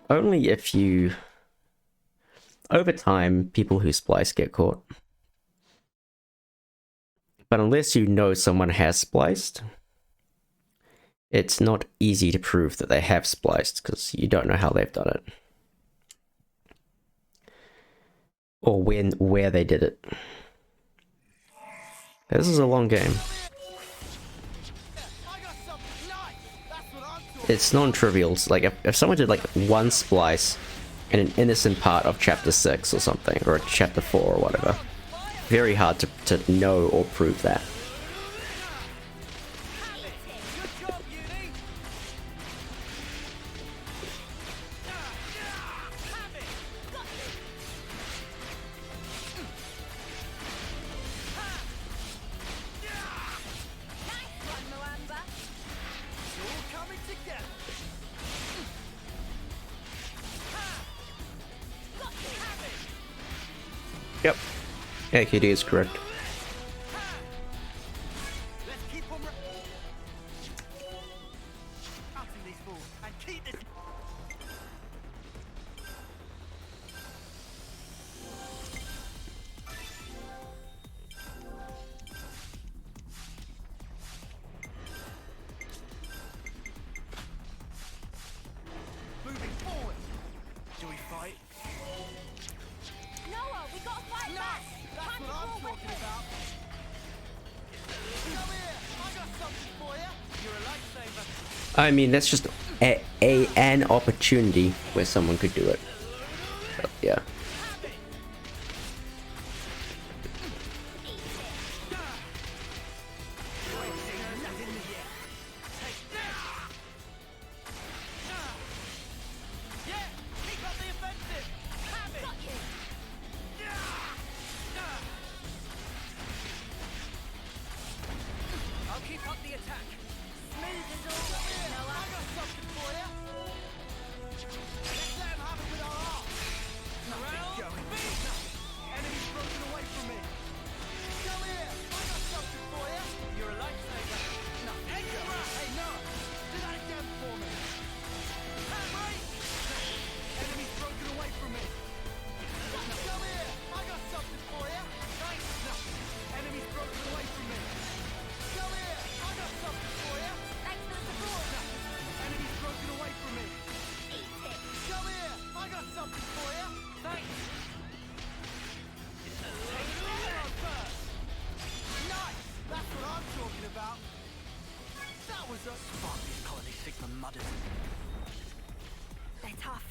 Only if you... Over time, people who splice get caught. But unless you know someone has spliced, it's not easy to prove that they have spliced, because you don't know how they've done it. Or where they did it. This is a long game. It's non-trivial. Like, if someone did like one splice in an innocent part of chapter 6 or something, or chapter 4 or whatever, very hard to know or prove that. Yep. Yeah, KD is correct. I mean, that's just an opportunity where someone could do it. But, yeah. They're tough.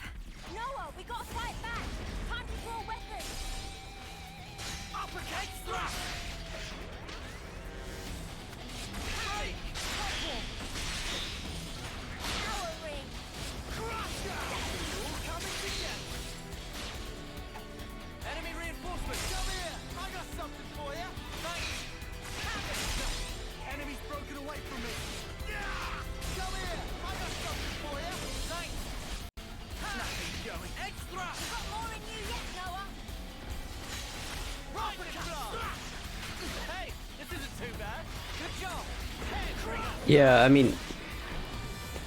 Noah, we gotta fight back. Time to draw weapons. Uppercut thrust. Break. Power ring. Crusher. All coming together. Enemy reinforcements. Come here. I got something for you. Thanks. Have it. Enemy's broken away from me. Come here. I got something for you. Thanks. Nothing going. Extra. Got more in you yet, Noah. Right. Hey, this isn't too bad. Good job. Yeah, I mean,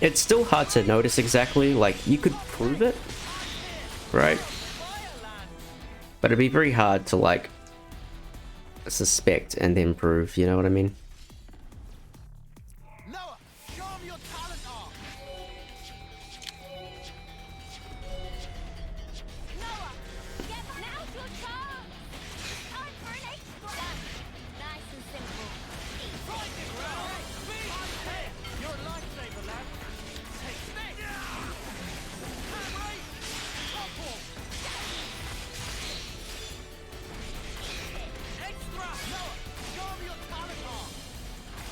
it's still hard to notice exactly. Like, you could prove it, right? But it'd be very hard to, like, suspect and then prove, you know what I mean? Noah, show 'em your talent art. Noah, now's your chance. Time for an extra. Nice and simple. Right in round. Hey, you're a lifesaver, lad. Take this. Hammer. Couple. Extra. Noah, show 'em your talent art.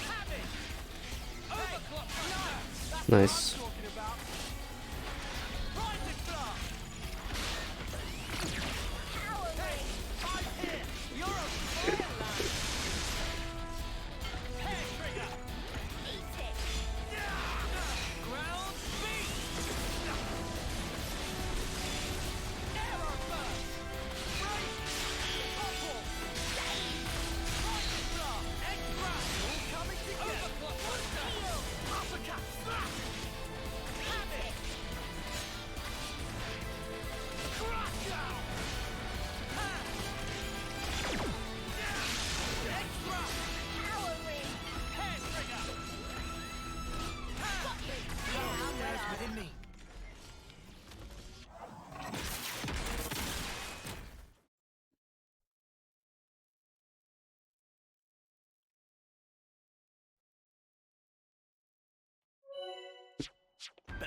Have it. Overclock. That's Nice. what I'm talking about. Rising blast. Power ring. I'm here. You're a fire lad. Hair trigger. Eat it. Ground beat. Arrow burst. Break. Bubble. Rising blast. Extra. All coming together. Overclock. Heal. Uppercut.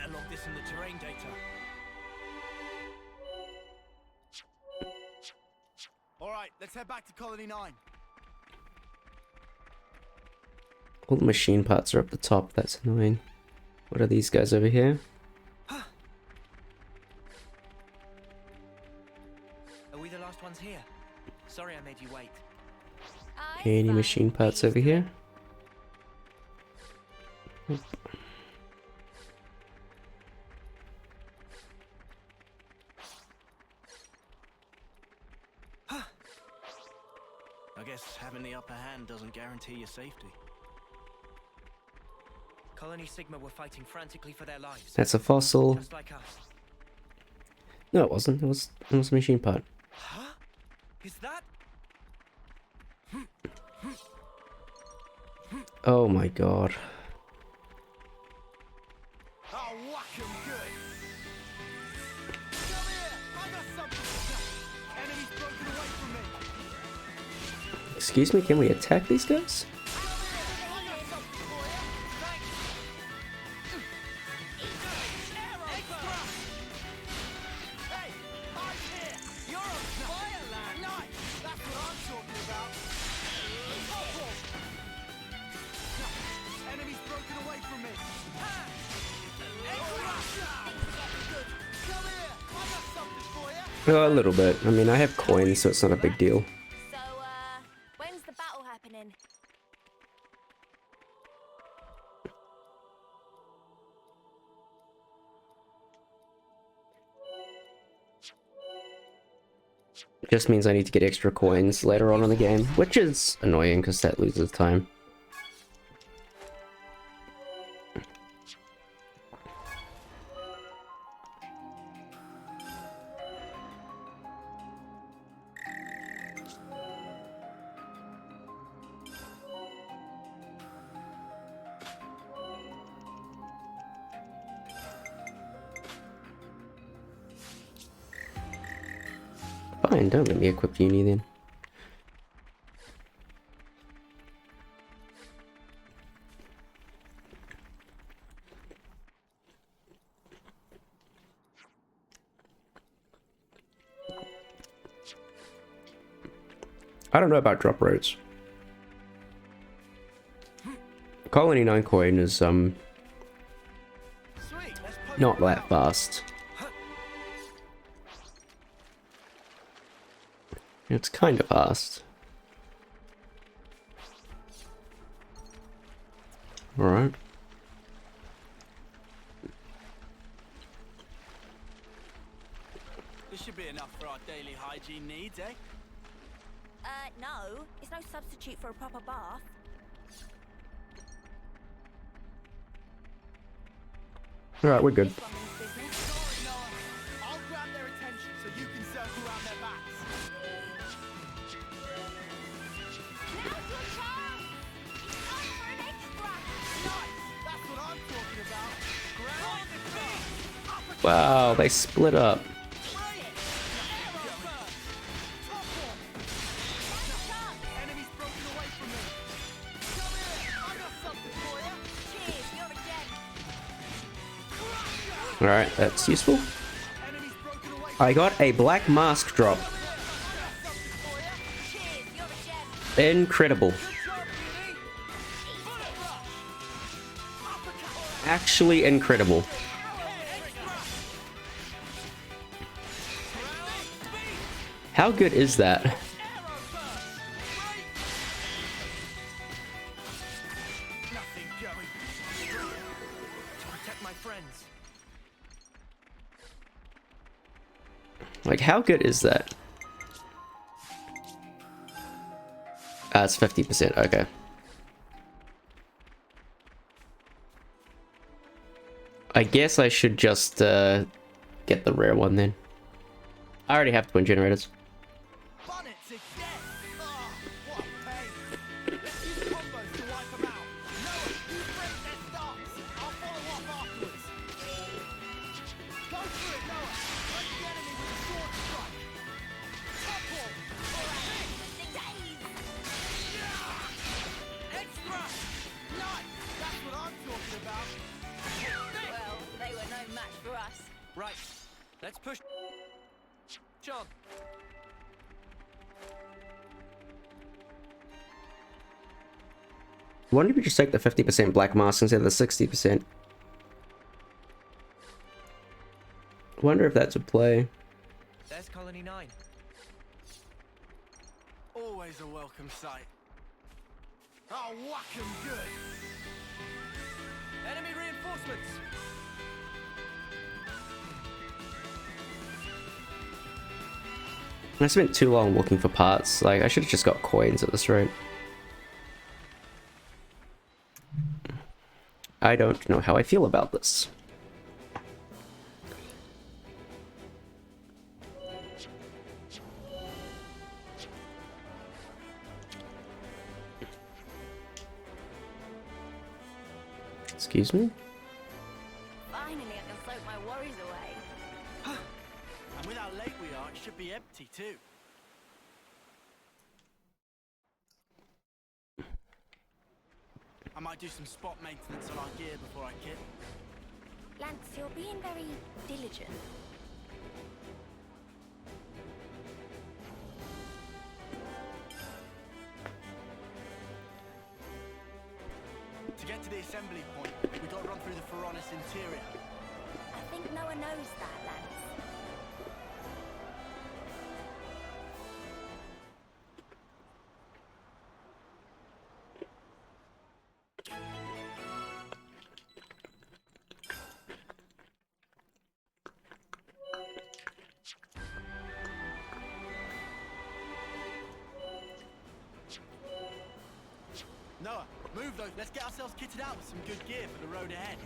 better log this in the terrain data. All right, let's head back to Colony 9. All the machine parts are up the top. That's annoying. What are these guys over here? Are we the last ones here? Sorry I made you wait. Any machine parts over here? I guess having the upper hand doesn't guarantee your safety. Colony Sigma were fighting frantically for their lives. That's a fossil. Just like us. No, it wasn't. It was a machine part. Huh? Is that? Oh my god. Oh, whack 'em good. Come here. I got something. Enemies broken away from me. Excuse me, can we attack these guys? Oh, a little bit. I mean, I have coins, so it's not a big deal. So, when's the battle happening? Just means I need to get extra coins later on in the game, which is annoying because that loses time. Fine, don't let me equip Uni then. I don't know about drop rates. Colony 9 coin is not that fast. It's kind of fast. Alright. This should be enough for our daily hygiene needs, eh? No. It's no substitute for a proper bath. Alright, we're good. Sorry, Noah. I'll grab their attention so you can circle around their backs. Now's your chance! Time for an extra! Nice! That's what I'm talking about. Ground and beat! Uppercut! Wow, they split up. Enemies broken away from me. Come here! I got something for you. Cheers, you're a gem. Alright, that's useful. Enemies broken away. I got a black mask drop. Cheers, you're a gem. Incredible. Actually incredible. How good is that? Nothing going. To protect my friends. Like, how good is that? Ah, it's 50%, okay. I guess I should just get the rare one then. I already have twin generators. Bonnets again. Oh, what a pain. Let's use combos to wipe them out. Noah, you break their starts. I'll follow up afterwards. Go for it, Noah. Break the enemy with a sword strike. Top ball. Extra. Nice. That's what I'm talking about. Well, they were no Right, let's push on. Why don't we just take the 50% black mask instead of the 60%? Wonder if that's a play. There's Colony 9. Always a welcome sight. I'll whack 'em good. Enemy reinforcements. I spent too long looking for parts. Like, I should have just got coins at this rate. I don't know how I feel about this. Excuse me? Finally, I can float my worries away. And with how late we are, it should be empty too. I might do some spot maintenance on our gear before I kit. Lance, you're being very diligent. To get to the assembly point, we got to run through the Pharaonis interior. I think Noah knows that, Lance. Noah, move those. Let's get ourselves kitted out with some good gear for the road ahead.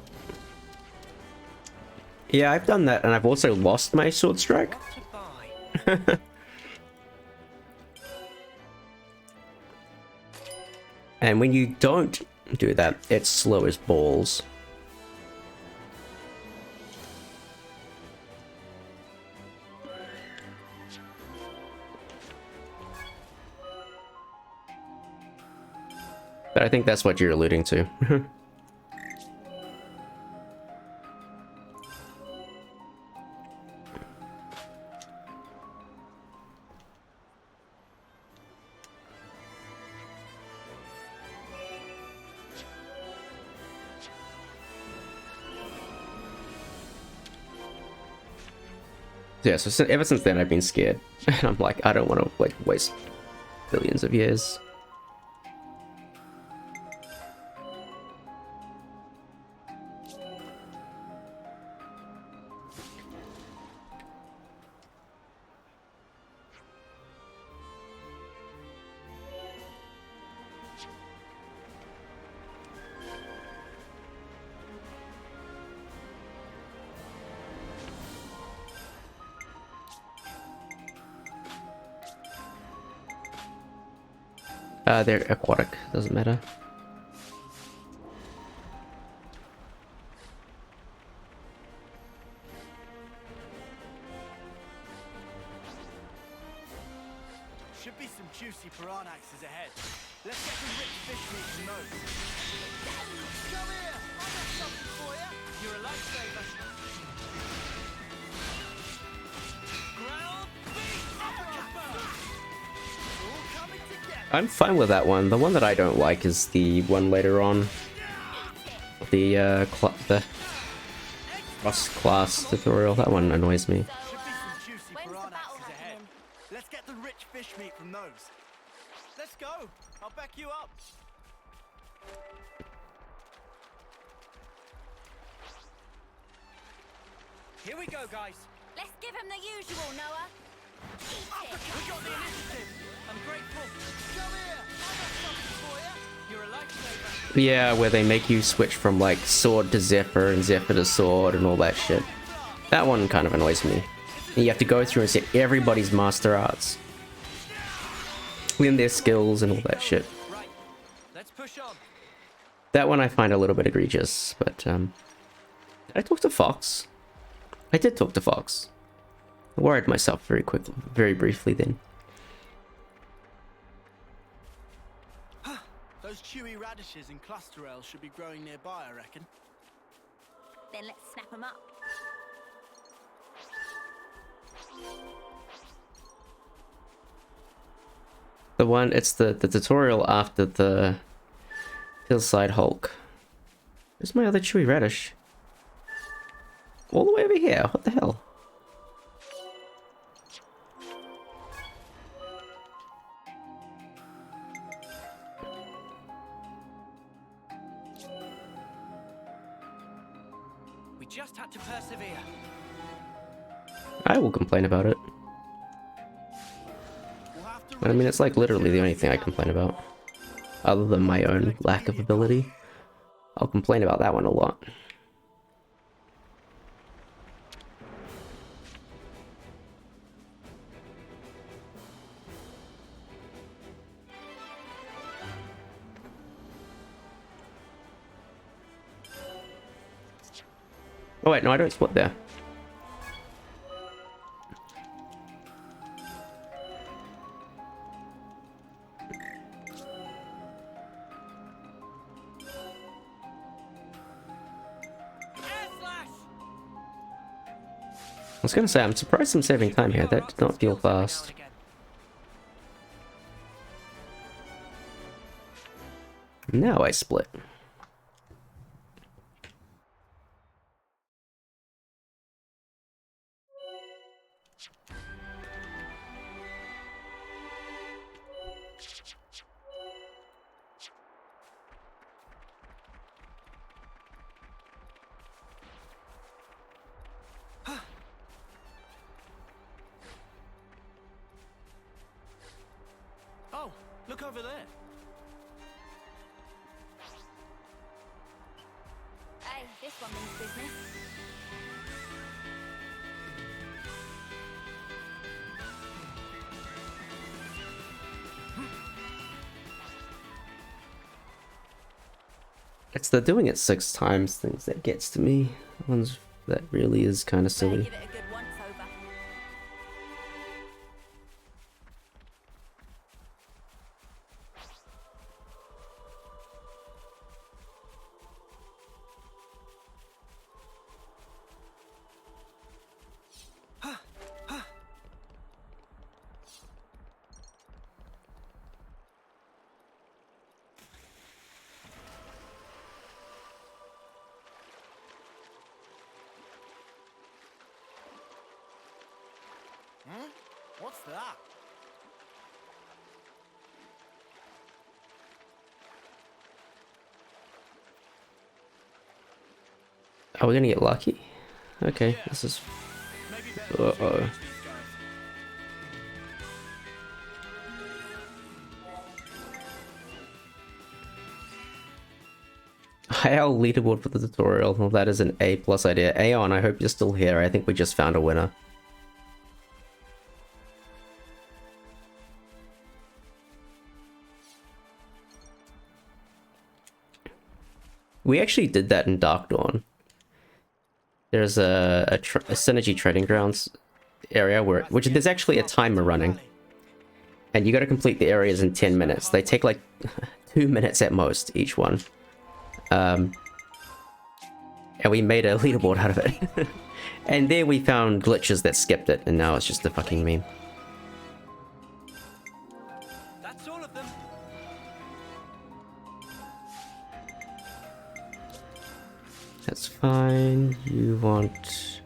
Yeah, I've done that, and I've also lost my sword strike. What to buy? And when you don't do that, it's slow as balls. But I think that's what you're alluding to. Yeah, so ever since then I've been scared. And I'm like, I don't want to like waste billions of years. They're aquatic, doesn't matter. Should be some juicy piranhaxes ahead. Let's get some rich fish meat from those. Come here! I got something for you! You're a lifesaver. Ground beef! Uppercut! All coming together. I'm fine with that one. The one that I don't like is the one later on. The cross class tutorial. That one annoys me. Should be some juicy When's the battle piranhaxes ahead. happening? Let's get the rich fish meat from those. Let's go! I'll back you up. Here we go, guys. Let's give him the usual, Noah. Eat it. We got the initiative. I'm grateful. Come here. I got something for you. You're a lifesaver. Yeah, where they make you switch from like sword to zephyr and zephyr to sword and all that shit. That one kind of annoys me. And you have to go through and see everybody's master arts. Learn their skills and all that shit. Right. Let's push on. That one I find a little bit egregious, but did I talk to Fox? I did talk to Fox. I worried myself very briefly then. Those chewy radishes and cluster ells should be growing nearby, I reckon. Then let's snap him up. The one, it's the tutorial after the Hillside Hulk. Where's my other chewy radish? All the way over here, what the hell? We just had to persevere. I will complain about it. We'll have to But I mean, it's like literally the only thing I complain about. Other than my own lack of ability. I'll complain about that one a lot. Oh wait, no, I don't split there. I was gonna say, I'm surprised I'm saving time here. That did not feel fast. Now I split. Oh, look over there. Hey, this one means business. It's the doing it 6 times things that gets to me. Ones that really is kind of Better silly. give it a good once over. Hmm? What's that? Are we gonna get lucky? Okay, this is... Maybe better not to Uh-oh. engage these guys. IL leaderboard for the tutorial. Well, that is an A+ idea. Aeon, I hope you're still here. I think we just found a winner. We actually did that in Dark Dawn. There's a Synergy Trading Grounds area where there's actually a timer running. And you gotta complete the areas in 10 minutes. They take like 2 minutes at most, each one. And we made a leaderboard out of it. And there we found glitches that skipped it, and now it's just a fucking meme. That's all of them. That's fine. You want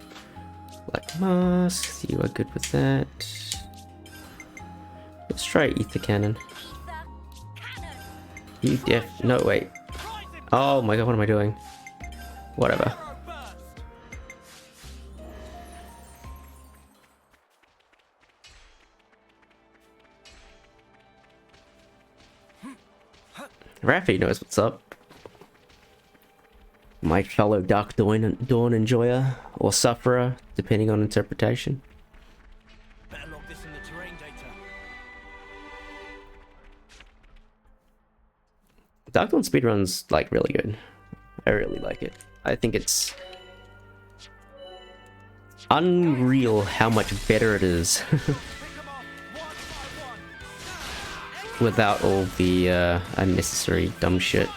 black mask. You are good with that. Let's try ether cannon. You no wait. Oh my god, what am I doing? Whatever. Raffy knows what's up. My fellow Dark Dawn enjoyer, or sufferer, depending on interpretation. Better log this in the terrain data. Dark Dawn speedrun's like really good. I really like it. I think it's unreal how much better it is Pick 'em off, one by one. without all the unnecessary dumb shit.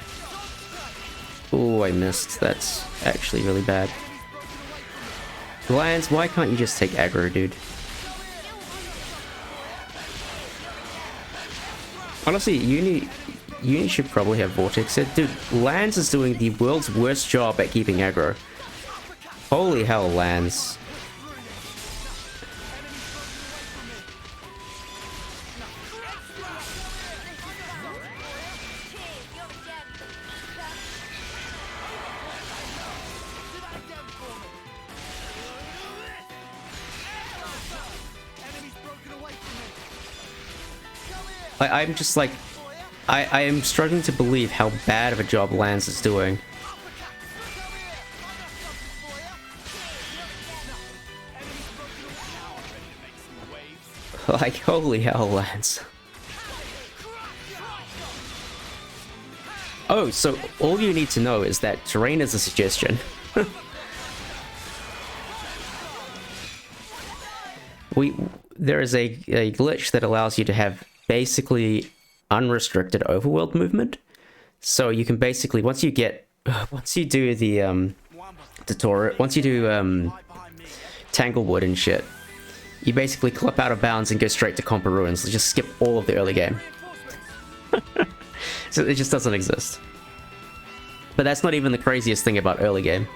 Oh, I missed. That's actually really bad. Lions, why can't you just take aggro, dude? Honestly, Uni should probably have Vortex here. Dude, Lance is doing the world's worst job at keeping aggro. Holy hell, Lance. I'm just like, I am struggling to believe how bad of a job Lance is doing. Like, holy hell, Lance. Oh, so all you need to know is that terrain is a suggestion. There is a glitch that allows you to have basically unrestricted overworld movement. So you can basically, once you do the tutorial, once you do Tanglewood and shit, you basically clip out of bounds and go straight to Compa Ruins. Just skip all of the early game. So it just doesn't exist. But that's not even the craziest thing about early game.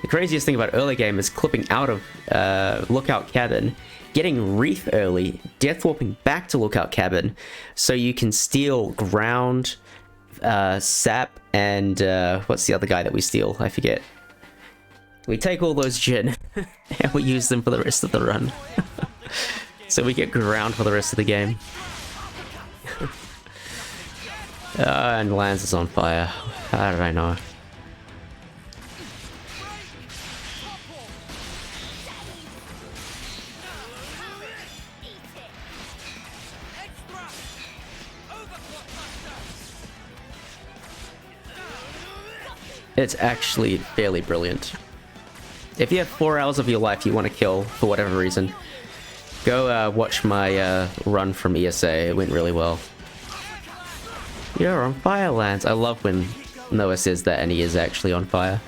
The craziest thing about early game is clipping out of Lookout Cabin, getting Wreath early, death warping back to Lookout Cabin, so you can steal Ground, Sap, and what's the other guy that we steal? I forget. We take all those Jin and we use them for the rest of the run. So we get Ground for the rest of the game. And Lance is on fire. How did I know? It's actually fairly brilliant. If you have 4 hours of your life you want to kill for whatever reason, go watch my run from ESA. It went really well. You're on fire, Lance. I love when Noah says that and he is actually on fire.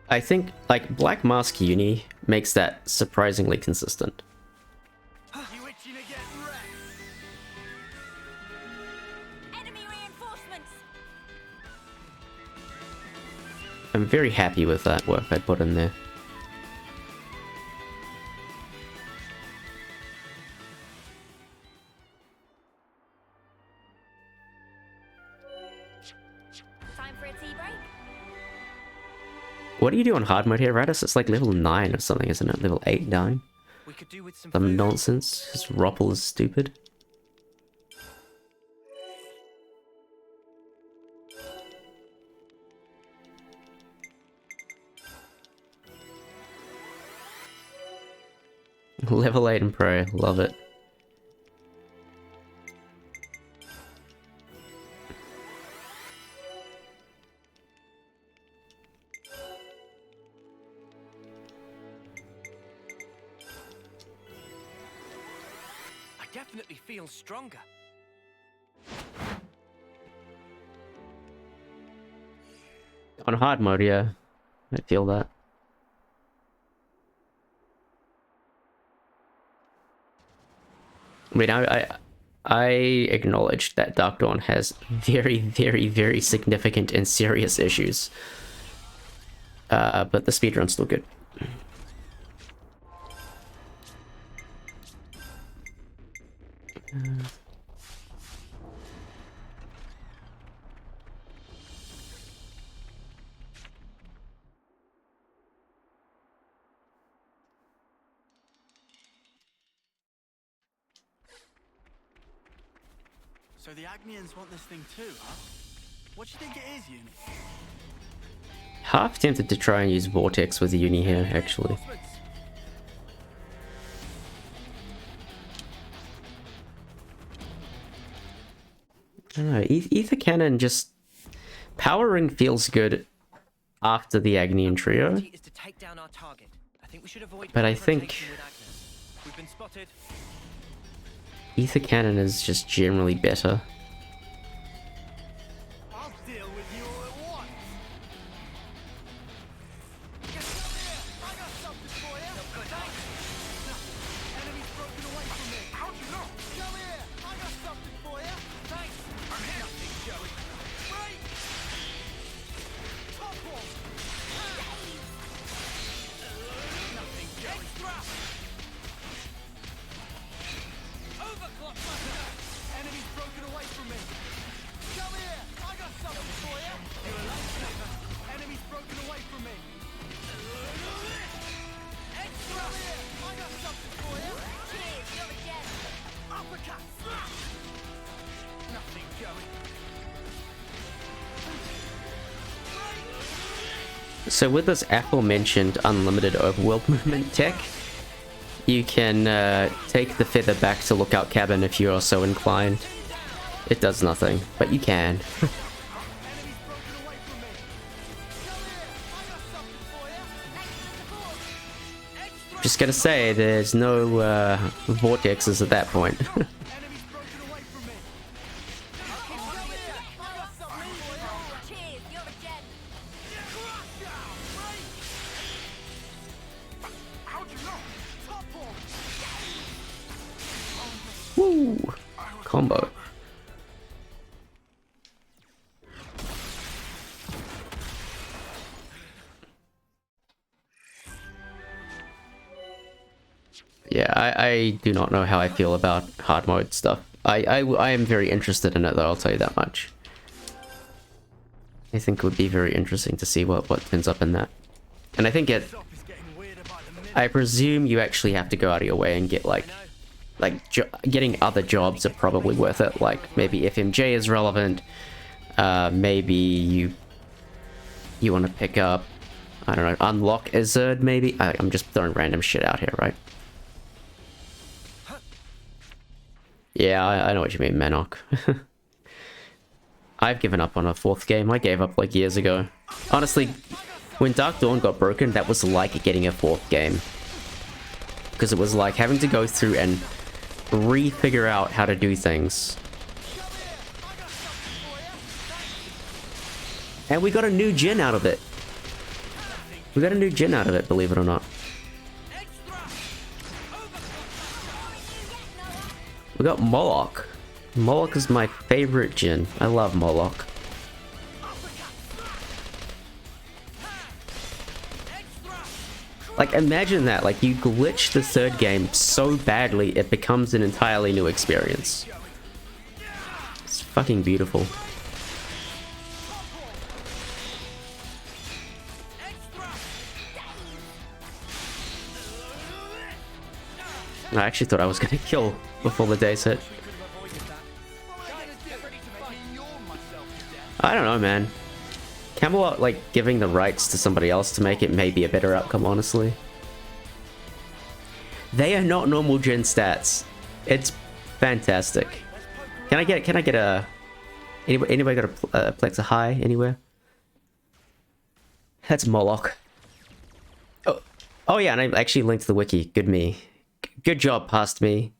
I think, like, Black Mask Uni makes that surprisingly consistent. You itching to get wrecked? Enemy reinforcements. I'm very happy with that work I put in there. Time for a tea break. What do you do on hard mode here, Radis? It's like level 9 or something, isn't it? Level 8, 9? We could do with some Some food. nonsense. His Roppel is stupid. Level 8 and Pro, love it. I definitely feel stronger. On hard mode, yeah. I feel that. I mean, I acknowledge that Dark Dawn has very, very, very significant and serious issues. But the speedrun's still good. So the Agnians want this thing too, huh? What do you think it is, Uni? Half tempted to try and use Vortex with the Uni here, actually. I don't know, Ether Cannon just... Power Ring feels good after the Agnian trio. Is to take down our target. I think we should avoid But I think confrontation with Agnes. We've been spotted. Ether Cannon is just generally better. I'll deal with you all at once. Get over here! I got something for you. Thanks. Enemy's broken away from me. How'd you know? Come here! I got something for you. Thanks. I'm here. Nothing, Joey. Break! Top one. Nothing, Joey. Extra! Overclock master. Enemy's broken away from me. Come here! I got something for you. You're a lifesaver. Enemy's broken away from me. Extra! Come here! I got something for you. Cheers, you're a gem. Uppercut! Nothing, Joey. So with this aforementioned unlimited overworld movement tech, you can take the feather back to lookout cabin if you are so inclined. It does nothing, but you can. Enemy's broken away from me. Come here! I got something for you. Thanks for the support. Extra! Just gonna say, there's no vortexes at that point. Enemy's broken away from me. Come here! I got something for you. Cheers, you're a gem. Crush down! Break! How'd you know? Top one! Woo! Combo. Yeah, I do not know how I feel about hard mode stuff. I am very interested in it though, I'll tell you that much. I think it would be very interesting to see what turns up in that. And I think Stop is getting weirder by the minute. I presume you actually have to go out of your way and get getting other jobs are probably worth it. Like maybe FMJ is relevant. Maybe you want to pick up, I don't know, unlock Izzard maybe. I'm just throwing random shit out here, right? Yeah, I know what you mean, Manok. I've given up on a 4th game. I gave up like years ago. Honestly, when Dark Dawn got broken, that was like getting a 4th game. Because it was like having to go through and re-figure out how to do things. And we got a new gen out of it. We got a new gen out of it, believe it or not. We got Moloch. Moloch is my favorite gen. I love Moloch. Like, imagine that. Like, you glitch the 3rd game so badly, it becomes an entirely new experience. It's fucking beautiful. I actually thought I was gonna kill before the days hit. I don't know, man. Camelot, like, giving the rights to somebody else to make it may be a better outcome, honestly. They are not normal gen stats. It's fantastic. Can I get a... Anybody got a Plex a high anywhere? That's Moloch. Oh yeah, and I actually linked the wiki. Good me. Good job, past me.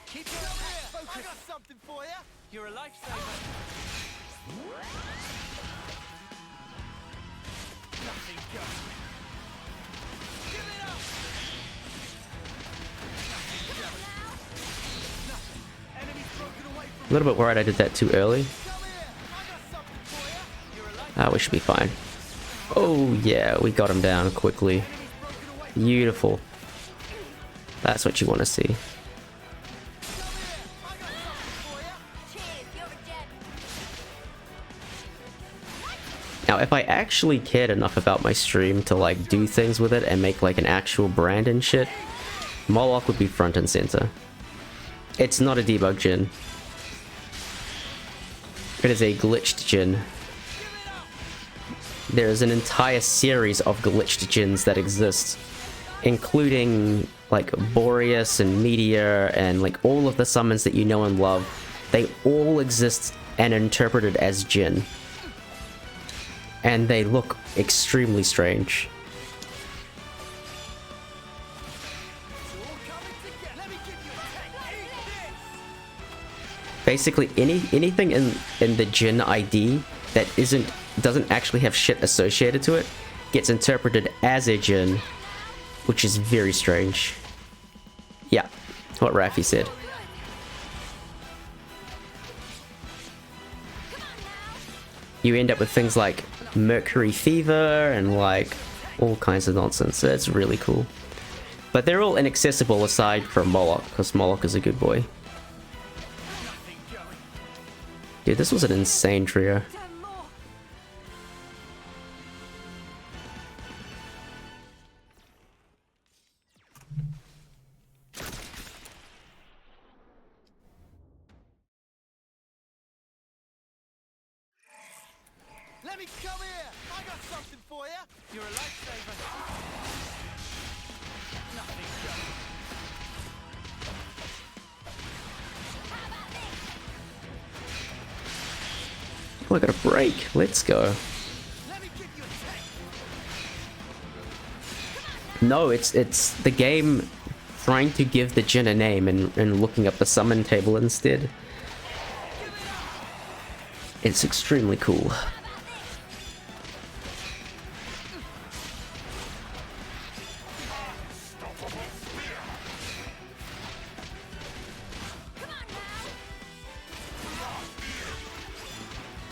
Keep your focus. I got something for you. You're a lifesaver. Nothing goes. Give it up. Nothing goes. Nothing. Enemy's broken away from A little bit worried I did that too early. Come here. I got something for you. We should be fine. Oh yeah, we got him down quickly. Beautiful. That's what you want to see. Cheers, you're a gem. Now, if I actually cared enough about my stream to like do things with it and make like an actual brand and shit, Moloch would be front and center. It's not a debug Jin. It is a glitched Jin. There is an entire series of glitched Jins that exist, including like Boreas and Meteor and like all of the summons that you know and love. They all exist and interpreted as Jin. And they look extremely strange. Basically, anything in the Jin ID that doesn't actually have shit associated to it gets interpreted as a Jin, which is very strange. Yeah, what Raffi said. You end up with things like Mercury Fever and like all kinds of nonsense. It's really cool. But they're all inaccessible aside from Moloch, because Moloch is a good boy. Dude, this was an insane trio. Let me come here! I got something for you! You're a lifesaver. Nothing going. Oh, I got a break. Let's go. Let me give you a taste! No, it's the game trying to give the Jin a name and looking up the summon table instead. It's extremely cool.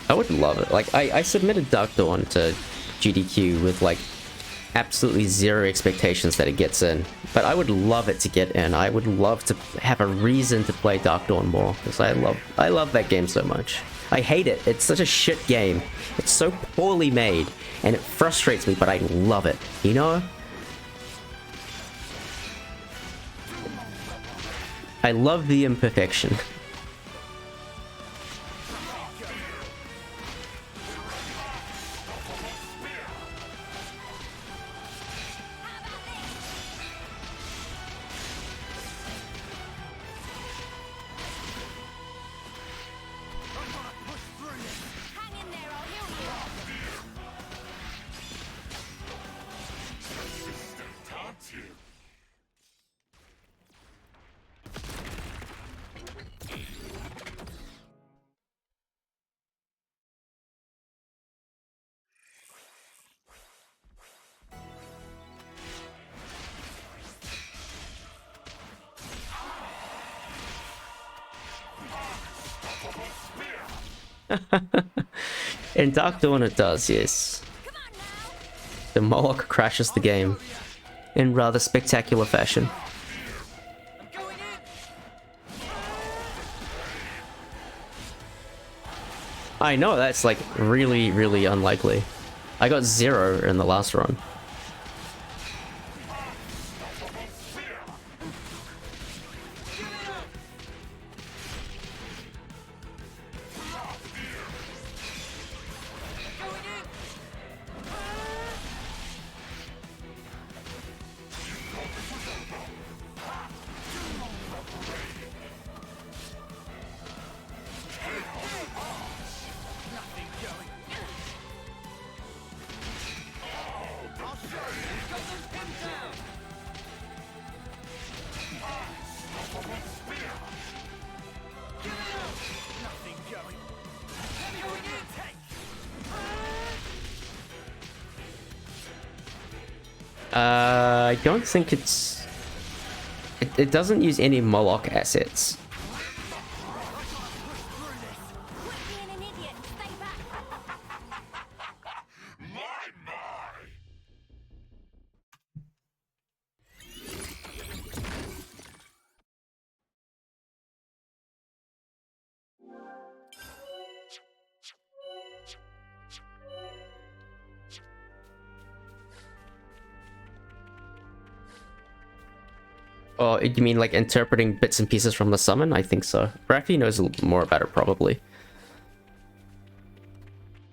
I would love it. Like, I submitted Dark Dawn to GDQ with, like, absolutely zero expectations that it gets in. But I would love it to get in. I would love to have a reason to play Dark Dawn more, because I love that game so much. I hate it. It's such a shit game. It's so poorly made, and it frustrates me, but I love it. You know? I love the imperfection. Hang in there, I'll heal you. In Dark Dawn it does, yes. The Moloch crashes the game in rather spectacular fashion. Going in. I know, that's like really, really unlikely. I got 0 in the last run. I don't think it's... It doesn't use any Moloch assets. Quit being an idiot and stay back. Oh, you mean like interpreting bits and pieces from the summon? I think so. Raffi knows a little more about it, probably.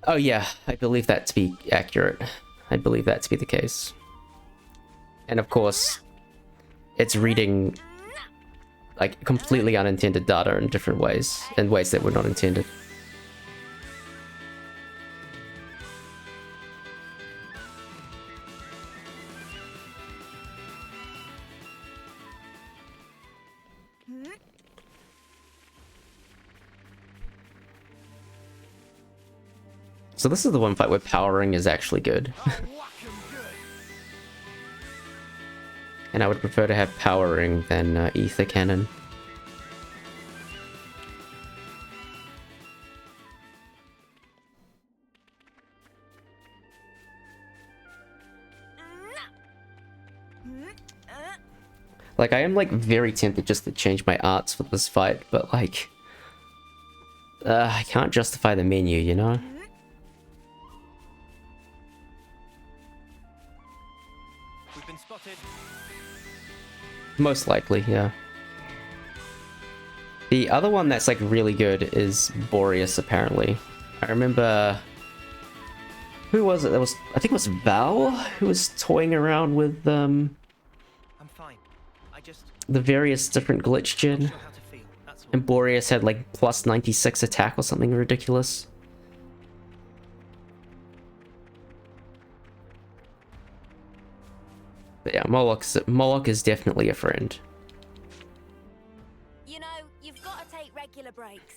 Oh yeah, I believe that to be accurate. I believe that to be the case. And of course, it's reading like completely unintended data in different ways, in ways that were not intended. So this is the one fight where powering is actually good. And I would prefer to have powering than ether cannon. Like, I am like very tempted just to change my arts for this fight, but like... I can't justify the menu, you know? We've been spotted. Most likely, yeah. The other one that's like really good is Boreas, apparently. I remember... Who was it? That was, I think it was Val who was toying around with I'm fine. I just the various different glitch gen. know how to feel. That's all. And Boreas had like plus 96 attack or something ridiculous. But yeah, Moloch is definitely a friend. You know, you've got to take regular breaks.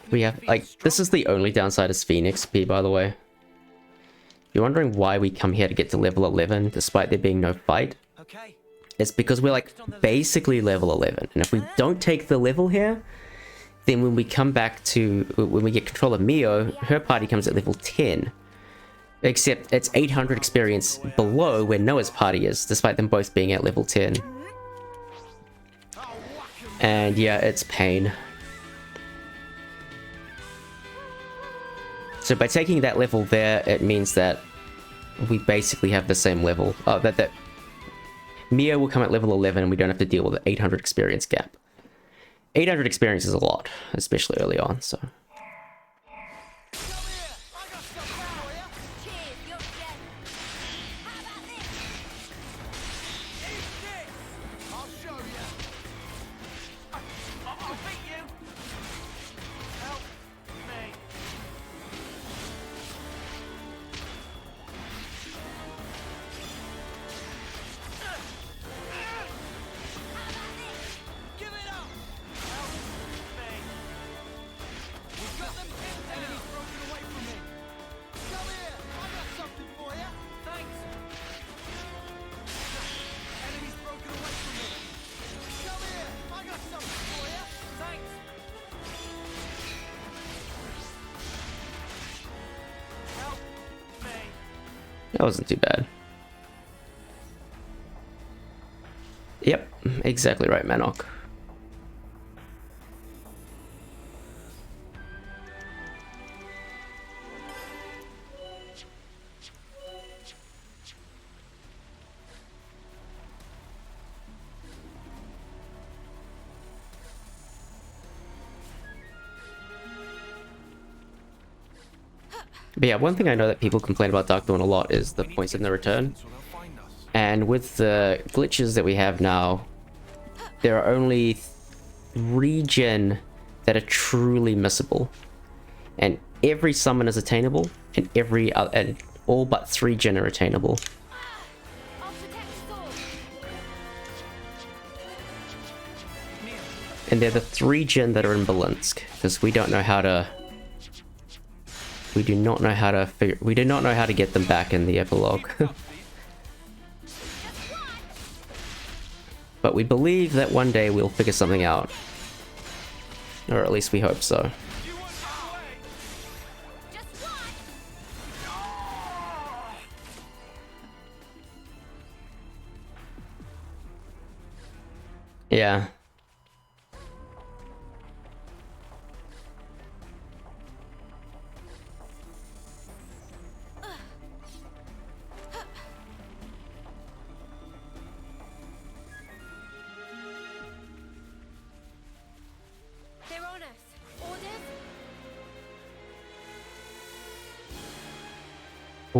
We have, like, this is the only downside of Phoenix XP, by the way. If you're wondering why we come here to get to level 11, despite there being no fight, Okay. it's because we're, like, basically level 11. And if we don't take the level here, then when we come back to, when we get control of Mio, her party comes at level 10. Except it's 800 experience below where Noah's party is, despite them both being at level 10. And yeah, it's pain. So by taking that level there, it means that we basically have the same level. That Mio will come at level 11 and we don't have to deal with the 800 experience gap. 800 experience is a lot, especially early on, so... Cheers, you're dead. How about this? I'll show you. I'll beat you. Help me. Give it up. Help me. We've got them pinned down. Enemies broken away from me. Come here. I got something for you. Thanks. Enemies broken away from me. Come here. I got something for you. Thanks. Help me. That wasn't too bad. Yep, exactly right, Manok. But yeah, one thing I know that people complain about Dark Dawn a lot is the points of no return. So they'll find us. And with the glitches that we have now, there are only 3 gen that are truly missable. And every summon is attainable, and and all but 3 gen are attainable. I'll protect the sword. And they're the 3 gen that are in Belinsk, because we don't know how to... We do not know how to get them back in the epilogue. But we believe that one day we'll figure something out. Or at least we hope so. You won't get away. Just one. Yeah.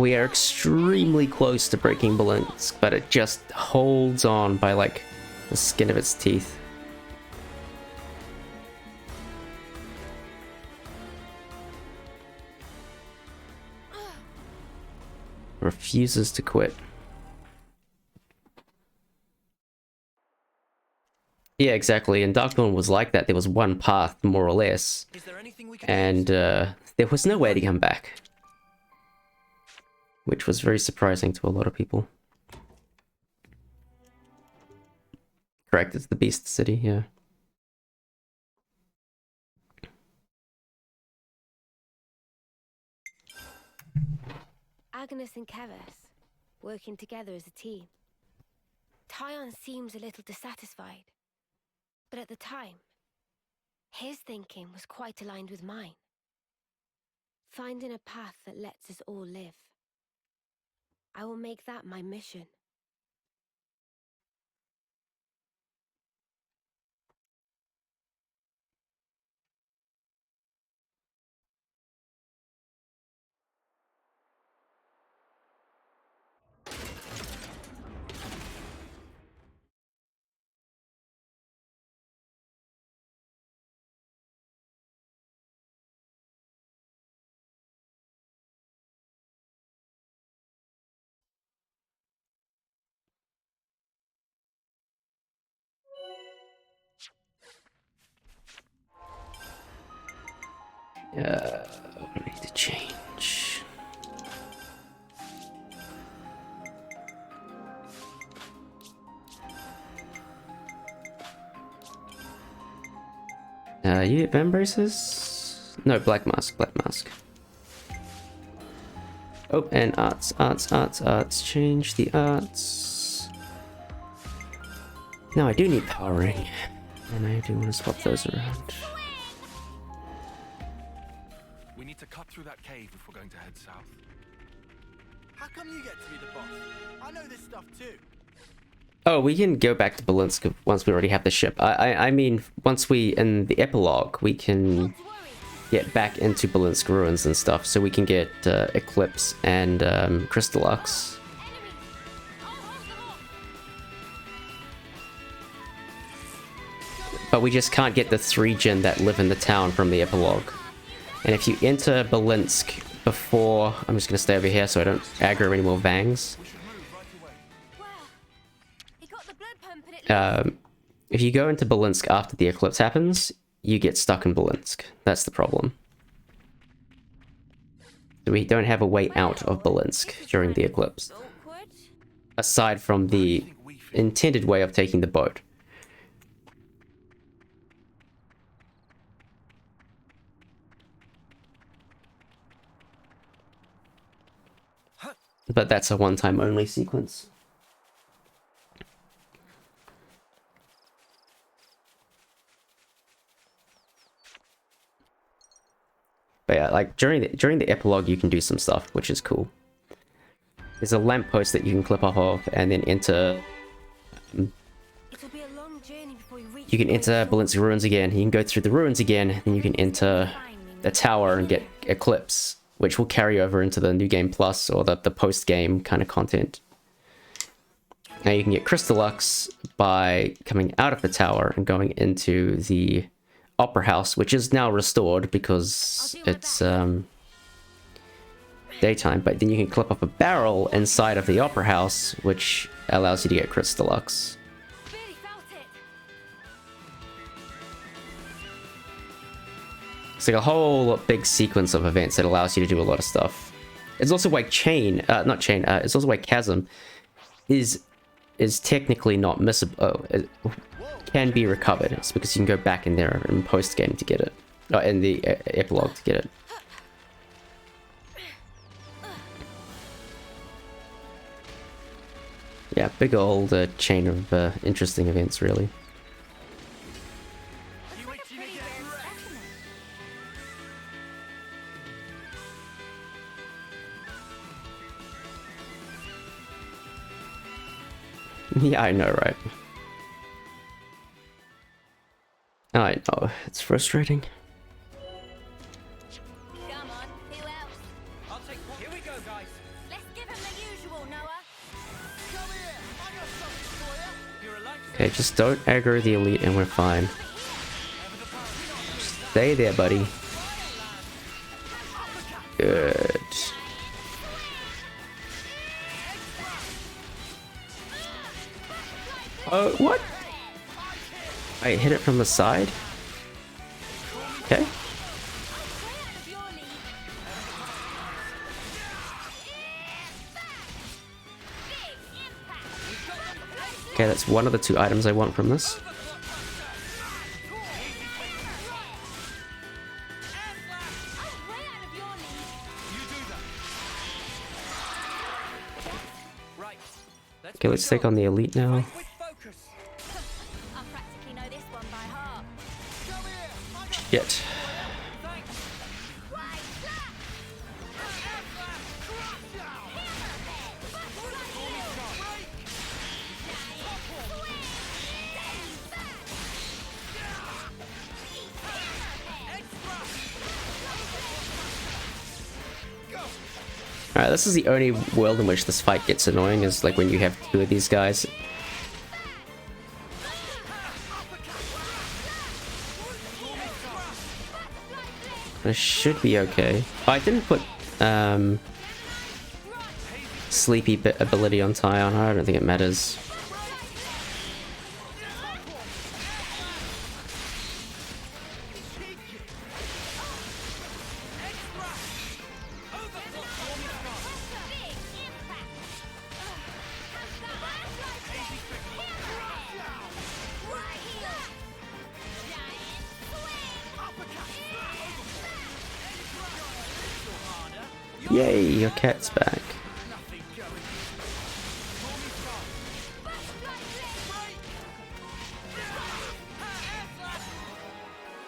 We are extremely close to breaking Balinsk, but it just holds on by like the skin of its teeth. Refuses to quit. Yeah, exactly. And Dark Dawn was like that. There was one path, more or less, Is there anything we can and there was no way to come back, which was very surprising to a lot of people. Correct, it's the Beast City, yeah. Agnes and Keras, working together as a team. Tyon seems a little dissatisfied, but at the time, his thinking was quite aligned with mine. Finding a path that lets us all live. I will make that my mission. I need to change. You get Van Braces? No, Black Mask, Black Mask. Oh, and arts. Change the arts. No, I do need Power Ring. And I do want to swap those around. We need to cut through that cave if we're going to head south. How come you get to be the boss? I know this stuff too. Oh, we can go back to Balinsk once we already have the ship. I mean, once we, in the epilogue, we can get back into Balinsk ruins and stuff, so we can get Eclipse and Crystallux. But we just can't get the 3 gen that live in the town from the epilogue. And if you enter Balinsk before... I'm just going to stay over here so I don't aggro any more Vangs. If you go into Balinsk after the eclipse happens, you get stuck in Balinsk. That's the problem. So we don't have a way out of Balinsk during the eclipse. Aside from the intended way of taking the boat. But that's a one-time only sequence. But yeah, like during the epilogue, you can do some stuff, which is cool. There's a lamppost that you can clip off of, and then enter. You can enter Balinsk ruins again. You can go through the ruins again, then you can enter the tower and get Eclipse, which will carry over into the New Game Plus or the post-game kind of content. Now you can get Crystallux by coming out of the tower and going into the Opera House, which is now restored because it's daytime, but then you can clip up a barrel inside of the Opera House, which allows you to get Crystallux. It's like a whole big sequence of events that allows you to do a lot of stuff. It's also why it's also why Chasm is technically not missable. Oh, it can be recovered. It's because you can go back in there in post game to get it, in the epilogue to get it. Yeah, big old chain of interesting events, really. Yeah, I know, right? I know, it's frustrating. Come on, who else? I'll take one. Here we go, guys. Let's Okay, just don't aggro the elite and we're fine. Stay there, buddy. Good. Oh, what? I hit it from the side? Okay. Okay, that's one of the 2 items I want from this. Okay, let's take on the elite now. I practically know this one by heart. Shit. Alright, this is the only world in which this fight gets annoying, is like when you have 2 of these guys. This should be okay. Oh, I didn't put sleepy ability on Tyon. I don't think it matters. Yay, your cat's back.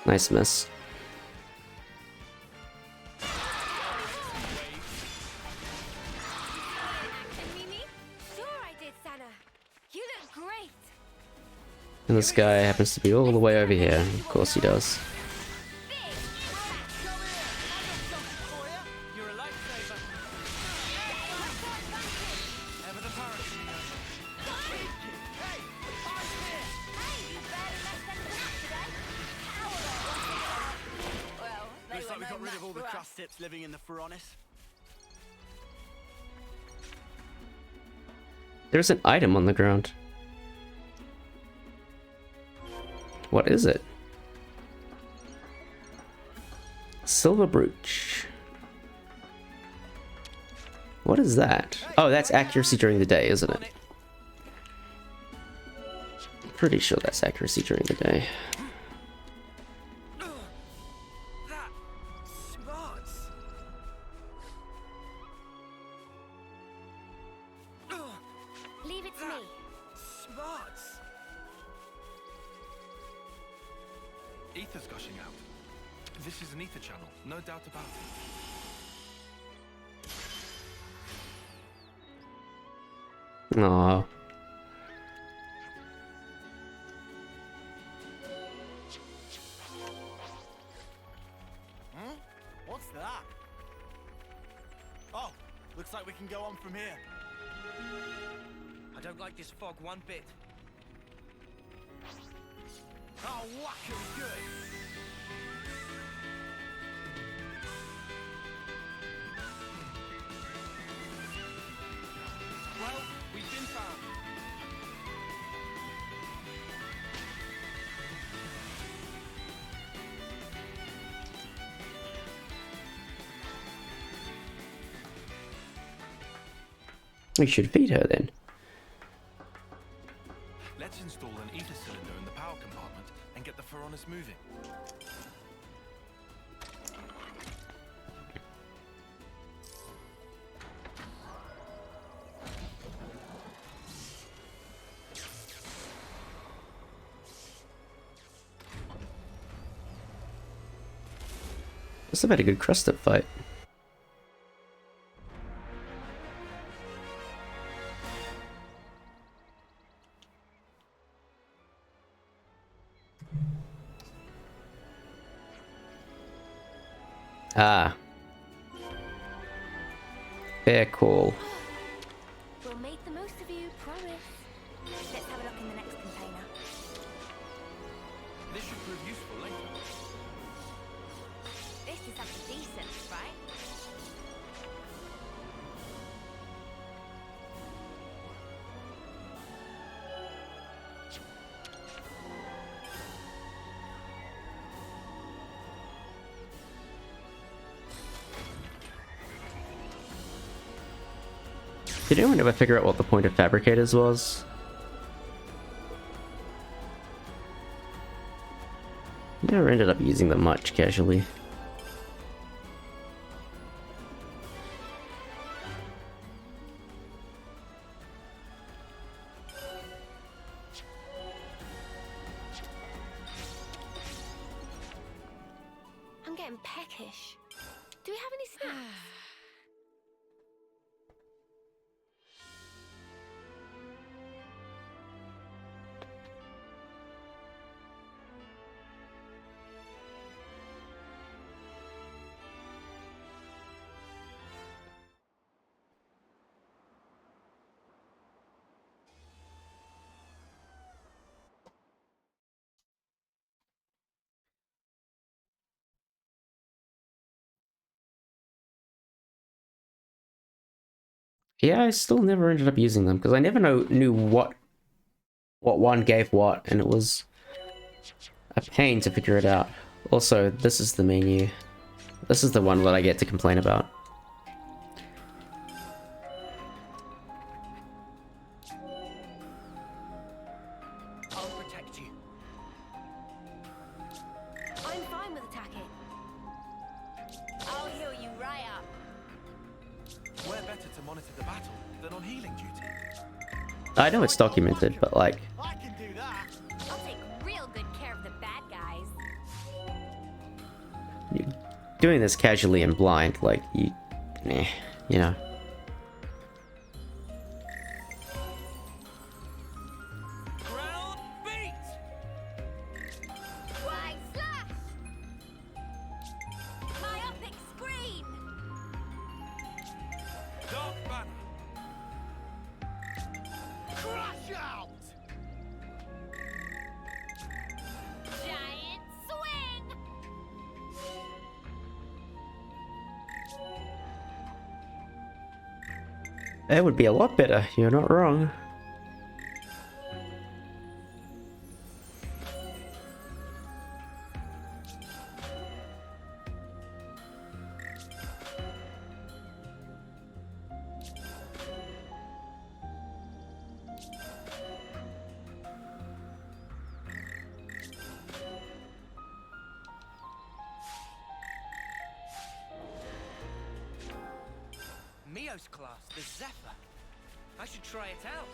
Nice miss. Sure I did, Sana. You look great. And this guy happens to be all the way over here. Of course he does. You're a lifesaver. Ever the parachute. Hey, I'm here. Hey, you barely left anything up today. Well, they Looks were like we no got rid of match all the for us. Quadraaceps living in the Furanis. There's an item on the ground. What is it? Silver brooch. What is that? Oh, that's accuracy during the day, isn't it? Pretty sure that's accuracy during the day. That smarts. Leave it to me. Smarts. Ether's gushing out. This is an ether channel, no doubt about it. Aww. What's that? Oh, looks like we can go on from here. I don't like this fog one bit. Oh, whack 'em good. Well, we've been found. We should feed her then. Let's install an ether cylinder in the power compartment and get the Furanis moving. Must have had a good crust-up fight. Ah. Fair call. We'll make the most of you, promise. Let's have a look in the next container. This should prove useful later. This is something decent, right? Did anyone ever figure out what the point of fabricators was? Never ended up using them much casually. I'm getting peckish. Do we have any snacks? Yeah, I still never ended up using them because I never knew what one gave what, and it was a pain to figure it out. Also, this is the menu. This is the one that I get to complain about. I'll protect you. I'm fine with attacking. I'll heal you right up. We're better to monitor the battle than on healing duty. I know it's documented, but like, I can do that. I'll take real good care of the bad guys. doing this casually and blind, like, you know. Ground beat! Wide slash! Myopic screen! Dark banner. Crash out! Giant swing! That would be a lot better, you're not wrong. Mio's class, the Zephyr. I should try it out.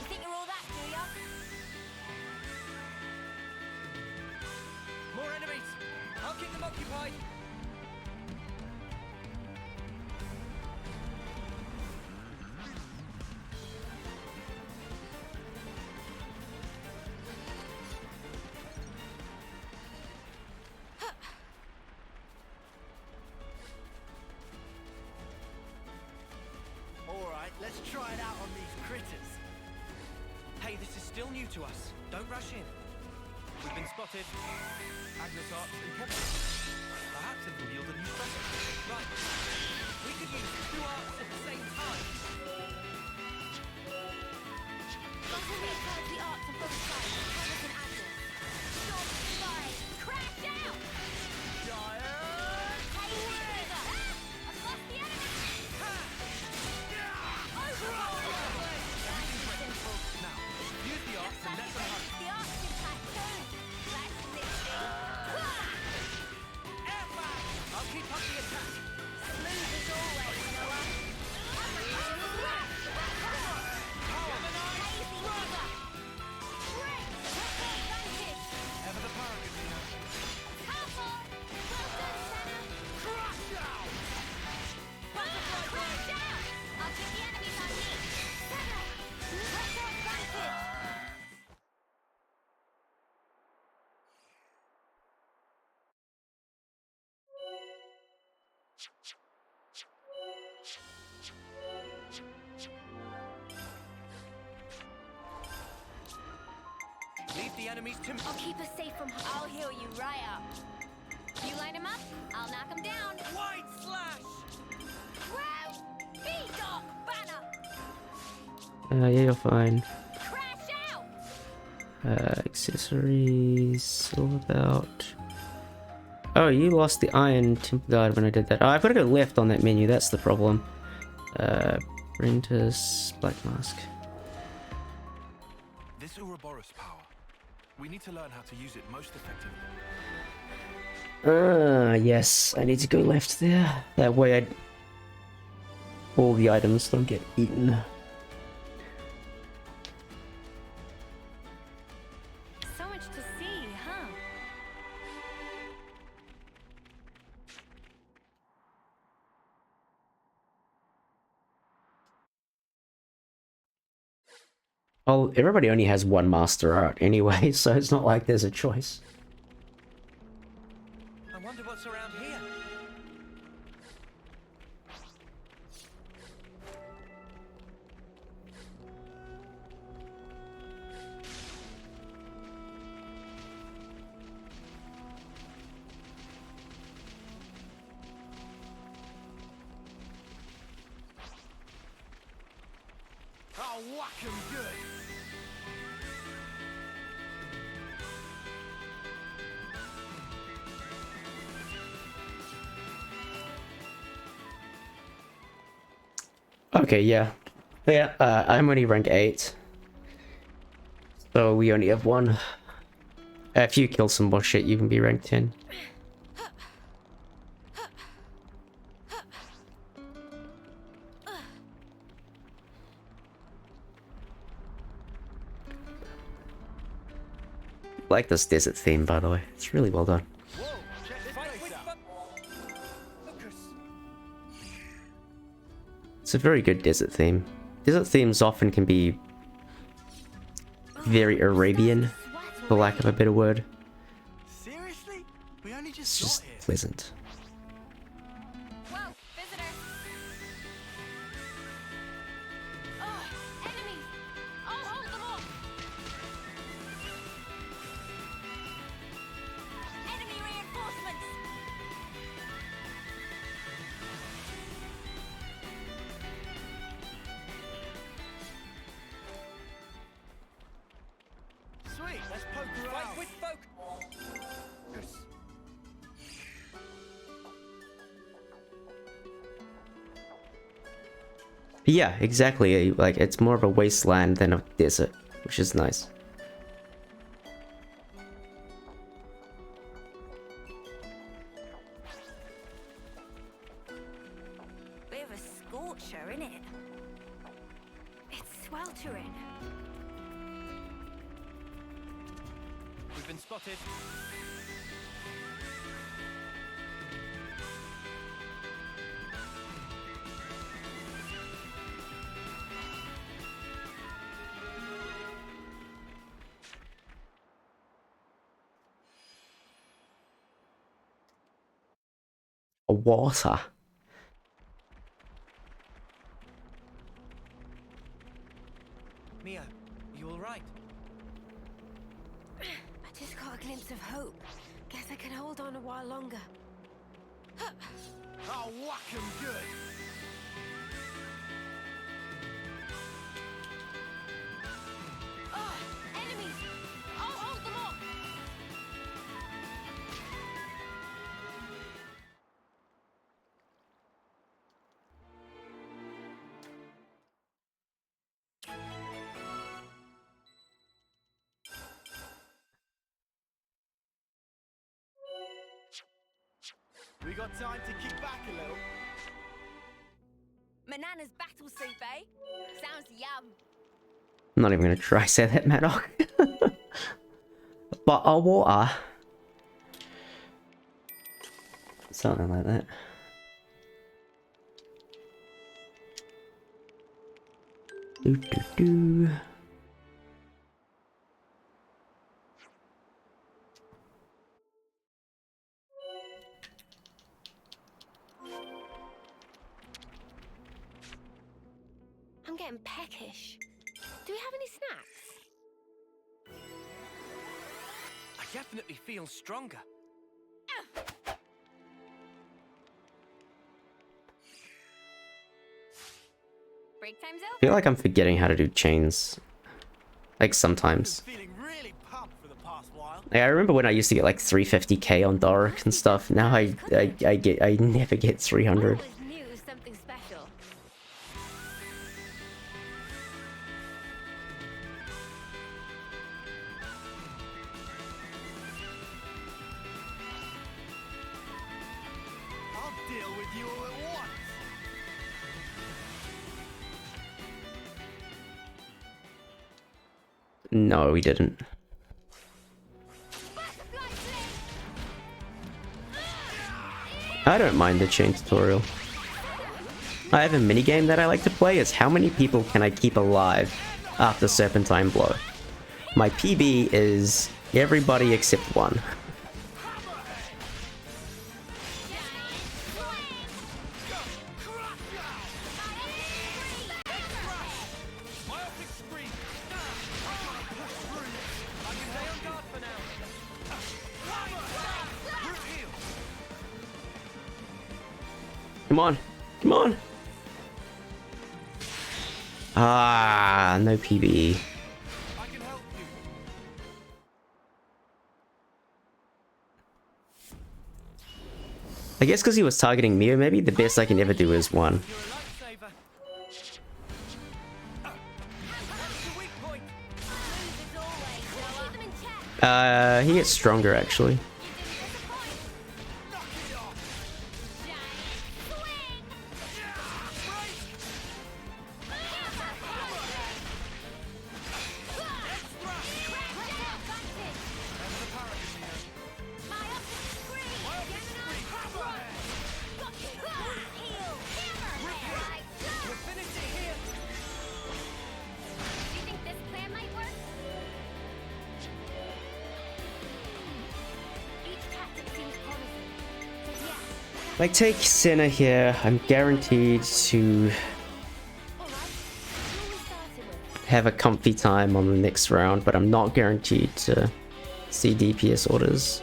You think you're all that, do ya? More enemies. I'll keep them occupied. Alright, let's try it out on these critters. Hey, this is still new to us. Don't rush in. We've been spotted. Agnes Arts and Kevin. Perhaps it will yield a new special. Right. We could use two arts at the same time. Got all the ability arts on both sides. Canvas and Agnes. Storm slide. Crash out! Giant! Hey, Trigger! I've lost the enemy! Overall! Nice and simple. Now, use the arts Looks and like let you're them ready hunt. for the arts impact too. That's lifting. Air flag! I'll keep up the attack. Smooth as always, Noah. Lazy Trigger. Trick! Vantage! Ever the paraclete. Leave the enemies to me. I'll keep us safe from harm. I'll heal you right up. You line him up, I'll knock him down. White slash! Wow! B-Dog banner! Yeah, you're fine. Crash out! Accessories, all about. Oh, you lost the iron temple guard when I did that. Oh, I've got to go left on that menu, that's the problem. Prentice, black mask. This Ouroboros power. We need to learn how to use it most effectively. Yes, I need to go left there. That way all the items don't get eaten. So much to see, huh? Well, everybody only has one master art anyway, so it's not like there's a choice. I wonder what's around here. I'll whack 'em good. Okay, yeah. Yeah, I'm only rank 8. So we only have one. If you kill some more shit, you can be rank 10. Like this desert theme, by the way. It's really well done. Whoa, check this place out. Focus. It's a very good desert theme. Desert themes often can be very Arabian, for lack of a better word. Seriously? We only It's just just got here. pleasant. Whoa, visitor! Ugh, enemies! I'll hold them off! Enemy reinforcements! Sweet, let's poke Fight around. with focus. Yeah, exactly. Like, it's more of a wasteland than a desert, which is nice. Bit of a scorcher, innit? It's sweltering. We've been spotted. A water. Mia, you all right? I just got a glimpse of hope. Guess I can hold on a while longer. I'll whack 'em good. Ugh, enemies! I'll hold them off! We got time to kick back a little. Manana's battle soup, eh? Sounds yum. I'm not even gonna try say that, Maddock. But a water. Something like that. Do do do. getting peckish. Do we have any snacks? I definitely feel stronger. Break time's I over. feel like I'm forgetting how to do chains. Like sometimes. Feeling really pumped for the past while. Like, I remember when I used to get like 350k on Doric and stuff. Now I never get 300. I always knew it was something special. I'll deal with you all at once. No, we didn't. Butterfly fling. I don't mind the chain tutorial. I have a minigame that I like to play. Is how many people can I keep alive after Serpentine Blow? My PB is everybody except one. Myopic scream. Push through. I can stay on guard for now. Root heal. Come on, come on. Ah, no PB. I can help you. I guess because he was targeting me, maybe the best I can ever do is one. You're a lifesaver. That's the weak point. As always, Noah. Keep them in check. He gets stronger actually. You didn't disappoint. Knock it off. Giant swing. We'll finish it here. Do you think this plan might work? Each tactic seems promising. So yeah, Like take Senna here, I'm guaranteed to All right. Who are we starting with? have a comfy time on the next round, but I'm not guaranteed to see DPS orders.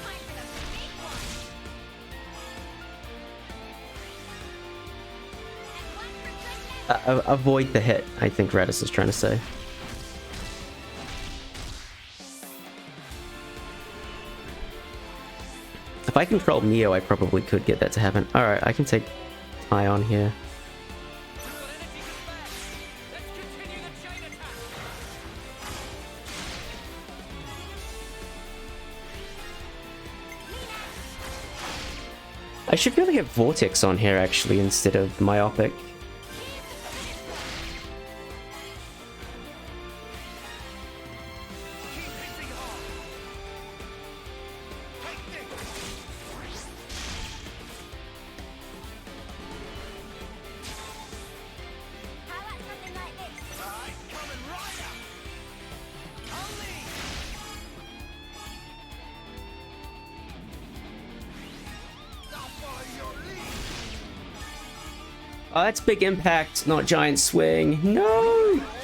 time for the big one. And one for goodness. Avoid the hit, I think Radis is trying to say. If I control Neo, I probably could get that to happen. Alright, I can take Ion here. We've got energy to spare. Let's continue the chain attack. I should really have Vortex on here actually instead of Myopic. Keep hitting hard. Take this. How about something like this? I'm coming right up. I'll lead. I'll follow your lead. Oh, that's big impact, not giant swing. No! All night.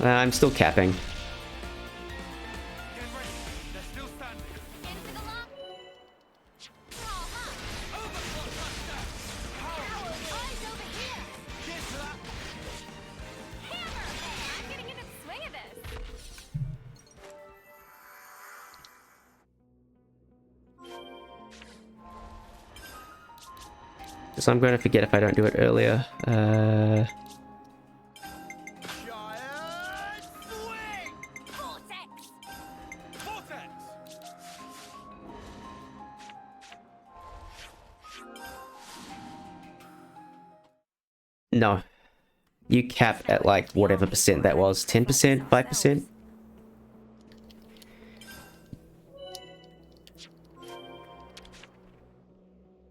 I'm still capping. Get ready. They're still standing. In for the long? Oh, huh. Overclock touchdown. Ow, eyes over here. Cheers for that. Hammer! I'm getting into the swing of this. So I'm going to forget if I don't do it earlier. Giant swing. Vortex! Vortex. No. You cap at like whatever percent that was. 10%? 5%?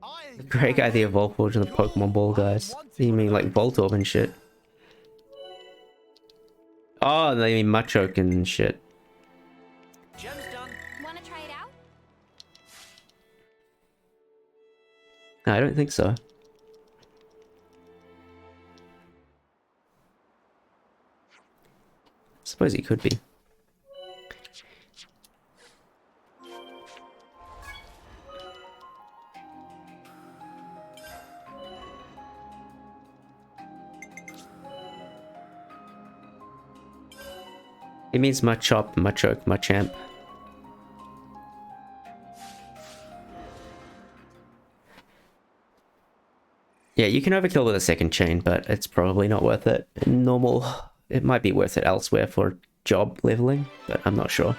I Great guy, the Evolve Forge and the Pokemon Ball guys. You mean like Voltorb and shit? Oh, they mean Machoke and shit. Gem's done. Wanna try it out? I don't think so. Suppose he could be. It means Machop, Machoke, Machamp. Yeah, you can overkill with a second chain, but it's probably not worth it in normal. It might be worth it elsewhere for job leveling, but I'm not sure.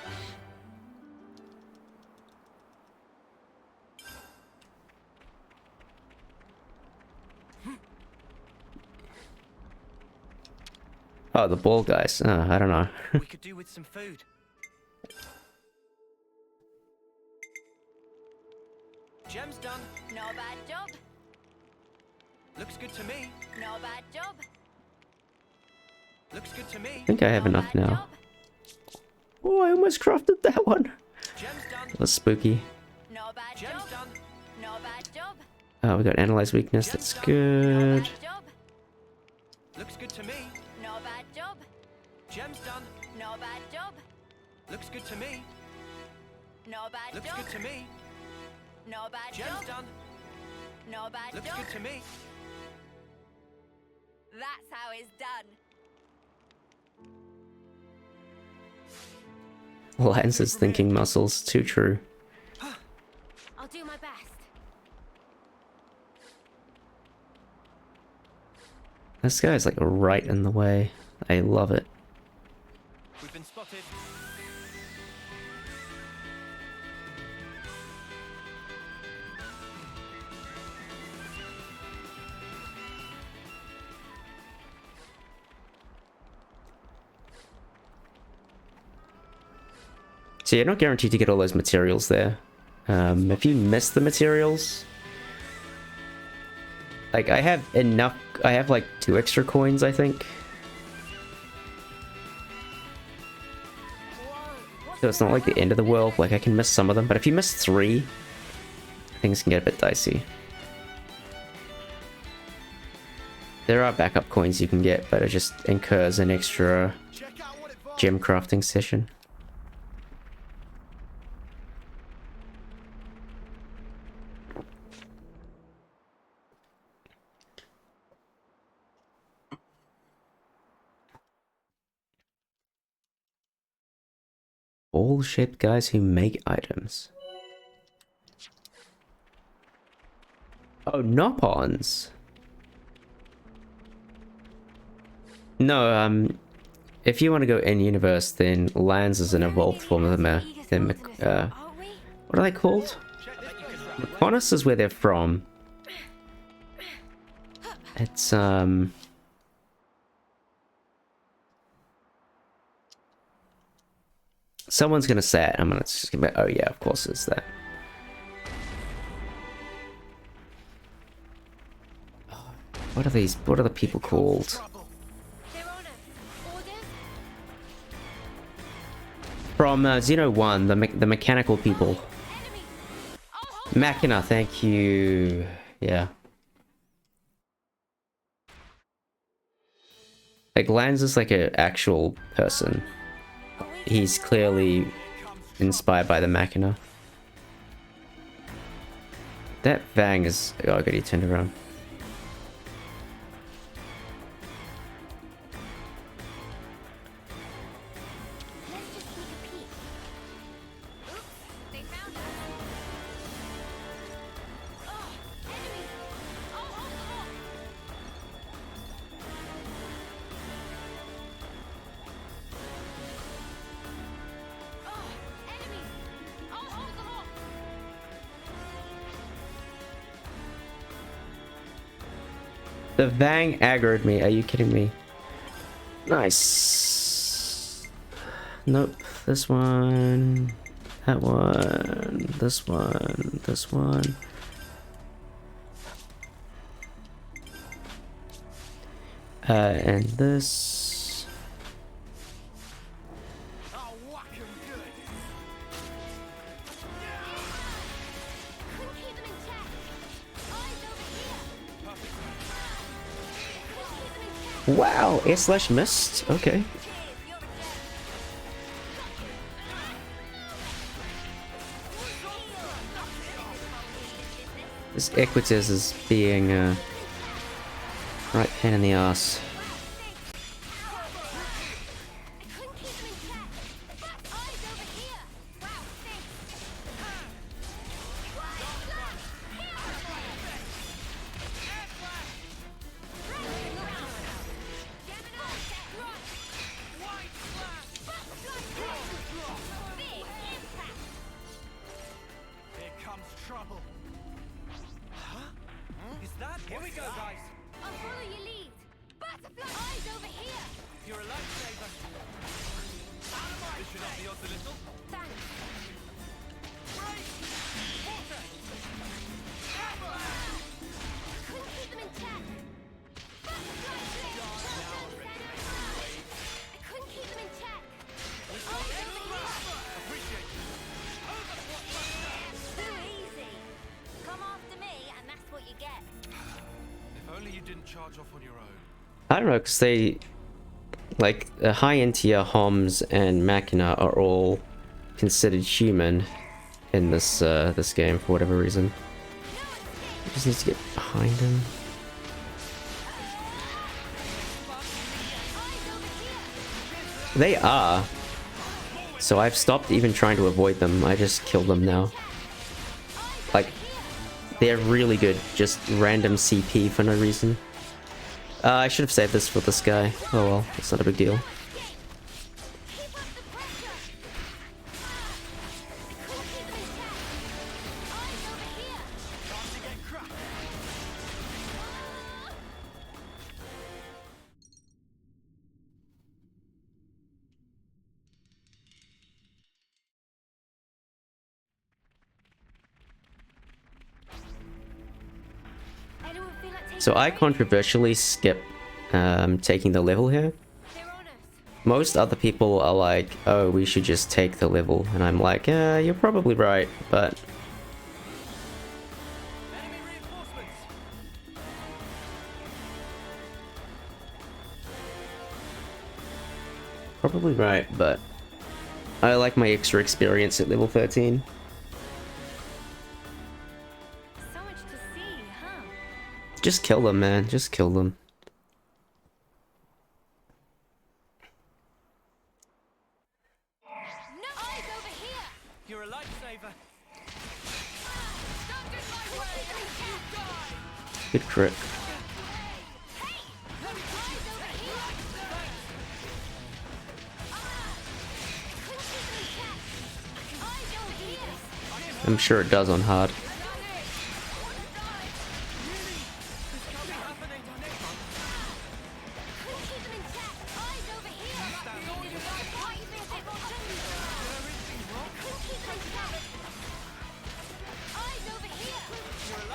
Oh, the ball guys. I don't know. We could do with some food. Gem's done. No bad job. Looks good to me. No bad job. Looks good to me. I think I have No enough bad now. job. Oh, I almost crafted that one. Gem's done. That was spooky. No bad Gem's job. done. No bad job. Oh, we got analyze weakness. That's No good. bad job. Looks good to me. No bad job. Gem's done. No bad job. Looks good to me. No bad Looks job. good to me. No bad Gem's job. done. No bad Looks job. good to me. That's how it's done. Lance's thinking muscles. Too true. I'll do my best. This guy's like right in the way. I love it. We've been spotted. So you're not guaranteed to get all those materials there. If you miss the materials, like I have enough, I have like 2 extra coins, I think. So it's not like the end of the world, like I can miss some of them, but if you miss 3, things can get a bit dicey. There are backup coins you can get, but it just incurs an extra Check out what it finds. gem crafting session. Ball-shaped guys who make items. Oh, Nopons. No, if you want to go in-universe, then Lands is an evolved form of what are they called? Mechonis is where they're from. It's, someone's gonna say it, I'm gonna just give it, oh yeah, of course it's that. What are these, what are the people called? Their honor. Orders? From Xeno 1, the mechanical people. Enemy! I'll hold Machina, thank you. Yeah. Like, Lanz is like an actual person. He's clearly inspired by the Machina. That Vang is... Oh, I got you turned around. Let's just sneak a peek. Oops, they found us. Oh, enemy! I'll hold them off. Oh, enemy! I'll hold them off. The Vang aggroed me. Are you kidding me? Nice. Nope. This one. That one. This one. This one. And this. Wow, air slash missed. Okay. This Equites is being right pain in the ass. Here comes trouble. Is that? Here we go, guys. I'll follow your lead. Butterfly eyes over here. You're a lifesaver. This should help the odds a little. Thanks. Couldn't keep them in check. Butterfly flip. I couldn't keep them in check. Eyes over here. Too easy. Come after me, and that's what you get. If only you didn't charge off on your own. I don't know, because they, like, high-end tier Homs and Machina are all considered human in this this game for whatever reason. Just need to get behind him. They are. So I've stopped even trying to avoid them. I just kill them now. Like, they're really good, just random CP for no reason. I should have saved this for this guy. Oh well, it's not a big deal. Anyone feel like taking So I a break? controversially skip taking the level here. They're on us. Most other people are like, oh, we should just take the level. And I'm like, yeah, you're probably right, but... Enemy reinforcements. Probably right, but... I like my extra experience at level 13. So much to see, huh? Just kill them, man. Just kill them. No eyes over here. You're a lifesaver. Stand in my way and you die. Good crit. Hey, eyes over here. Couldn't keep them in check. Eyes over here. I'm sure it does on hard. Couldn't keep them in check. Eyes over here. Why you think they've got couldn't keep them in check. Eyes over here.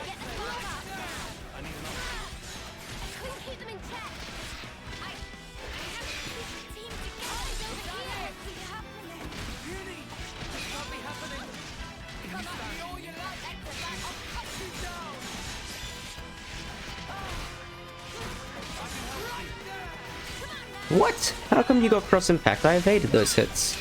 Get the fuck up now. Couldn't keep them in check. I have to keep the team together. Eyes over here. What's happening? This can't be happening. Come at me all you like, Ectoback. I'll cut you down. What? How come you got cross impact? I evaded those hits.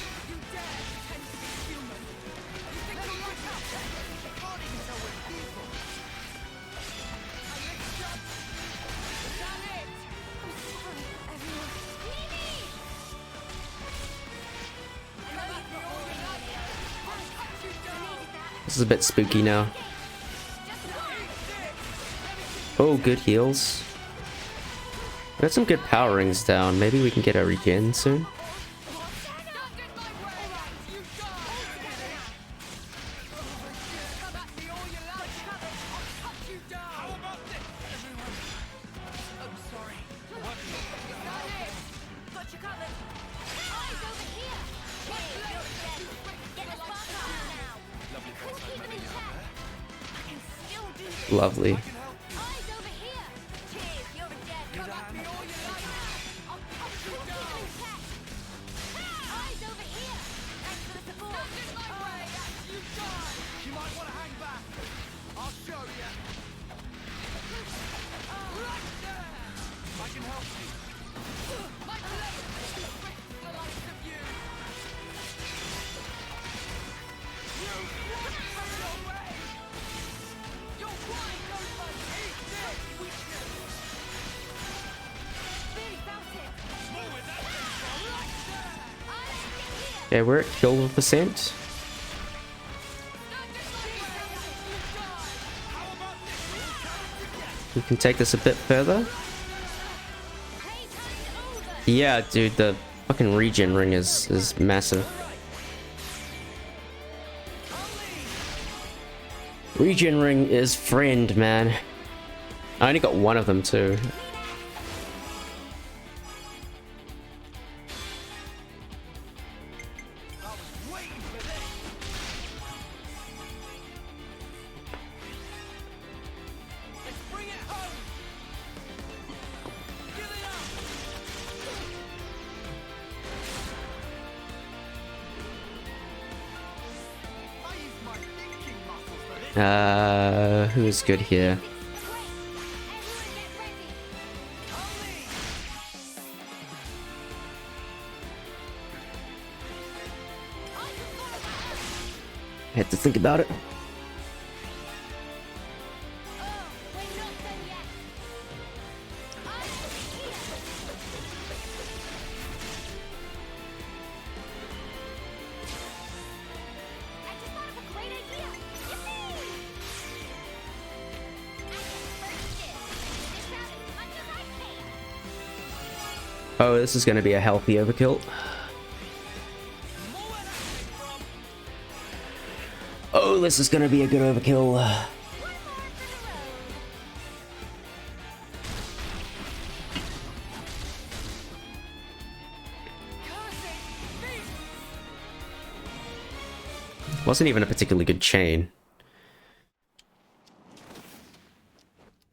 This is a bit spooky now. Oh, good heals. We got some good power rings down. Maybe we can get a regen soon. Lovely. Eyes over here. Cheers, you're a dead. Come at me all you like. I'll cut you down. Eyes over here. Thanks for the support. Stand in my way. You die. You might want to hang back. I'll show you. I can help you. Okay, we're at kill percent. We can take this a bit further. Yeah, dude, the fucking regen ring is massive. Regen ring is friend, man. I only got one of them too. Who's good here? I had to think about it. Oh, this is going to be a healthy overkill. Oh, this is going to be a good overkill. Wasn't even a particularly good chain.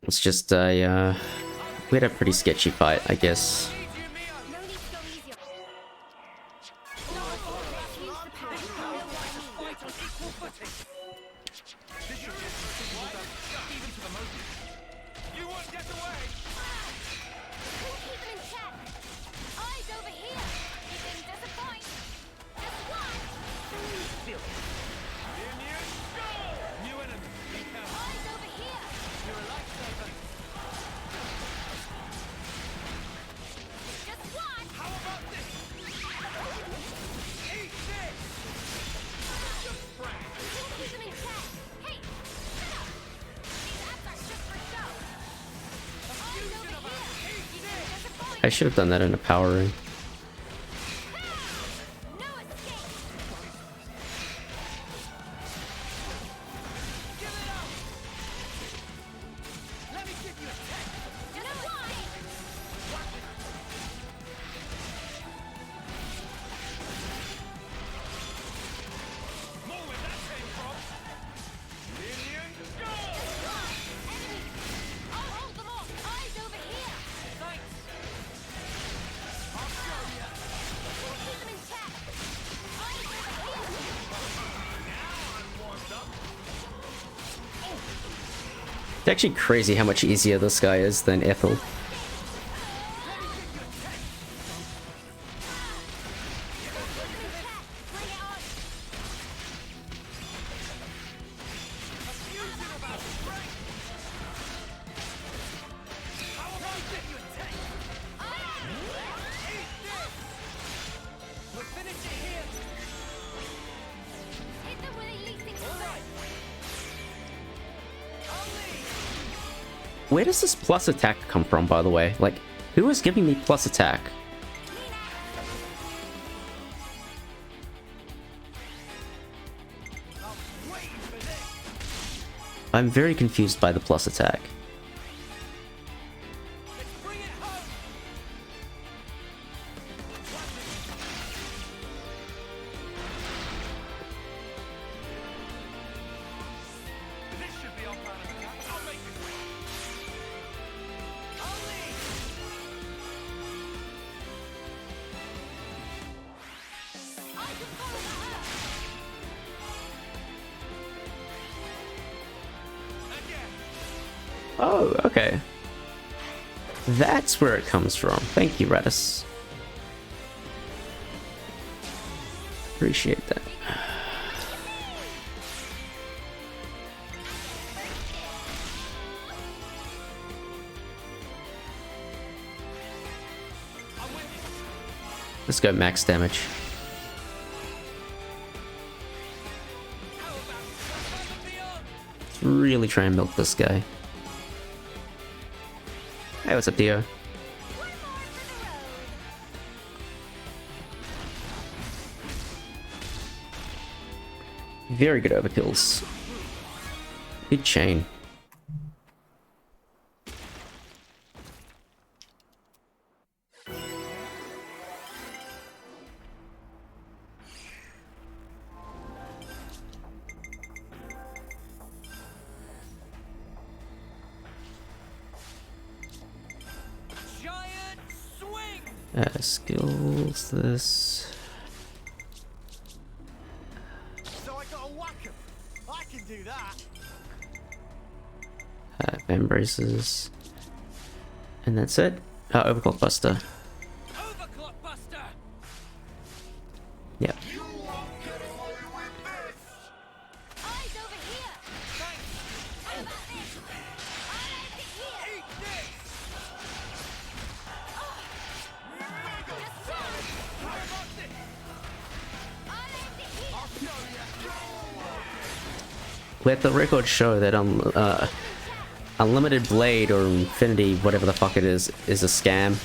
It's just a, we had a pretty sketchy fight, I guess. I should have done that in a power ring. It's actually crazy how much easier this guy is than Ethel. Where does this plus attack come from, by the way? Like, who is giving me plus attack? I'm very confused by the plus attack. Oh, okay. That's where it comes from. Thank you, Radis. Appreciate that. Let's go max damage. Let's really try and milk this guy. Hey, what's up, Dio? Very good overkills. Good chain. Giant swing. Skills this. So I gotta whack 'em. I can do that. Embraces. And that's it. Overclock Buster. Overclock buster. Yep. Eyes over here. How about this? Eyes here. Eat this. Just run. How about this? Eyes here. Let the record show that Unlimited Blade or Infinity, whatever the fuck it is a scam.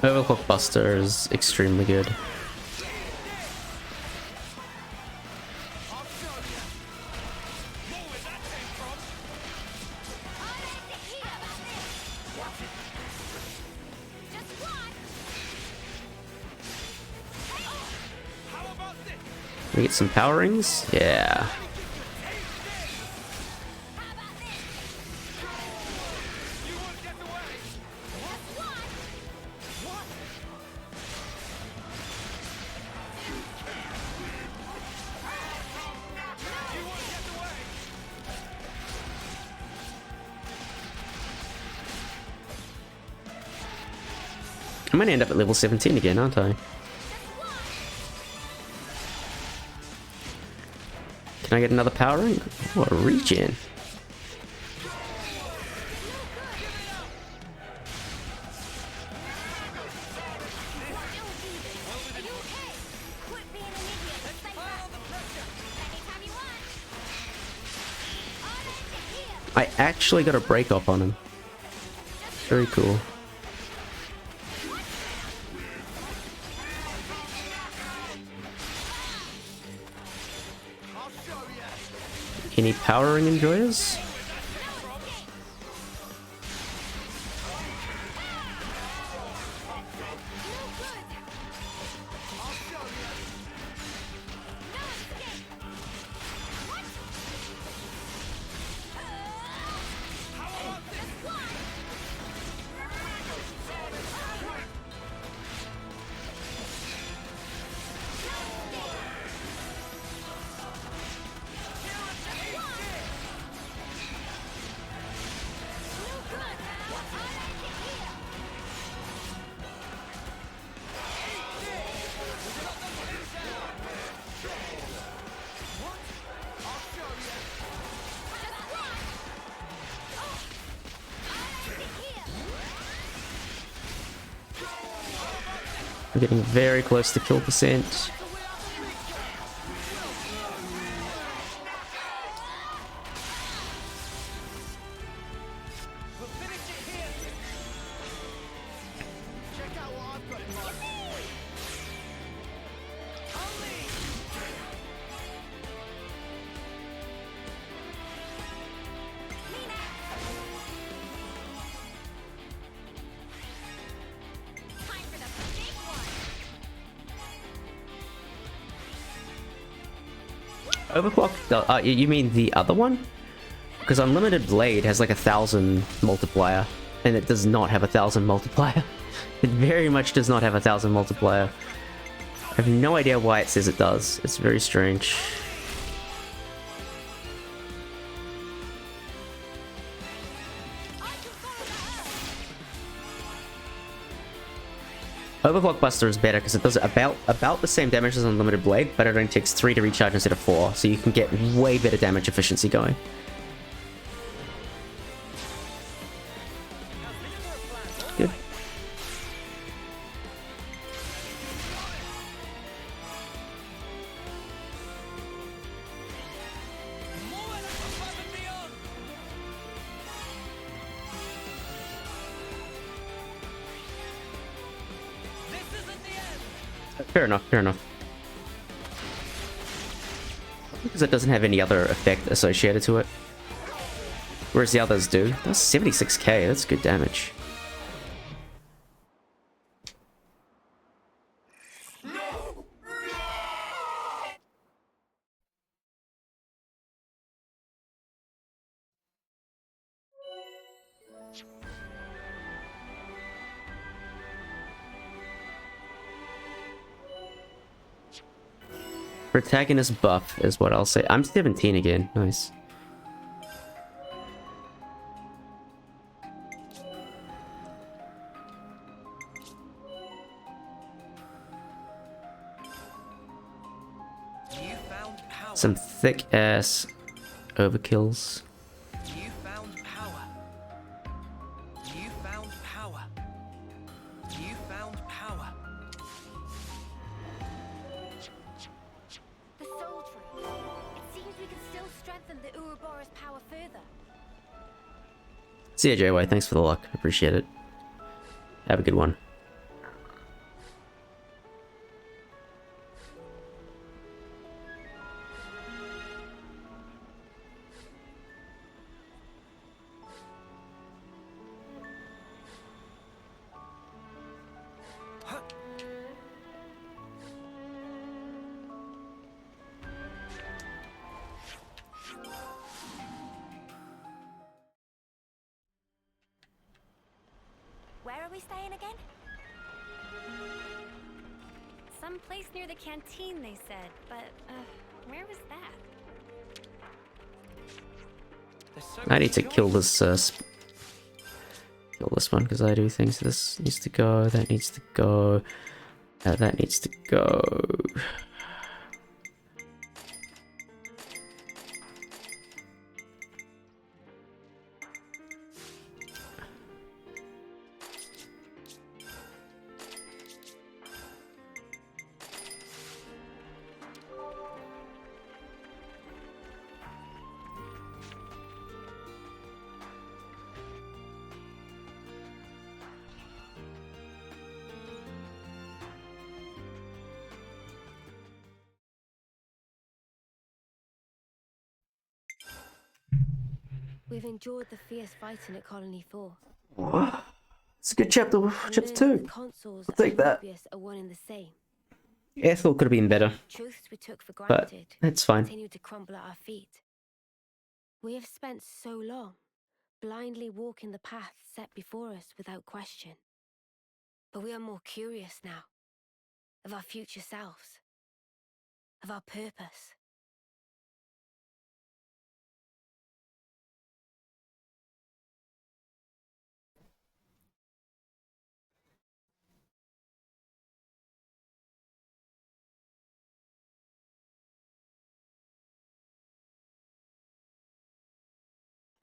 Overclock Buster is extremely good. We get some power rings? Yeah. I'm gonna end up at level 17 again, aren't I? Can I get another power ring? Oh, a regen. I actually got a break up on him. Very cool. Any power ring enjoyers? We're getting very close to kill percent. Check out what I've got in mind. Time for the big one. Overclock? You mean the other one? because Unlimited Blade has like 1,000 multiplier, and it does not have 1,000 multiplier. It very much does not have 1,000 multiplier. I have no idea why it says it does. It's very strange. Overclock Buster is better because it does about the same damage as Unlimited Blade, but it only takes 3 to recharge instead of 4, so you can get way better damage efficiency going. Good. Fair enough, fair enough. Because it doesn't have any other effect associated to it. Whereas the others do. That's 76k, that's good damage. Protagonist buff is what I'll say. I'm 17 again. Nice. Some thick ass overkills. You found power. You found power. You found power. The soul tree. It seems we can still strengthen the Ouroboros power further. See ya, JY. Thanks for the luck. Appreciate it. Have a good one. Where are we staying again? Some place near the canteen, they said, but, where was that? I need to kill this, kill this one, because I do things. This needs to go, that needs to go, that needs to go. We've endured the fierce fighting at Colony 4. It's a good chapter, chapter 2. The consoles I'll take and that. Mobius are one and the same. Ethel could have been better, Truths we took for but granted it's fine. continue to crumble at our feet. We have spent so long blindly walking the path set before us without question. But we are more curious now of our future selves, of our purpose.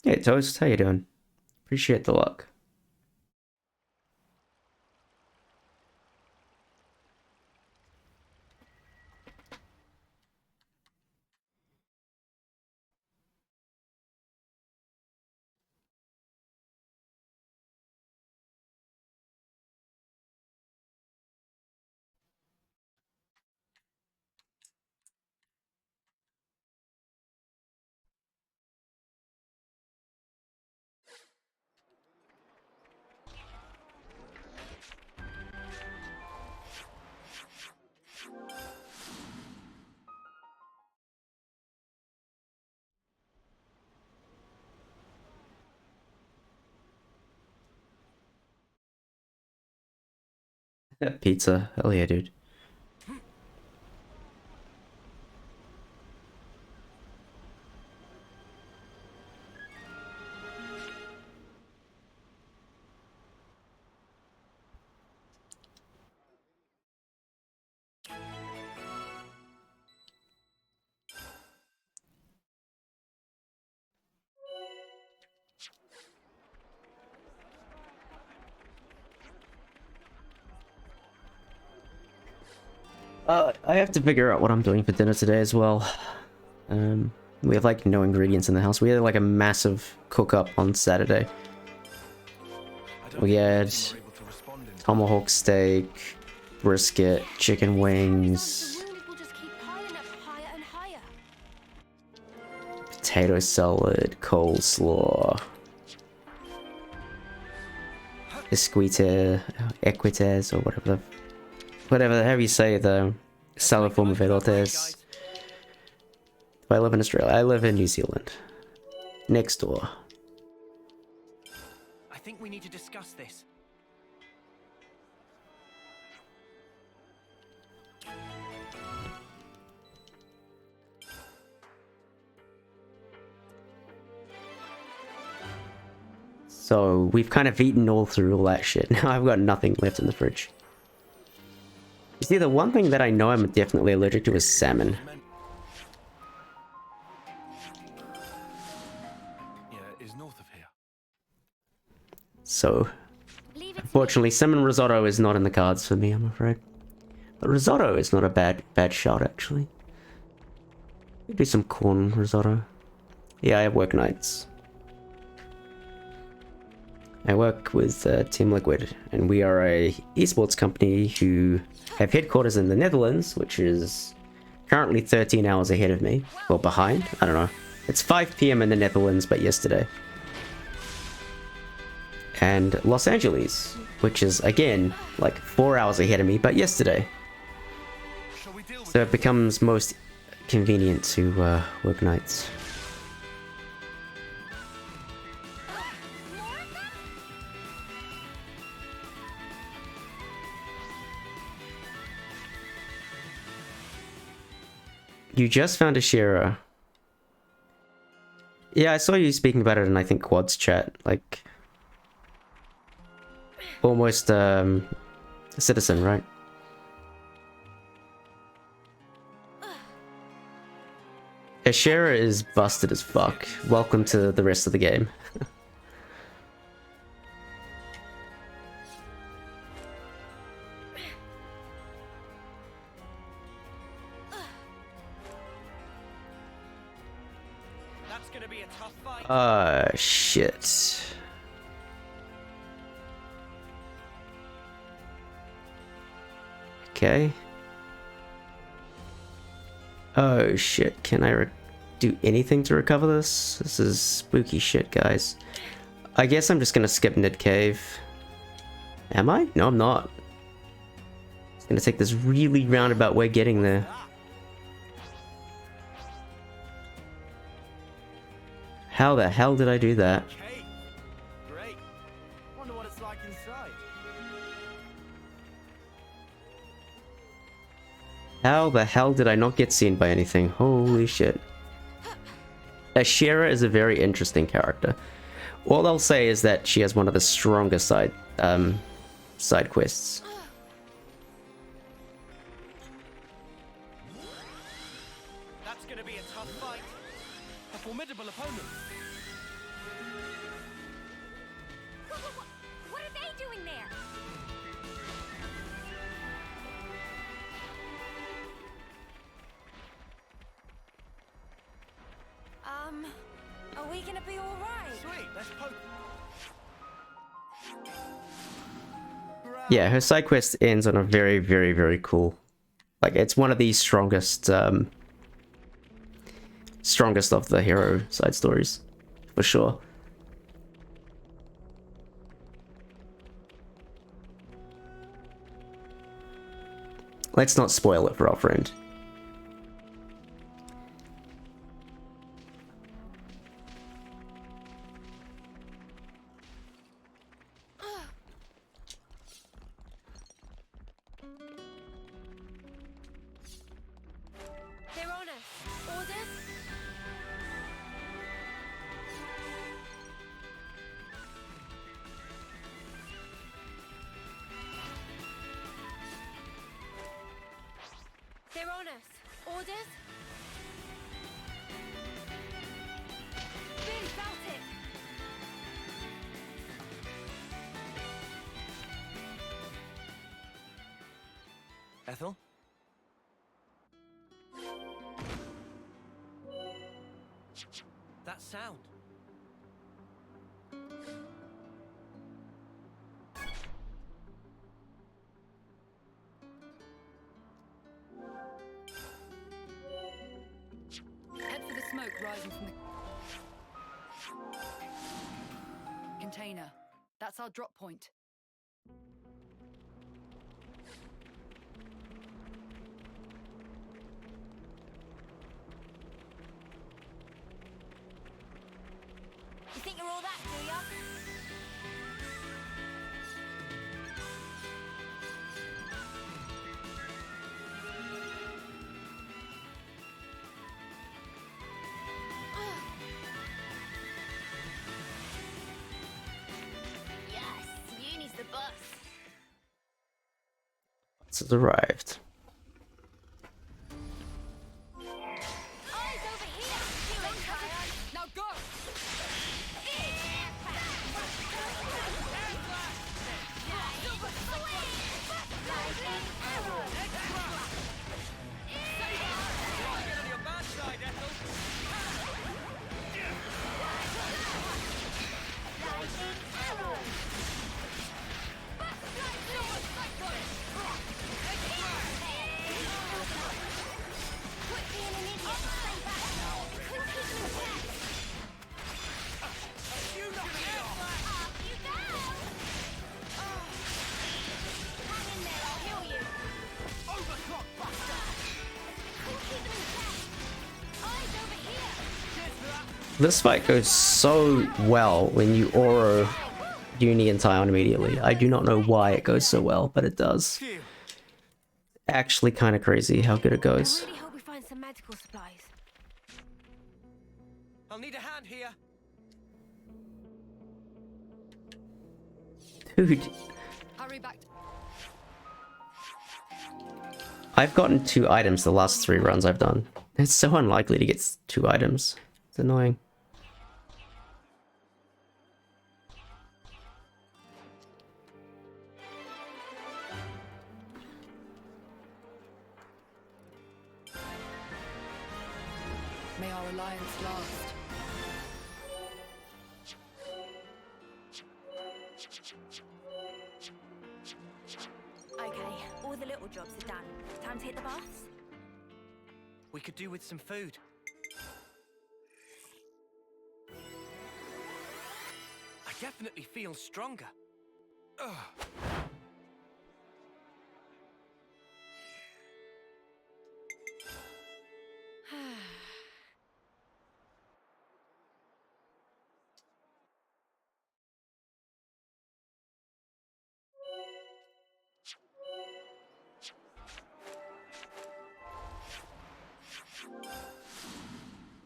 Hey Toast, how you doing? Appreciate the luck. Pizza. Hell yeah, dude. I have to figure out what I'm doing for dinner today as well. We have like no ingredients in the house. We had like a massive cook up on Saturday. I don't We think had we're able to respond in time. tomahawk steak, brisket, chicken The wings, wounded will just keep piling up higher and higher. potato salad, coleslaw, equites, or however you say the salad form of elotes. I live in Australia. I live in New Zealand. Next door. I think we need to discuss this. So we've kind of eaten all through all that shit. Now I've got nothing left in the fridge. You see, the one thing that I know I'm definitely allergic to is salmon. Yeah, is north of here. So, Leave it to me. unfortunately, salmon risotto is not in the cards for me, I'm afraid. But risotto is not a bad shot, actually. Maybe some corn risotto. Yeah, I have work nights. I work with Team Liquid, and we are a esports company who have headquarters in the Netherlands, which is currently 13 hours ahead of me. Well, behind? I don't know. It's 5 p.m. in the Netherlands, but yesterday. And Los Angeles, which is, again, like 4 hours ahead of me, but yesterday. Shall we deal with So it becomes most convenient to work nights. You just found a Shira. Yeah, I saw you speaking about it in, I think, Quad's chat. Like, almost a citizen, right? Ashera is busted as fuck. Welcome to the rest of the game. That's gonna be a tough fight. Shit. Okay. Oh shit, can I do anything to recover this? This is spooky shit, guys. I guess I'm just gonna skip Nid Cave. Am I? No, I'm not. It's gonna take this really roundabout way getting there. How the hell did I do that? Cave. Great. Wonder what it's like inside. How the hell did I not get seen by anything? Holy shit. Ashera is a very interesting character. All I'll say is that she has one of the strongest side quests. That's gonna be a tough fight. A formidable opponent. What are they doing there? Are we gonna be all right? Sweet, let's poke. Yeah, her side quest ends on a very, very, very cool. Like, it's one of the strongest, strongest of the hero side stories, for sure. Let's not spoil it for our friend. Orders? Really felt it. Ethel? That sound. Head for the smoke rising from the container. That's our drop point. You think you're all that, do ya? Yes, Uni's the boss. It's arrived. Eyes over here! You ain't tired. Now go! Get on your bad side, Ethel. This fight goes so well when you Oro Uni and Tyon immediately. I do not know why it goes so well, but it does. Phew. Actually kind of crazy how good it I goes. really hope we find some medical supplies. I'll need a hand here. Dude, Hurry back. I've gotten 2 items the last 3 runs I've done. It's so unlikely to get 2 items. It's annoying. May our alliance last. Okay, all the little jobs are done. Time to hit the baths? We could do with some food. I definitely feel stronger. Ugh.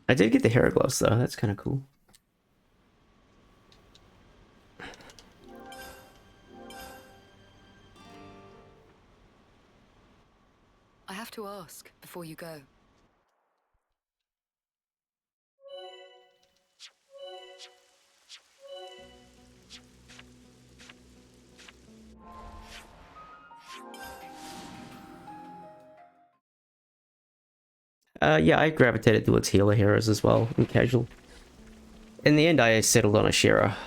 I did get the hero gloves though, that's kind of cool. I have to ask before you go. Yeah, I gravitated towards healer heroes as well, in casual. In the end, I settled on a Shira.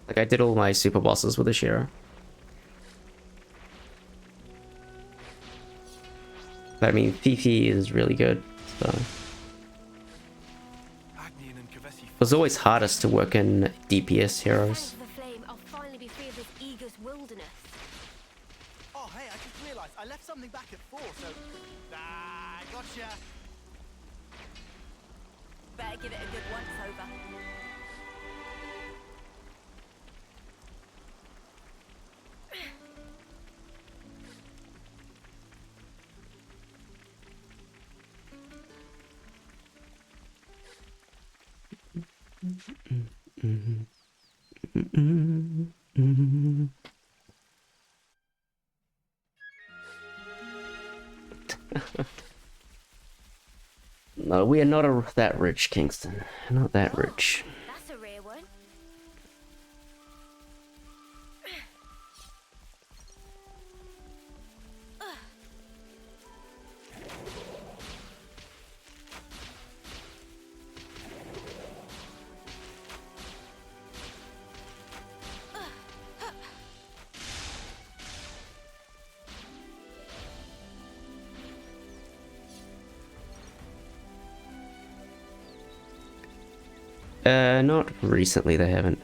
Like, I did all my super bosses with a Shira. But I mean, PP is really good, so... Agnian and Kavesi It was always hardest to work in DPS heroes. Thanks to the flame, I'll finally be free of this Aegis wilderness. Oh, hey, I just realized I left something back at 4, so... Ah, gotcha. Better give it a good once over. No, we are not that rich, Kingston. Not that rich. That's a rare one. Not recently, they haven't.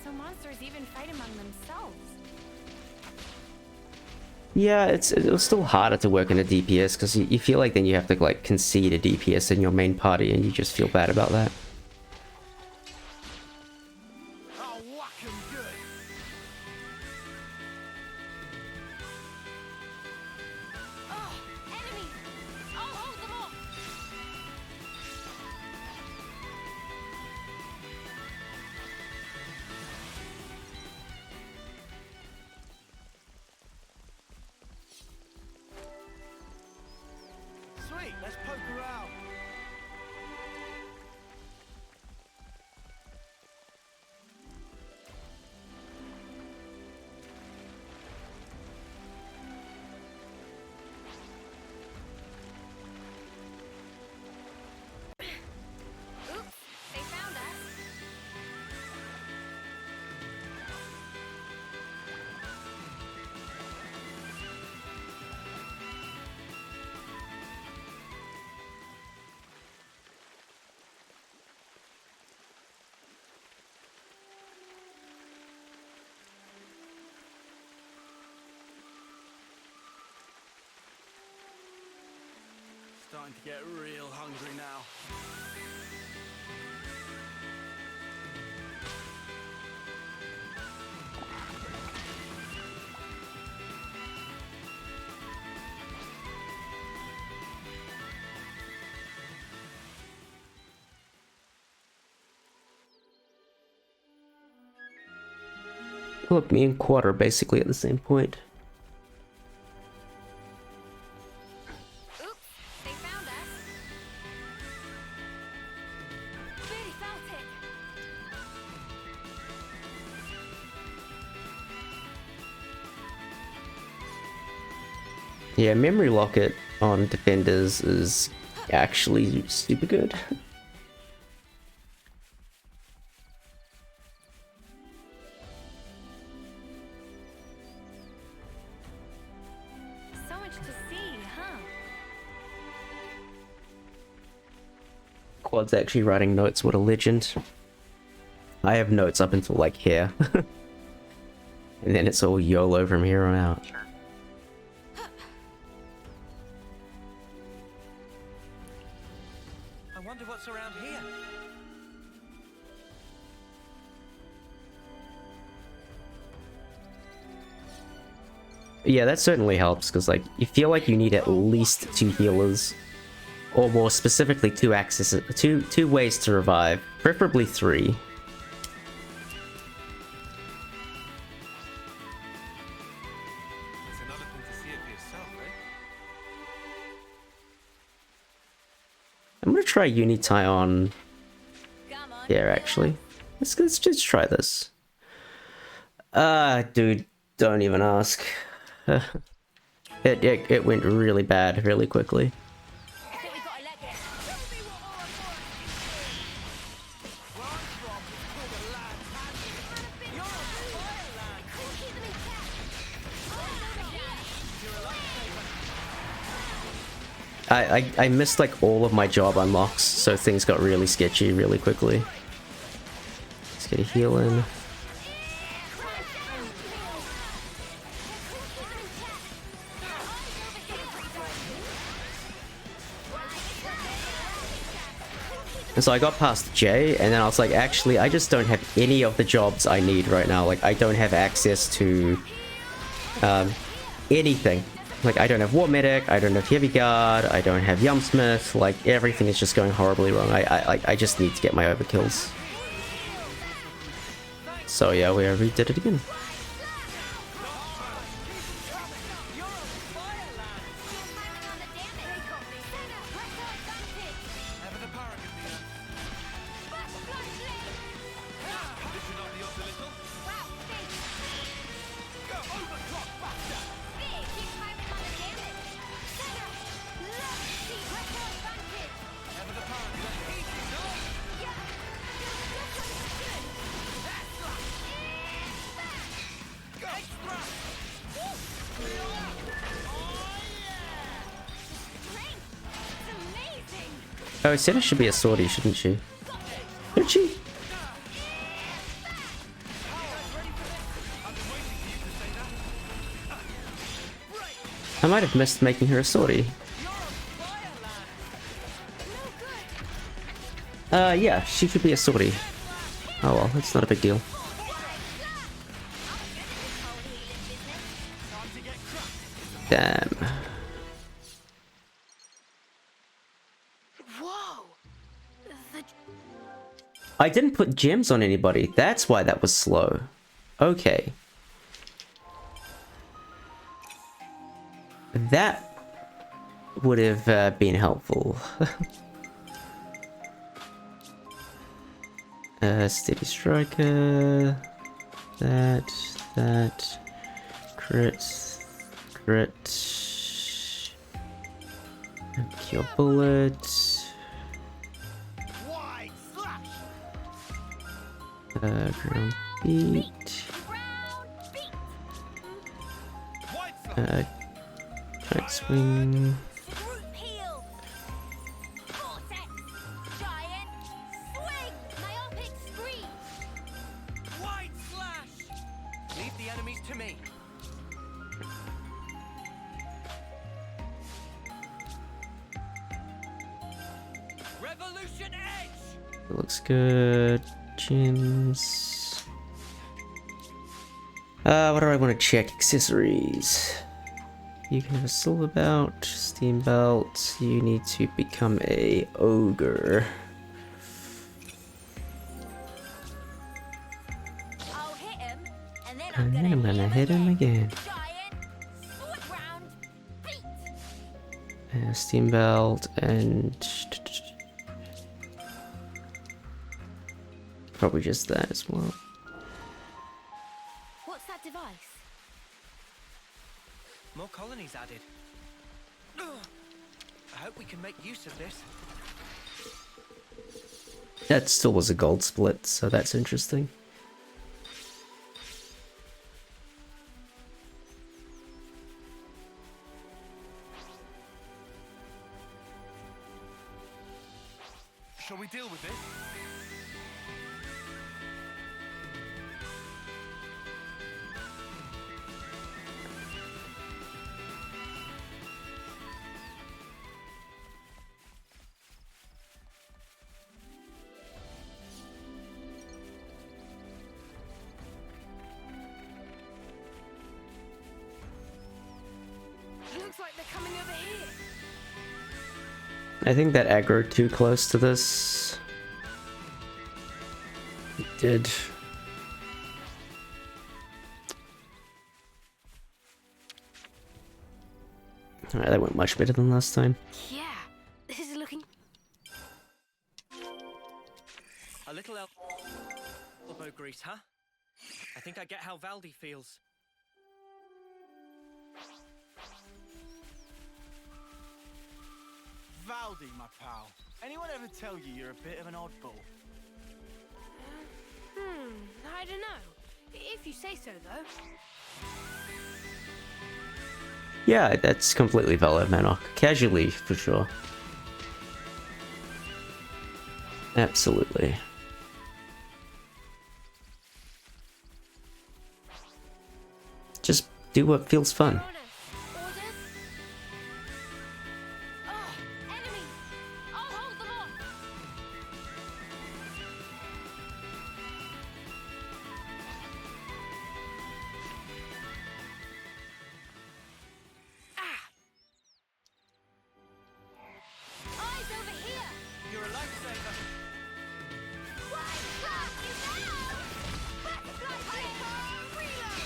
So monsters even fight among themselves. Yeah, it was still harder to work in a DPS because you feel like then you have to like concede a DPS in your main party and you just feel bad about that. I'll whack 'em good. Oh, enemies! I'll hold them off! Sweet, let's poke around. Oops, they found us. Starting to get real hungry now. Look, me and Quad are basically at the same point. Oops, they found us. Really felt it. Yeah, memory locket on defenders is actually super good. So much to see, huh? Quad's actually writing notes, what a legend. I have notes up until like here. And then it's all YOLO from here on out. I wonder what's around here. Yeah, that certainly helps, because like, you feel like you need at least 2 healers. Or more specifically, 2 access, two ways to revive. Preferably 3. It's another thing to see it for yourself, eh? I'm gonna try Unitie on Come on. here, actually. Let's just try this. Dude, don't even ask. It went really bad really quickly. I think we gotta let it. Tell me what all I'm going Where I'm from, it's called a land hand. You're a fireland. Couldn't keep them in check. Oh, over here. I missed like all of my job unlocks, so things got really sketchy really quickly. Let's get a heal in. And so I got past J, and then I was like, actually, I just don't have any of the jobs I need right now. Like, I don't have access to anything. Like, I don't have War Medic, I don't have Heavy Guard, I don't have Yumsmith. Like, everything is just going horribly wrong. I just need to get my overkills. So yeah, we did it again. Oh, Senna should be a sortie, shouldn't she? Should she? I might have missed making her a sortie. Yeah, she should be a sortie. Oh well, it's not a big deal. Damn. Whoa! I didn't put gems on anybody. That's why that was slow. Okay. That would have been helpful. Steady striker. That. Crit. Cure bullet. Wide slash. Ground beat. Wide slash. Tight swing. Group heal. Vortex. Giant. Swing. Myopic scream. Wide slash! Leave the enemies to me. Revolution edge! It looks good. Gems. What do I want to check? Accessories. You can have a silver belt, steam belt. You need to become a ogre. I'll hit him, and then And then I'm gonna hit him again. Giant. Sword round. Beat. Steam belt and probably just that as well. What's that device? More colonies added. Ugh. I hope we can make use of this. That still was a gold split, so that's interesting. Shall we deal with this? Looks like they're coming over here. I think that aggroed too close to this. It did. Alright, that went much better than last time. Yeah, this is looking. A little elbow grease, huh? I think I get how Valdi feels. Valdi, my pal. Anyone ever tell you you're a bit of an oddball? I don't know. If you say so, though. Yeah, that's completely valid, Manok. Casually, for sure. Absolutely. Just do what feels fun. Orders. Oh, enemies. I'll hold them off. Eyes over here. You're a lifesaver. Wide shot is out. Butterfly hyper reload.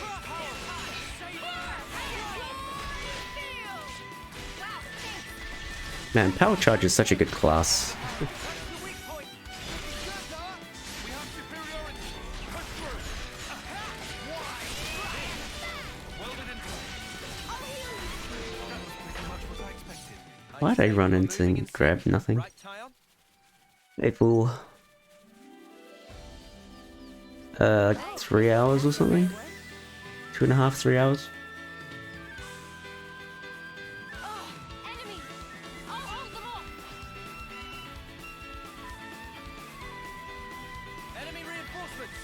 Man, Power Charge is such a good class. That's the weak point. We have superiority. Push through. Welded in place. That was pretty much what I expected. Why'd I run into and grab nothing? Right, Tyon? Hey, fool. 3 hours or something? 2.5, 3 hours? Oh, enemies. I'll hold them off. Reinforcements!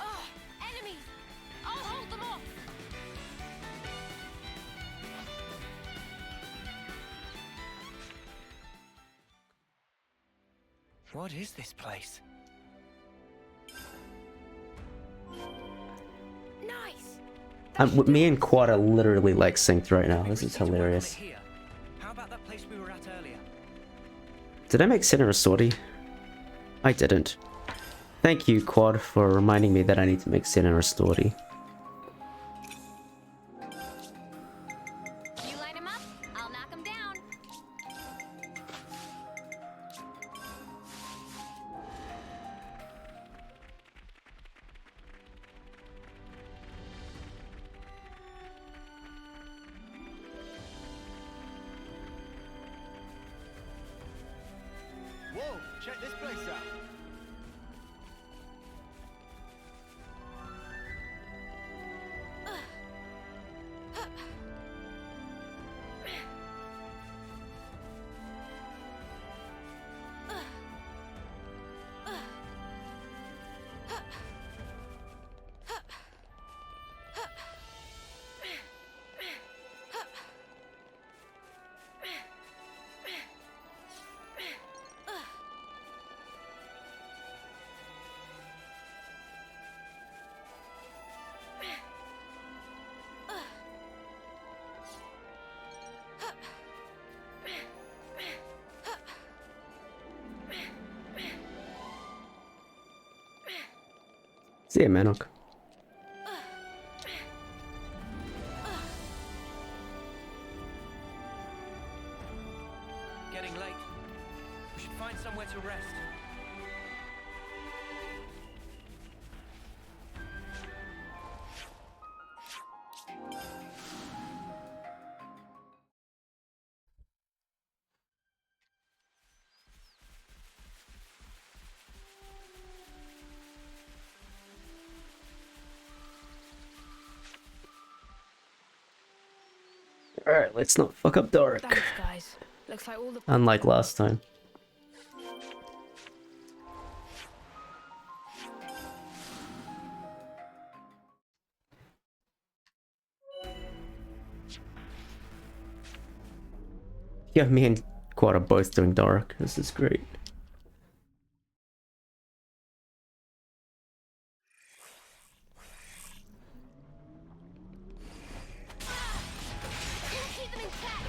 Oh, enemies! I'll hold them off! What is this place? Nice! Me and Quad are literally like synced right now. This is hilarious. Here. How about that place we were at earlier? Did I make Center a sortie? I didn't. Thank you, Quad, for reminding me that I need to make Center a sortie. You line them up, I'll knock them down. Whoa, check this place out. See ya, Manok. Getting late. We should find somewhere to rest. Alright, let's not fuck up Doric. Thanks, guys. Looks like all the Unlike last time. Yeah, me and Quad are both doing Doric. This is great. Keep them intact!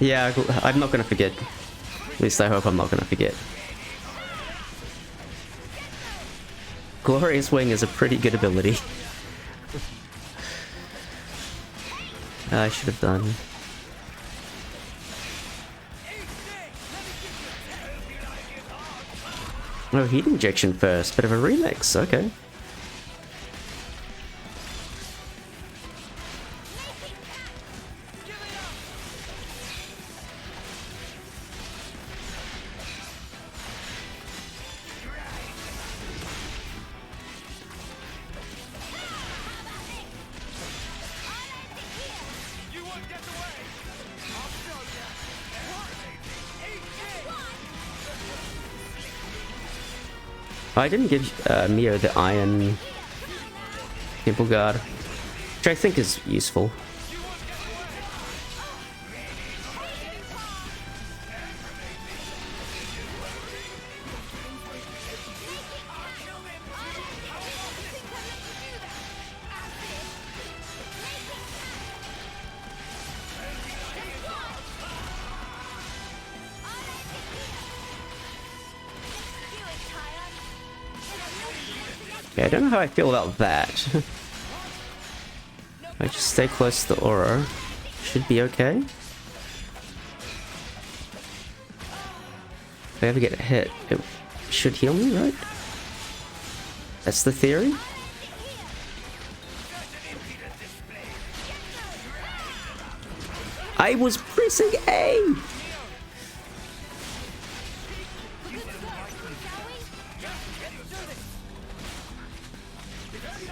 Yeah, I'm not gonna forget. At least I hope I'm not gonna forget. Glorious Wing is a pretty good ability. I should have done. Oh, heat injection first. Bit of a remix, okay. You won't get away! I'll show ya! I didn't give Mio the Iron Temple Guard, which I think is useful. Yeah, I don't know how I feel about that. I just stay close to the aura. Should be okay. If I ever get hit, it should heal me, right? That's the theory? I was pressing A!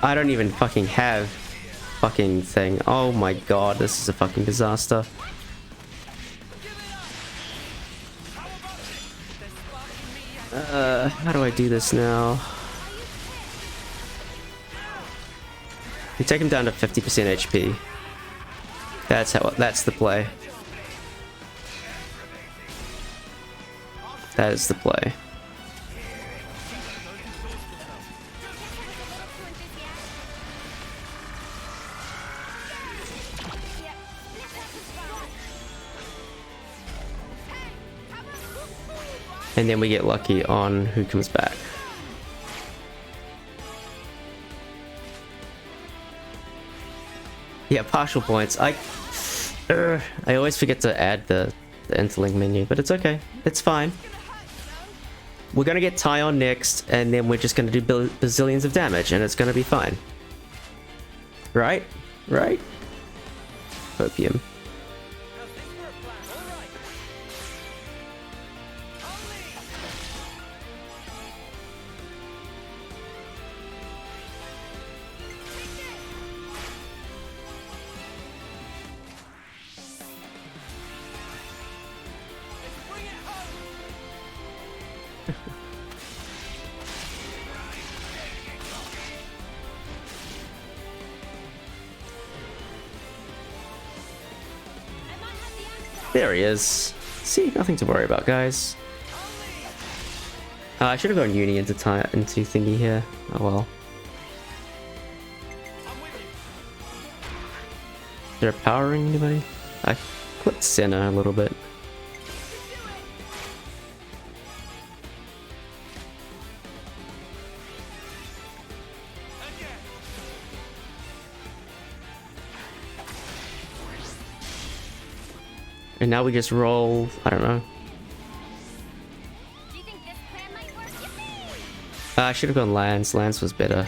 I don't even fucking have fucking thing. Oh my god, this is a fucking disaster. How do I do this now? You take him down to 50% HP. That's the play. That is the play. And then we get lucky on who comes back. Yeah, partial points. I always forget to add the interlink menu, but it's okay. It's fine. We're gonna get Tyon next, and then we're just gonna do bazillions of damage, and it's gonna be fine. Right? Right? Opium. How's this for a plan? All right. Bring it home. There he is. See, nothing to worry about, guys. I should have gone uni into thingy here. Oh well. Is there a powering anybody? I clipped Senna a little bit. And now we just roll, I don't know. Do you think this plan might work? Yippee! I should have gone Lance. Lance was better.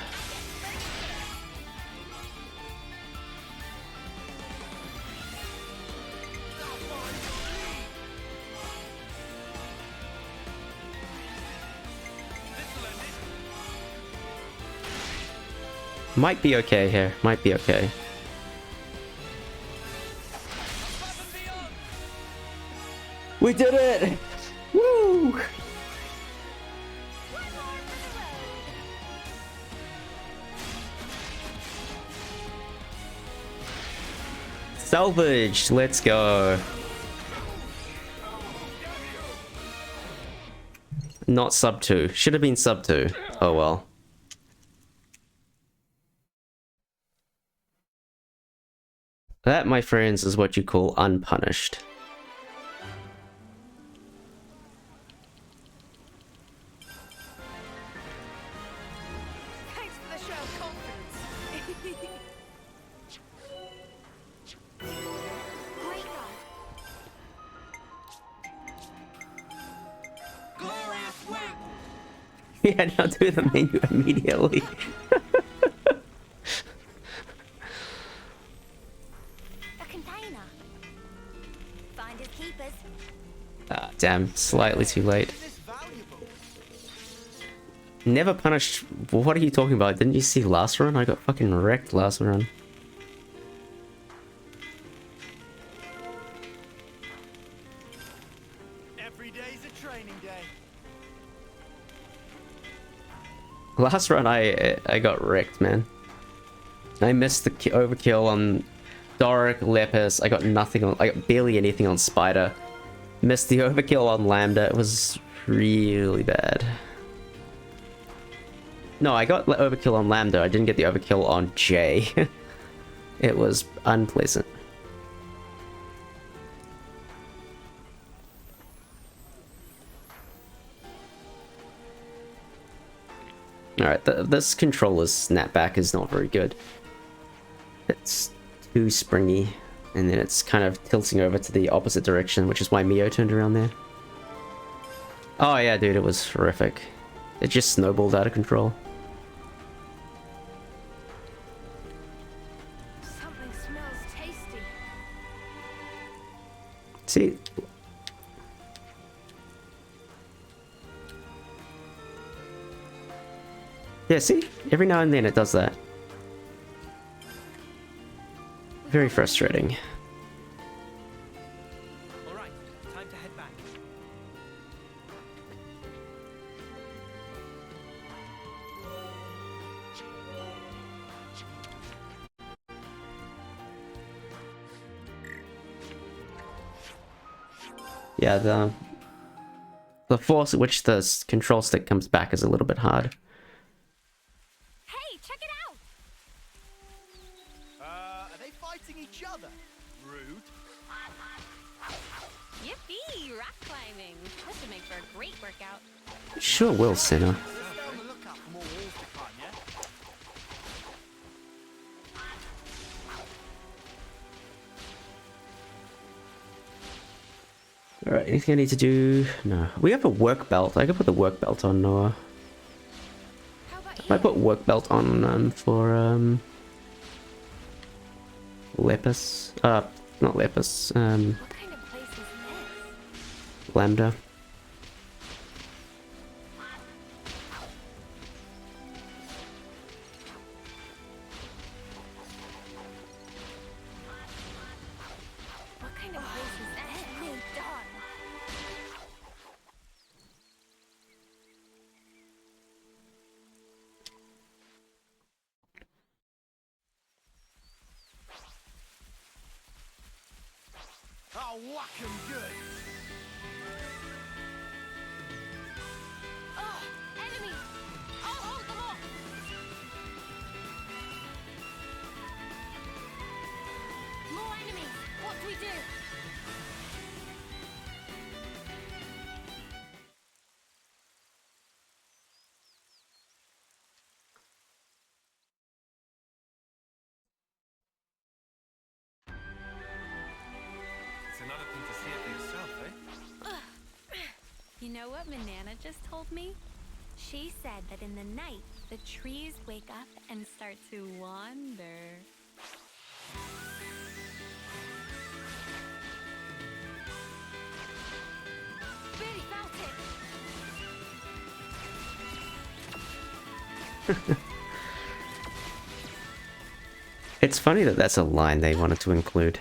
Might be okay here. Might be okay. We did it! Woo! Salvaged! Let's go. Not sub 2. Should have been sub 2. Oh well. That, my friends, is what you call unpunished. Thanks for the show of confidence. Great guy. Yeah, now do the menu immediately. A container. Finders keepers. Ah, damn, slightly too late. Is this valuable? Never punished. What are you talking about? Didn't you see last run? I got fucking wrecked last run. Every day's a training day. Last run I got wrecked, man. I missed the overkill on Doric, Lepus. I got nothing on. I got barely anything on Spider. Missed the overkill on Lambda. It was really bad. No, I got overkill on Lambda. I didn't get the overkill on J. It was unpleasant. Alright, this controller's snapback is not very good. It's too springy, and then it's kind of tilting over to the opposite direction, which is why Mio turned around there. Oh yeah, dude, it was horrific. It just snowballed out of control. Something smells tasty. See? Yeah, see? Every now and then it does that. Very frustrating. All right, time to head back. Yeah, the force at which the control stick comes back is a little bit hard. Hey, check it out! Are they fighting each other? Rude. Yippee! Rock climbing. This would make for a great workout. Sure will, Sinner. Let's stay on the lookout for more walls to climb, yeah? Alright, anything I need to do? No. We have a work belt. I could put the work belt on Noah. How about I you? might put work belt on for Lepus. Not Lepus. What kind of place is this? Lambda. What kind of place is this? Well done. I'll whack 'em good. Oh, enemies! I'll hold them off. More enemies. What do we do? It's another thing to see it for yourself, eh? You know what Manana just told me? She said that in the night, the trees wake up and start to wander. Really felt it. It's funny that that's a line they wanted to include.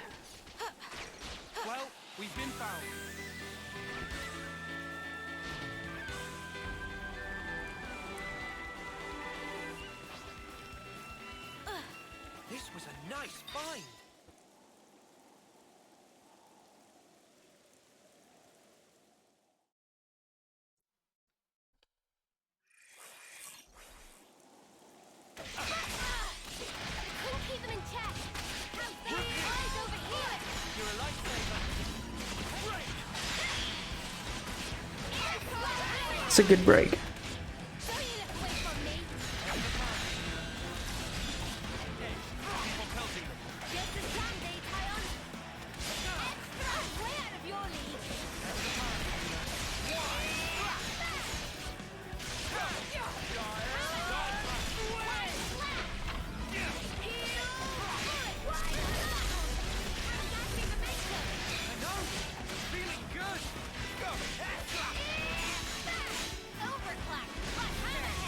Well, we've been found. This was a nice find. Couldn't keep them in check. How's that? Eyes over here. You're a lifesaver. It's a good break. Don't you look away from me. People pelting them. Just as planned, eh, Kion? Extra! Way out of your league. Feeling good. Go. Overclock. Plus hammerhead.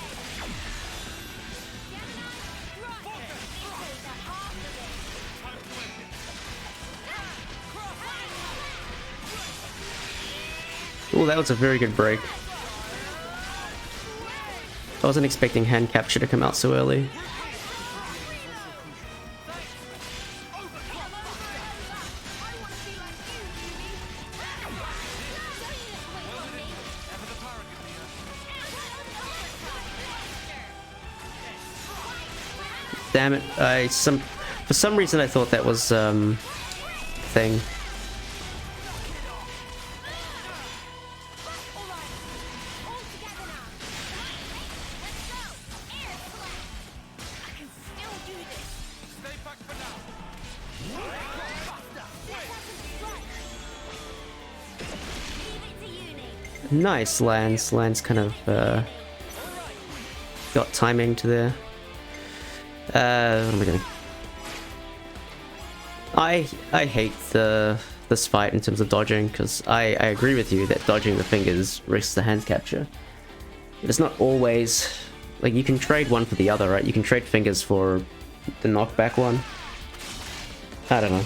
Gemini, thrust. This is the half of it. Time to end it. Oh, that was a very good break. I wasn't expecting hand capture to come out so early. Ever the paragon here. Damn it! For some reason I thought that was thing. Stay back for now. Nice, Lance. Lance kind of got timing to there. What am I doing? I hate this fight in terms of dodging, because I agree with you that dodging the fingers risks the hand capture. But it's not always like you can trade one for the other, right? You can trade fingers for the knockback one. I don't know.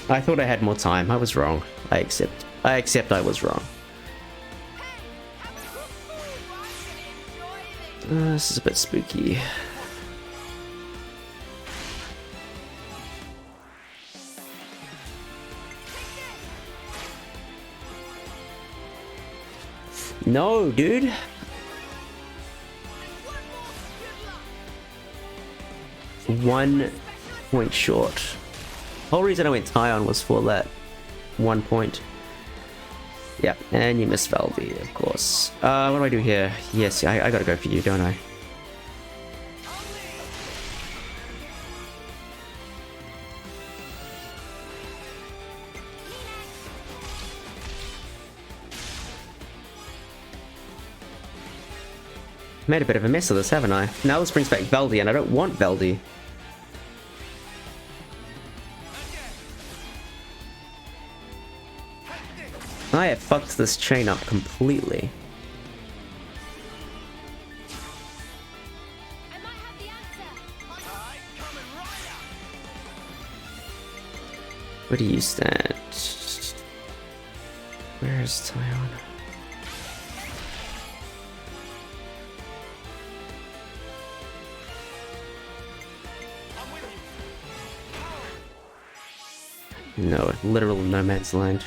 I thought I had more time. I was wrong. I accept I was wrong. This is a bit spooky. No, dude. 1 point short. The whole reason I went Tyon was for that 1 point. Yep, and you missed Valby, of course. What do I do here? Yes, I gotta go for you, don't I? Made a bit of a mess of this, haven't I? Now this brings back Valdi, and I don't want Valdi. I have fucked this chain up completely. I might have the answer. Where do you stand? Where is Tyon? No, literal no man's land.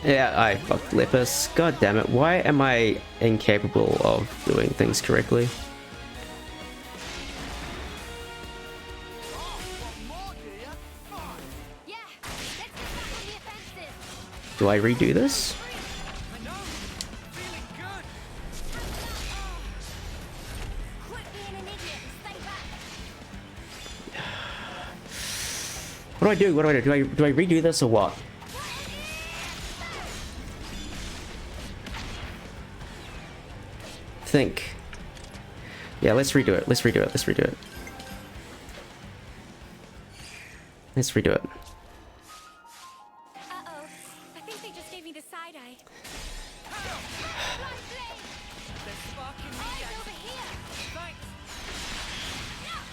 Yeah, I fucked Lepus. God damn it, why am I incapable of doing things correctly? Yeah, let's get back on the offensive. Do I redo this? I know. Feeling good. Quit being an idiot and stay back. What do I do? What do I do? Do I redo this or what? Think. Yeah, let's redo it. Let's redo it. Let's redo it. Let's redo it. Uh-oh. I think they just gave me the side eye. They're sparking me. Eyes over here. Thanks.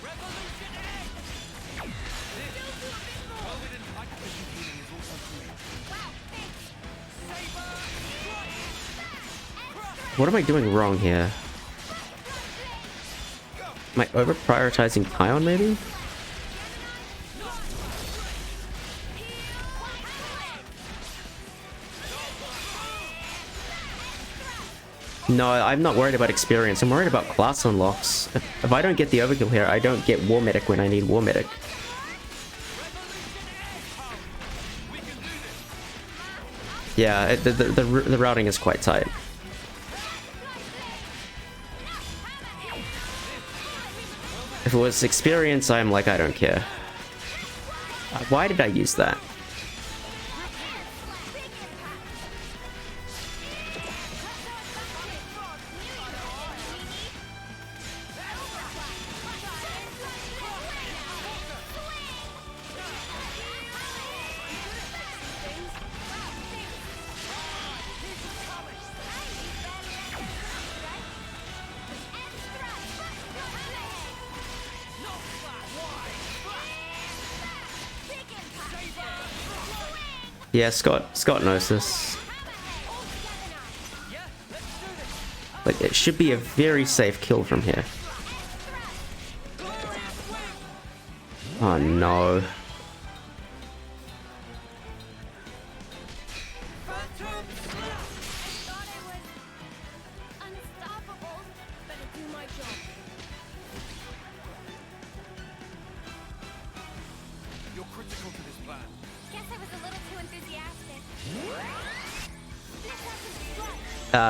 Revolution Egg. Well, we didn't like vision healing is also crucial. Wow, thanks. What am I doing wrong here? Am I over prioritizing Tyon maybe? No, I'm not worried about experience. I'm worried about class unlocks. If I don't get the overkill here, I don't get War Medic when I need War Medic. Yeah, the routing is quite tight. If it was experience, I'm like, I don't care. Why did I use that? Yeah, Scott knows this. Like, it should be a very safe kill from here. Oh no. Thought I was unstoppable. Better do my job. You're critical to this plan. Guess I was a little too enthusiastic.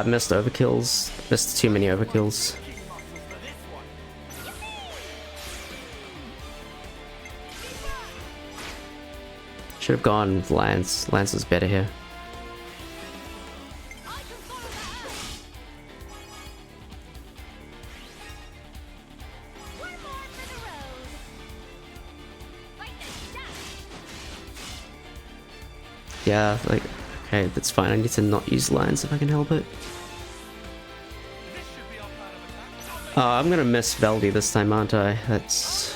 Missed overkills. Missed too many overkills. Should have gone with Lance. Lance is better here. Yeah, like, okay, that's fine. I need to not use Lance if I can help it. I'm gonna miss Veldy this time, aren't I? That's...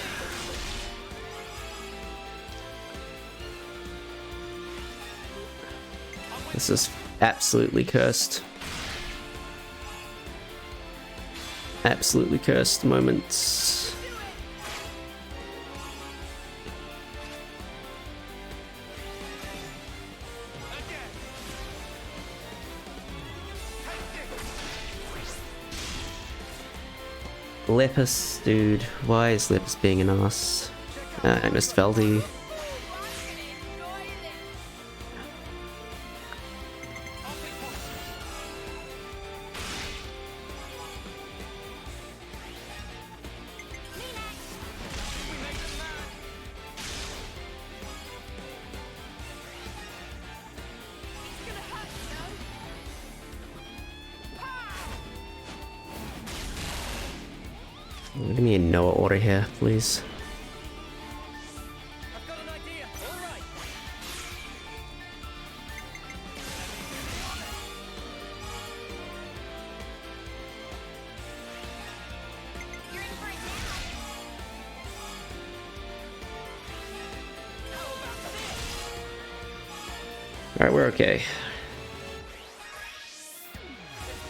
This is absolutely cursed. Absolutely cursed moments. Lepus, dude. Why is Lepus being an ass? I missed Veldy. Give me a Noah order here, please. I've got an idea. All right. You're in for it now. How about this? Alright, we're okay.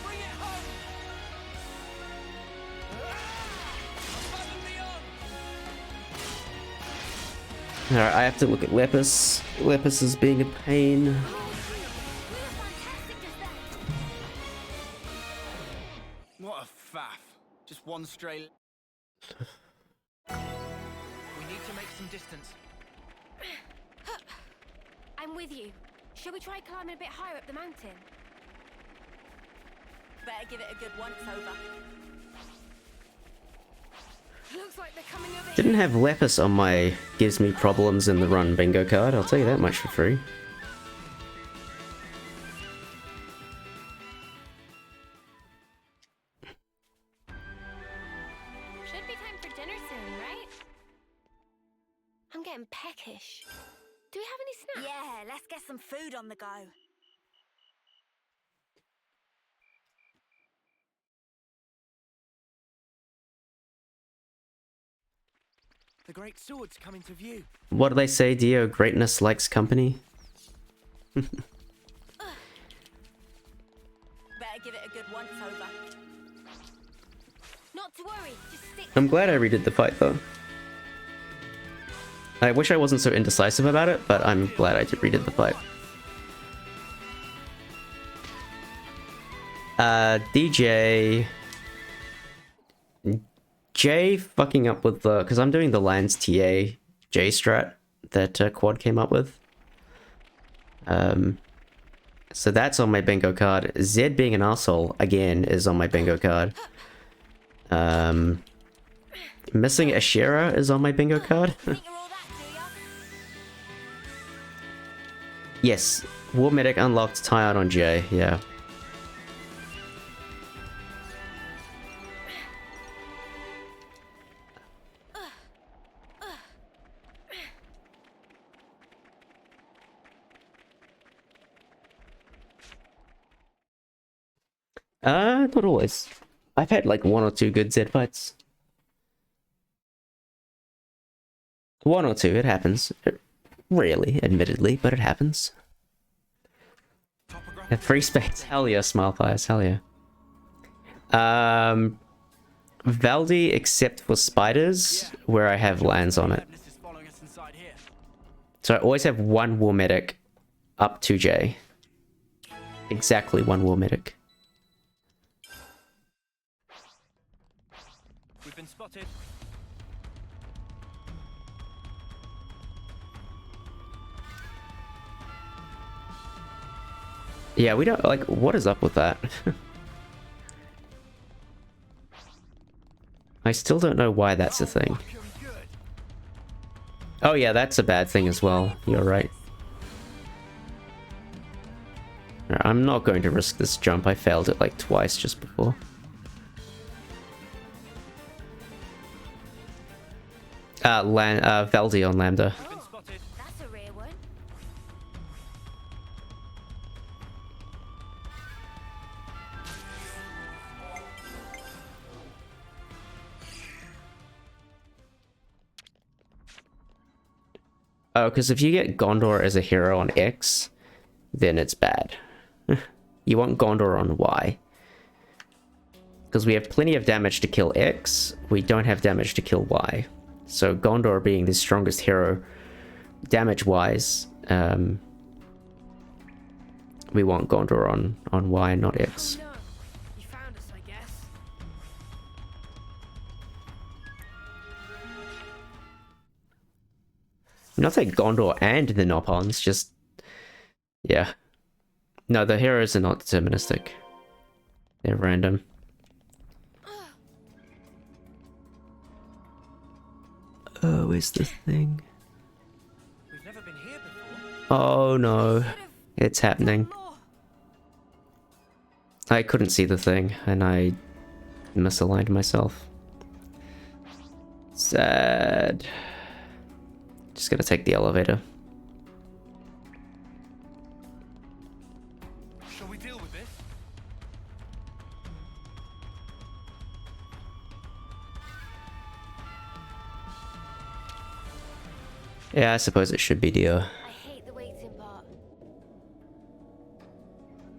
Bring it home. Above and beyond. Alright, I have to look at Lepus. Lepus is being a pain. We were fantastic just then. What a faff. Just one stray. We need to make some distance. I'm with you. Shall we try climbing a bit higher up the mountain? Better give it a good once over. Looks like they're coming over Didn't here. have Lepus on my gives me problems in the run bingo card, I'll tell you that much for free. Should be time for dinner soon, right? I'm getting peckish. Do we have any snacks? Yeah, let's get some food on the go. The great sword's coming to view. What do they say, Dio? Greatness likes company? Better give it a good once over. Not to worry, just stick. I'm glad I redid the fight though. I wish I wasn't so indecisive about it, but I'm glad I redid the fight. DJ... Jay fucking up with the... Because I'm doing the Lands TA J strat that Quad came up with. So that's on my bingo card. Zed being an asshole, again, is on my bingo card. Missing Ashera is on my bingo card. Think you're all that, do ya? Yes, War Medic unlocked Tyon on Jay, yeah. Not always. I've had like one or two good Zed fights. One or two, it happens. Rarely, admittedly, but it happens. Free specs, hell yeah, smile fires, hell yeah. Valdi except for spiders, where I have lands on it. Madness is following us inside here. So I always have one War Medic up to J. Exactly one War Medic. We've been spotted. Yeah, we don't, like, what is up with that? I still don't know why that's a thing. Fucking good. Oh yeah, that's a bad thing as well. You're right. I'm not going to risk this jump. I failed it like twice just before. Valdi on Lambda. We've been spotted. That's a rare one. Oh, because if you get Gondor as a hero on X, then it's bad. You want Gondor on Y. Because we have plenty of damage to kill X, we don't have damage to kill Y. So Gondor being the strongest hero, damage-wise, we want Gondor on Y, not X. Oh no, you found us, I guess. Not say Gondor and the Nopons, just... Yeah. No, the heroes are not deterministic. They're random. Oh, where's the thing? We've never been here before. Oh no, it's happening. I couldn't see the thing, and I misaligned myself. Sad. Just gonna take the elevator. Shall we deal with this? Yeah, I suppose it should be Dio. I hate the waiting part.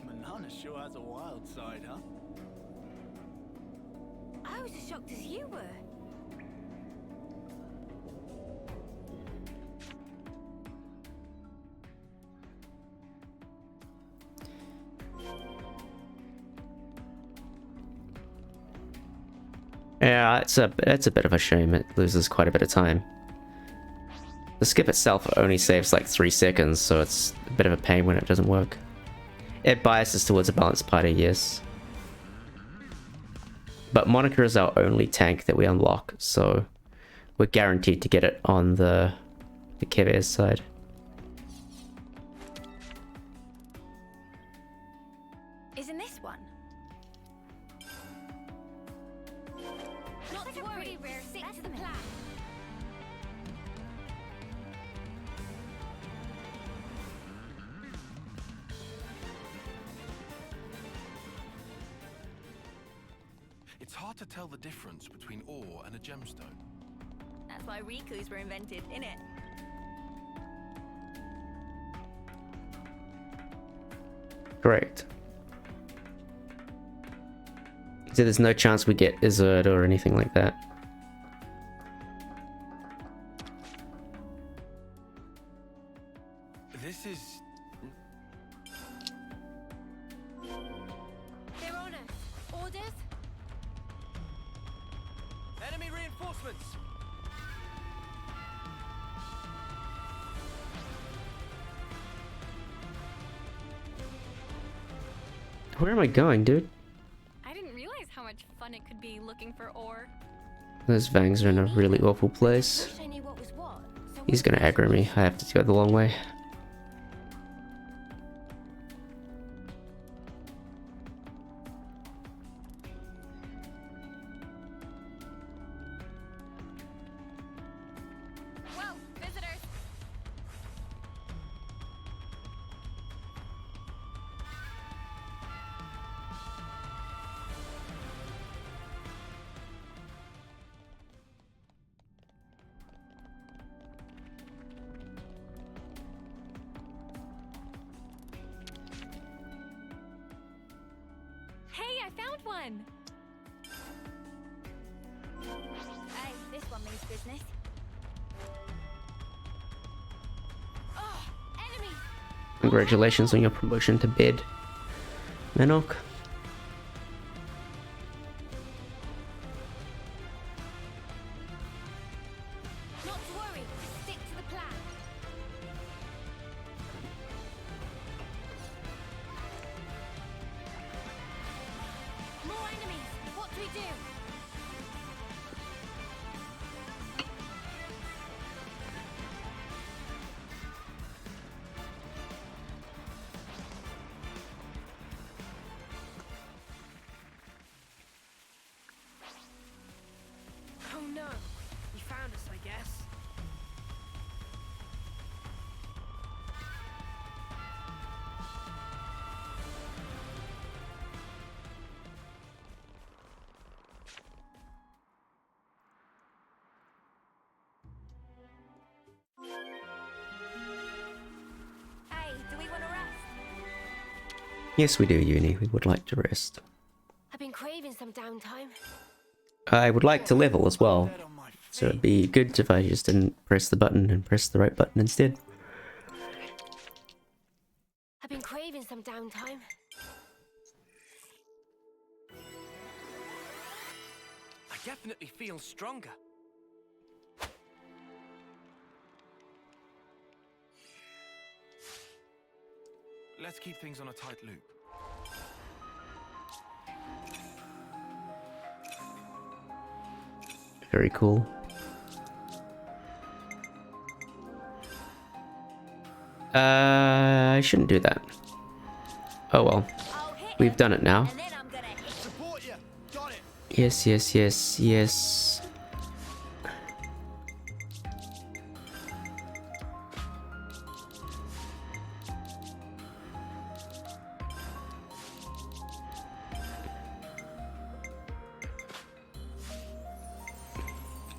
Manana sure has a wild side, huh? I was as shocked as you were. Yeah, it's a bit of a shame. It loses quite a bit of time. The skip itself only saves like 3 seconds, so it's a bit of a pain when it doesn't work. It biases towards a balanced party, yes. But Monica is our only tank that we unlock, so we're guaranteed to get it on the Keve's side. Isn't this one? Not to worry, Rare. Stick to the plan. It's hard to tell the difference between ore and a gemstone. That's why Riku's were invented, innit? Correct. So there's no chance we get Izzard or anything like that. This is... They're on us. Orders? Enemy reinforcements. Where am I going, dude? I didn't realize how much fun it could be looking for ore. Those Vangs are in a really awful place. Wish I knew what was what. So He's gonna aggro me. I have to go the long way. Whoa, visitors! Hey, I found one! Hey, this one means business. Oh, enemies! Congratulations on your promotion to bed, Manok. Not to worry. Stick to the plan. More enemies. What do we do? Oh no. You found us, I guess. Hey, do we want to rest? Yes, we do, Uni. We would like to rest. I've been craving some downtime. I would like to level as well, Dead on my so it'd feet. be good if I just didn't press the button and press the right button instead. I've been craving some downtime. I definitely feel stronger. let's keep things on a tight loop. Very cool. I shouldn't do that. Oh well. I'll hit We've him, done it now. and then I'm gonna hit Support you. Got it. Yes, yes, yes, yes.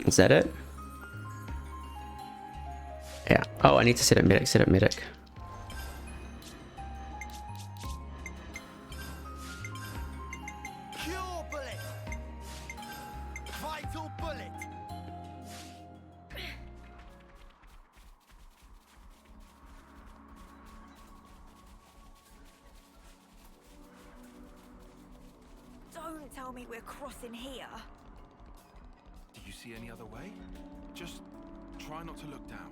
Is that it? Yeah. Oh, I need to set up medic, set up medic. Cure bullet. Vital bullet. Don't tell me we're crossing here. Do you see any other way? Just try not to look down.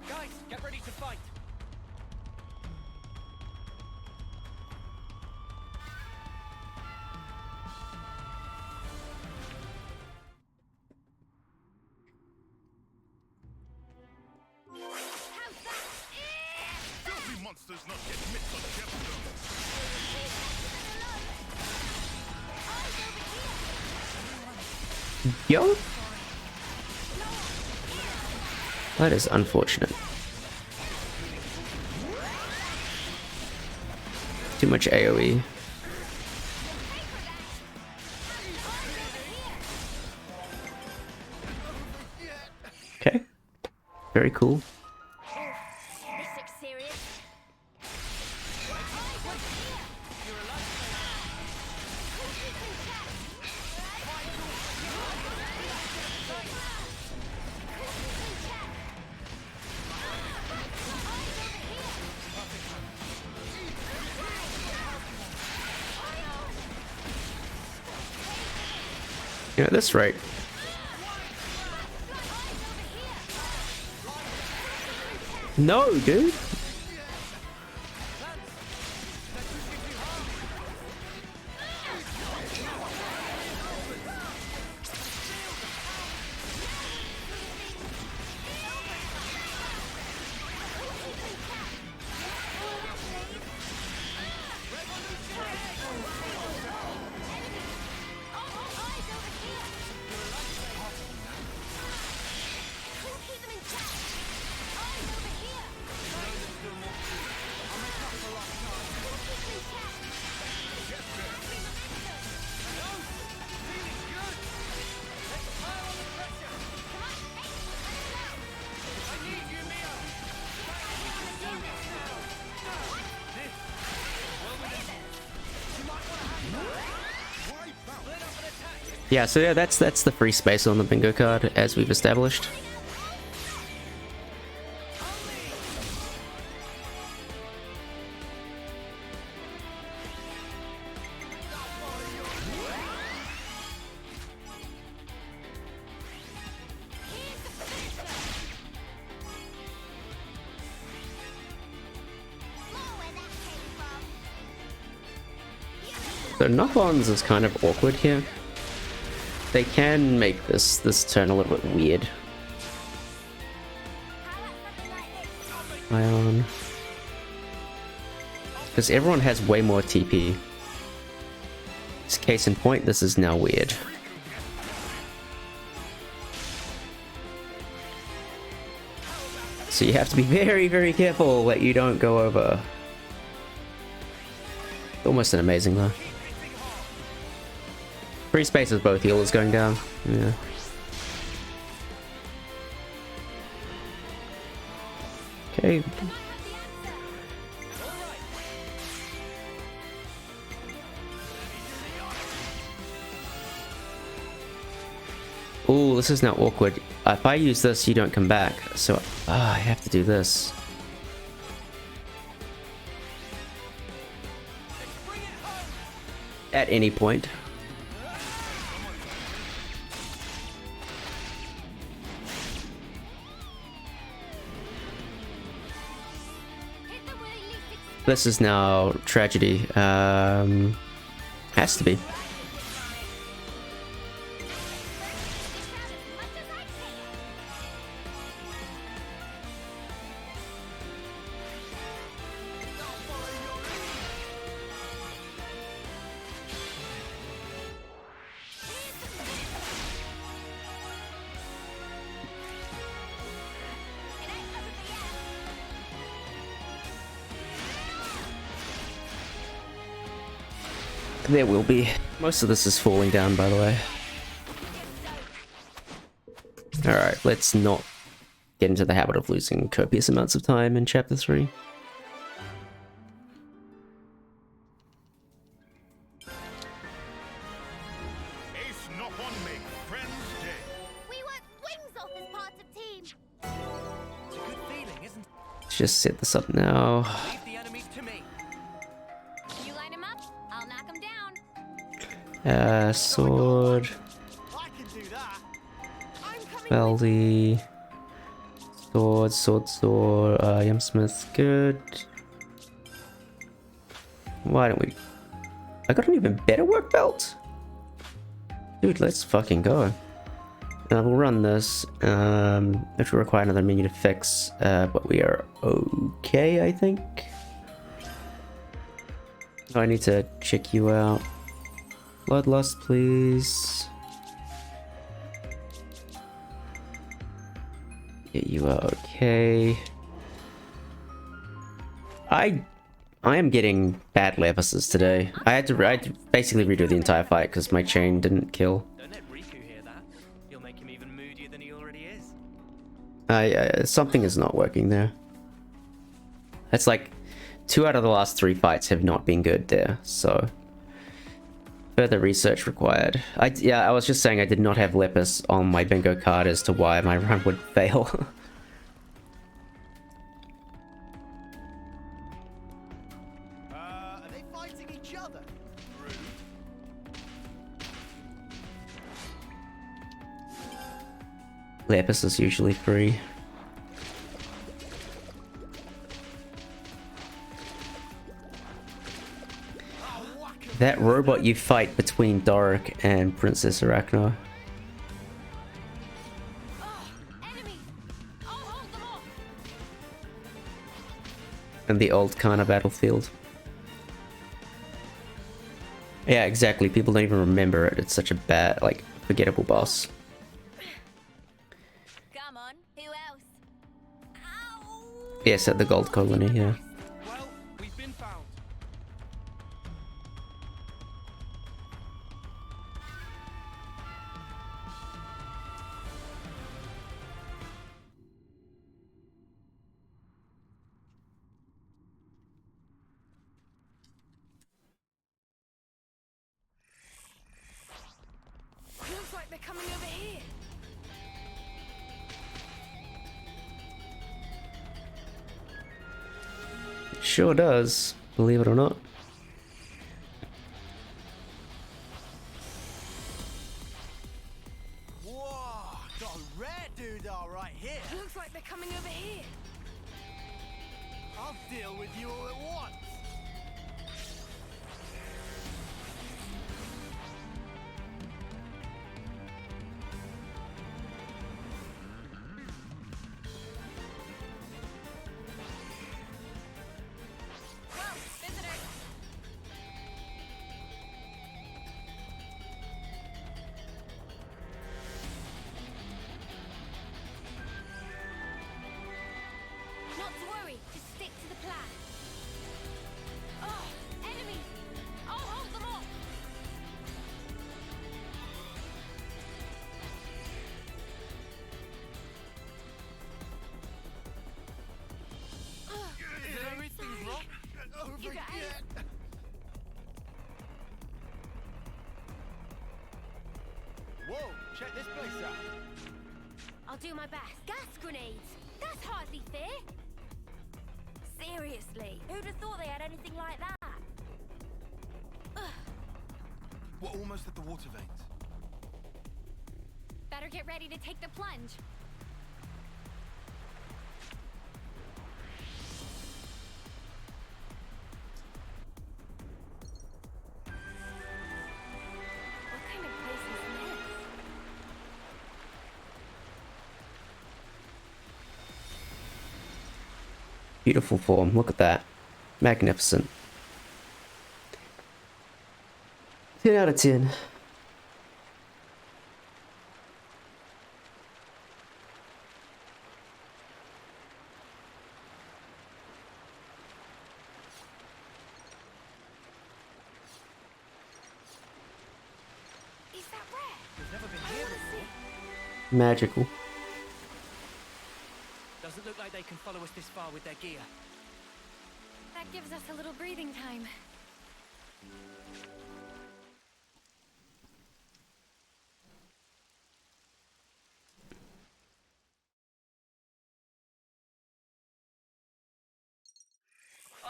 Guys, get ready to fight. Filthy monsters not get mitts on gemstones. Yo? That is unfortunate. Too much AoE. Okay. Very cool. This looks serious. You know, at this rate. No, dude. Yeah, so yeah, that's the free space on the bingo card, as we've established. So knock-ons is kind of awkward here. They can make this turn a little bit weird. Ion. Because everyone has way more TP. This case in point, this is now weird. So you have to be very, very careful that you don't go over. Almost an amazing though. Free space with both healers going down. Yeah. Okay. Ooh, this is now awkward. If I use this, you don't come back. So, I have to do this. at any point. Hit them where they least expect. This is now tragedy. Has to be. Much as I can. It ain't over yet. There will be. Most of this is falling down, by the way. Alright, let's not get into the habit of losing copious amounts of time in Chapter 3. Ace not one make friends day. We want wings off as part of team. It's a good feeling, isn't it? Let's just set this up now. Leave the enemies to me. You line them up, I'll knock them down. Sword, I can do that. I'm coming. belly, sword, Yamsmith, good. Why don't we... I got an even better work belt? Dude, let's fucking go. We'll run this, which will require another menu to fix, but we are okay, I think. Oh, I need to check you out. Bloodlust, please. Yeah, you are okay. I am getting bad levises today. I had to basically redo the entire fight because my chain didn't kill. Don't let Riku hear that. You'll make him even moodier than he already is. Something is not working there. It's like 2 out of the last 3 fights have not been good there, so further research required. I was just saying I did not have Lepus on my bingo card as to why my run would fail. Are they fighting each other? Lepus is usually free. That robot you fight between Doric and Princess Arachno. Enemies! I'll hold them off! And the old Kana battlefield. Yeah, exactly. People don't even remember it. It's such a bad, like, forgettable boss. Come on, who else? Ow! Yes, at the Gold Colony, yeah. Well, we've been found. Looks like they're coming over here. Sure does, believe it or not. Whoa, got a rare doodah right here. Looks like they're coming over here. I'll deal with you all at once. Whoa, visitors! Not to worry, just stick to the plan. Oh, enemies! I'll hold them off! Everything's wrong. Over You got here. Whoa, check this place out. I'll do my best. Gas grenades! That's hardly fair! Seriously, who'd have thought they had anything like that? Ugh. We're almost at the water veins. Better get ready to take the plunge. What kind of place is this? Beautiful form. Look at that. Magnificent. 10 out of 10. Is that rare? We've never been I here want to before. see. Magical. Doesn't look like they can follow us this far with their gear. That gives us a little breathing time.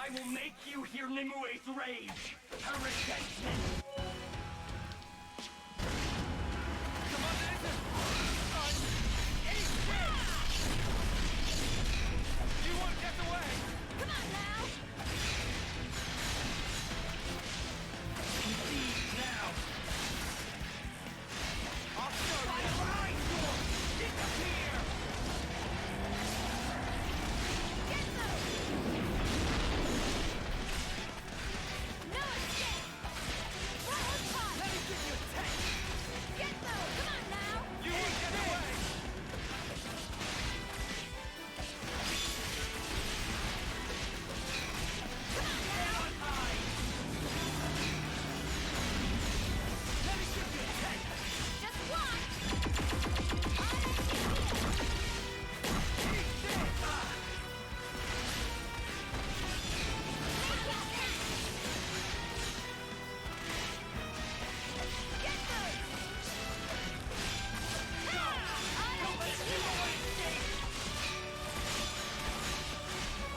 I will make you hear Nimue's rage, her resentment. Come on, listen! You won't get away! Come on now! Now, I'll show you! disappear! Get those! No escape! One more time! Let me give you a taste! Get those! Come on now! You won't get away! Just one! Get those!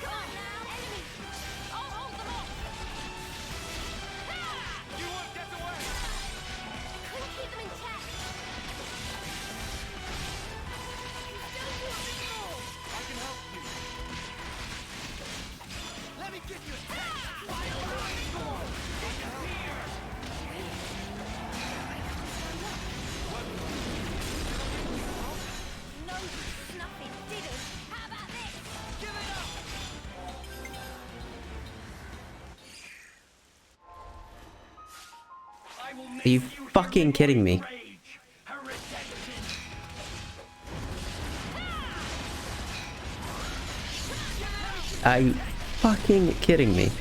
Come on now! Enemy! I'll hold them off! You won't get away! Couldn't keep them in check! Still do a bit more! I can help you! Let me give you a No, you snuffy diddle! How about this? Give it up! I will make Are you hear fucking kidding me? rage, her resentment. Are you fucking kidding me?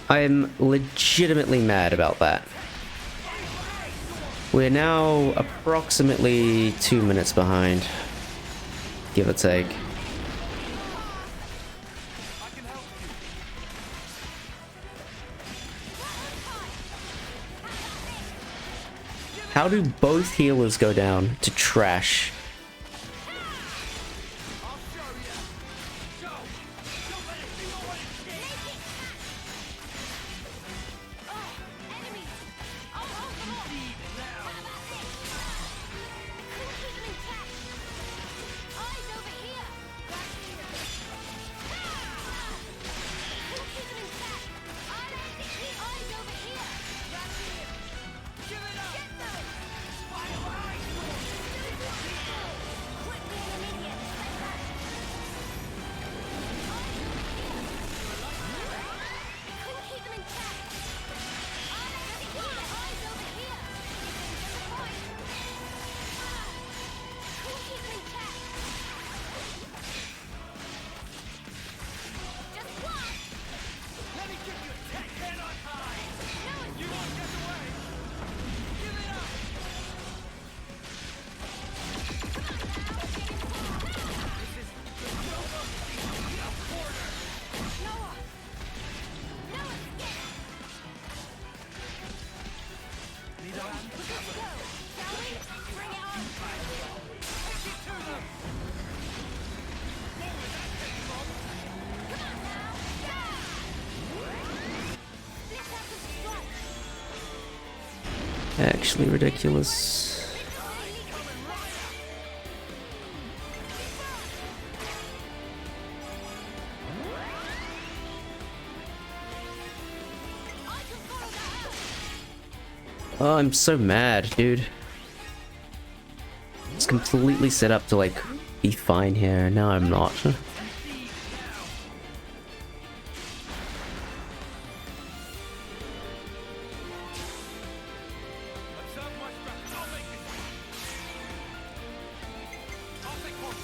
I am legitimately mad about that. We're now approximately 2 minutes behind, give or take. I can help you! How do both healers go down to trash? I'll show you! Go! Don't let it see no one escape! Enemy! I'll hold them off! How about this? Couldn't keep them in check! Eyes over here! Right here! Couldn't keep them in check! Eyes over here! Right here! Give it up! Get those! Actually ridiculous. Oh, I'm so mad, dude. It's completely set up to like be fine here. Now I'm not. Observe my strategy. I'll make this. I'll take one.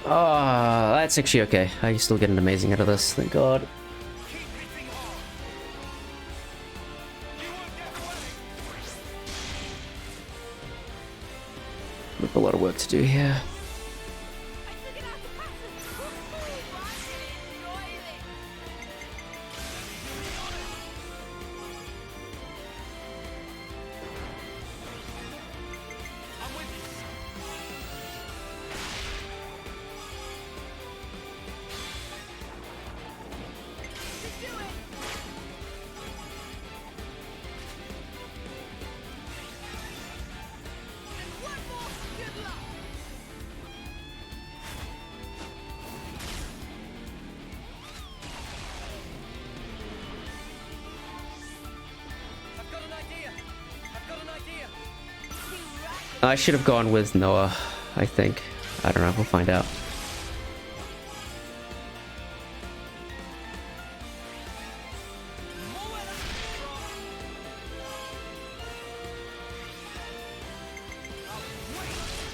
Oh, that's actually okay. I still get an amazing out of this, thank god. Keep hitting hard. You won't get away. We have a lot of work to do here. I took it out the pattern. Enjoy it. I'm with you. Just do it. And one more. Good luck. I've got an idea. I've got an idea. I should have gone with Noah, I think. I don't know, we'll find out.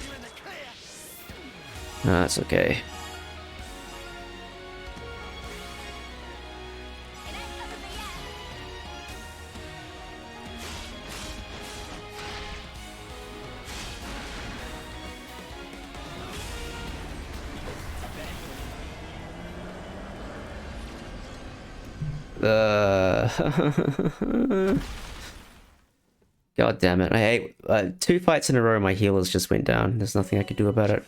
You're in the clear. No, that's okay. It ain't over yet. God damn it. I hate 2 fights in a row my healers just went down. There's nothing I could do about it.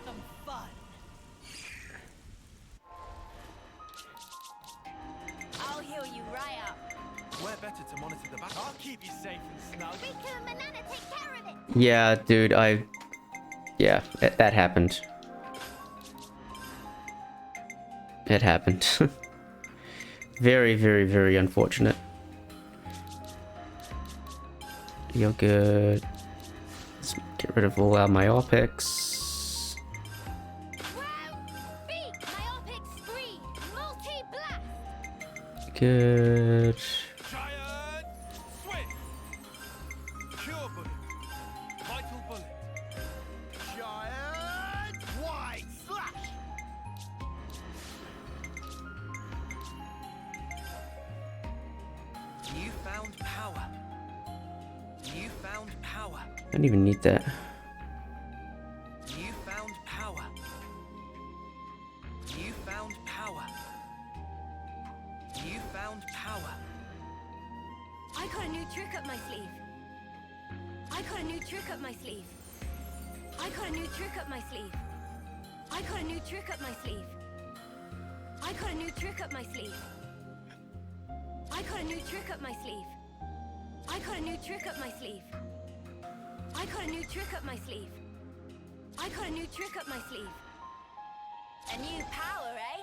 Some fun. I'll heal you right up. We're better to monitor the battle. I'll keep you safe and snug. Rika and Banana take care of it. Yeah, dude, yeah, that happened. It happened. Very, very, very unfortunate. You're good. Let's get rid of all our myopics. Wow! Beat! Myopic screed! Multi-blast! Good. Giant swing. Cure bullet. Vital bullet. Giant wide slash. Newfound power. Newfound power. I don't even need that. Newfound power. Newfound power. Newfound power. I got a new trick up my sleeve. I got a new trick up my sleeve. I got a new trick up my sleeve. I got a new trick up my sleeve. I got a new trick up my sleeve. I got a new trick up my sleeve. I got a new trick up my sleeve. I got a new trick up my sleeve. I got a new trick up my sleeve. A new power, eh?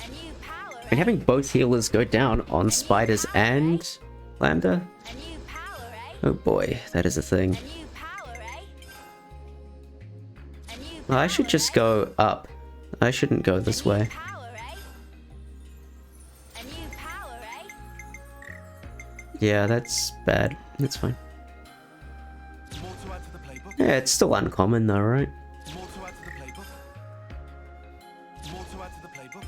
A new power, And having both healers go down on spiders and Lambda? A new power, eh? Oh boy, that is a thing. A new power, eh? A new Well, I should just go up. I shouldn't go this way. power, eh? A new power, eh? Yeah, that's bad. That's fine. More to add to the playbook. Yeah, it's still uncommon though, right? More to add to the playbook. More to add to the playbook.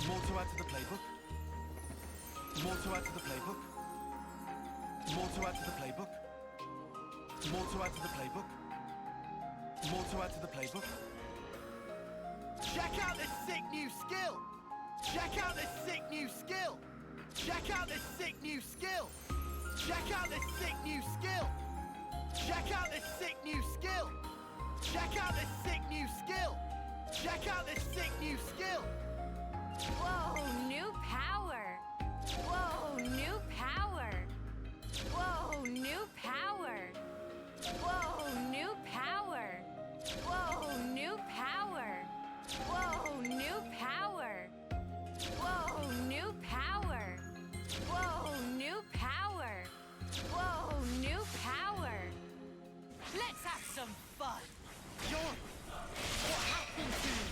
More to add to the playbook. More to add to the playbook. More to add to the playbook. More to add to the playbook. More to add to the playbook. Check out this sick new skill. Check out this sick new skill. Check out this sick new skill. Check out this sick new skill. Check out this sick new skill. Check out this sick new skill. Check out this sick new skill. Whoa, new power. Whoa, new power. Whoa, new power. Whoa, new power. Whoa, new power. Whoa, new power. Whoa, new power. Whoa, new power. Whoa, new power. Let's have some fun. John, what happened to you?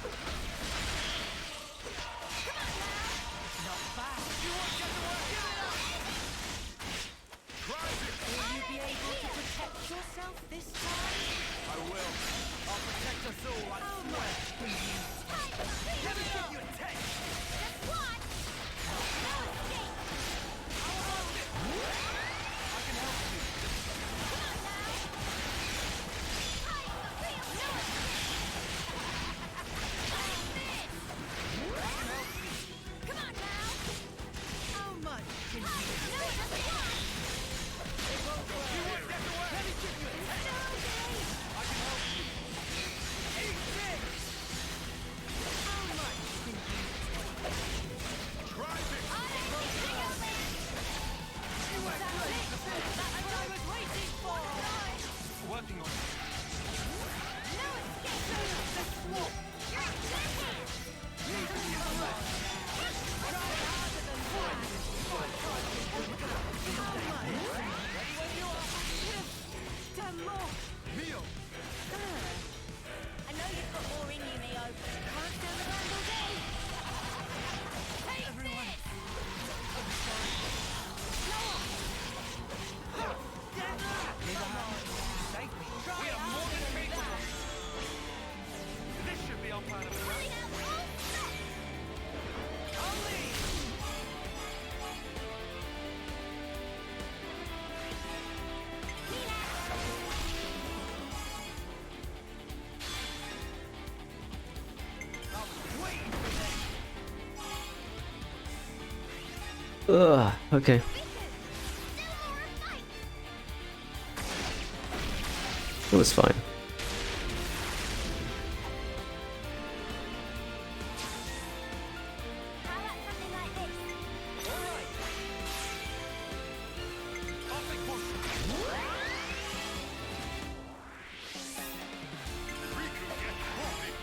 Not bad. You won't get the work. Give it up. Try it. Will you be able to protect yourself this time? I will. I'll protect us all, I swear. Let me give you a taste. Just one. No escape. I can help you. Come on now. Hide for real. No escape. Come on now. How much can No, you just one. You won't get the work. Let me give you a taste. I can help you. Eat this. How much can you Try this. You went great. That's what I was waiting for! Working on it. No escape. The swamp. You're a champion. Done more! Meal. I know you've got more in you, Neo. Can't stand the land all day. Take this. Save me. We are more than capable. This should be our plan of attack. Pulling out all stop. Only. I was waiting for this. Ugh, okay. Still more fight. It was fine. How about something like this? All right. I'll take one. Riku gets moving.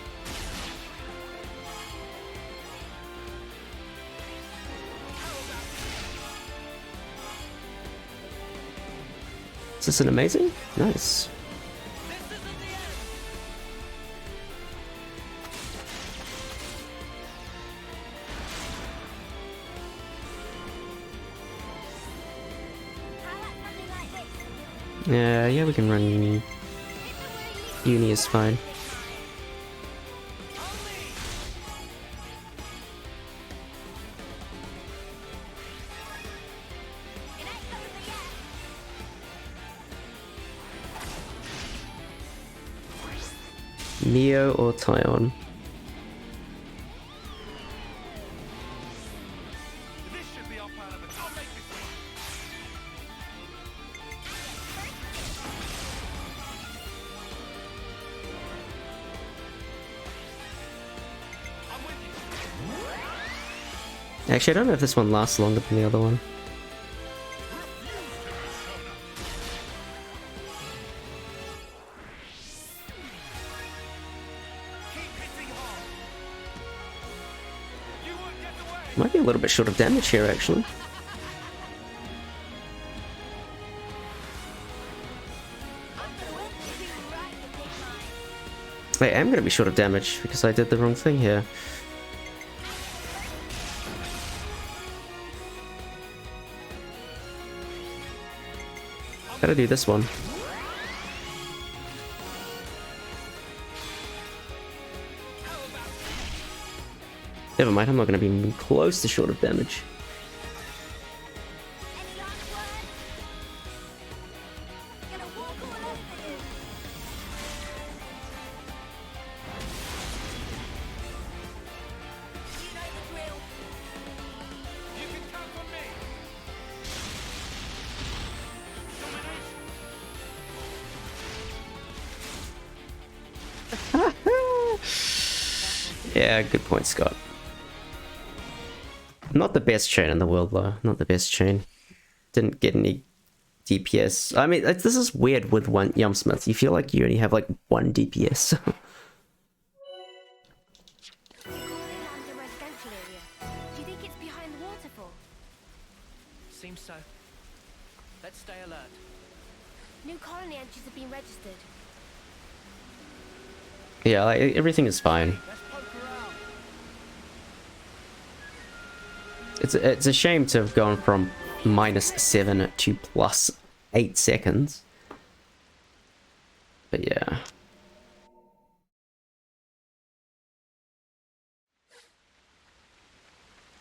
Is this an amazing? Nice. This isn't the end. How about something like this? Yeah, we can run uni. Uni is fine. It ain't over yet. Neo or Tyon? This should be our plan of attack. I'll make this work. I'm with you. Actually, I don't know if this one lasts longer than the other one. Keep hitting hard. You won't get away. Might be a little bit short of damage here, actually. I'm the one to do right the big line. I am going to be short of damage because I did the wrong thing here. Gotta do this one. Never mind, I'm not going to be close to short of damage. Any last words? Gonna walk all over you. You know the drill. You can count on me. Yeah, good point, Scott. Not the best chain in the world, though. Not the best chain. Didn't get any DPS. I mean, this is weird with one Yumsmith. You feel like you only have like 1 DPS. You're calling land a residential area. Do you think it's behind the waterfall? Seems so. Let's stay alert. New colony entries have been registered. Yeah, like, everything is fine. Let's poke around. It's a shame to have gone from -7 to +8 seconds. But yeah.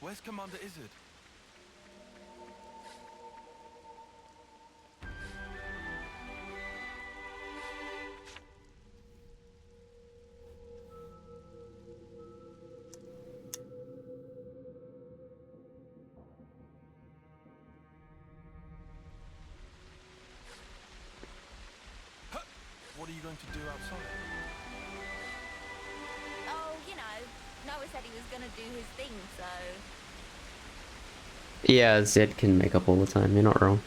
Where's Commander Izzard? What are you going to do outside? Oh, you know, Noah said he was gonna do his thing, so... Yeah, Zed can make up all the time. You're not wrong.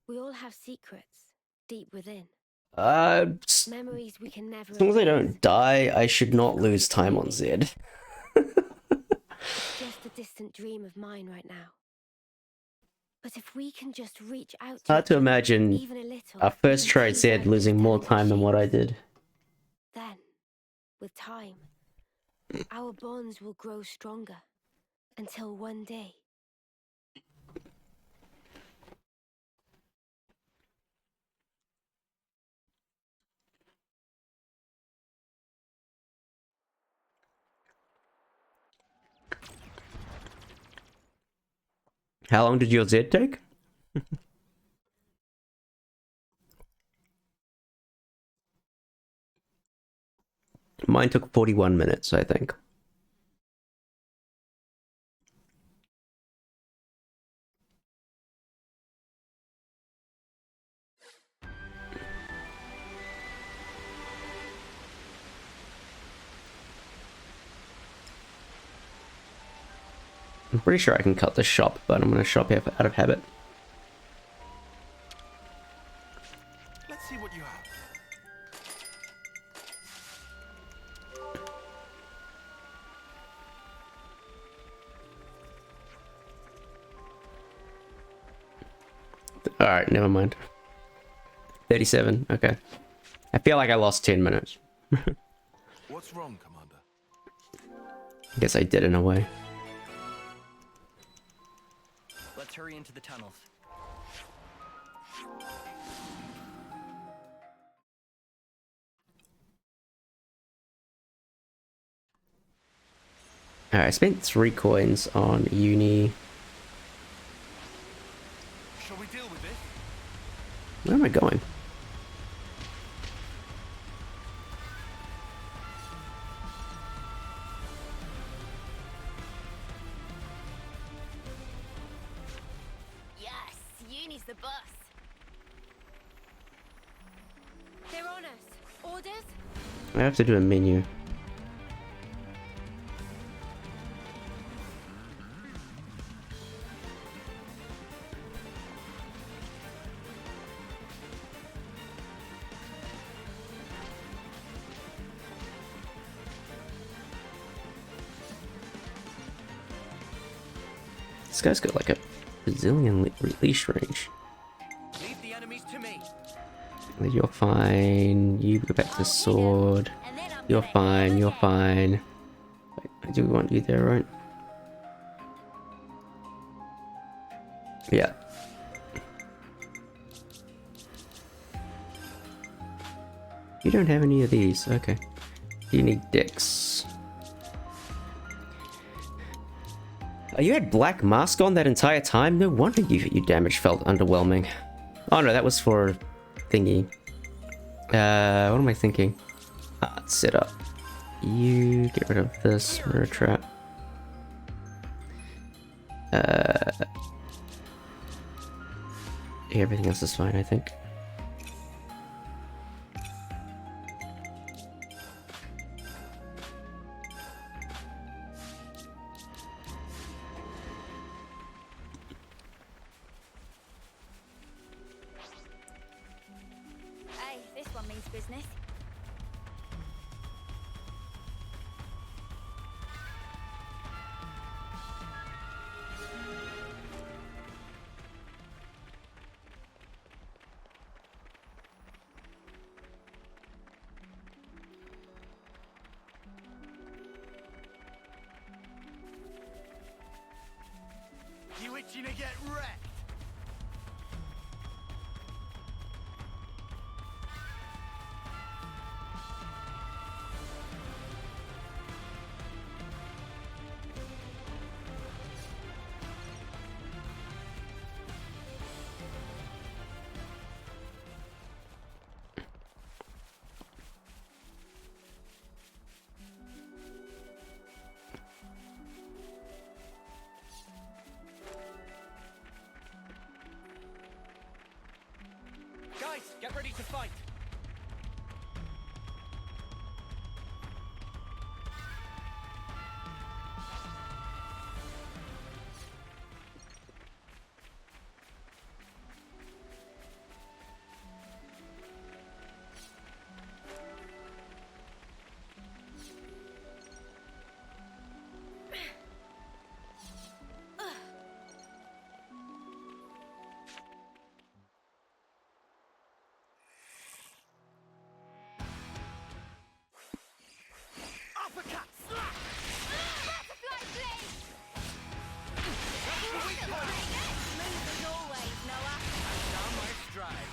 We all have secrets deep within. As Memories we can never long as I erase. don't die, I should not lose time on Zed. Just a distant dream of mine right now. But if we can just reach out Hard each to other, imagine even a little, our first and try at tease Zed out losing these more delicate time than what I shapes, did. then, with time, our bonds will grow stronger until one day. How long did your Zed take? Mine took 41 minutes, I think. I'm pretty sure I can cut the shop, but I'm gonna shop out of habit. Let's see what you have. Alright, never mind. 37, okay. I feel like I lost 10 minutes. What's wrong, Commander? I guess I did in a way. Let's hurry into the tunnels. Alright, I spent 3 coins on uni. Shall we deal with this? Where am I going? Yes, Uni's the boss. They're on us. Orders? I have to do a menu. This guy's got like a bazillion release range. Leave the enemies to me. You're fine. You go back to sword. And then I'm You're gonna fine. hit You're again. fine. Wait, I do want you there, right? Yeah. You don't have any of these. Okay. You need dicks. You had black mask on that entire time? No wonder your damage felt underwhelming. Oh no, that was for thingy. What am I thinking? Set up. You get rid of this mirror trap. Everything else is fine, I think. Hey, this one means business. You itching to get wrecked? Guys, get ready to fight. Uppercut! Slap! Butterfly blade! As always, Noah. Down my stride.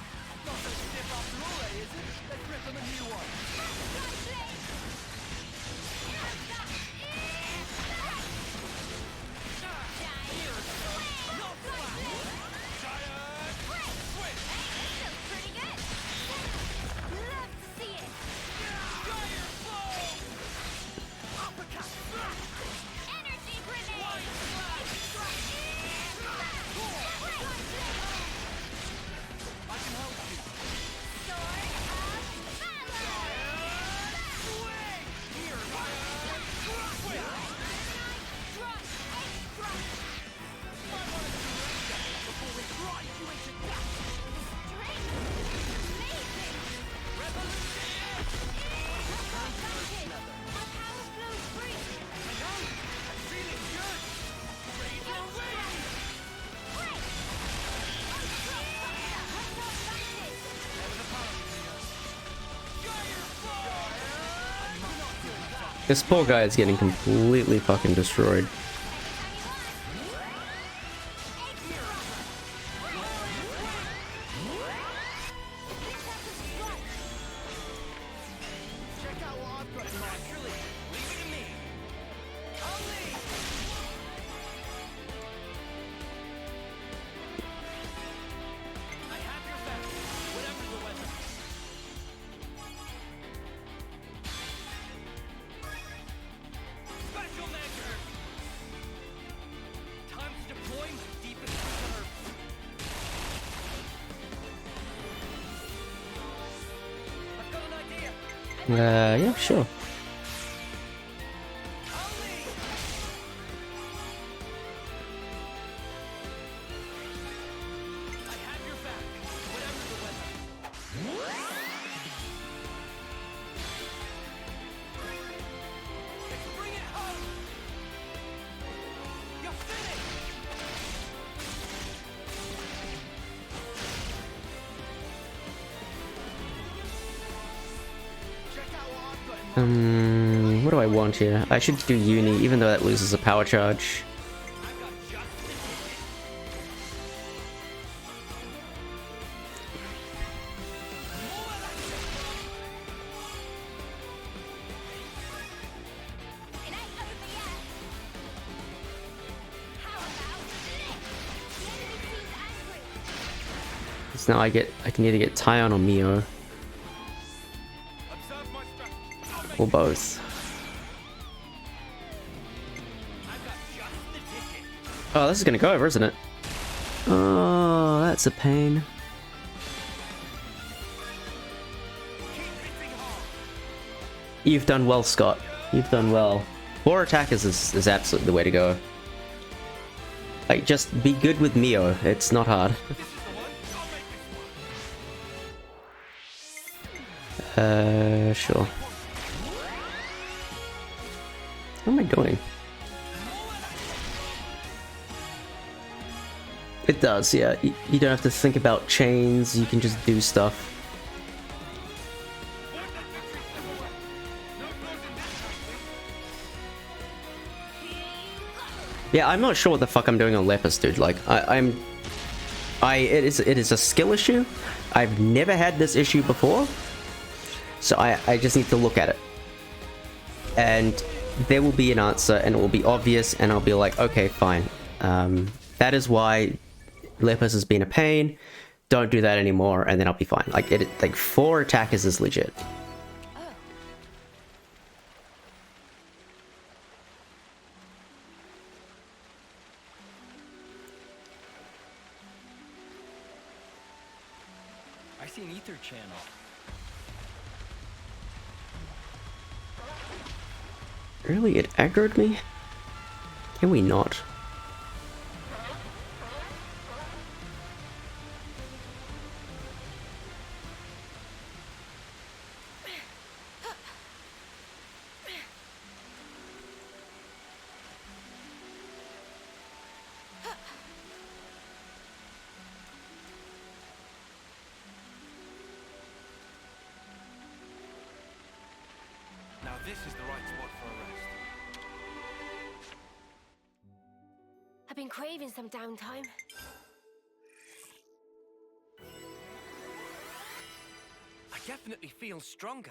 Not so stiff after all, eh, is it? Let's rip them a new one. Butterfly blade! Pretty good. Love to see it. Uppercut! Slap! Energy grenade. I can help you. Sword of valor. Swing! Here, Drop. before we grind you into death. Strength. Amazing. Our power flows free. I'm feeling good. Ready for a win! Great. This poor guy is getting completely fucking destroyed. Check out what I've got in mind. Leave it to me. I'll lead. I have your back, whatever the weather. Special measure! Time to deploy my deepest reserve. I've got an idea. Yeah, sure. I'll lead. I have your back, whatever the weather. Let's bring it home. You're finished. Check out what I've got in mind. What do I want here? I should do uni, even though that loses a power charge. I've got just the ticket. It ain't over yet. So now I can either get Tyon or Mio. Observe my strategy. Or both. I've got just the ticket. Oh, this is gonna go over, isn't it? Oh, that's a pain. You've done well, Scott. You've done well. 4 attackers is absolutely the way to go. Like, just be good with Mio. It's not hard. Sure. What am I doing? It does, yeah. You don't have to think about chains, you can just do stuff. Yeah, I'm not sure what the fuck I'm doing on Lepus, dude. Like, it is a skill issue. I've never had this issue before. So I just need to look at it. And there will be an answer, and it will be obvious, and I'll be like, okay, fine. That is why Lepus has been a pain. Don't do that anymore, and then I'll be fine. Like 4 attackers is legit. I see an ether channel. Really? It aggroed me? Can we not? Now this is the right spot for a rest. I've been craving some downtime. I definitely feel stronger.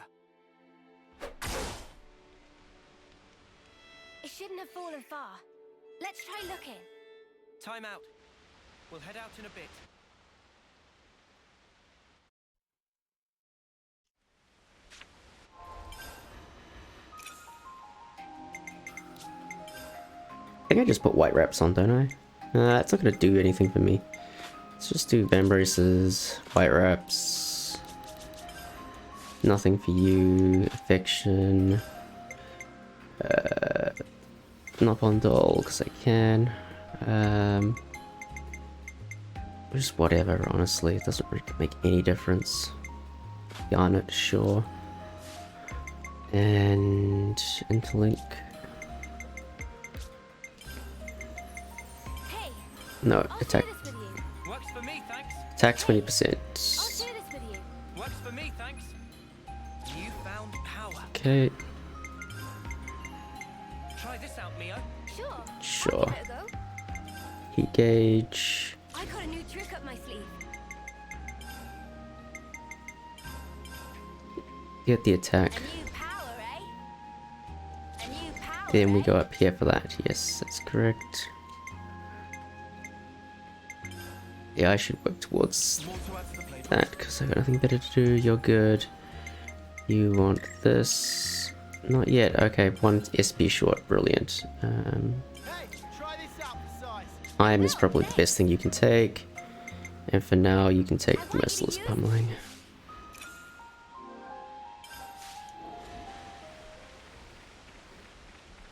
It shouldn't have fallen far. Let's try looking. Time out. We'll head out in a bit. I think I just put white wraps on, don't I? It's not gonna do anything for me. Let's just do Vambraces, white wraps. Nothing for you. Affection. Not on doll, because I can. Just whatever, honestly. It doesn't really make any difference. Garnet, sure. And interlink. Hey, No, I'll attack. do this with you. Works for me, thanks. Attack 20%. I'll do this with you. Works for me, thanks. Newfound power. Okay, Try this out, Mio. Sure. Sure. I'll give it a go. heat gauge. I got a new trick up my sleeve. Get the attack. A new power, eh? A new power. Then we eh? go up here for that. Yes, that's correct. Yeah, I should work towards More to add to the playbook. that because I got nothing better to do. You're good. You want this? Not yet. Okay, 1 SP short. Brilliant. Hey, try this out for size. Iron is probably the best thing you can take. And for now, you can take Merciless Pummeling.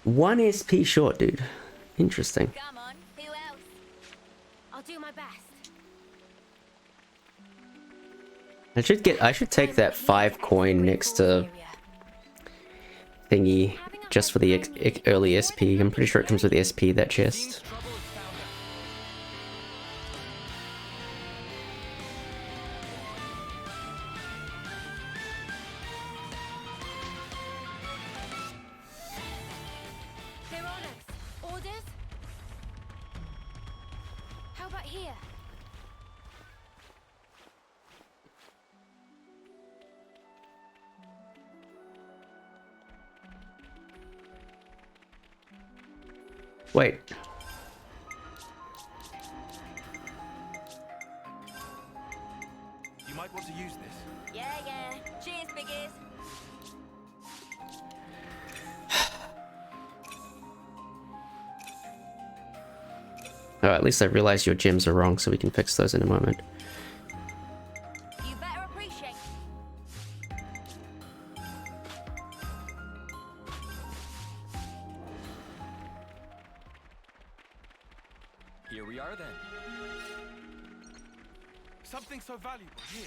One SP short, dude. Interesting. Come on, who else? I'll do my best. I should take that 5 coin next to thingy just for the early SP. I'm pretty sure it comes with the SP, that chest. Trouble has found us. They're on us. Orders? How about here? Wait. Oh, at least I realized your gems are wrong, so we can fix those in a moment. You better appreciate. Here we are then. Something so valuable here.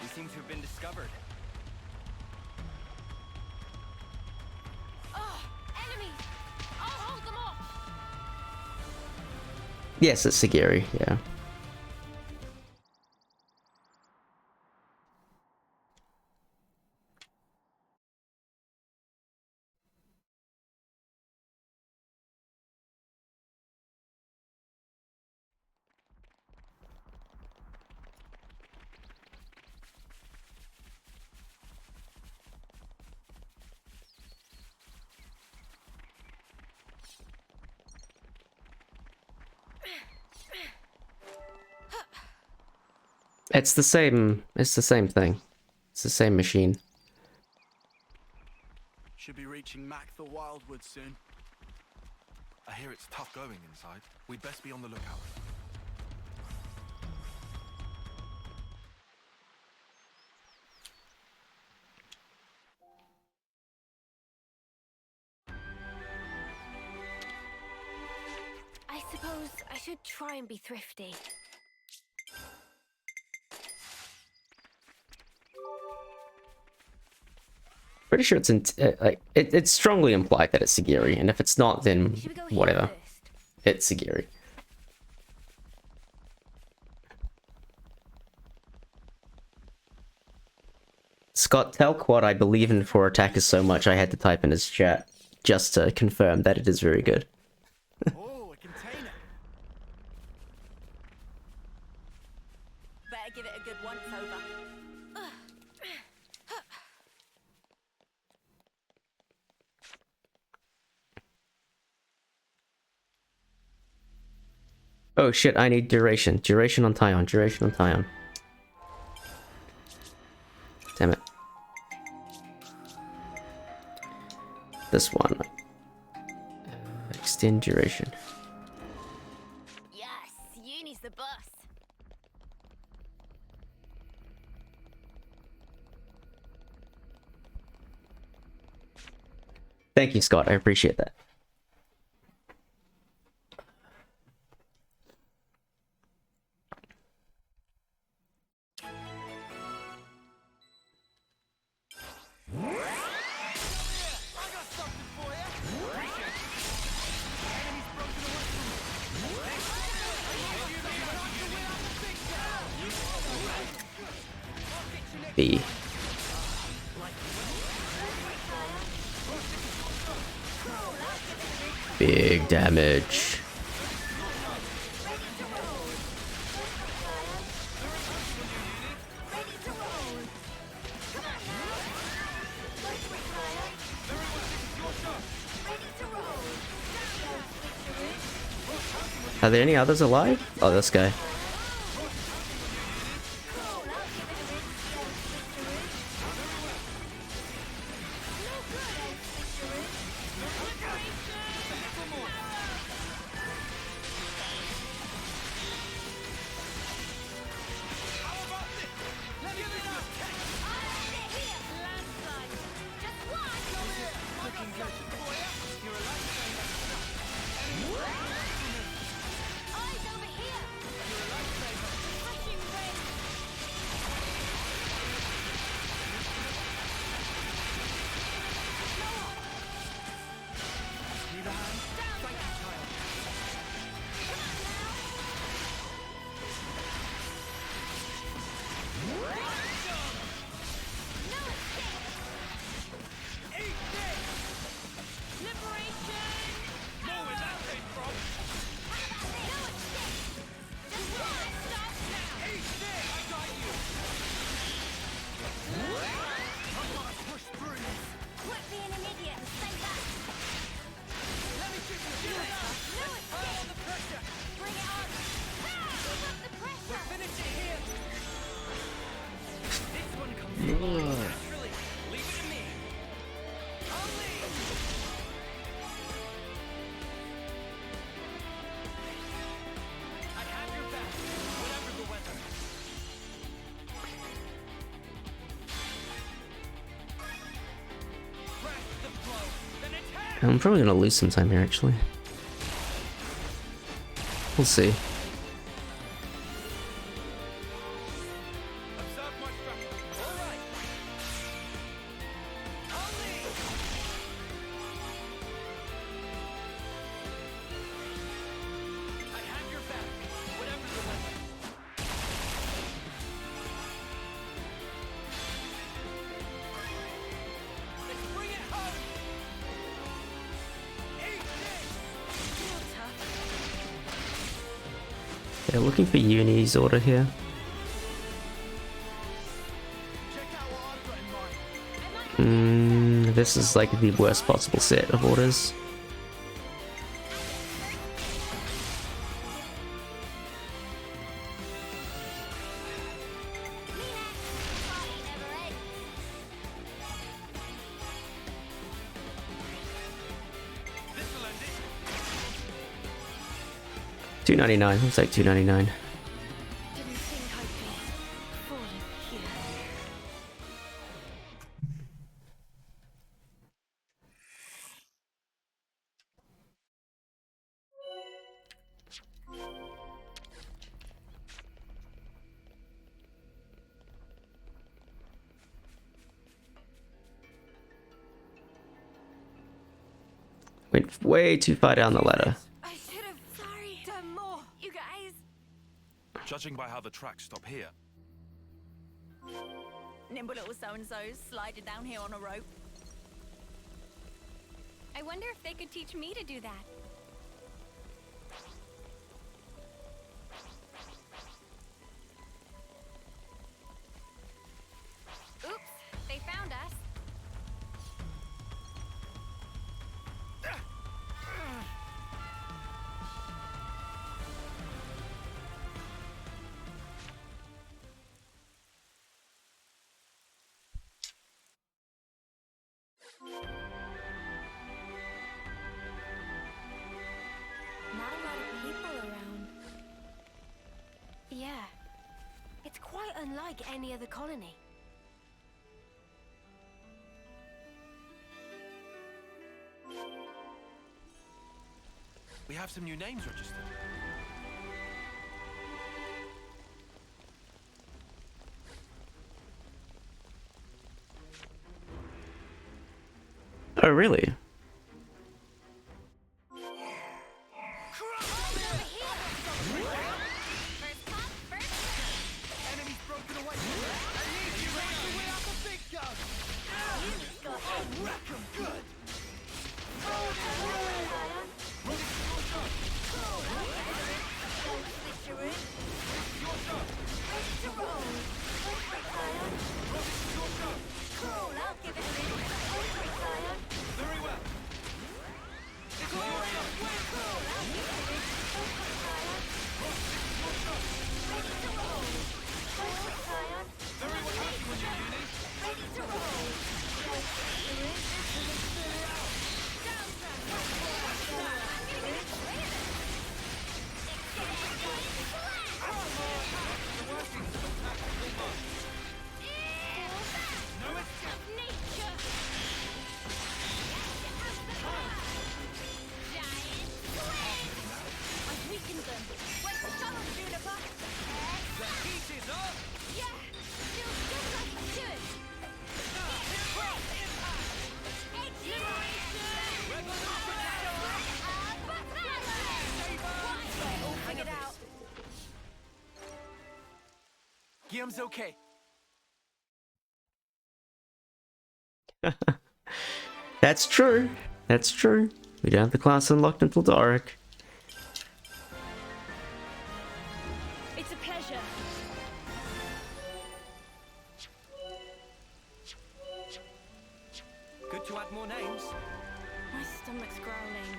We seem to have been discovered. Oh, enemies! I'll hold them off. Yes, it's Sagiri, yeah. It's the same thing. It's the same machine. Should be reaching Mac the Wildwood soon. I hear it's tough going inside. We'd best be on the lookout. I suppose I should try and be thrifty. Pretty sure it's it's strongly implied that it's Sagiri, and if it's not, then Should we go here whatever. first? It's Sagiri. Scott, tell Quad I believe in 4 attackers so much I had to type in his chat just to confirm that it is very good. Oh, a container. Better give it a good once over. Oh shit, I need duration. Duration on Tyon. Duration on Tyon. Damn it. This one. Extend duration. Yes, Uni's the boss. Thank you, Scott. I appreciate that. B. Big damage. Are there any others alive? Oh, this guy. Naturally, leave it to me. I'll lead. I have your back, whatever the weather. Press the blow, then attack. I'm probably gonna lose some time here, actually. We'll see. Observe my strategy. All right. I'll lead. I have your back, whatever the weather. Let's bring it home. Eat this. Yeah, looking for Uni's order here. Check out what I've got in mind. This is like the worst possible set of orders. This'll end it. $2.99. Let's take $2.99. Didn't think I'd be falling here. Went way too far down the ladder. I should have done more. You guys. Judging by how the tracks stop here, Nimble little so-and-sos sliding down here on a rope. I wonder if they could teach me to do that. Oops, they found us. Not a lot of people around. Yeah. It's quite unlike any other colony. we have some new names registered. Oh, really? First come, first served. Enemies broken away from us. I need you ready to win up a big gun. I'll wreck 'em good. Cool, I'll give it a minute. Very well. Very well happy with you, Uni. Ready to roll. No escape. I've weakened them. Where's the tunnel, Juniper? The heat is up. Yeah, still just like I should. Figured out. Guillaume's okay. That's true. That's true. We don't have the class unlocked until dark. It's a pleasure. Good to add more names. My stomach's growling.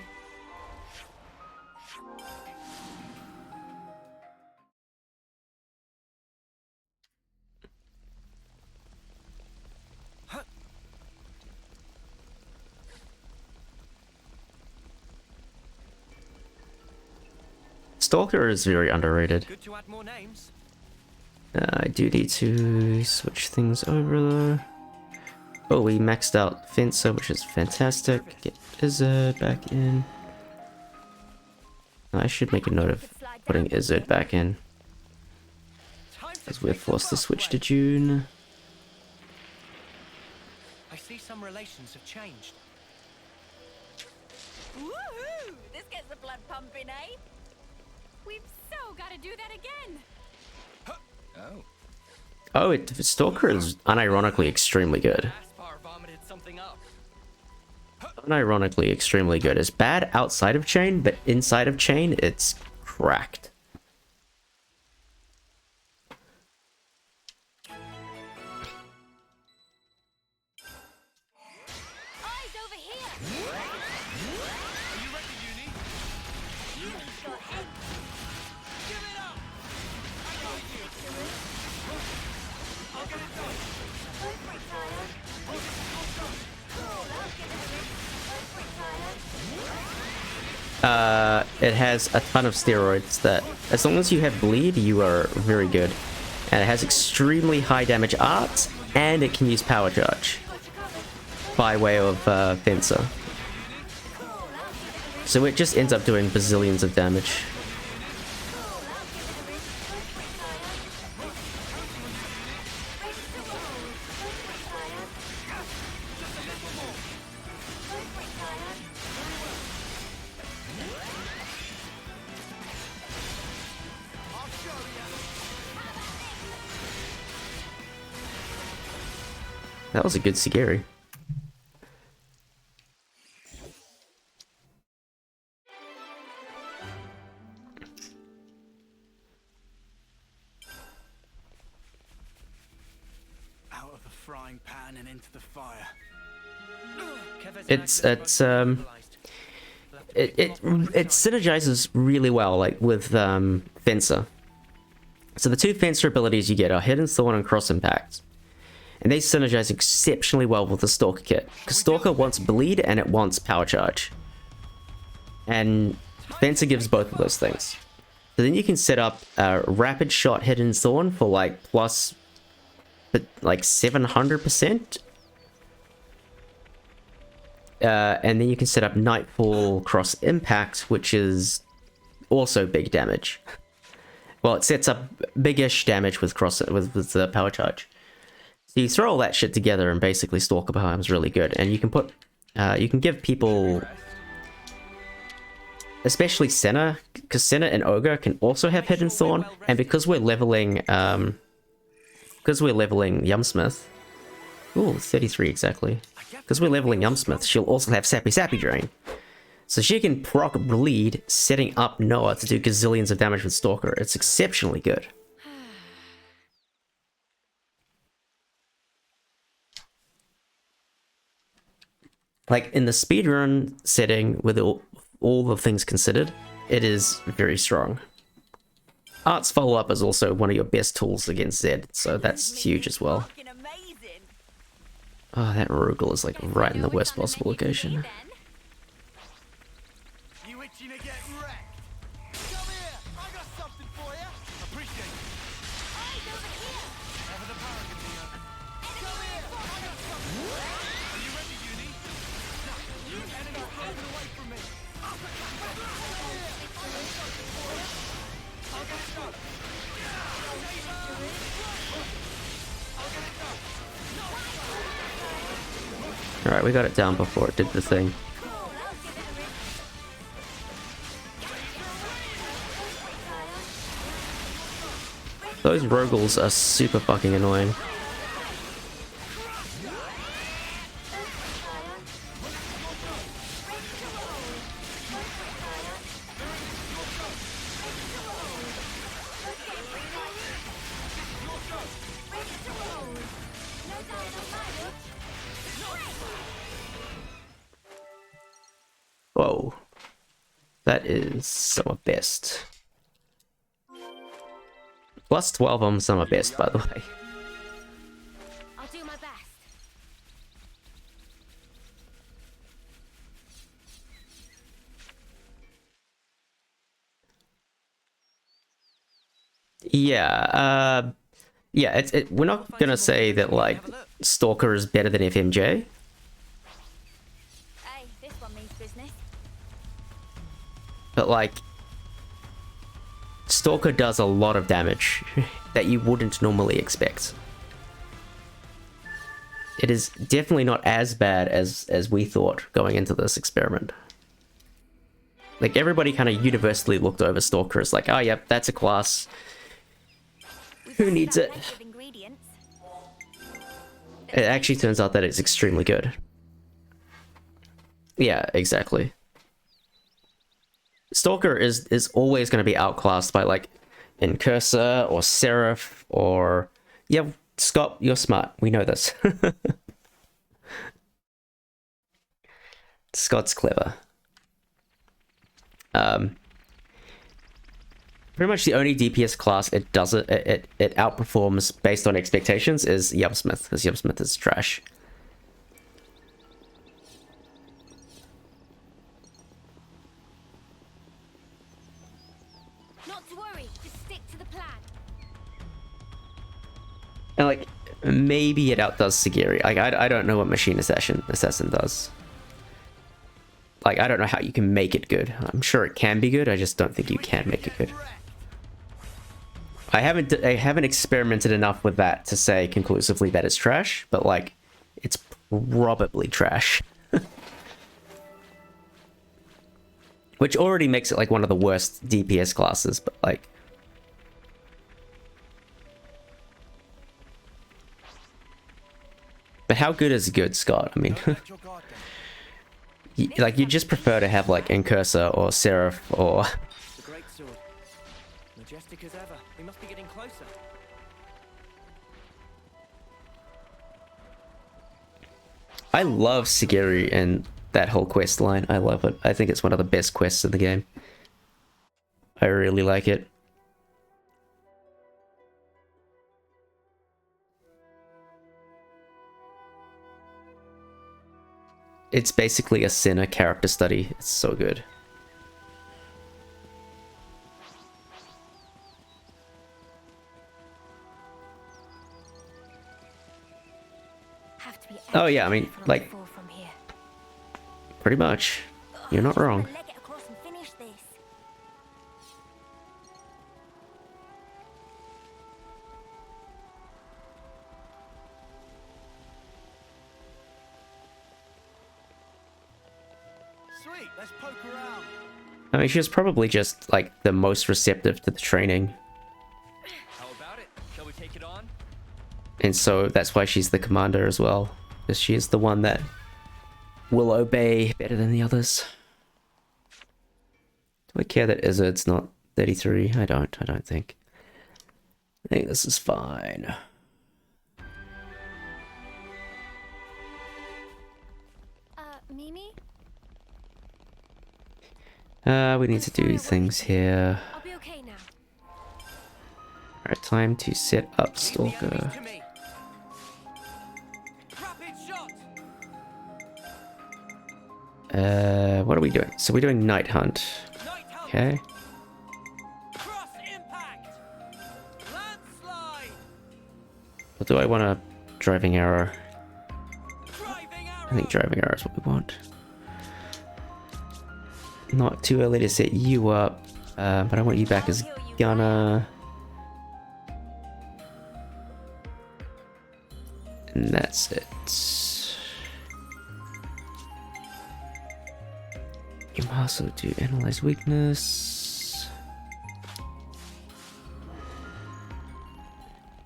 Stalker is very underrated. Good to add more names. I do need to switch things over though. Oh, we maxed out Fencer, which is fantastic. Get Izzard back in. I should make a note of putting Izzard back in, because we're forced to switch to June. I see some relations have changed. Woohoo! This gets the blood pumping, eh? We've so got to do that again. Oh. Oh, Stalker is unironically extremely good. Aspar vomited something up. Unironically extremely good. It's bad outside of chain, but inside of chain, it's cracked. Eyes over here. Are you ready, Uni? Uni's got head. Give it up! I got you! I'll get it done! Go for it, Tyler. Cool, I'll give it a ring. Go for it, Tyler. It has a ton of steroids that, as long as you have bleed, you are very good. And it has extremely high damage arts, and it can use power charge by way of Fencer. So it just ends up doing bazillions of damage. That was a good Sigeri. Out of the frying pan and into the fire. It synergizes really well, like with Fencer. So the two Fencer abilities you get are Hidden Thorn and Cross Impact. And they synergize exceptionally well with the Stalker kit, because Stalker wants bleed and it wants power charge. And Fencer gives both of those things. So then you can set up a rapid shot Hidden Thorn for like plus, but like 700%. And then you can set up Nightfall Cross Impact, which is also big damage. Well, it sets up big-ish damage with the power charge. So you throw all that shit together, and basically Stalker becomes really good. And you can put, you can give people, especially Senna, because Senna and Ogre can also have Hidden Thorn, and because we're leveling Yumsmith, ooh, 33 exactly. Because we're leveling Yumsmith, she'll also have Sappy Sappy Drain. So she can proc bleed, setting up Noah to do gazillions of damage with Stalker. It's exceptionally good. Like, in the speedrun setting, with all the things considered, it is very strong. Art's follow-up is also one of your best tools against Zed, so that's huge as well. Fucking amazing. Oh, that Rugal is like right in the worst possible location. You itching to get wrecked? Come here! I got something for you! Appreciate it. Eyes over here. Over the paragon here. Come here! I got something for you! Are you ready, Uni? No, you enemy moving away from me! I'll get it done! Alright, we got it down before it did the thing. Those Rogals are super fucking annoying. Whoa. That is summer best. Plus 12 on summer best, by the way. I'll do my best. Yeah, yeah. We're not gonna say that like Stalker is better than FMJ, Hey, this one means business. but like Stalker does a lot of damage that you wouldn't normally expect. It is definitely not as bad as we thought going into this experiment. Like, everybody kind of universally looked over Stalker as like, oh, yep, that's a class. Who needs it? Plenty of ingredients. It actually turns out that it's extremely good. Yeah, exactly. Stalker is always going to be outclassed by, like, Incursor or Seraph or... Yeah, Scott, you're smart. We know this. Scott's clever. Pretty much the only DPS class it outperforms based on expectations is Yubsmith, because Yubsmith is trash. Not to worry, just stick to the plan. And like, maybe it outdoes Sagiri. Like, I don't know what Machine Assassin does. Like, I don't know how you can make it good. I'm sure it can be good, I just don't think you can make it good. I haven't experimented enough with that to say conclusively that it's trash, but like, it's probably trash. Which already makes it like one of the worst DPS classes, but like... But how good is good, Scott? I mean... Like, you just prefer to have like Incursor or Seraph or... The great sword. Majestic as ever. We must be getting closer. I love Sagiri and that whole quest line. I love it. I think it's one of the best quests in the game. I really like it. It's basically a Senna character study. It's so good. Have to be Oh yeah, I mean, extra like, careful from here. pretty much. You're not wrong. Leg it across and finish this. Sweet, let's poke around. I mean, she was probably just, like, the most receptive to the training. How about it? Shall we take it on? And so that's why she's the commander as well. Because she is the one that will obey better than the others. Do I care that Izzard's not 33? I don't think. I think this is fine. Mimi? We need to do things here. I'll be okay now. Alright, time to set up Stalker. To me. Rapid shot. What are we doing? So we're doing Night Hunt. Night Hunt. Okay. Cross impact. Landslide. Or do I want a Driving Arrow? Driving arrow. I think Driving Arrow is what we want. Not too early to set you up, but I want you back as Gunner. And that's it. You can also do Analyze Weakness.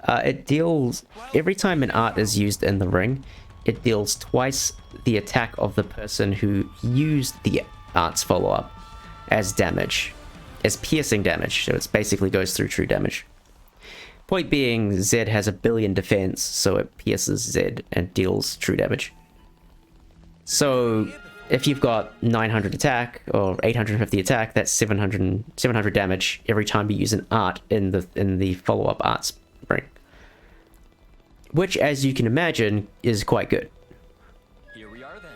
It deals... Every time an art is used in the ring, it deals twice the attack of the person who used the art's follow-up as damage. As piercing damage, so it basically goes through true damage. Point being, Zed has a billion defense, so it pierces Zed and deals true damage. So, if you've got 900 attack, or 850 attack, that's 700 damage every time you use an art in the follow-up arts ring. Which, as you can imagine, is quite good. Here we are then.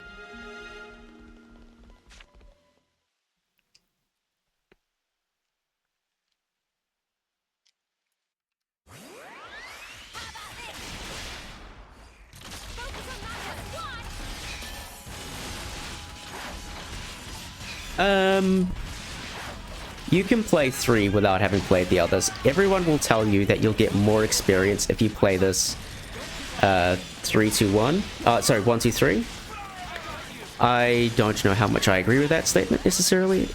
You can play 3 without having played the others. Everyone will tell you that you'll get more experience if you play this 3, 2, 1. Sorry, 1, 2, 3. I don't know how much I agree with that statement necessarily.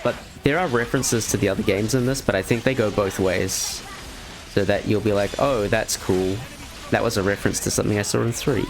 But there are references to the other games in this, but I think they go both ways. So that you'll be like, oh, that's cool. That was a reference to something I saw in 3.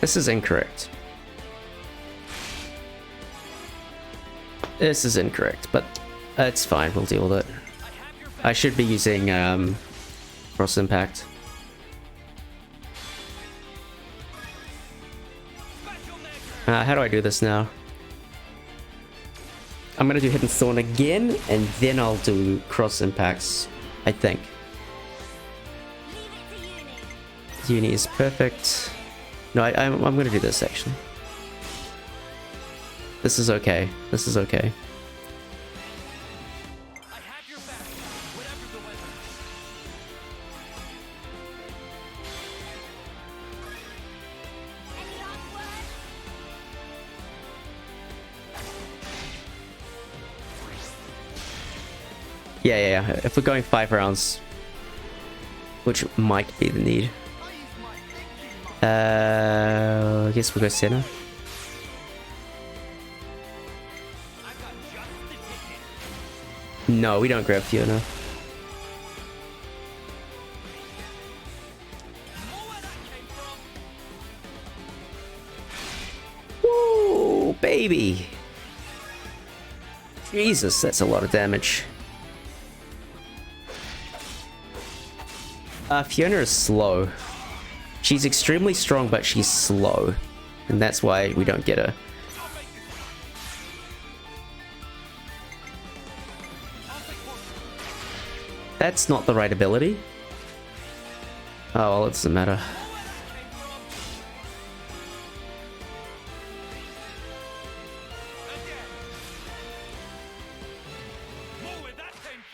This is incorrect. This is incorrect, but it's fine, we'll deal with it. I should be using cross impact. How do I do this now? I'm gonna do Hidden Thorn again, and then I'll do cross impacts, I think. Uni is perfect. No, I'm gonna do this actually. This is okay. This is okay. Yeah. If we're going 5 rounds, which might be the need. I guess we'll go center. No, we don't grab Fiona. Woo, baby! Jesus, that's a lot of damage. Fiona is slow. She's extremely strong, but she's slow. And that's why we don't get her. That's not the right ability. Oh, well, it doesn't matter.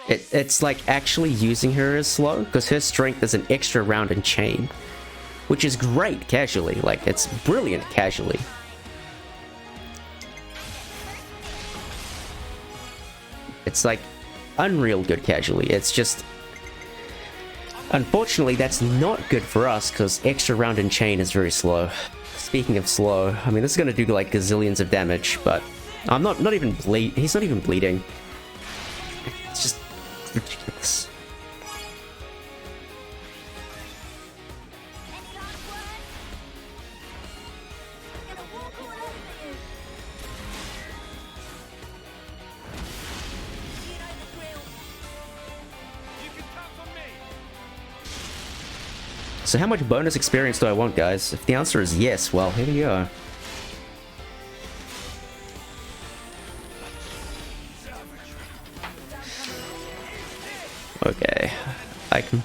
It's like actually using her as slow, because her strength is an extra round and chain. Which is great casually, like it's brilliant casually. It's like unreal good casually. It's just, unfortunately that's not good for us because extra round and chain is very slow. Speaking of slow, I mean this is gonna do like gazillions of damage, but I'm not even he's not even bleeding. It's just ridiculous. So how much bonus experience do I want, guys? If the answer is yes, well, here we go. Okay, I can...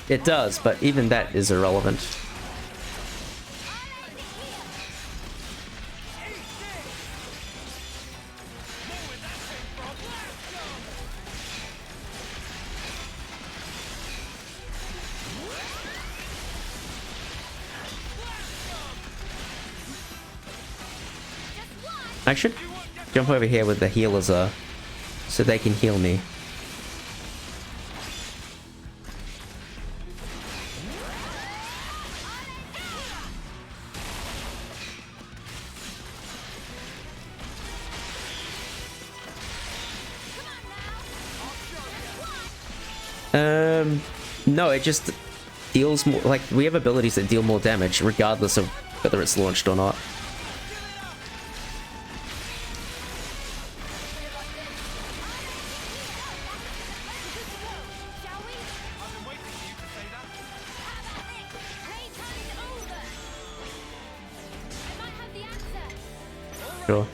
It does, but even that is irrelevant. I should jump over here with the healers are, so they can heal me. No, it just deals more, like, we have abilities that deal more damage regardless of whether it's launched or not. Shall we? I've been waiting for you to say that. How about this? Playtime's over. I might have the answer. Sure.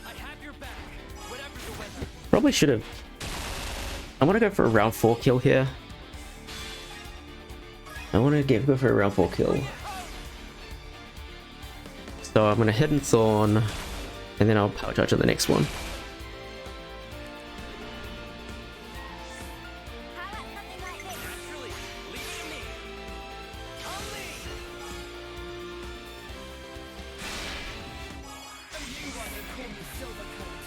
I have your back, whatever the weather. Probably should have. I want to go for a round 4 kill here. I want to go for a round 4 kill. So I'm going to Hidden Thorn, and then I'll Power Charge on the next one. How about something like this? Naturally, leave it to me. On me. And you want to call me Silvercoat.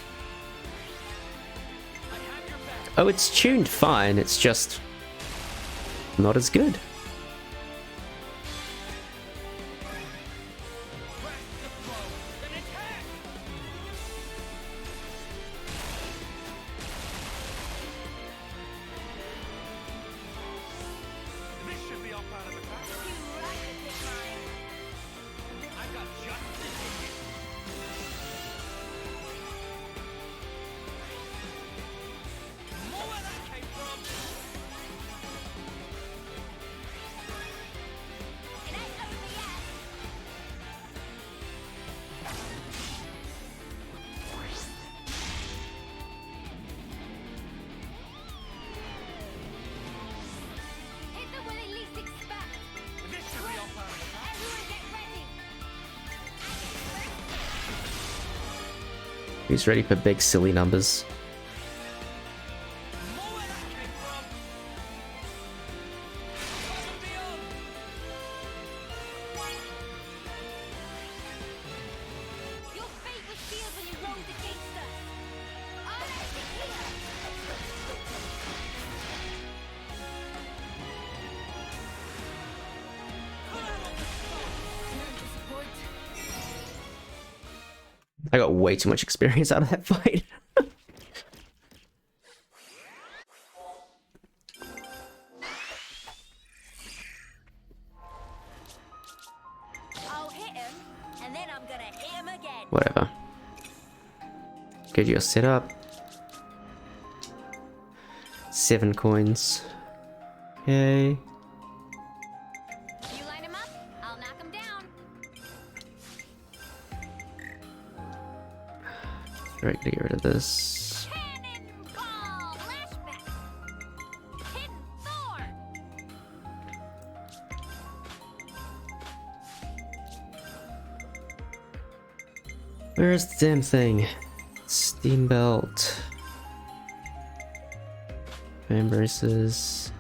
I have your back. Oh, it's tuned fine, it's just not as good. Press the flow, then attack. This should be our plan of attack. You right to pick mine. I've got justice in you. More where that came from. It ain't over yet. Hit them where they least expect. This should be our plan of attack. Everyone get ready. Who's ready for big silly numbers? More where that came from. Above and beyond. Your fate was sealed when you rolled against us. I'll end it here. I got way too much experience out of that fight. I'll hit him, and then I'm gonna hit him again. Whatever. Get your setup. 7 coins. Okay. You line him up, I'll knock him down. Right, to get rid of this. Cannonball flashback. Hidden thorn. Where is the damn thing? Steam belt. Fan braces.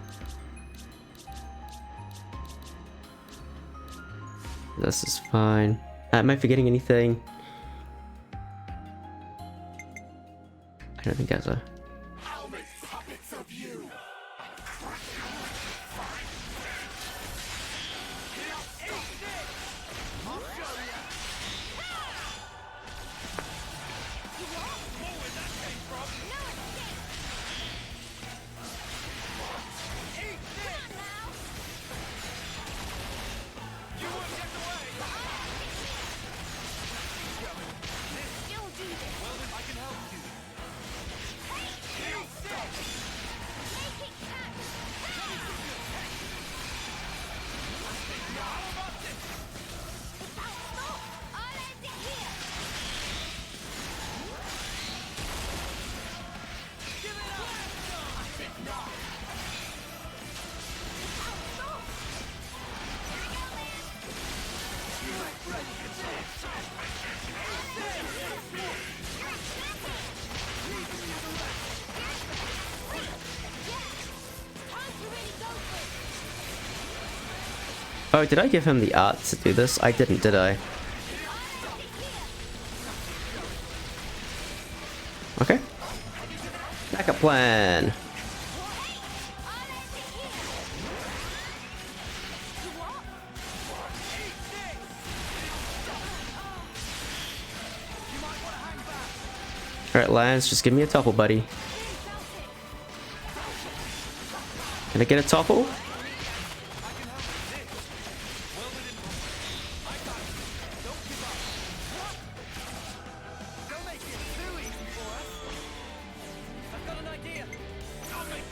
This is fine. Am I forgetting anything? I don't think so. I'll make puppets of you. You'll do this. Well, then I can help you. Make it count. It's out stop. I'll end it here. Oh, did I give him the art to do this? I didn't, did I? Okay. Backup plan. Alright, Lance, just give me a topple, buddy. Can I get a topple? Don't make it too easy for us. I've got an idea. I'll make it.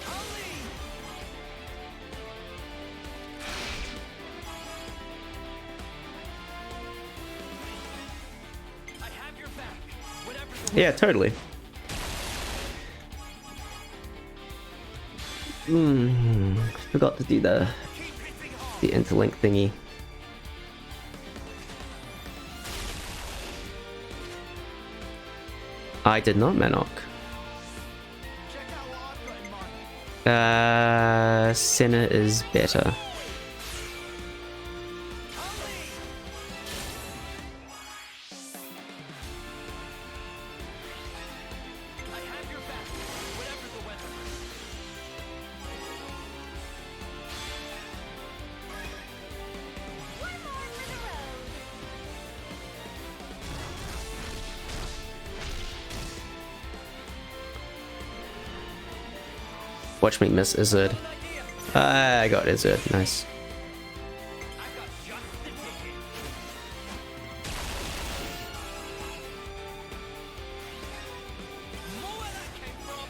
I'll lead. I have your back. Whatever the Yeah, totally. Forgot to do the interlink thingy. I did not, Manok. Check out what I've got in mind. Senna is better. I have your back. Whatever the weather. One more for the road. Watch me miss Izzard. I got Izzard. Nice. I've got just the ticket. More where that came from.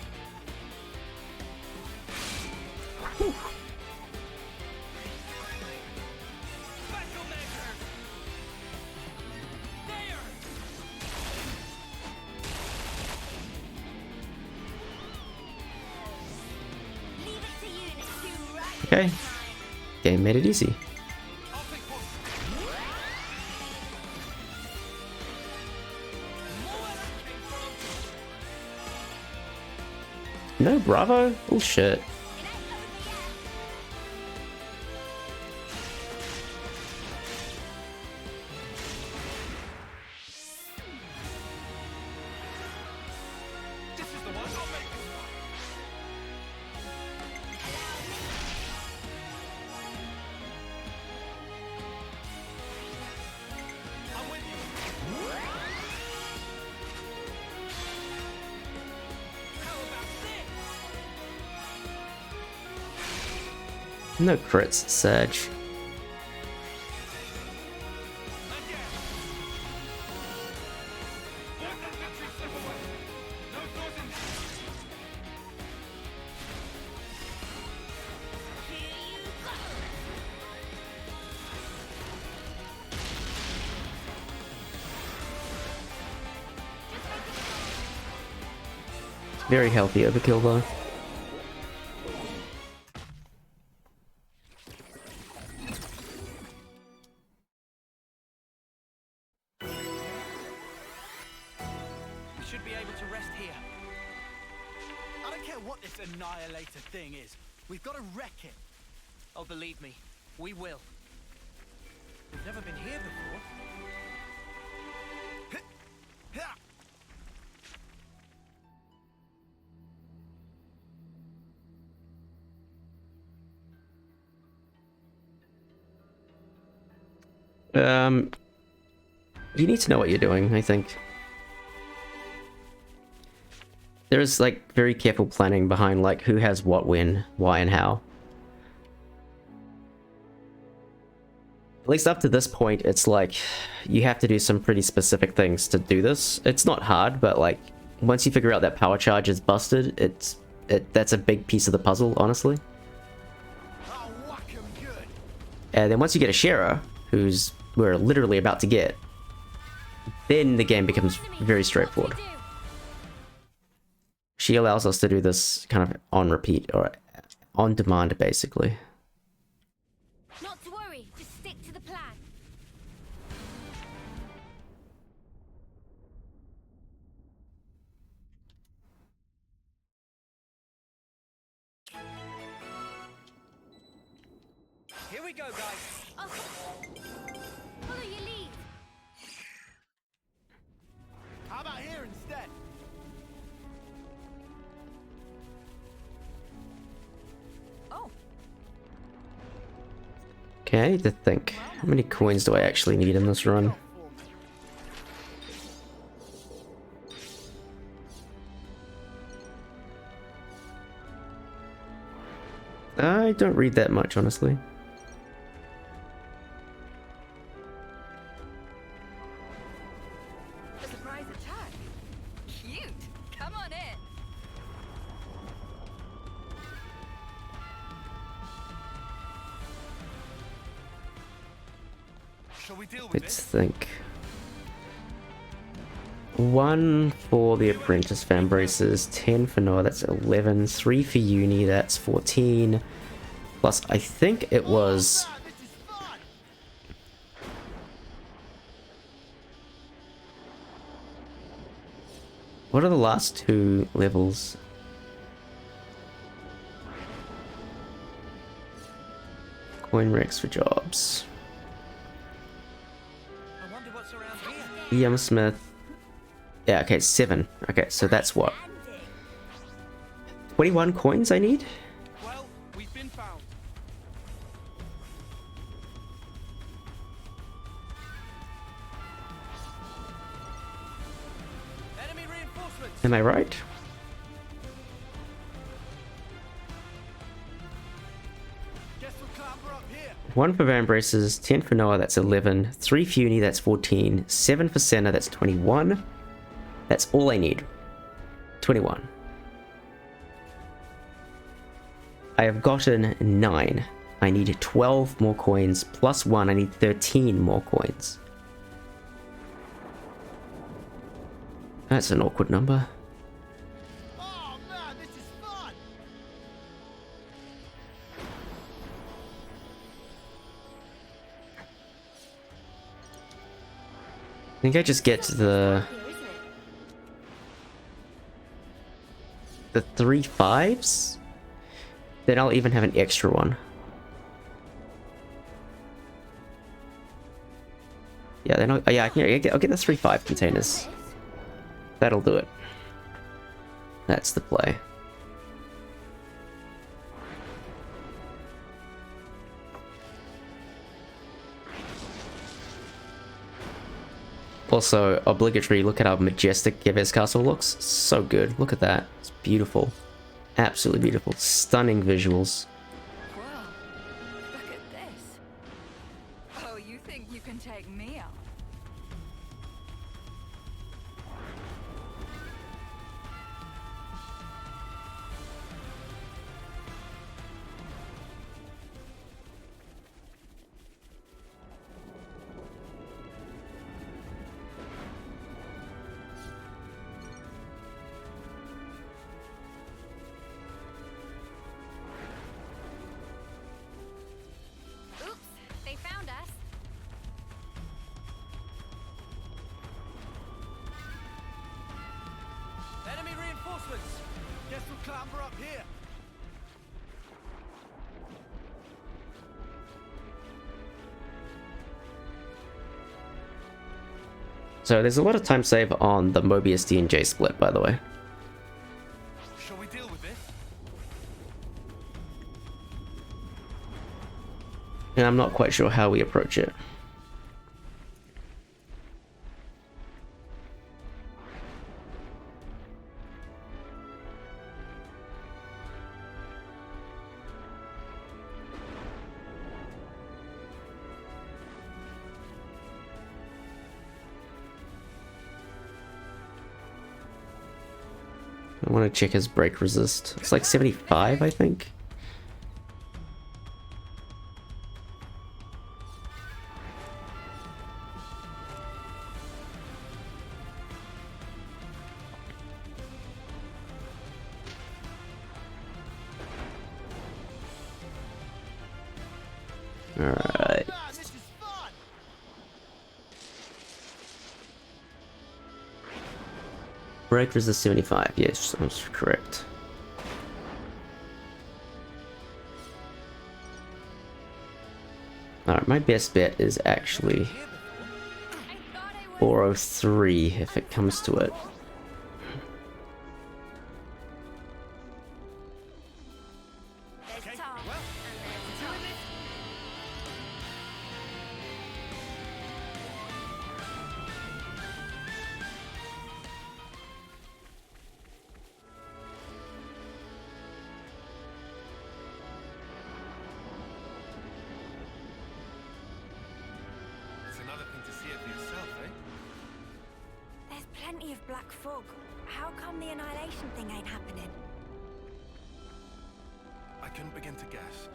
Special measures. There. Leave it to Unit 2 right Okay. this time. Game made it easy. I'll take one. More where that came from. No Bravo? Bullshit. It ain't over yet. This is the one. I'll make this one. I'm with you. How about this? No crits, Surge. Again. There's an entry slip away. No doors in there. Here you go. Very healthy overkill though. We should be able to rest here. I don't care what this annihilator thing is. We've got to wreck it. Oh, believe me, we will. We've never been here before. Ha! You need to know what you're doing, I think. There's like very careful planning behind like who has what when, why and how. At least up to this point, it's like you have to do some pretty specific things to do this. It's not hard, but like once you figure out that power charge is busted, that's a big piece of the puzzle, honestly. I'll whack 'em good. And then once you get a Shera, who's we're literally about to get, then the game becomes very straightforward. She allows us to do this kind of on repeat or on demand, basically. Not to worry, just stick to the plan. Here we go, guys. Oh. Follow your lead. How about here instead? Oh, Okay, I need to think. How many coins do I actually need in this run? I don't read that much, honestly. A surprise attack. Cute. Come on in. Shall we deal with Let's this? think. 1 for the apprentice fan braces, 10 for Noah, that's 11, 3 for uni, that's 14. Plus, I think it was. Man, this is fun! What are the last 2 levels? Coin Rex for jobs. I wonder what's around here. EM Smith. Yeah, okay, 7. Okay, so that's what? 21 coins I need? Well, we've been found. Enemy reinforcements. Am I right? Guess we'll clamber up here. 1 for Van Braces, 10 for Noah, that's 11, 3 for Uni, that's 14, 7 for Senna, that's 21. That's all I need. 21. I have gotten 9. I need 12 more coins, plus 1, I need 13 more coins. That's an awkward number. Oh man, this is fun! I think I just get to the Here, isn't it? 3 5s, then I'll even have an extra one. Yeah, then I'll get the 3 5 containers. That'll do it. That's the play. Also, obligatory, look at how majestic Geves Castle looks. So good. Look at that. It's beautiful. Absolutely beautiful. Stunning visuals. Whoa. Look at this. Oh, you think you can take me out? Oops, they found us. Enemy reinforcements. Guess we'll clamber up here. So there's a lot of time save on the Mobius D&J split, by the way. Shall we deal with this? And I'm not quite sure how we approach it. I want to check his break resist. It's like 75, I think. Alright. Man, this is fun! Break resist 75. Yes, that's correct. Alright, my best bet is actually I thought I was 403 if it comes to it. there's Tom, and there's Tom. plenty of black fog. How come the annihilation thing ain't happening? I couldn't begin to guess,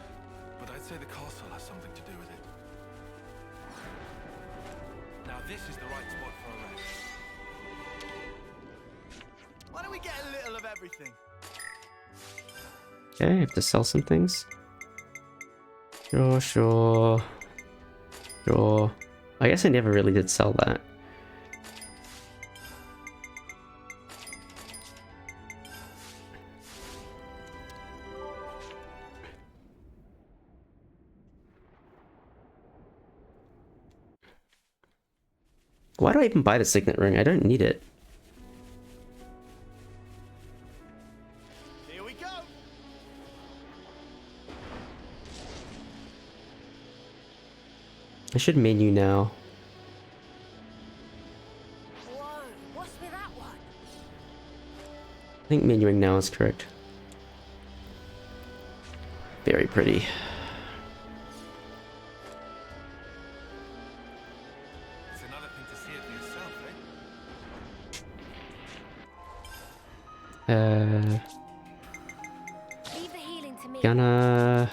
but I'd say the castle has something to do with it. Now this is the right spot for a rest. Why don't we get a little of everything? Okay, I have to sell some things. Sure. I guess I never really did sell that. Why do I even buy the signet ring? I don't need it. Here we go. I should menu now. Whoa, what's with that one? I think menuing now is correct. Very pretty. It's another thing to see it for yourself, eh? Leave the healing to me. Gonna...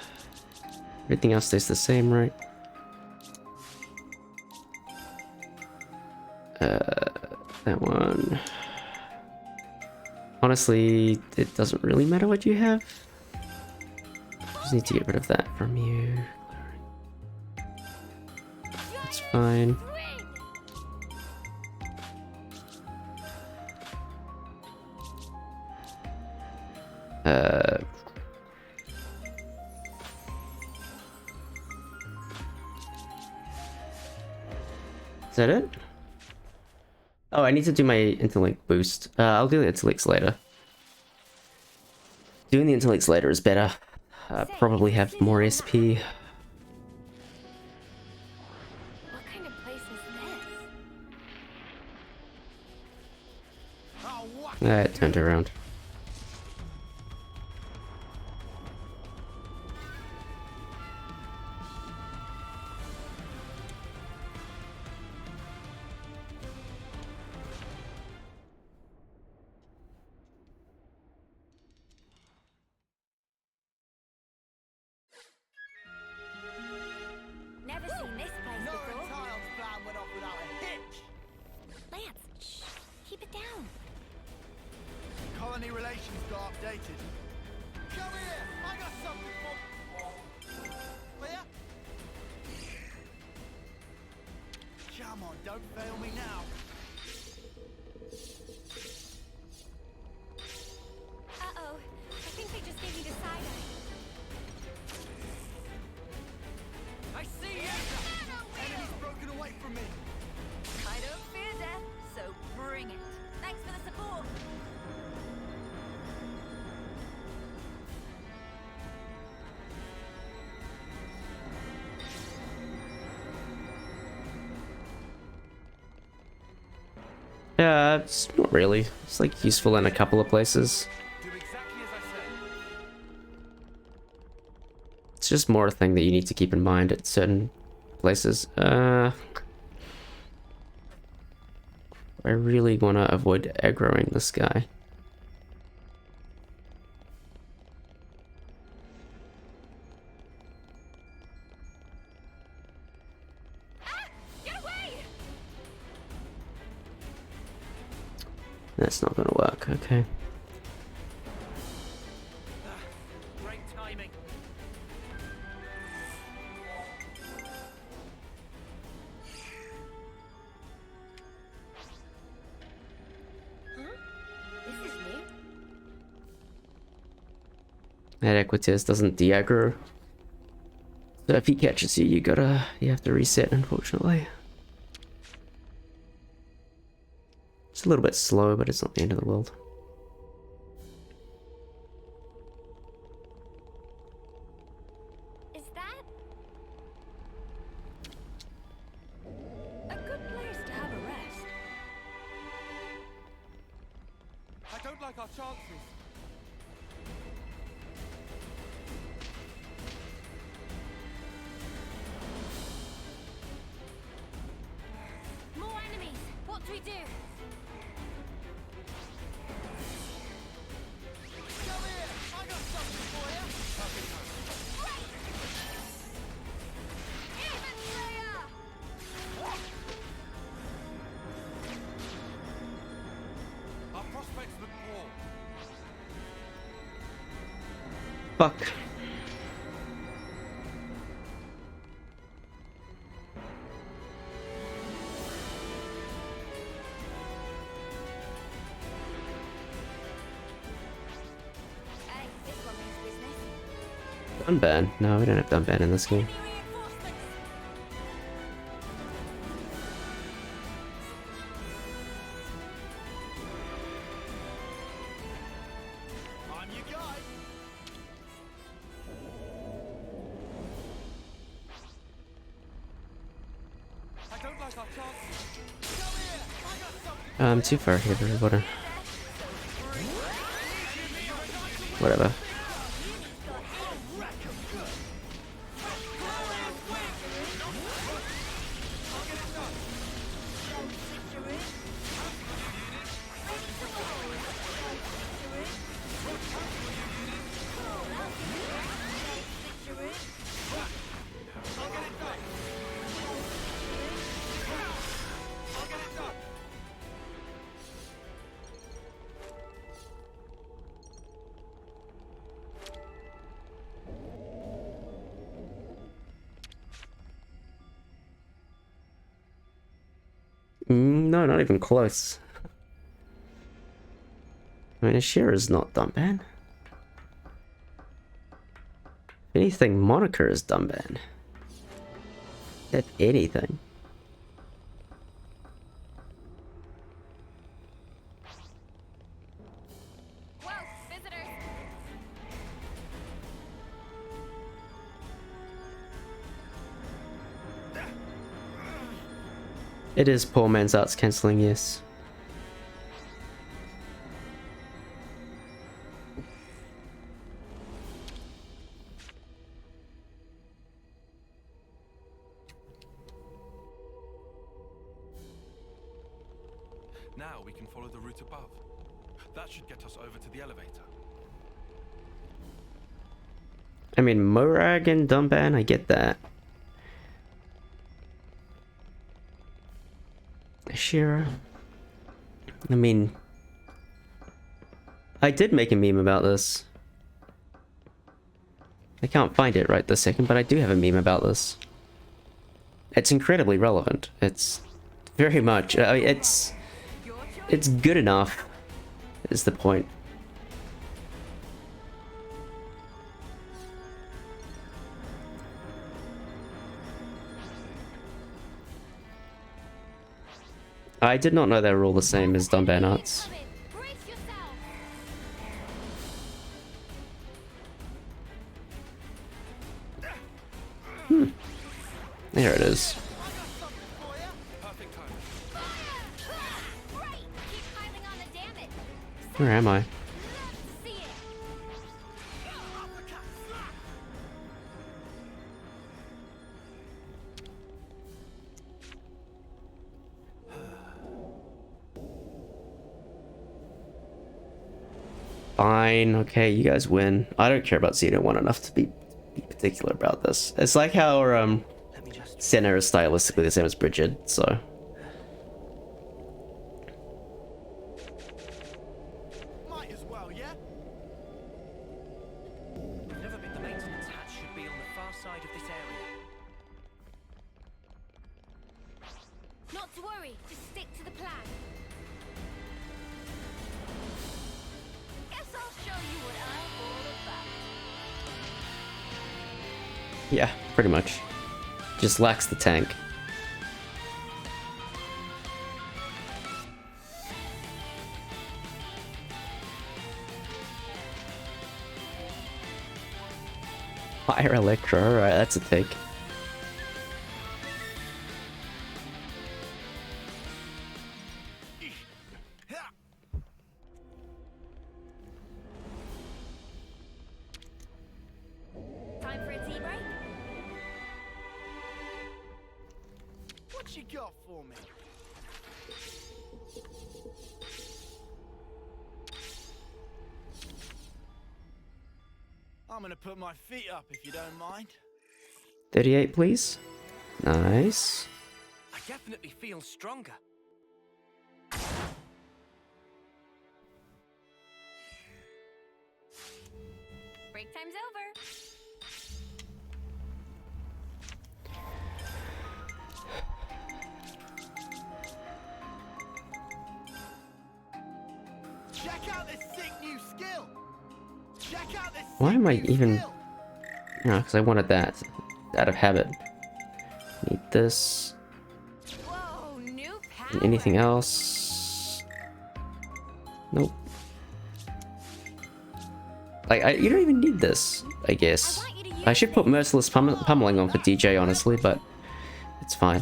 Everything else stays the same, right? That one. Honestly, it doesn't really matter what you have. Just need to get rid of that from you. That's fine. Is that it? Oh, I need to do my interlink boost. I'll do the interlinks later. Doing the interlinks later is better. Probably have more SP. What kind of place is this? Oh, what? It turned around. Never seen this place Nora before. and Tyon's plan went off without a hitch. Lance, shh, keep it down. Colony relations got updated. Come here, I got something for. Oh yeah? Come on, don't fail me now. Uh-oh, I think they just gave me the side eye. I see you! Enemy's broken away from me. I don't fear death, so bring it. Thanks for the support. Yeah, it's not really. It's like useful in a couple of places. Do exactly as I say. It's just more a thing that you need to keep in mind at certain places. I really want to avoid aggroing this guy. Get away! That's not gonna work, okay. Great timing. This is new. That Equites doesn't de-aggro. So if he catches you, you have to reset, unfortunately. It's a little bit slow, but it's not the end of the world. Is that A good place to have a rest. I don't like our chances. more enemies? What do we do? Fuck. Hey, this one means business. Dunban? No, we don't have Dunban in this game. I'm your guy. I don't like our chances. Come here. I got something. I'm too far here, water. Whatever. No, not even close. I mean, Ashira's not Dunban. If anything, Monica is Dunban. If anything. Whoa, visitors! It is poor man's arts cancelling, yes. Now we can follow the route above. That should get us over to the elevator. I mean, Morag and Dunban, I get that. Ashira. I mean, I did make a meme about this. I can't find it right this second, but I do have a meme about this. It's incredibly relevant. It's very much. It's good enough, is the point. I did not know they were all the same as Dunban arts. Brace yourself! There it is. Perfect timing. Great! Keep piling on the damage! Where am I? Let's see it! Fine, okay, you guys win. I don't care about Xeno 1 enough to be particular about this. It's like how Senna is stylistically the same as Bridget, so. Might as well, yeah? Never been the maintenance hatch should be on the far side of this area. Not to worry, just stick to the plan. Guess I'll show you what I'm all about. Yeah, pretty much. Just lacks the tank. Fire Electro, alright, that's a take. Time for a tea break? What you got for me? I'm gonna put my feet up if you don't mind. 38, please. Nice. I definitely feel stronger. Break time's over. Check out this sick new skill. Check out this. Why am I even? No, because I wanted that out of habit. Need this. Whoa, new power. And anything else? Nope. Like, you don't even need this, I guess. I should put Merciless Pummeling on for DJ, honestly, but it's fine.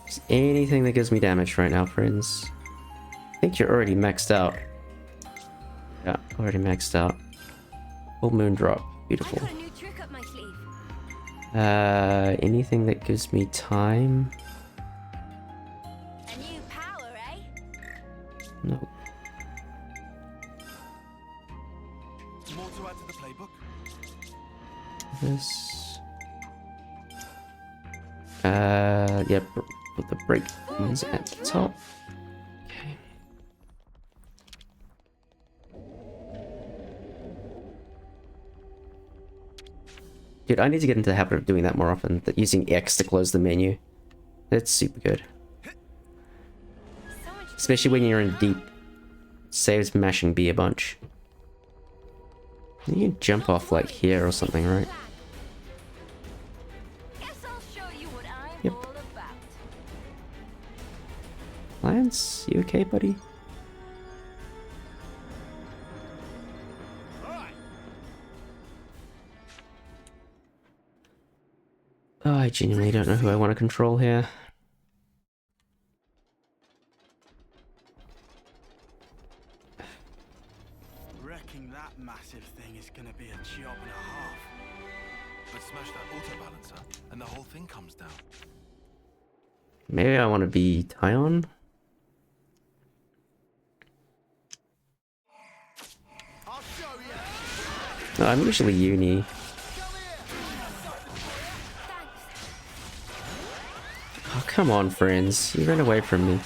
Is anything that gives me damage right now, friends? I think you're already maxed out. Yeah, already maxed out. Full Moon Drop. Beautiful. I got a new trick up my sleeve. Anything that gives me time? A new power, eh? Nope. More to add to the playbook. This. Yeah, put the break ones at the top. Okay. Dude, I need to get into the habit of doing that more often. That using X to close the menu. It's super good. So much Especially when you're in deep. Saves mashing B a bunch. You can jump off like here or something, right? Guess I'll show you what I'm Yep. all about. Lance, you okay, buddy? Oh, I genuinely don't know who I want to control here. Wrecking that massive thing is gonna be a job and a half. But smash that auto balancer, and the whole thing comes down. Maybe I want to be Tyon? I'll show you. No, I'm usually Uni. Oh, come on, friends. You ran away from me.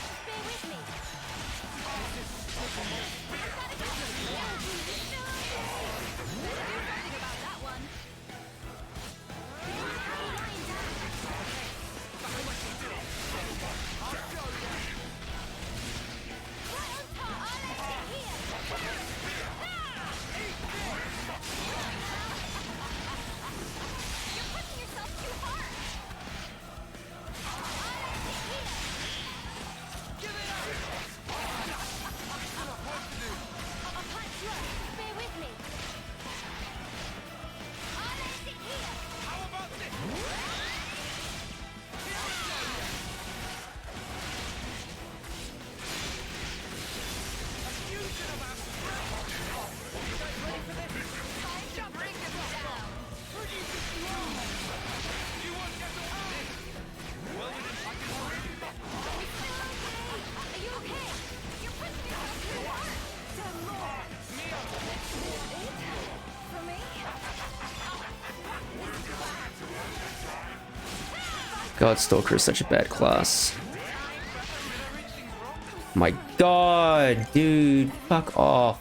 God, Stalker is such a bad class. My god, dude, fuck off.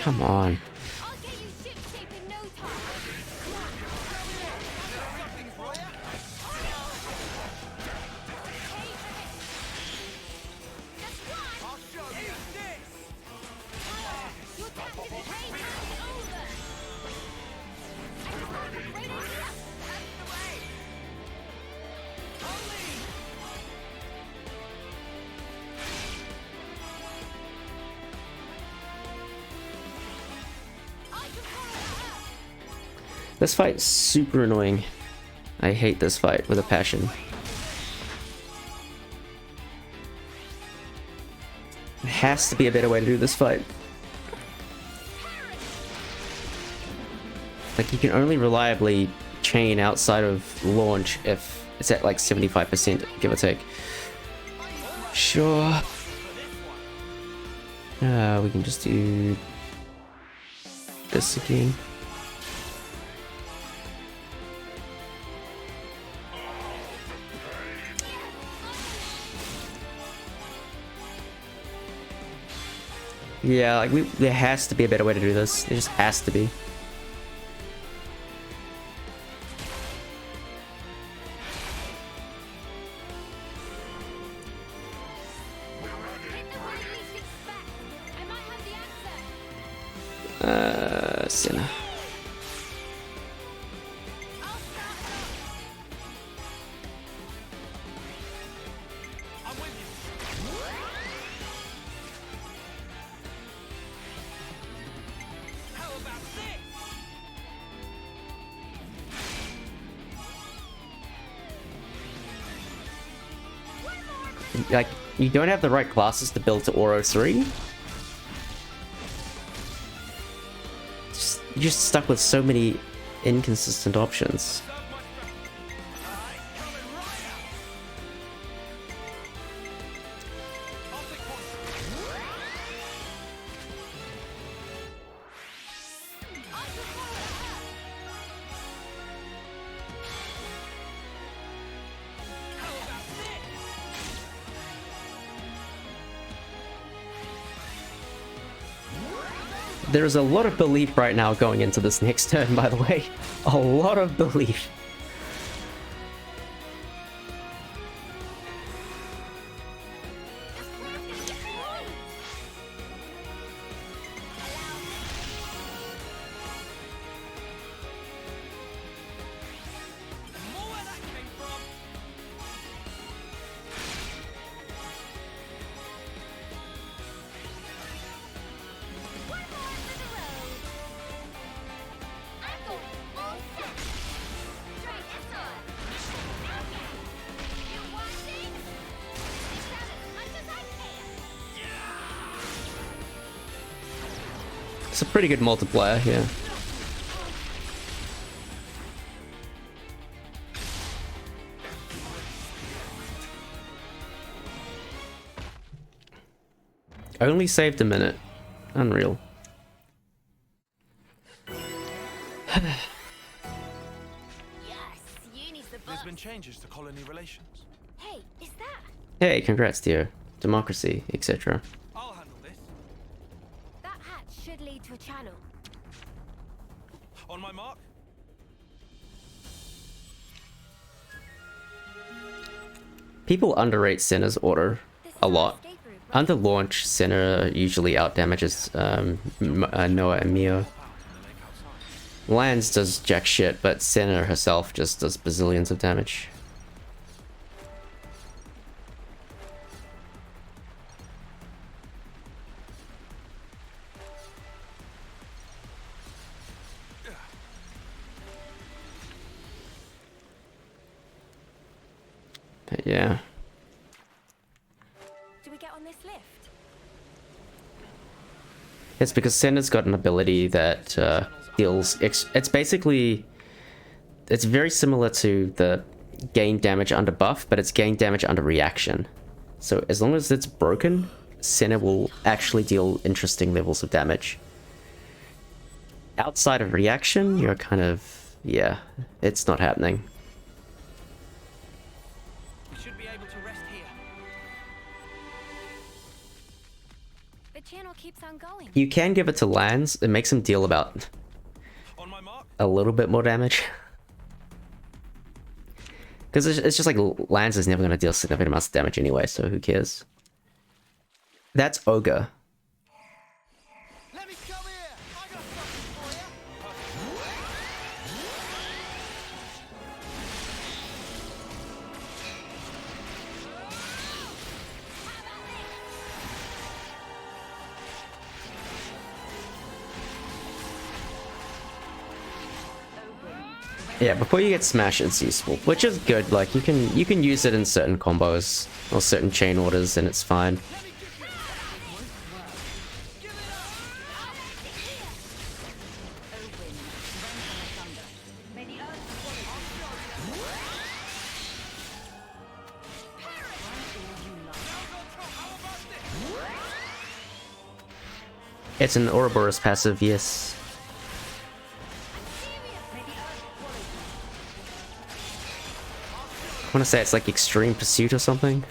Come on. I'll get you shipshape in no time. Just one. I'll show you this. Your tactic is over. I just thought of a great idea. That's the way. I'll lead. I can follow that up. This fight's super annoying. I hate this fight with a passion. There has to be a better way to do this fight. Like, you can only reliably chain outside of launch if it's at like 75%, give or take. Sure. We can just do this again. Yeah, like there has to be a better way to do this. There just has to be. Hit the way you least expect. I might have the answer. Sinner. I'll start now. I'm with you. How about this? Like, you don't have the right classes to build to Oro 3. You're just stuck with so many inconsistent options. There's a lot of belief right now going into this next turn, by the way. A lot of belief. More where that came from. One more for the road. I'm going all set. Try this on. Okay. You watching? Dish out as much as I can. It's a pretty good multiplier here. Only saved a minute. Unreal. Yes, Uni's the There's boss. been changes to colony relations. Hey, is that? Hey, congrats, dear. Democracy, etc. I'll handle this. That hatch should lead to a channel. On my mark. People underrate Senna's order This is a our lot. escape route, right? Under launch, Senna usually outdamages Noah and Mio. Lands does jack shit, but Senna herself just does bazillions of damage. But yeah. Do we get on this lift? It's because Senna's got an ability that deals... It's basically... It's very similar to the gain damage under buff, but it's gain damage under reaction. So as long as it's broken, Senna will actually deal interesting levels of damage. Outside of reaction, you're kind of... Yeah, it's not happening. We should be able to rest here. The channel keeps on going. You can give it to lands. It makes him deal about On my mark. a little bit more damage. Because it's just like lands is never going to deal significant amounts of damage anyway, so who cares? That's Ogre. Let me come here. I got something for you. Yeah, before you get smashed, it's useful, which is good. Like you can use it in certain combos or certain chain orders, and it's fine. It's an Ouroboros passive, yes. I want to say it's like Extreme Pursuit or something.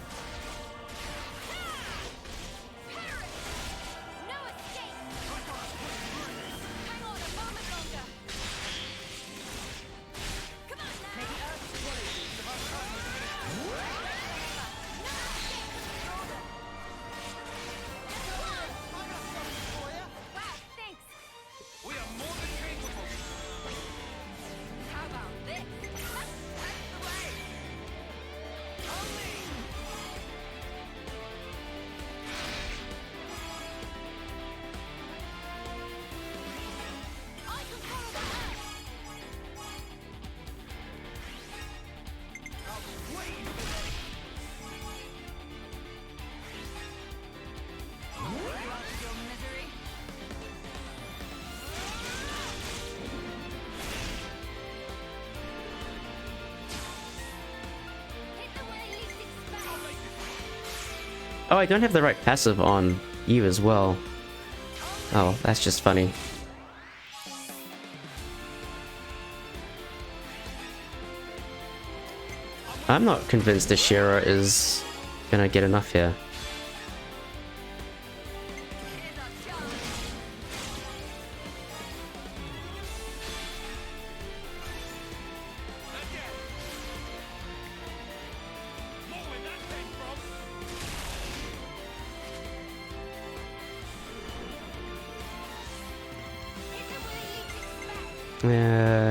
We are more than capable. How about this? That's the way. Oh, I don't have the right passive on you as well. Oh, that's just funny. I'm not convinced the Shira is gonna get enough here.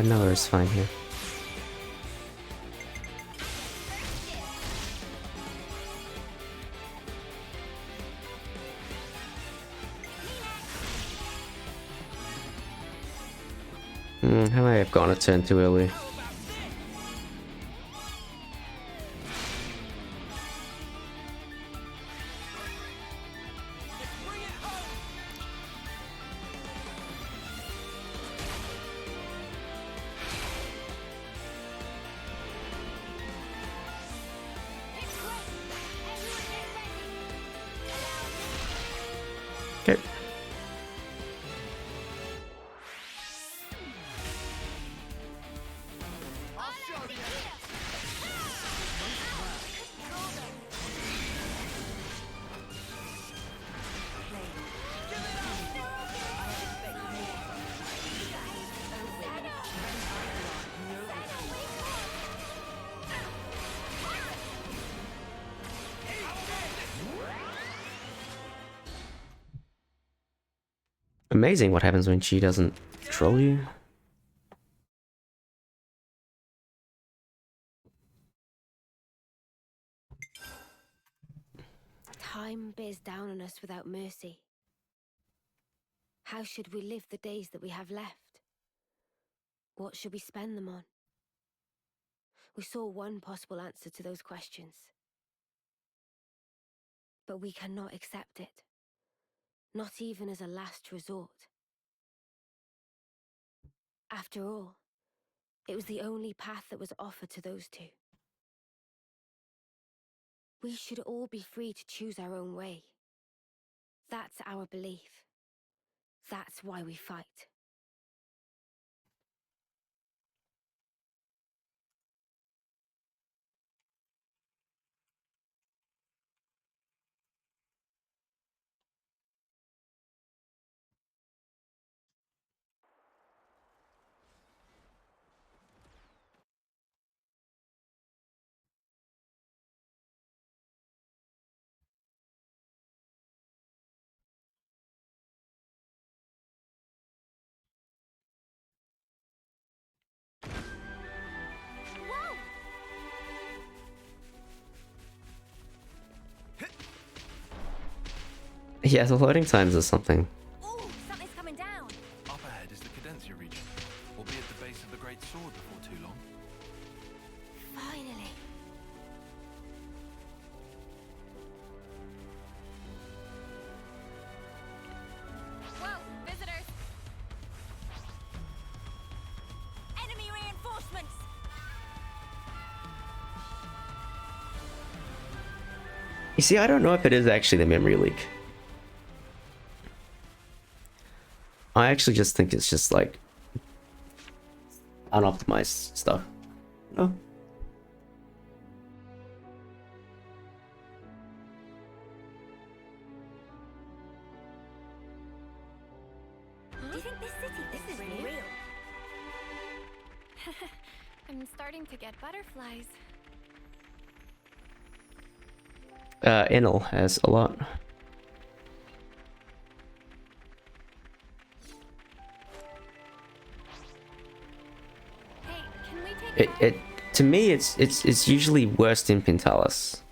No, it's fine here. I might have gone a turn too early. Okay. Amazing what happens when she doesn't troll you. Time bears down on us without mercy. How should we live the days that we have left? What should we spend them on? We saw one possible answer to those questions. But we cannot accept it. Not even as a last resort. After all, it was the only path that was offered to those two. We should all be free to choose our own way. That's our belief. That's why we fight. Yeah, the loading times or something. Ooh, something's coming down. Up ahead is the Cadencia region. We'll be at the base of the Great Sword before too long. Finally. Whoa, visitors. Enemy reinforcements. You see, I don't know if it is actually the memory leak. I actually just think it's just like unoptimized stuff. No. Do you think this city is really real? I'm starting to get butterflies. Enel has a lot. Hey, can we take It to me it's usually worse in Pintalis.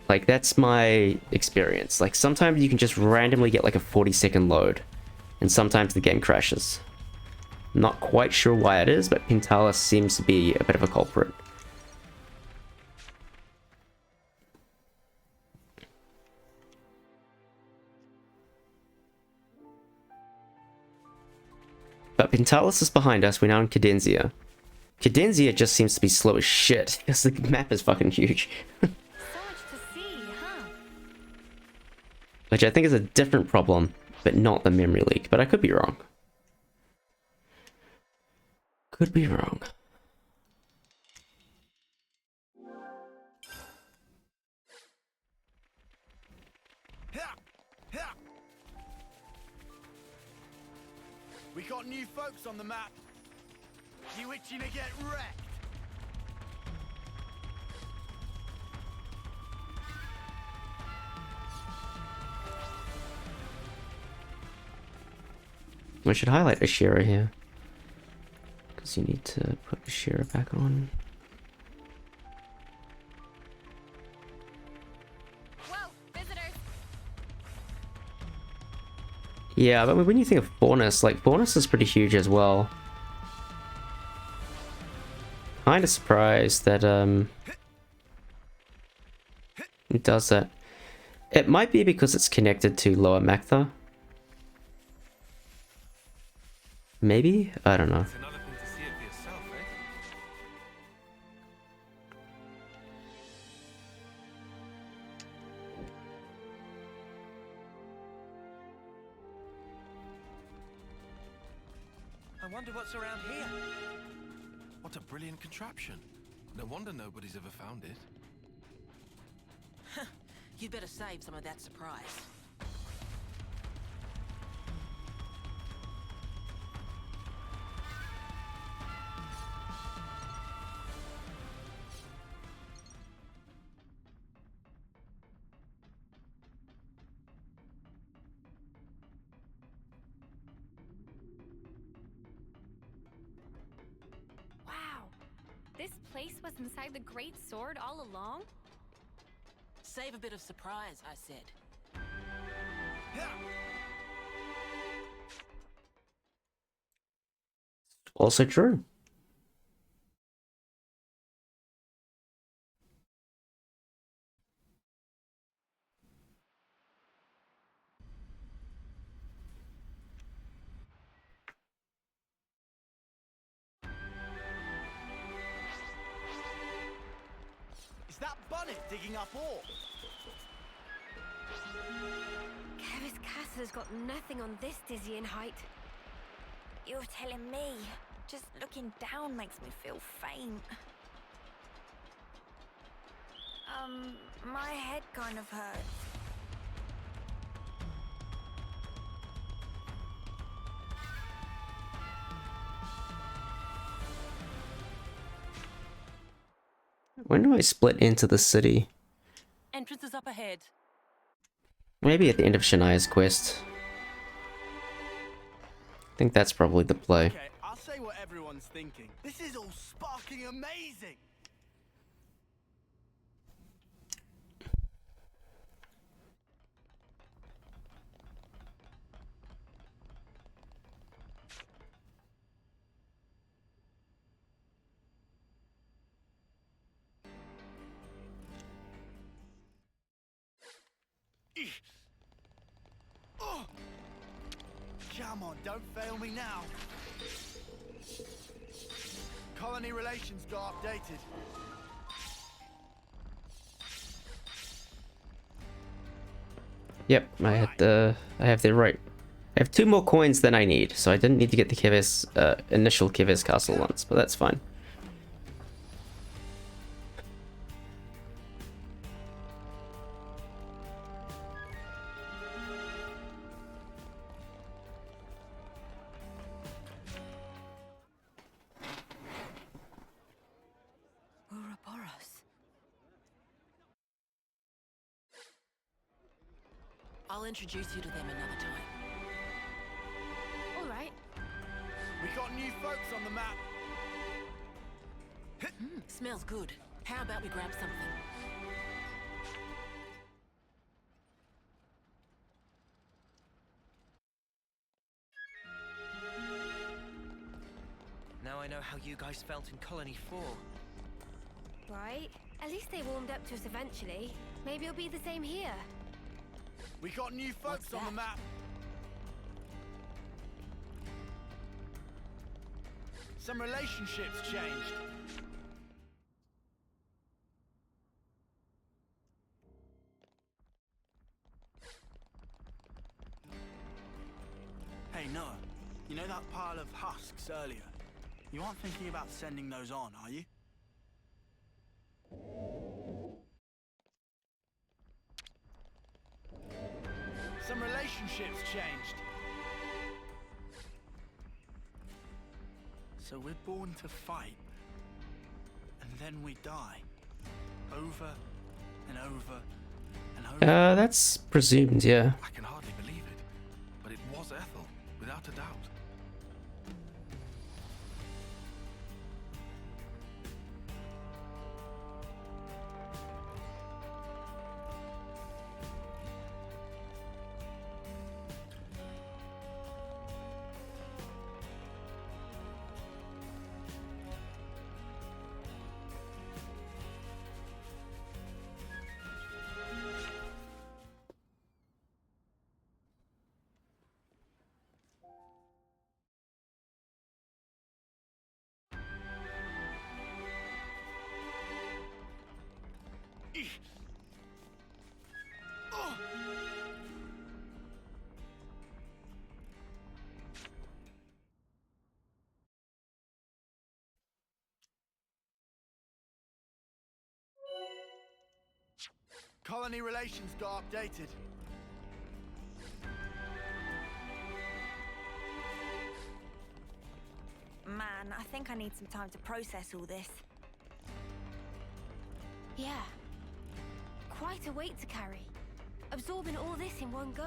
Like that's my experience. Like sometimes you can just randomly get like a 40-second load, and sometimes the game crashes. Not quite sure why it is, but Pintalis seems to be a bit of a culprit. But Pintalis is behind us. We're now in Cadencia. Cadencia just seems to be slow as shit because the map is fucking huge. So much to see, huh? Which I think is a different problem, but not the memory leak. But I could be wrong. Could be wrong. We got new folks on the map. You itching to get wrecked? We should highlight Ashira here. Because you need to put Ashira back on. Whoa, visitors. Yeah, but when you think of Faunus, like Faunus is pretty huge as well. Kinda surprised that it does that. It might be because it's connected to Lower Mactha. Maybe? I don't know. It's another thing to see it for yourself, eh? I wonder what's around here. What a brilliant contraption. No wonder nobody's ever found it. You'd better save some of that surprise. Wow. This place was inside the Great Sword all along? Save a bit of surprise, I said. Also true. Is that Bonnet digging up ore? Kevis Castle's got nothing on this dizzying height. You're telling me. Just looking down makes me feel faint. My head kind of hurts. When do I split into the city? Entrance is up ahead. Maybe at the end of Shania's quest. I think that's probably the play. Okay, I'll say say what everyone's thinking. This is all sparking amazing! Oh! Come on, don't fail me now. Colony relations got updated. Yep, I have the right. I have 2 more coins than I need, so I didn't need to get the Kivis, initial Kivis castle once, but that's fine. Ouroboros. I'll introduce you to them another time. All right. We got new folks on the map. Smells good. How about we grab something? Now I know how you guys felt in Colony 4. Right. At least they warmed up to us eventually. Maybe it'll be the same here. We got new folks on the map. Some relationships changed. Hey, Noah. You know that pile of husks earlier? You aren't thinking about sending those on, are you? Some relationships changed. So we're born to fight, and then we die. Over and over and over. That's presumed, yeah. I can hardly believe it, but it was Ethel, without a doubt. Colony relations got updated. Man, I think I need some time to process all this. Yeah. Quite a weight to carry. Absorbing all this in one go.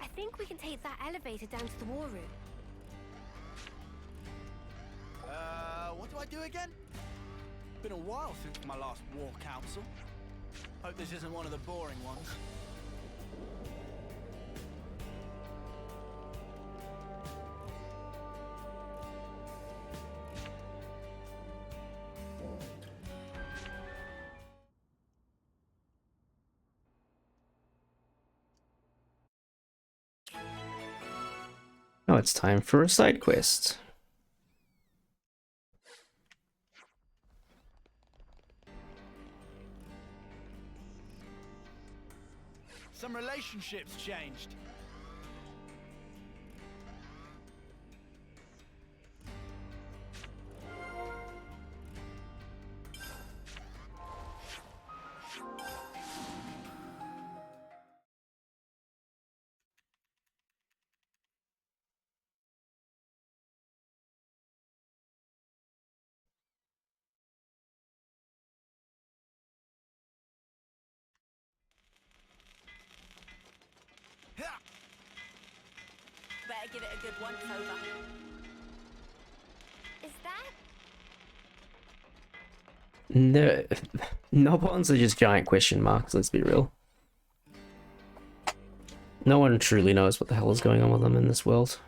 I think we can take that elevator down to the war room. What do I do again? Been a while since my last war council. Hope this isn't one of the boring ones. Now it's time for a side quest. Some relationships changed. Better give it a good once over. Is that? No, Nobons are just giant question marks, let's be real. No one truly knows what the hell is going on with them in this world.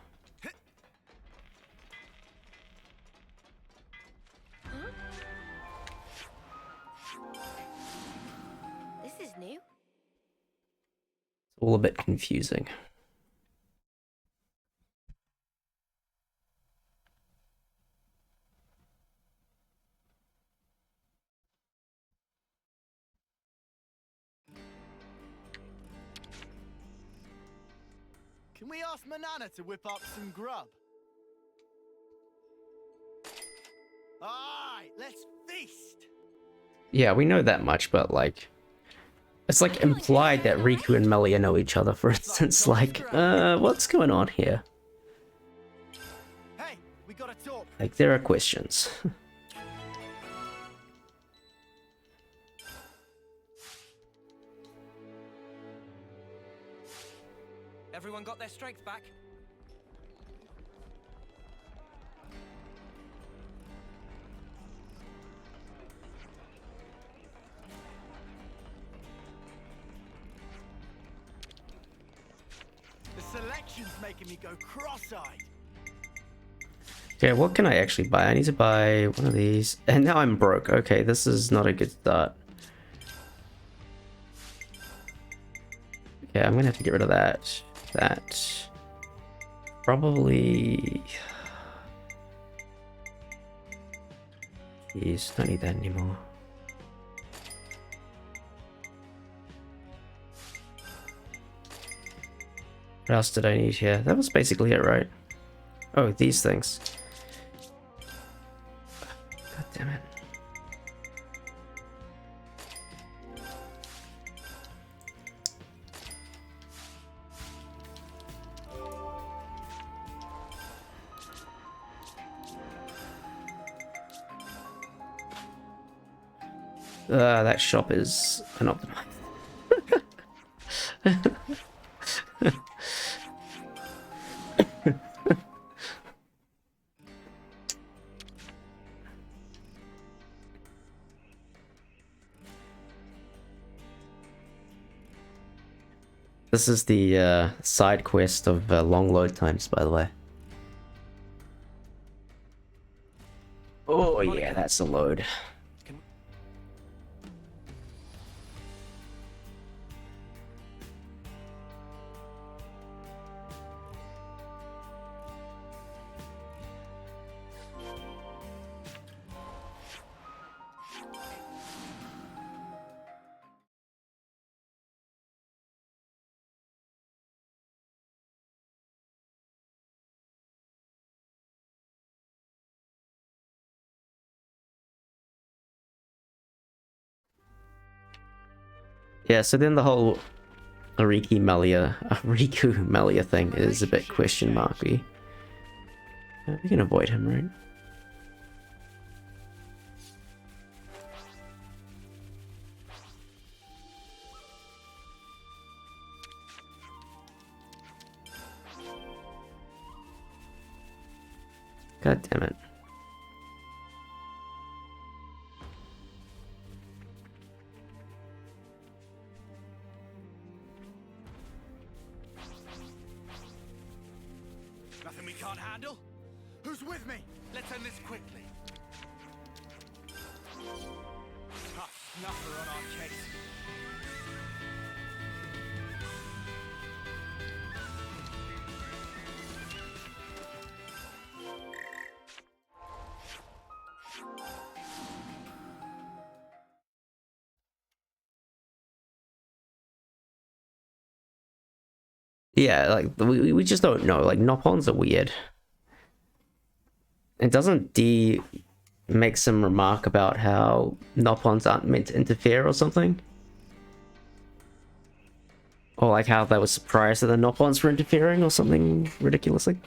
This is new. It's all a bit confusing. Can we ask Manana to whip up some grub? Alright, let's feast! Yeah, we know that much, but like... It's like implied that Riku and Melia know each other, for instance. Like, what's going on here? Hey, we gotta talk. Like, there are questions. Everyone got their strength back? The selection's making me go cross-eyed. Okay, what can I actually buy? I need to buy one of these. And now I'm broke. Okay, this is not a good start. Okay, I'm gonna have to get rid of that. That. Probably... Jeez, don't need that anymore. What else did I need here? That was basically it, right? Oh, these things. God damn it. That shop is unoptimized. This is the side quest of long load times, by the way. Oh yeah, that's a load. Yeah, so then the whole Riku Melia thing is a bit question marky. We can avoid him, right? God damn it. Nothing we can't handle? Who's with me? Let's end this quickly. Tough snuffer on our case. Yeah, like we just don't know. Like Nopons are weird. And doesn't D make some remark about how Nopons aren't meant to interfere or something? Or like how they were surprised that the Nopons were interfering or something ridiculously?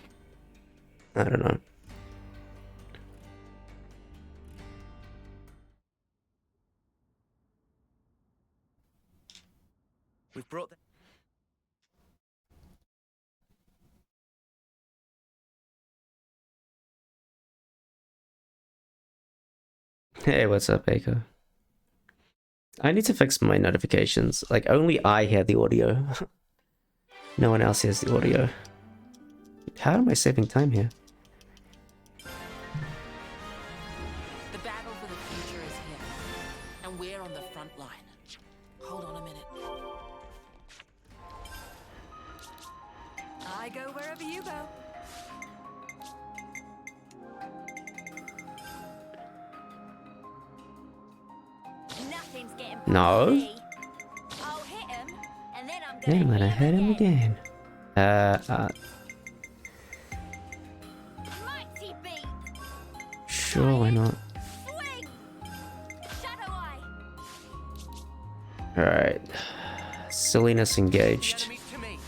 I don't know. We've brought the... Hey, what's up, Aiko? I need to fix my notifications. Like, only I hear the audio. No one else hears the audio. How am I saving time here? The battle for the future is here, and we're on the front line. Hold on a minute. I go wherever you go. Nothing's getting past No. me. I'll hit him, and then I'm Then I'm gonna hit him again. Mighty beat. Sure, why not? Swing. Shadow Eye. Alright. Silliness engaged. Enemies to me.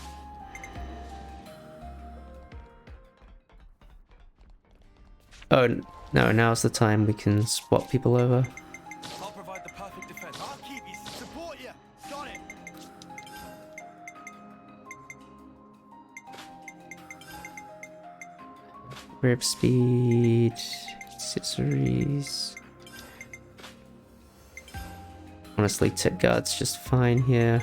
Oh, no, now's the time we can swap people over. I'll provide the perfect defense. I'll keep you. Support you. Got it. Rip speed, accessories. Honestly, Tit Guard's just fine here.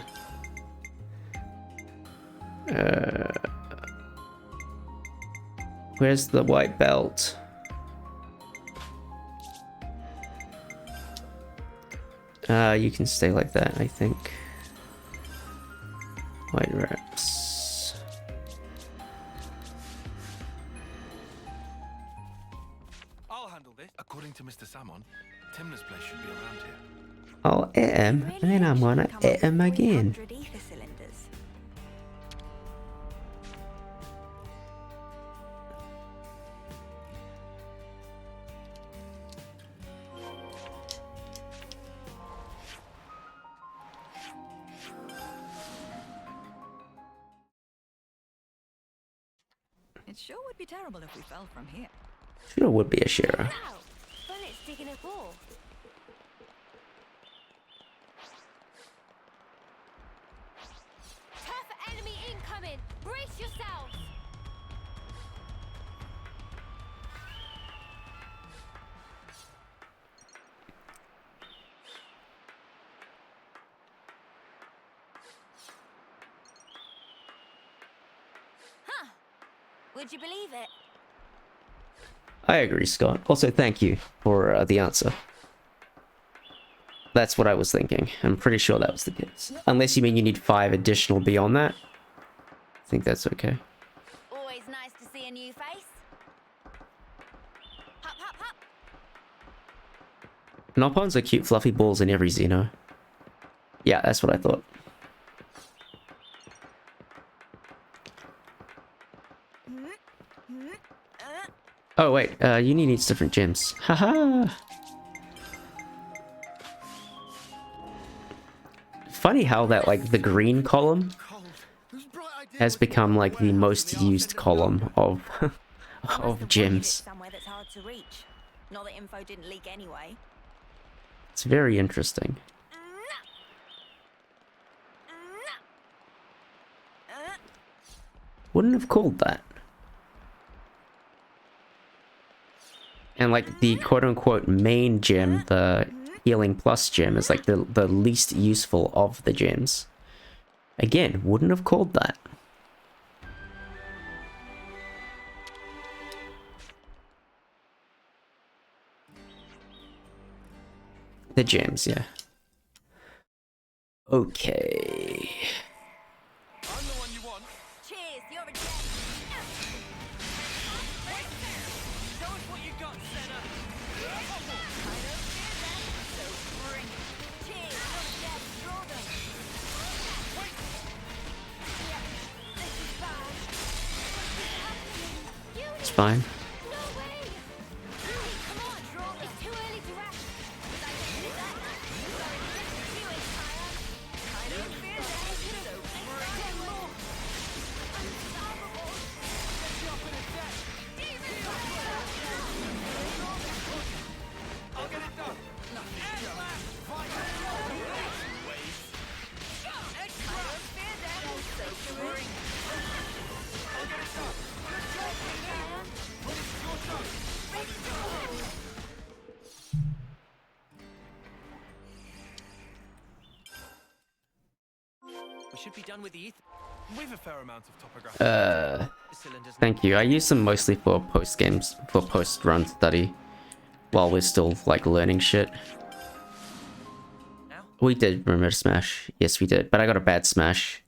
Where's the white belt? You can stay like that, I think. White reps. I'll handle this. According to Mr. Salmon, Timna's place should be around here. I'll hit him, and then I'm gonna hit him again. 300 ether cylinders. It sure would be terrible if we fell from here. Sure would be a Shira. Ow! Bullets digging a ball. Tough enemy incoming. Brace yourselves. Huh. Would you believe it? I agree, Scott. Also, thank you for the answer. That's what I was thinking. I'm pretty sure that was the case. Unless you mean you need 5 additional beyond that. I think that's okay. Always nice to see a new face. Hop, hop, hop. Nopons are cute fluffy balls in every Xeno. Yeah, that's what I thought. Oh wait, Uni needs different gems. Haha! Funny how that, like, the green column Cold. Whose bright idea has was become, like, the warehouse most in the used Arctic column of Must of have gems. wanted it somewhere that's hard to reach. Not that info didn't leak anyway. It's very interesting. Wouldn't have called that. And like the quote-unquote main gem, the healing plus gem, is like the least useful of the gems. Again, wouldn't have called that. The gems, yeah. Okay. I'm the one you want. Cheers, you're a gem. Show us what you got, Senna. Cheers, you're a gem. Draw them. fine. No way! Come on, it's too early to rest. I don't do that. Sorry to get you in, Tyler. I don't fear that. So ten more. Unstoppable. Get you up in a sec. I'll get it done. We should be done with the ether. With a fair amount of topography. The cylinders. Thank you. I use them mostly for post games, for post run study, while we're still like learning shit. Now? We did remember smash. Yes, we did, but I got a bad smash.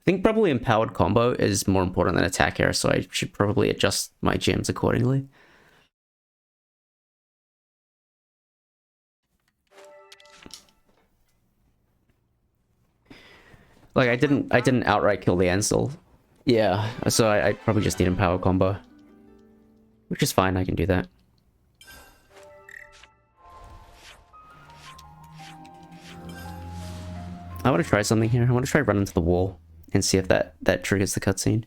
I think probably empowered combo is more important than attack error, so I should probably adjust my gems accordingly. Like I didn't outright kill the Ansel. Yeah, so I probably just need empower combo. Which is fine, I can do that. I want to try something here. I want to try run into the wall and see if that triggers the cutscene.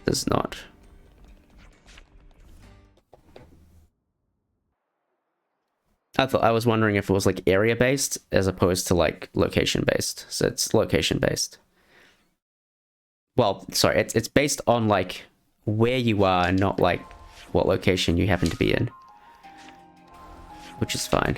Does not. I was wondering if it was like area based as opposed to like location based. So it's location based. Well, sorry, it's based on like where you are, not like what location you happen to be in. Which is fine.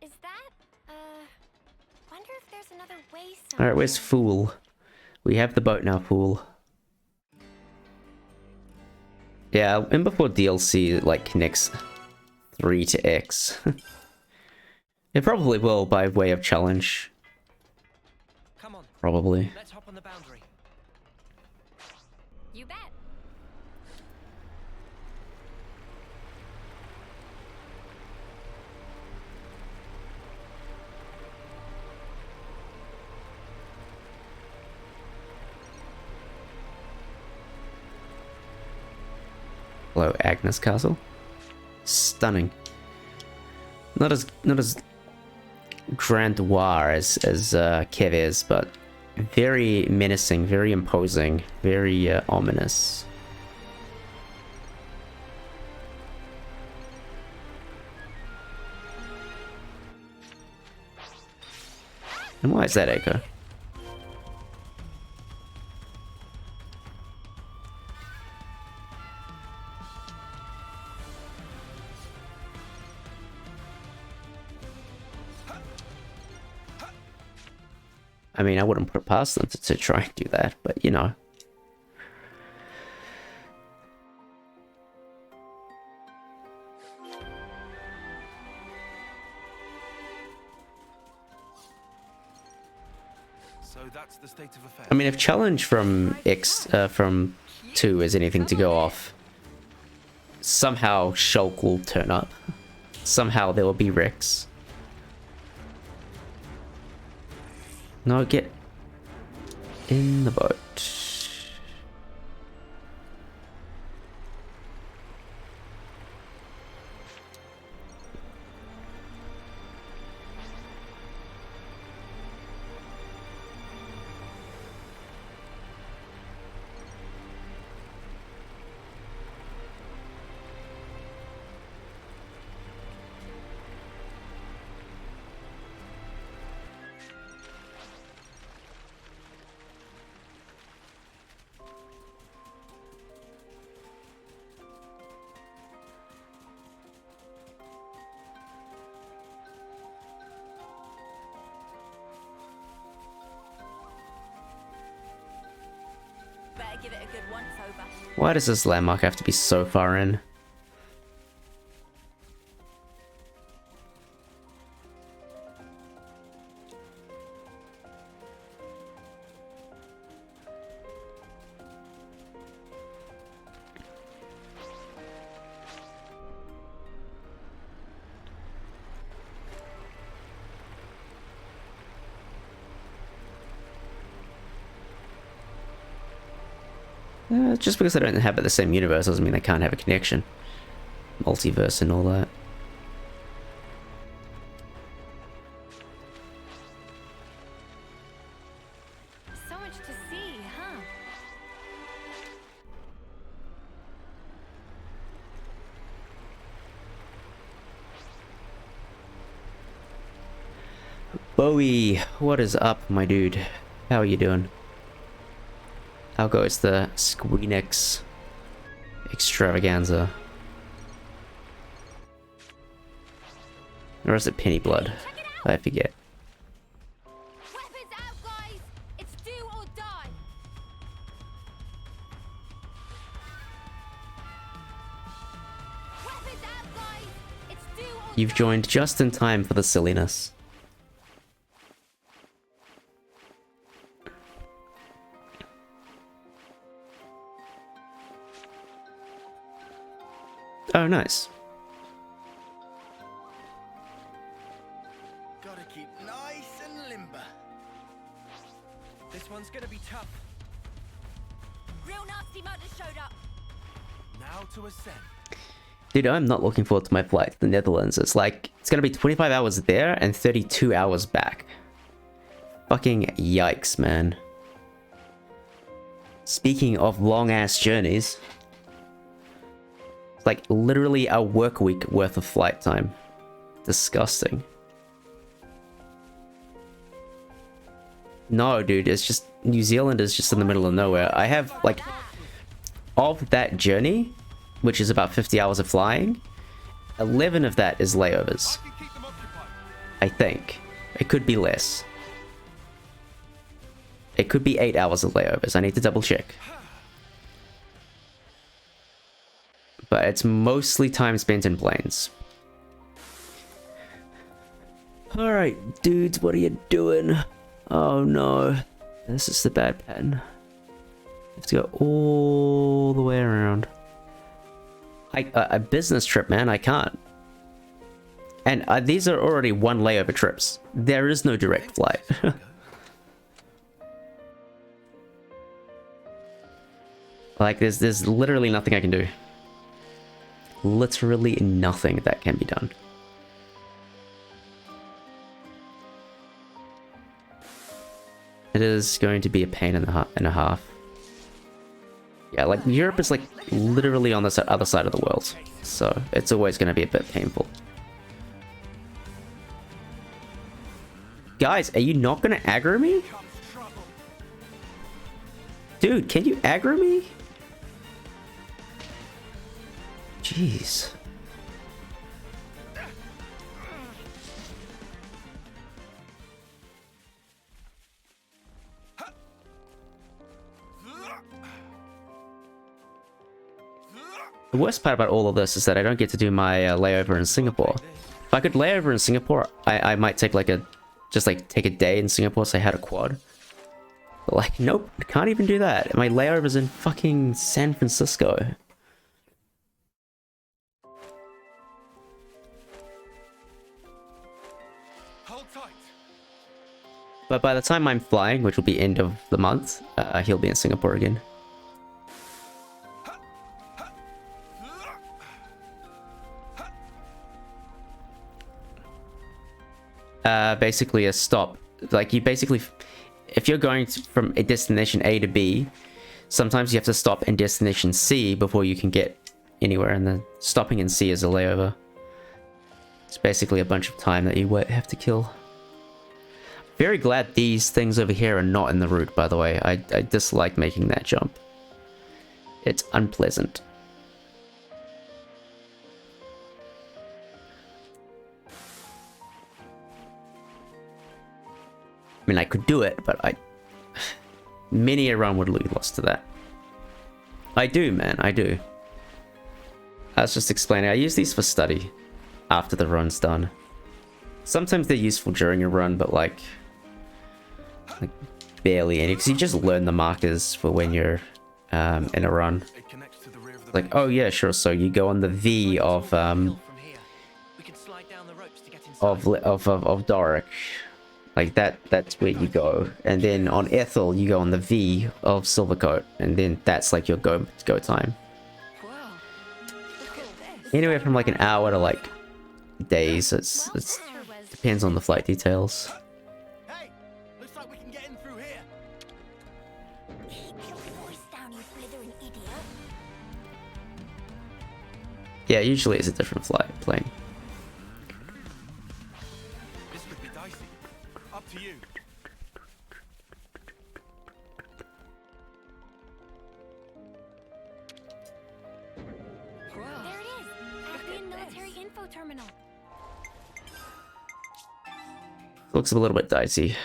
Is that, wonder if there's another way somewhere. Alright, where's Fool? We have the boat now, Fool. Yeah, and before DLC it, like connects 3 to X. It probably will by way of challenge. Come on. Probably. Let's hop on the boundary. You bet. Hello, Agnes Castle. Stunning. Not as grand noir as Kev is, but very menacing, very imposing, very ominous. And why is that echo? I mean, I wouldn't put it past them to try and do that, but you know. So that's the state of affairs. I mean, if challenge from from 2 is anything to go off, somehow Shulk will turn up. Somehow there will be Rex. No, get in the boat. give it a good once over. Why does this landmark have to be so far in? Just because they don't inhabit the same universe doesn't mean they can't have a connection. Multiverse and all that. So much to see, huh? Bowie, what is up, my dude? How are you doing? How goes the Squeenix extravaganza? Or is it Penny Blood? I forget. Weapons out, guys! It's do or die! Weapons out, guys! It's do or You've joined just in time for the silliness. Oh, nice. Gotta keep nice and limber. This one's gonna be tough. real nasty murders showed up. Now to ascend. Dude, I'm not looking forward to my flight to the Netherlands. It's like, it's gonna be 25 hours there and 32 hours back. Fucking yikes, man. Speaking of long-ass journeys, it's like literally a work week worth of flight time. Disgusting. No, dude, it's just, New Zealand is just in the middle of nowhere. I have, like, of that journey, which is about 50 hours of flying, 11 of that is layovers. I can keep them occupied. I think. It could be less. It could be 8 hours of layovers. I need to double check. But it's mostly time spent in planes. Alright, dudes, what are you doing? Oh no. This is the bad pattern. Have to go all the way around. A business trip, man, I can't. And these are already one layover trips. There is no direct flight. Like, there's literally nothing I can do. Literally nothing that can be done. It is going to be a pain and a half. Yeah, like, Europe is, like, literally on the other side of the world. So, it's always going to be a bit painful. Guys, are you not going to aggro me? Dude, can you aggro me? Jeez. The worst part about all of this is that I don't get to do my layover in Singapore. If I could layover in Singapore, I might take like take a day in Singapore, so I had a quad. But like, nope, can't even do that. My layover's in fucking San Francisco. Hold tight. But by the time I'm flying, which will be end of the month, he'll be in Singapore again. Basically a stop. Like, you basically, if you're going from a destination A to B, sometimes you have to stop in destination C before you can get anywhere, and then stopping in C is a layover. It's basically a bunch of time that you have to kill. Very glad these things over here are not in the route, by the way. I dislike making that jump. It's unpleasant. I mean, I could do it, but many a run would lose lost to that. I do, man, I do. I was just explaining, I use these for study after the run's done. Sometimes they're useful during a run, but like barely any, because you just learn the markers for when you're in a run. It connects to the rear of the Like, oh yeah, sure, so you go on the V of From here, we can slide down the ropes to get inside. of Doric. Like that's where you go. And then on Ethel you go on the V of Silvercoat, and then that's like your go time. Whoa. Look at this. Anywhere from like an hour to like days. It's depends on the flight details. Hey, looks like we can get in through here. Keep your voice down, you blithering idiot. Yeah, usually it's a different plane. This could be dicey. Up to you. Whoa. There it is. Albion Military Info Terminal. Looks a little bit dicey.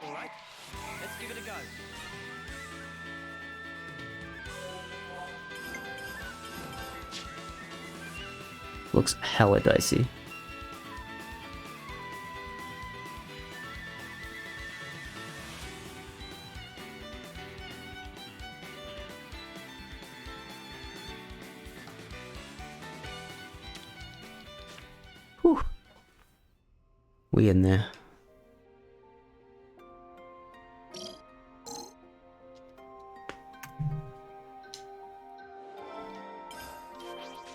All right, let's give it a go. Looks hella dicey. Whew. We in there.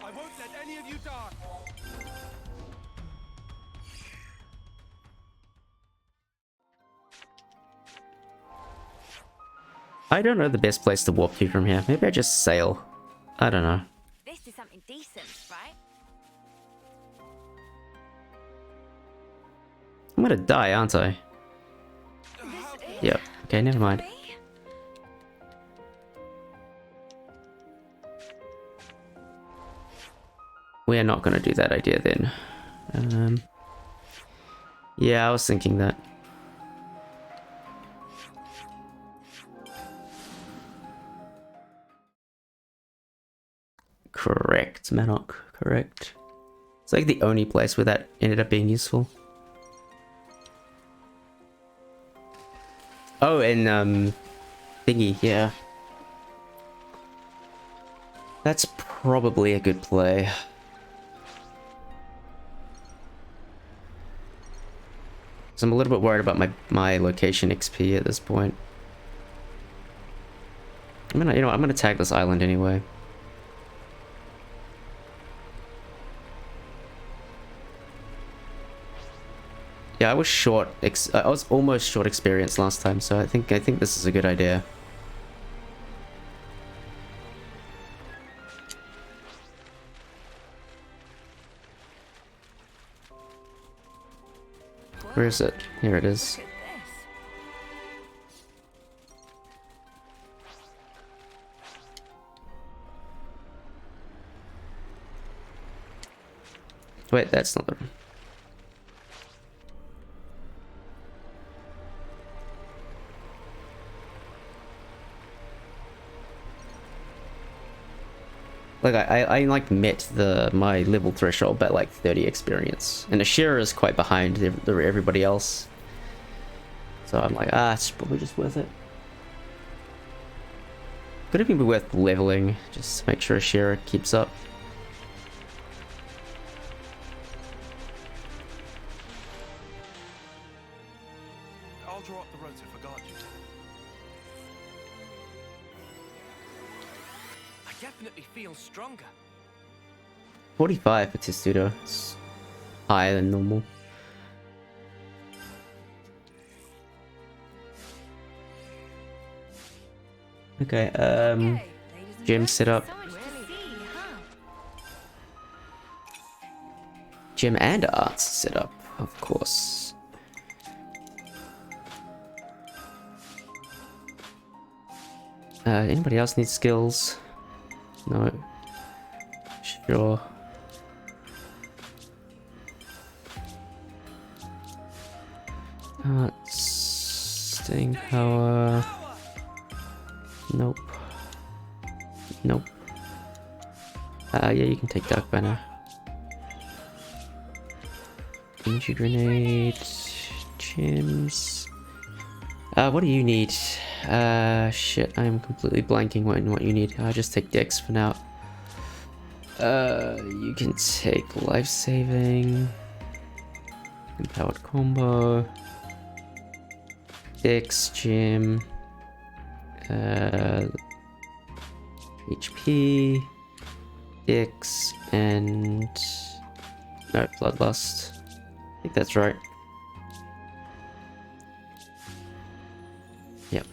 I won't let any of you die. I don't know the best place to warp to from here. Maybe I just sail. I don't know. This is something decent, right? I'm gonna die, aren't I? Yep. Okay, never mind. We are not gonna do that idea then. Yeah, I was thinking that. Correct, Manok. Correct. It's like the only place where that ended up being useful. Oh, and thingy, yeah. That's probably a good play. So I'm a little bit worried about my location XP at this point. I'm gonna tag this island anyway. Yeah, I was almost short experience last time, so I think this is a good idea. Where is it? Here it is. Look at this. Wait, that's not the... Like I like met my level threshold by like 30 experience, and Ashira is quite behind everybody else. So I'm like, it's probably just worth it. Could even be worth leveling, just to make sure Ashira keeps up. I'll draw up the rotor for guard duty. I definitely feel stronger. 45 for Testudo. It's higher than normal. Okay, Okay, ladies and gym gents, set up. So much to see, huh? Gym and arts set up, of course. Anybody else need skills? No. Sure. Staying power. Nope. Nope. Yeah, you can take Dark Banner. Energy Grenade. Gems. What do you need? Shit, I am completely blanking on what you need. I'll just take Dex for now. You can take Life Saving. Empowered Combo. Dex, Gem. HP. Dex, and... no, Bloodlust. I think that's right. Yep.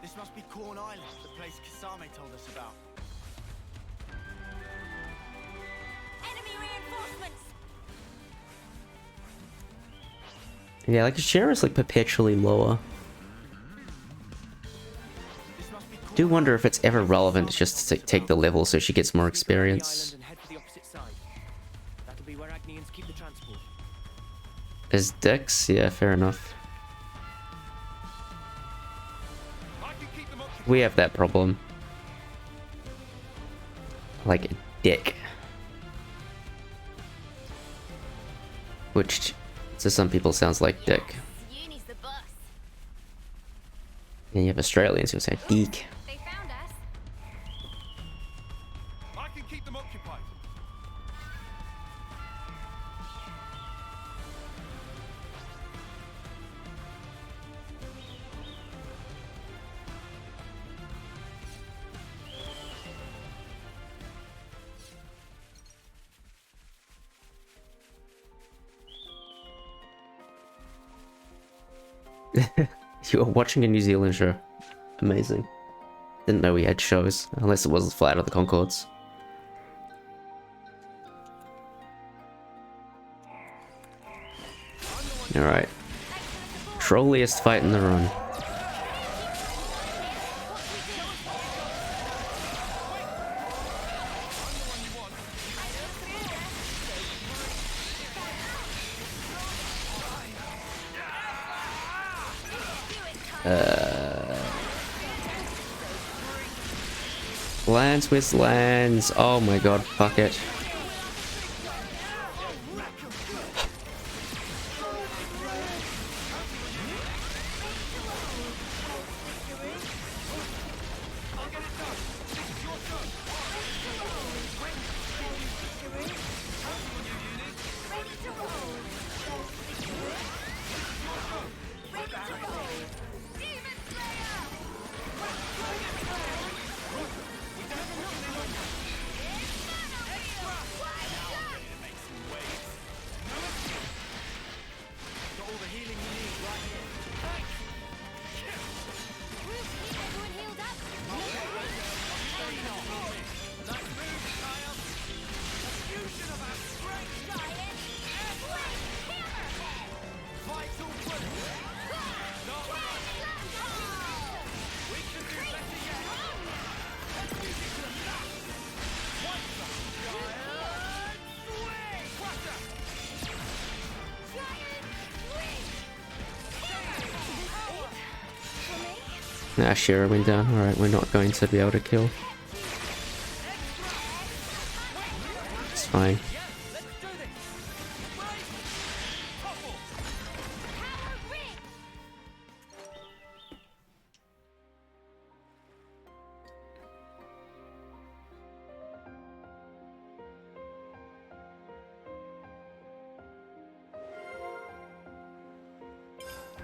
This must be Corn Island, the place Kisame told us about. Enemy reinforcements! Yeah, like, his share is like perpetually lower. This must be Corn Do wonder if it's ever relevant just to take the level so she gets more Island experience. and head for the opposite side. That'll be where Agnians keep the transport. Is Dex? Yeah, fair enough. I can keep them occupied. We have that problem. Like a dick. Which to some people sounds like dick. Uni's the boss. And you have Australians who say deek. They found us. I can keep them occupied. You were watching a New Zealand show. Amazing. Didn't know we had shows, unless it was Flight of the Conchords. Alright. Trolliest fight in the run. Lands with lands. Oh my god, fuck it. Ah, Shira went down. Alright, we're not going to be able to kill. It's fine.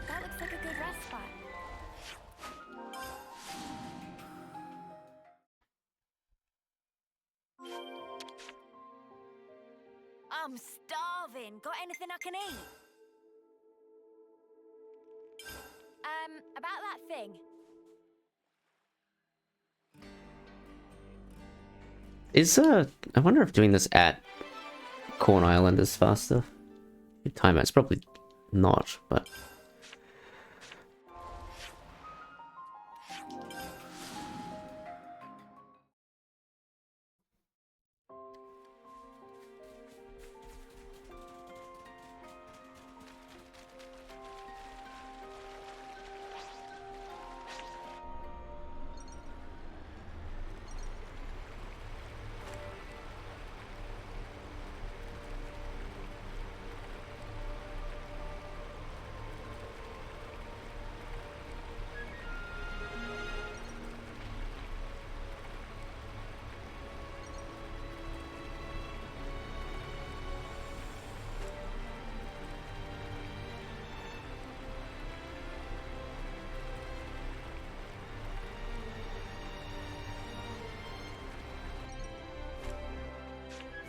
That looks like a good rest spot. I'm starving. Got anything I can eat? About that thing. Is I wonder if doing this at Corn Island is faster. Timeout's probably not, but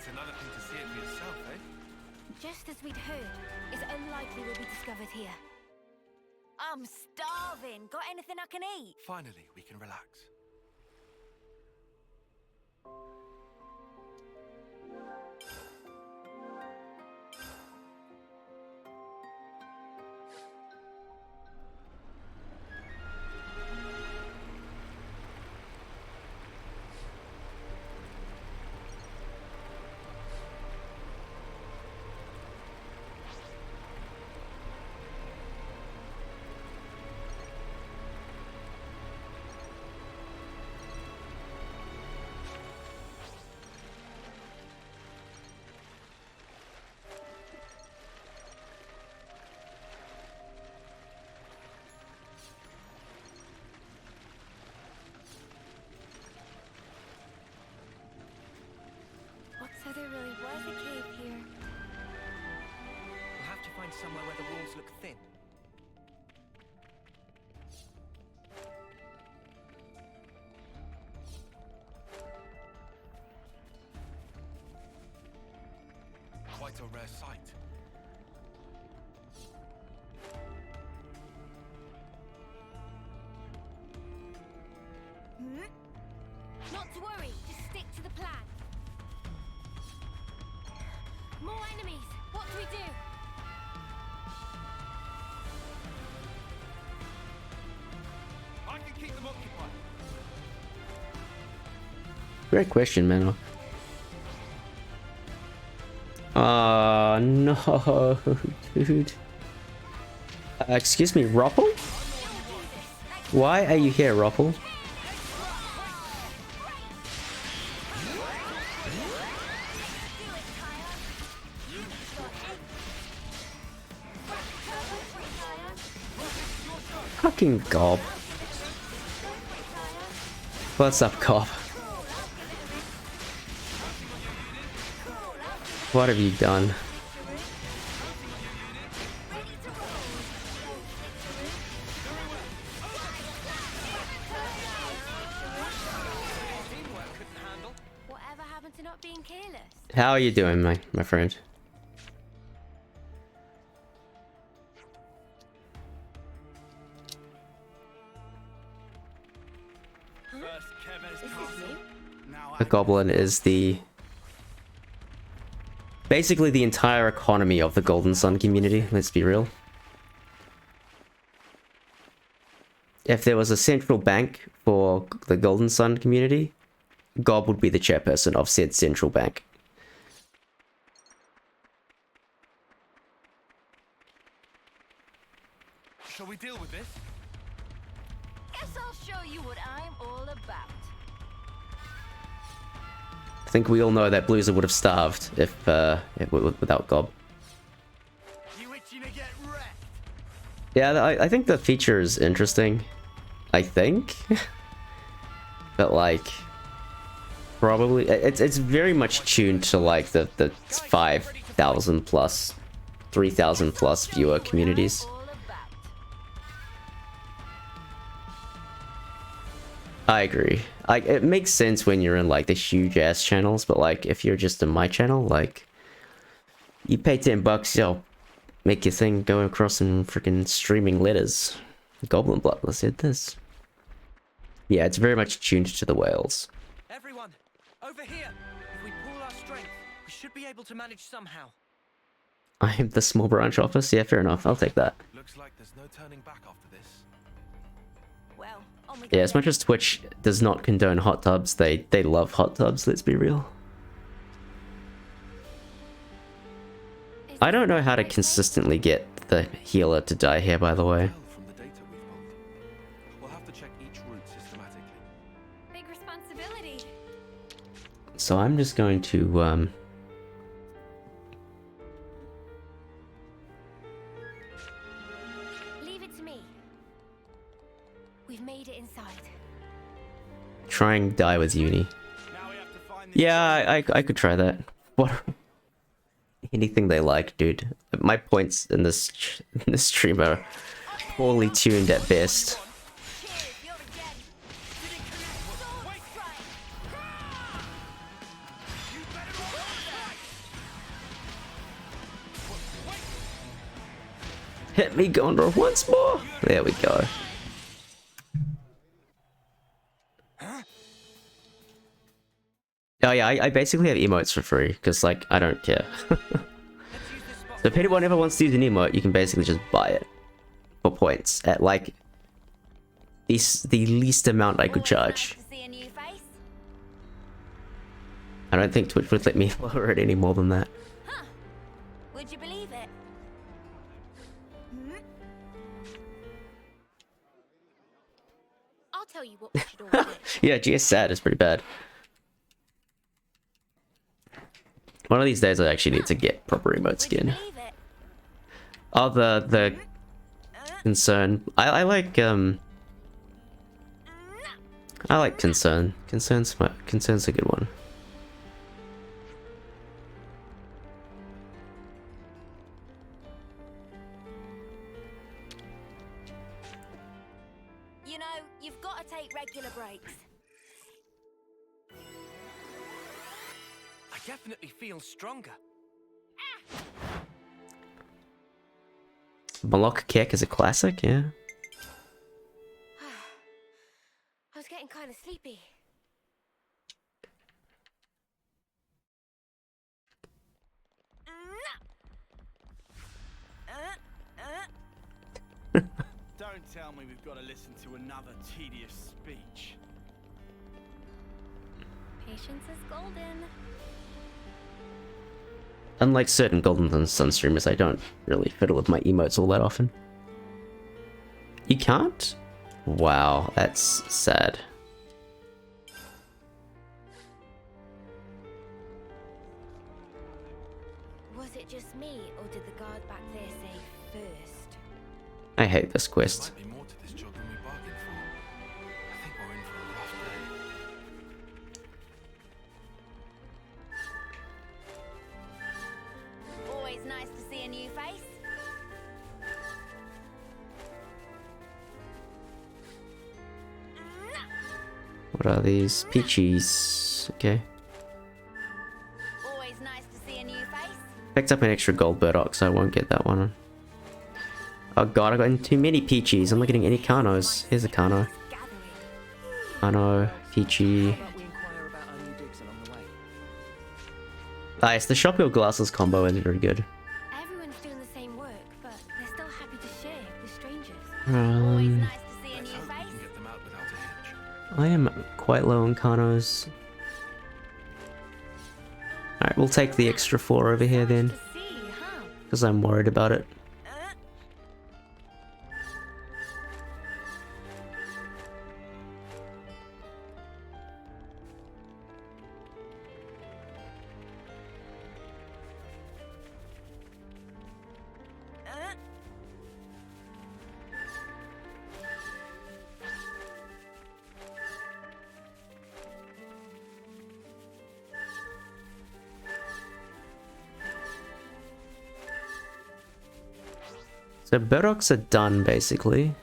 It's another thing to see it for yourself, eh? Just as we'd heard, it's unlikely we'll be discovered here. I'm starving. Got anything I can eat? Finally, we can relax. So there really was a cave here. We'll have to find somewhere where the walls look thin. Quite a rare sight. Not to worry, just stick to the plan. More enemies! What do we do? I can keep them occupied. Great question, man. No, dude. Excuse me, Roppel? Why are you here, Roppel? Fucking gob. What's up, Gob? What have you done? Whatever happened to not being careless? How are you doing, my friend? A goblin is basically the entire economy of the Golden Sun community, let's be real. If there was a central bank for the Golden Sun community, Gob would be the chairperson of said central bank. Shall we deal with this? Guess I'll show you what I'm all about. I think we all know that Bluezer would have starved if without Gob. You itching to get wrecked? Yeah, I think the feature is interesting. I think. But like probably it's very much tuned to like the 5,000 plus 3,000 plus viewer communities. I agree. It makes sense when you're in like the huge ass channels, but like if you're just in my channel, like you pay $10, yo, make your thing go across and freaking streaming letters. Goblin Bloodless said this. Yeah, it's very much tuned to the whales. Everyone, over here. If we pool our strength, we should be able to manage somehow. I am the small branch office. Yeah, fair enough. I'll take that. Looks like there's no turning back after this. Well, Yeah, as much as Twitch does not condone hot tubs, they love hot tubs, let's be real. I don't know how to consistently get the healer to die here, by the way. From the data we've pulled, we'll have to check each route systematically. Big responsibility. So I'm just going to Leave it to me. We've made it inside. try and die with Uni. Now we have to find this. Yeah, I could try that. What? Anything they like, dude. My points in this stream are poorly tuned at best. cheers, you're again. Sword strike. Hit me, Gondor, once more. There we go. Oh yeah, I basically have emotes for free, because, like, I don't care. So if anyone ever wants to use an emote, you can basically just buy it for points at, like, the least amount I could charge. I don't think Twitch would let me lower it any more than that. Huh. Would you believe it? I'll tell you what we should all do. Yeah, GS sad is pretty bad. One of these days I actually need to get proper emote skin. Believe it? Oh, the concern. I like concern. Concern's a good one. You know, you've got to take regular breaks. I definitely feel stronger. Moloch Kek is a classic, yeah. I was getting kind of sleepy. Don't tell me we've got to listen to another tedious speech. Patience is golden. Unlike certain Golden Sun streamers, I don't really fiddle with my emotes all that often. You can't? Wow, that's sad. Was it just me, or did the guard back there say first? I hate this quest. Might be more to this job than we bargained for. I think we're in for a rough day. Always nice to see a new face. What are these? Peaches. Okay. Always nice to see a new face. Picked up an extra gold burdock, so I won't get that one. Oh god, I got too many peaches. I'm not getting any Carnos. Here's a Carno. Carno, Peachy. How about we inquire about our new digs along the way? Ah, it's the Shopwheel Glasses combo isn't very good. Everyone's doing the same work, but they're still happy to share with strangers. Always Um, nice to see a new Hope we face. can get them out without a hitch. I am quite low on Carnos. Alright, we'll take the extra 4 over here then, To see, huh? because I'm worried about it. So burdocks are done, basically.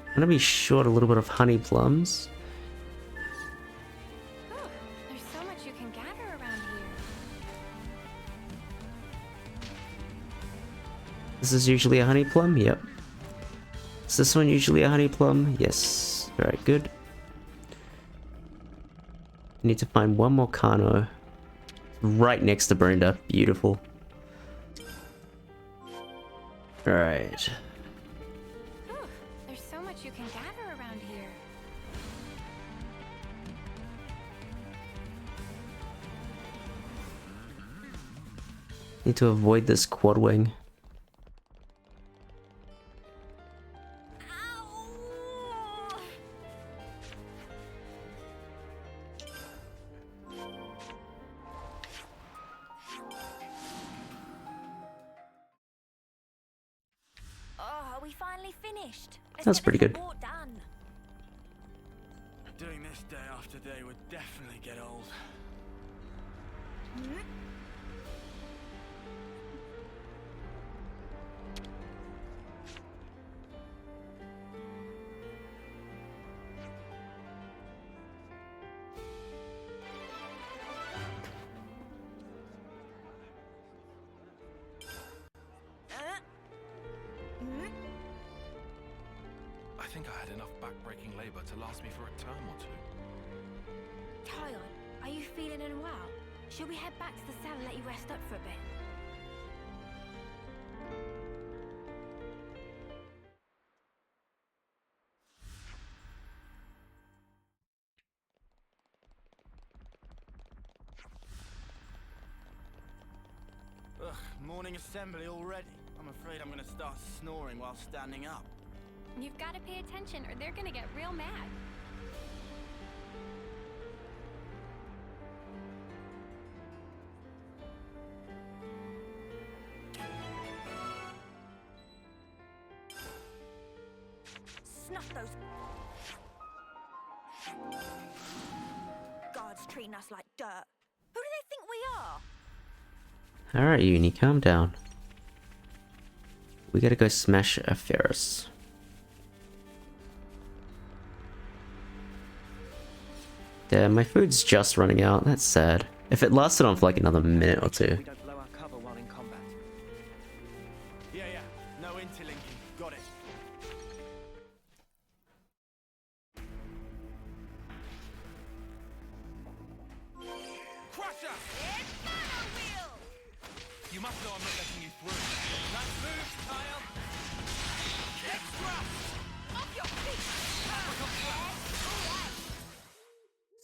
I'm gonna be short a little bit of honey plums. Oh, there's so much you can gather around here. This is usually a honey plum, yep. Is this one usually a honey plum? Yes. Very good. Need to find one more Carno. Right next to Brenda. Beautiful. Alright. Oh, there's so much you can gather around here. Need to avoid this quad wing. Ow! Oh, are we finally finished? Let's That's get pretty this good. report done. Doing this day after day would definitely get old. think I had enough back-breaking labor to last me for a term or two. Tyon, are you feeling unwell? Should we head back to the cell and let you rest up for a bit? Ugh, morning assembly already. I'm afraid I'm gonna start snoring while standing up. You've got to pay attention or they're gonna get real mad. Snuff those guards treating us like dirt. Who do they think we are? Alright, Uni, calm down. We gotta go smash a Ferris. Damn, my food's just running out. That's sad. If it lasted on for like another minute or two. We don't blow our cover while in combat. Yeah, no interlinking. Got it. Crusher! You must know I'm not letting you through. Let's move, Kyle! Extra! Off your feet!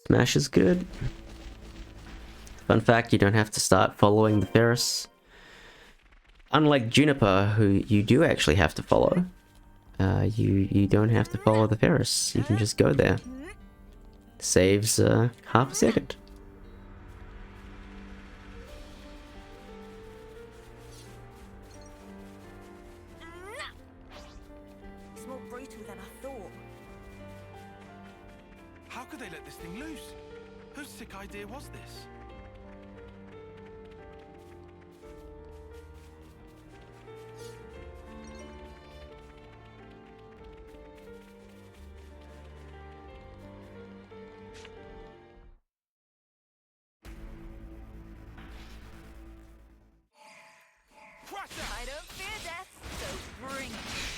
Smash is good. Fun fact, you don't have to start following the Ferris. Unlike Juniper, who you do actually have to follow. You don't have to follow the Ferris. You can just go there. Saves half a second. It's more brutal than I thought. How could they let this thing loose? Whose sick idea was this? Crusher! I don't fear death, so bring it.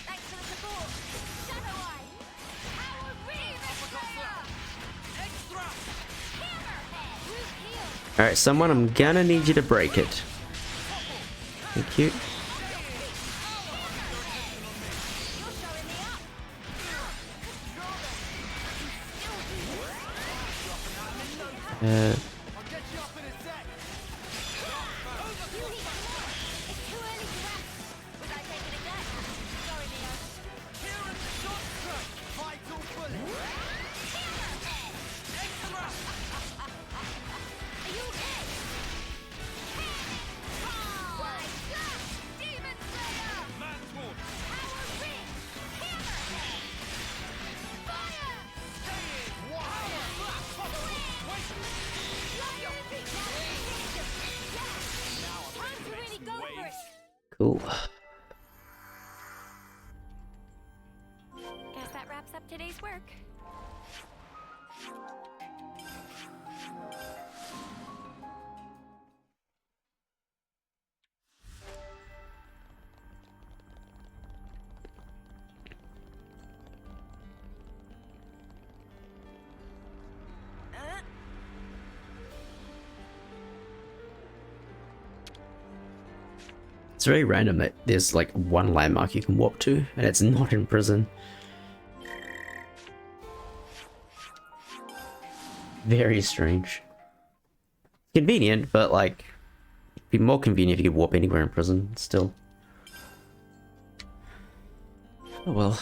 Thanks for the support. Shadow Eye. Power Reave Slayer. Extra! Hammerhead. Root Heal. Alright, someone, I'm gonna need you to break it. Thank you. You're showing me up. Uh, I'll get you up in a sec. You need more. It's too early to rest. Was I taking a guess? Sorry, Neo. Kieran Johnson. Vital bullet. Hammerhead. Extra! Are you okay? Wide Blast. Demon Slayer. Mantle! Power Ring. Hammerhead. Fire. Time to really go for it. cool. Guess that wraps up today's work. It's very random that there's like one landmark you can walk to, and it's not in prison. Very strange. Convenient, but like, it'd be more convenient if you could warp anywhere in prison, still. Oh well.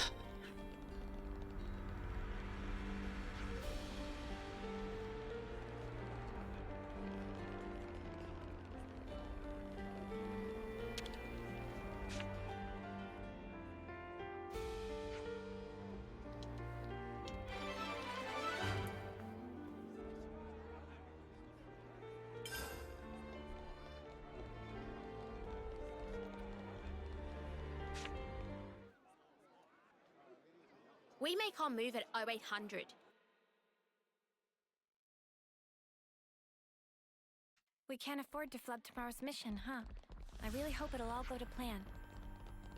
We make our move at 0800. We can't afford to flub tomorrow's mission, huh? I really hope it'll all go to plan.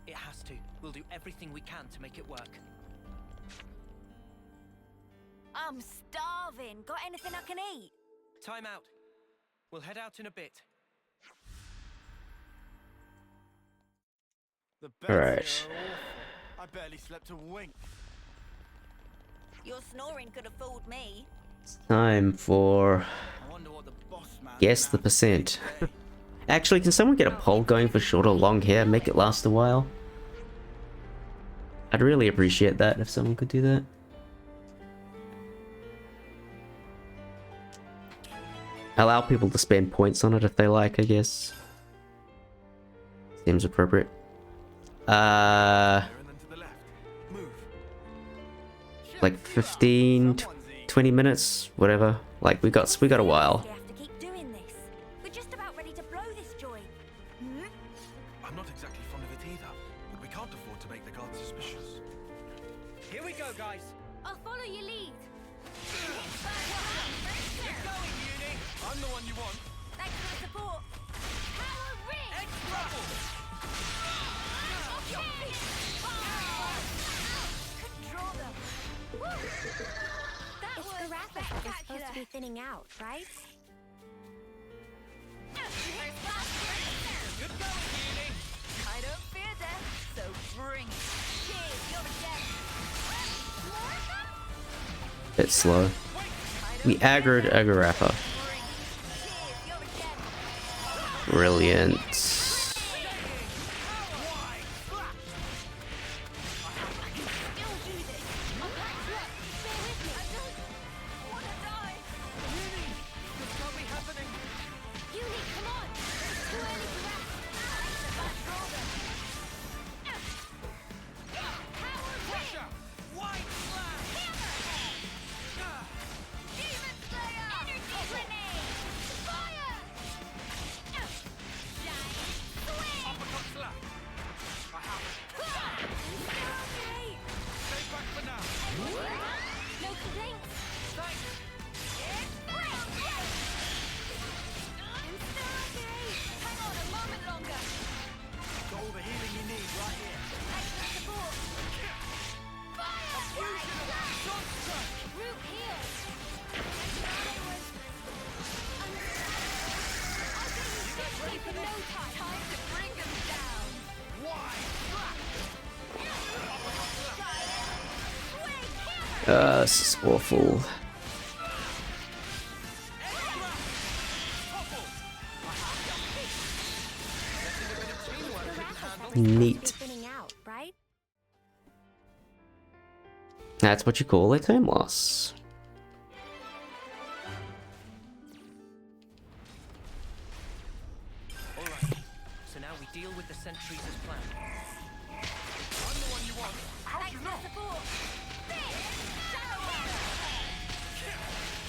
It has to. We'll do everything we can to make it work. I'm starving. Got anything I can eat? Time out. We'll head out in a bit. The beds Alright. here are awful. I barely slept a wink. Your snoring could have fooled me. Time for I wonder what the boss man guess the percent. Actually, can someone get a poll going for short or long hair? Make it last a while. I'd really appreciate that if someone could do that. Allow people to spend points on it if they like, I guess. Seems appropriate. And then to the left. Move. Like 15, 20 minutes, whatever. Like we got a while. We have to keep doing this. We're just about ready to blow this joint. Hmm? I'm not exactly fond of it either, but we can't afford to make the guards suspicious. Here we go, guys. I'll follow your lead. Keep going, Uni. I'm the one you want. Thanks for the support. Power ring! X-Rubble. Couldn't draw them. That was spectacular. It's supposed to be thinning out, right? Good going, Uni. I don't fear death, so bring it. Cheers, you're a gem. Bit slow. We aggroed Agarafa. Cheers, you're a gem. Brilliant. You'll do this. I'll back you up. Stay with me. I don't want to die. This can't be happening. Uni, come on. It's too early to rest. Draw them. Power ring. White flash. Demon Slayer. Energy grenade. Fire. Giant swing. Uppercut slap. I have it. Okay. Stay back for now. No complaints. Thanks. It's break. I'm still okay. Hang on a moment longer. Got all the healing you need right here. Thanks for the support. Fire! Root heal. I'll get you for no time. Time to bring them down. This is awful. Neat. Thinning out, right? That's what you call a time loss. All right. So now we deal with the sentries as planned. I'm the one you want. Thanks for the support. This! Shadow Hammer!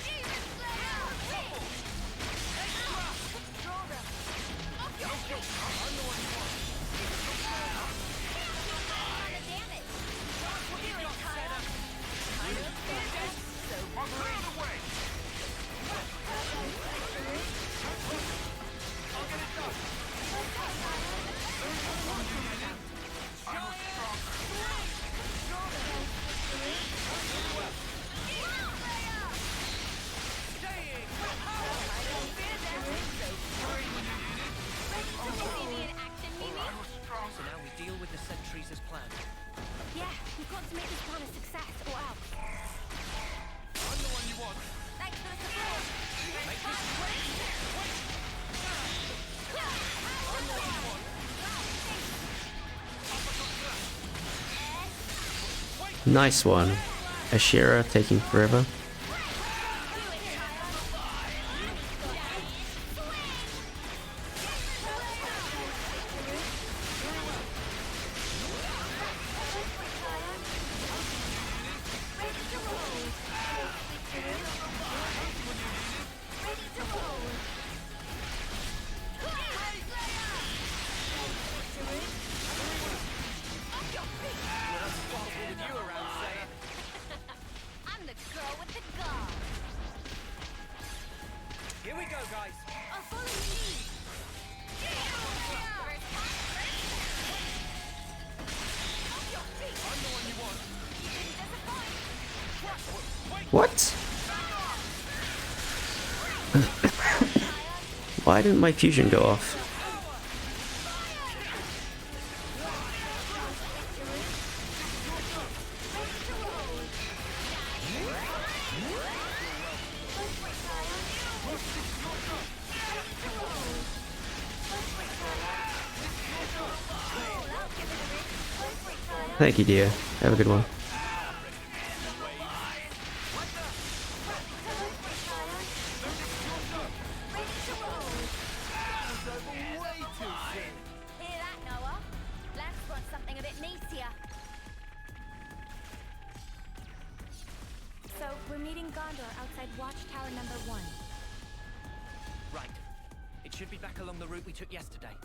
Demon Slayer! Draw them. Off your feet! I'm the one you want. Damage! I'll clear the way. I'll get it done. I was stronger. See me in action, Mimi? So now we deal with the sentries as planned. Yeah, we've got to make this plan a success or else. I'm the one you want. Thanks for the support. Nice one. Ashira taking forever. I'm the girl with the gun. Here we go, guys. I'll follow your lead. Off your feet. I'm the one you want. There's a fight. What? Why didn't my fusion go off? Thank you, dear. Have a good one. Hear that, Noah? Lance wants something a bit meatier. So, we're meeting Gondor outside Watchtower number 1. Right. It should be back along the route we took yesterday.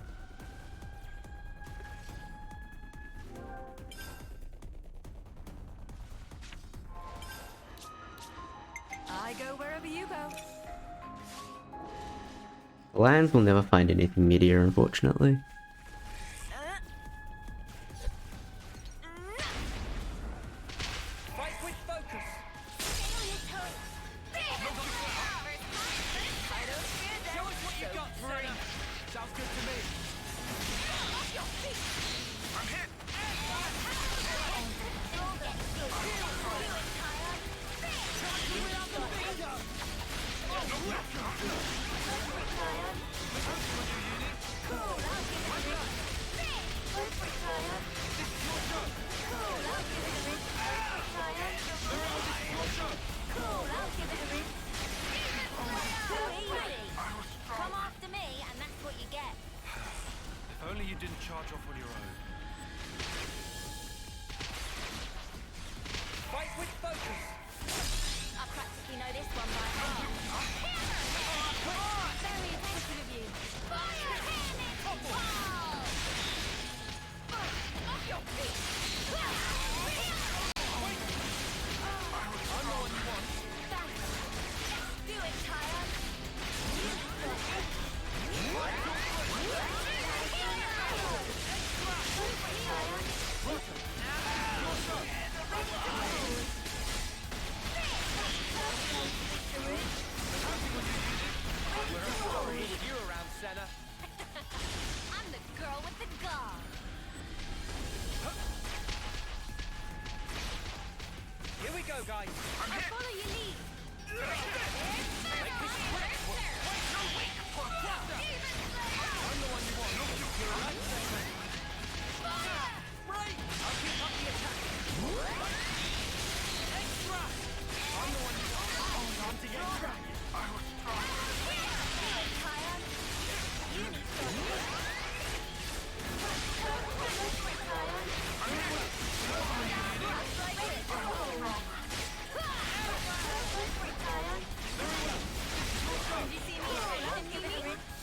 I go wherever you go. Lands will never find anything meteor, unfortunately. Fight with focus. Show us what you got, Serena. Sounds good to me. I'm hit. Come after me, and that's what you get. If only you didn't charge off on your own. Fight with focus. I practically know this one by heart. Very attentive of you. Fire him into wall! Off your feet! I'm the one you want. Thanks. Let's do it, Tyre. You around, Senna. I'm the girl with the gall. Here we go, guys. I follow your lead. I'm the one you want. You're right, Senna. Right. I'll keep up the attack. Extra. I'm the one you want. Time to get cracking.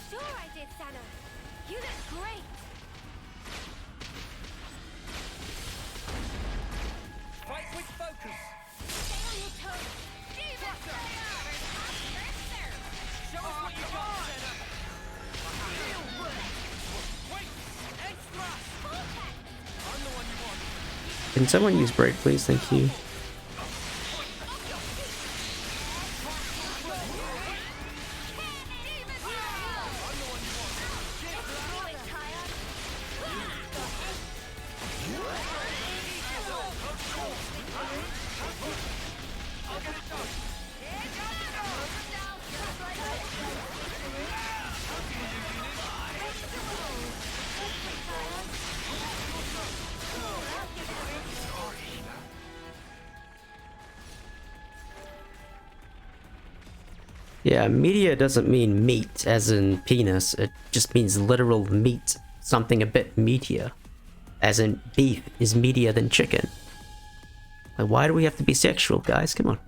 Sure I did, Santa. You look great. Fight with focus. Stay on your toes. Show us what you got, Senna. Wait. Extra. I'm the one you want. Can someone use break, please? Thank you. Yeah, meteor doesn't mean meat, as in penis. It just means literal meat. Something a bit meatier. As in beef is meatier than chicken. Like, why do we have to be sexual, guys? Come on.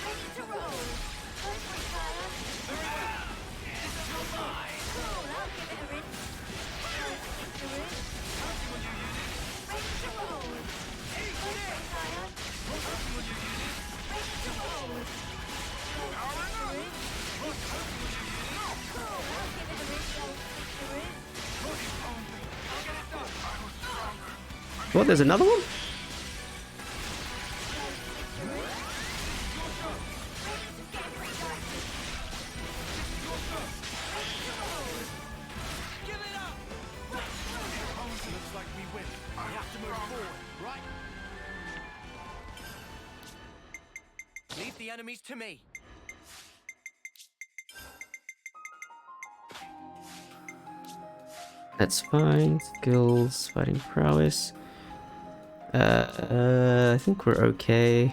Ready to roll. What, there's another one? Looks like we win. We have to move forward, right? Leave the enemies to me. That's fine. Skills, fighting prowess. I think we're okay.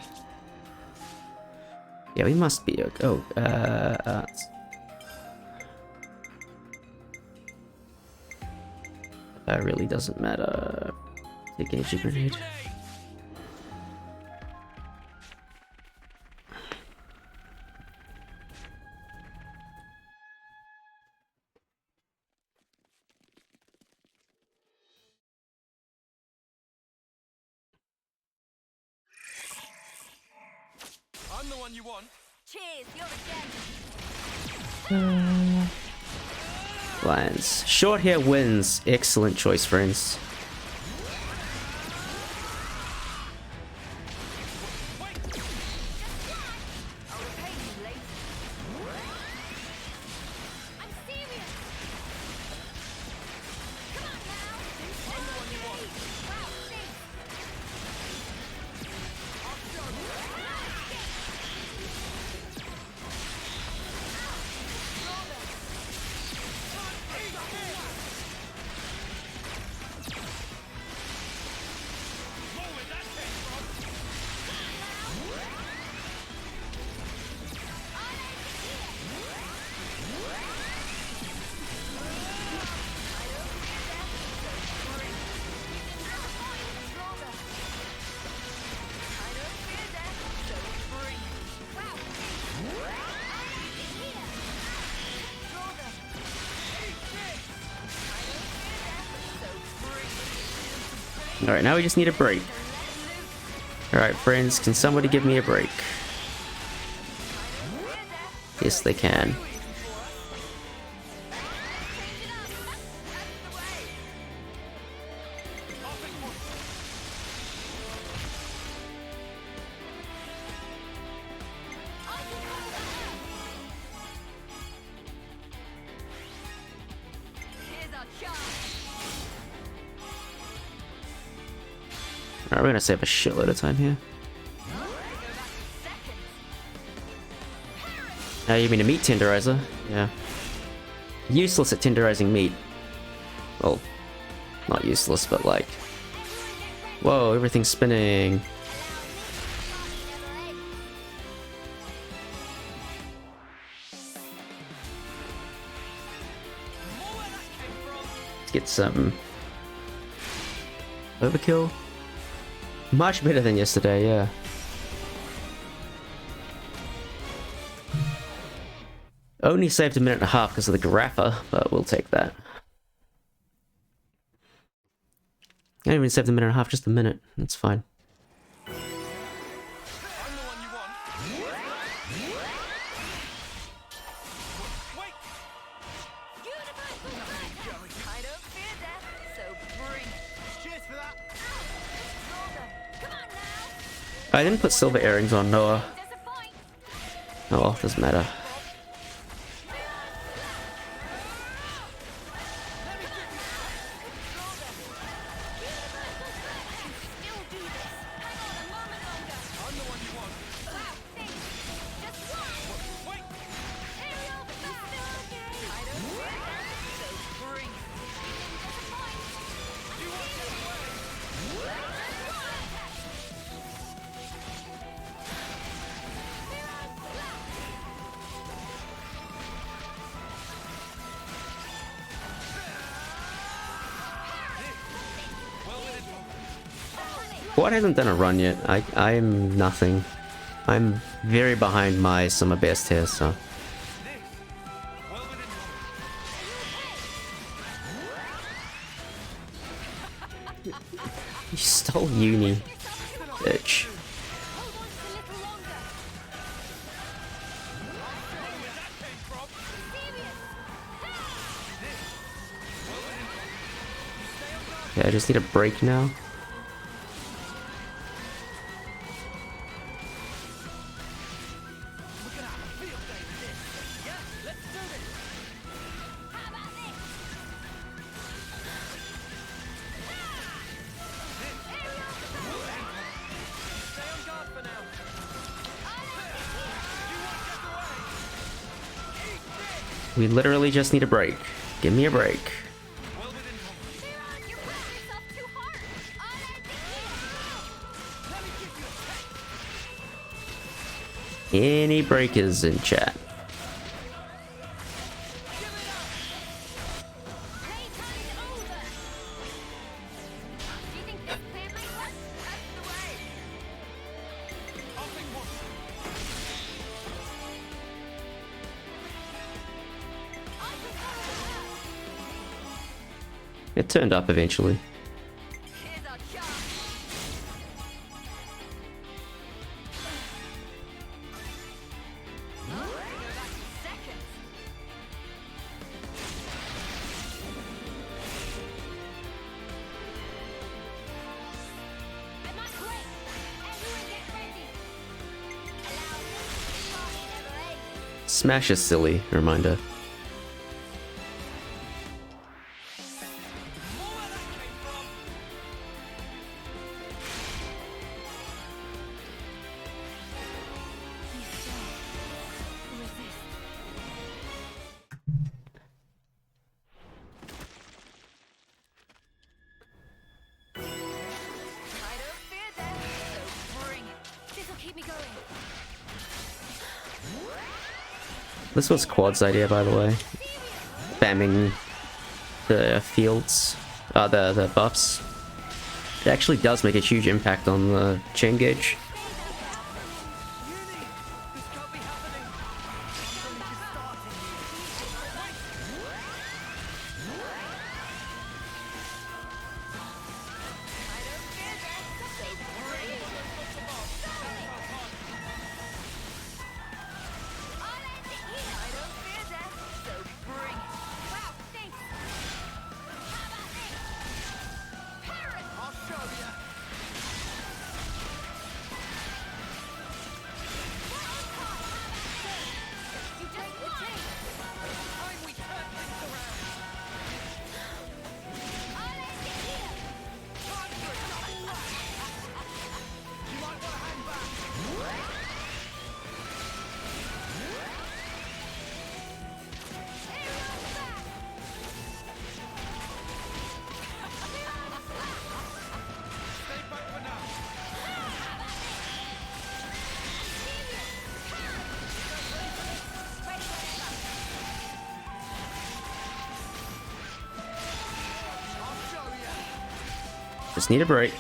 Yeah, we must be okay. Oh, that really doesn't matter. Take energy grenade. I'm the one you want. Cheers, you're a gem. Lions. Short hair wins. Excellent choice, friends. I'm serious. Come on now. Wow, thanks. Alright, now we just need a break. Alright, friends, can somebody give me a break? Yes, they can. Here's our chance. Alright, we're gonna save a shitload of time here. Now you mean a meat tenderizer? Yeah. Useless at tenderizing meat. Well, not useless, but like... Whoa, everything's spinning. Let's get some... overkill. Much better than yesterday, yeah. Only saved a minute and a half because of the Grappa, but we'll take that. I didn't even save a minute and a half, just a minute. That's fine. I'm the one you want. Wait! I don't fear death, so bring. Cheers for that. Come on now. I didn't put silver earrings on Noah. Disappoint. Oh well, doesn't matter. Still do this. Hang on a moment longer. I'm the one you want. Wow, thanks. Just one. Wait! Aerial back. I don't fear death, so bring. Disappoint. You won't get away! Quad hasn't done a run yet. I'm nothing. I'm very behind my summer best here, so... Well within You stole uni, bitch. Hold on just a little longer. Okay, I just need a break now. We literally just need a break. Give me a break. You're pushing yourself too hard. Any breakers in chat? Playtime's over. Do you think this plan might work? That's the way. It turned up eventually. Here's our chance. Go back in seconds. I'm on the way. Everyone get ready. Allow me. Party never ends. Smash is silly, reminder. I don't fear death, so bring it. This'll keep me going. This was Quad's idea, by the way. Spamming the fields, the buffs. It actually does make a huge impact on the chain gauge. This can't be happening. I don't fear death, so bring it. I'll end it here. I don't fear death, so bring it. Wow, thanks. How about this? Parrot! I'll show ya. You just won! Time we turn things around. I'll end it here. You might want to hang back. Everyone's back. Stay back for now. I'll show ya. Just need a break.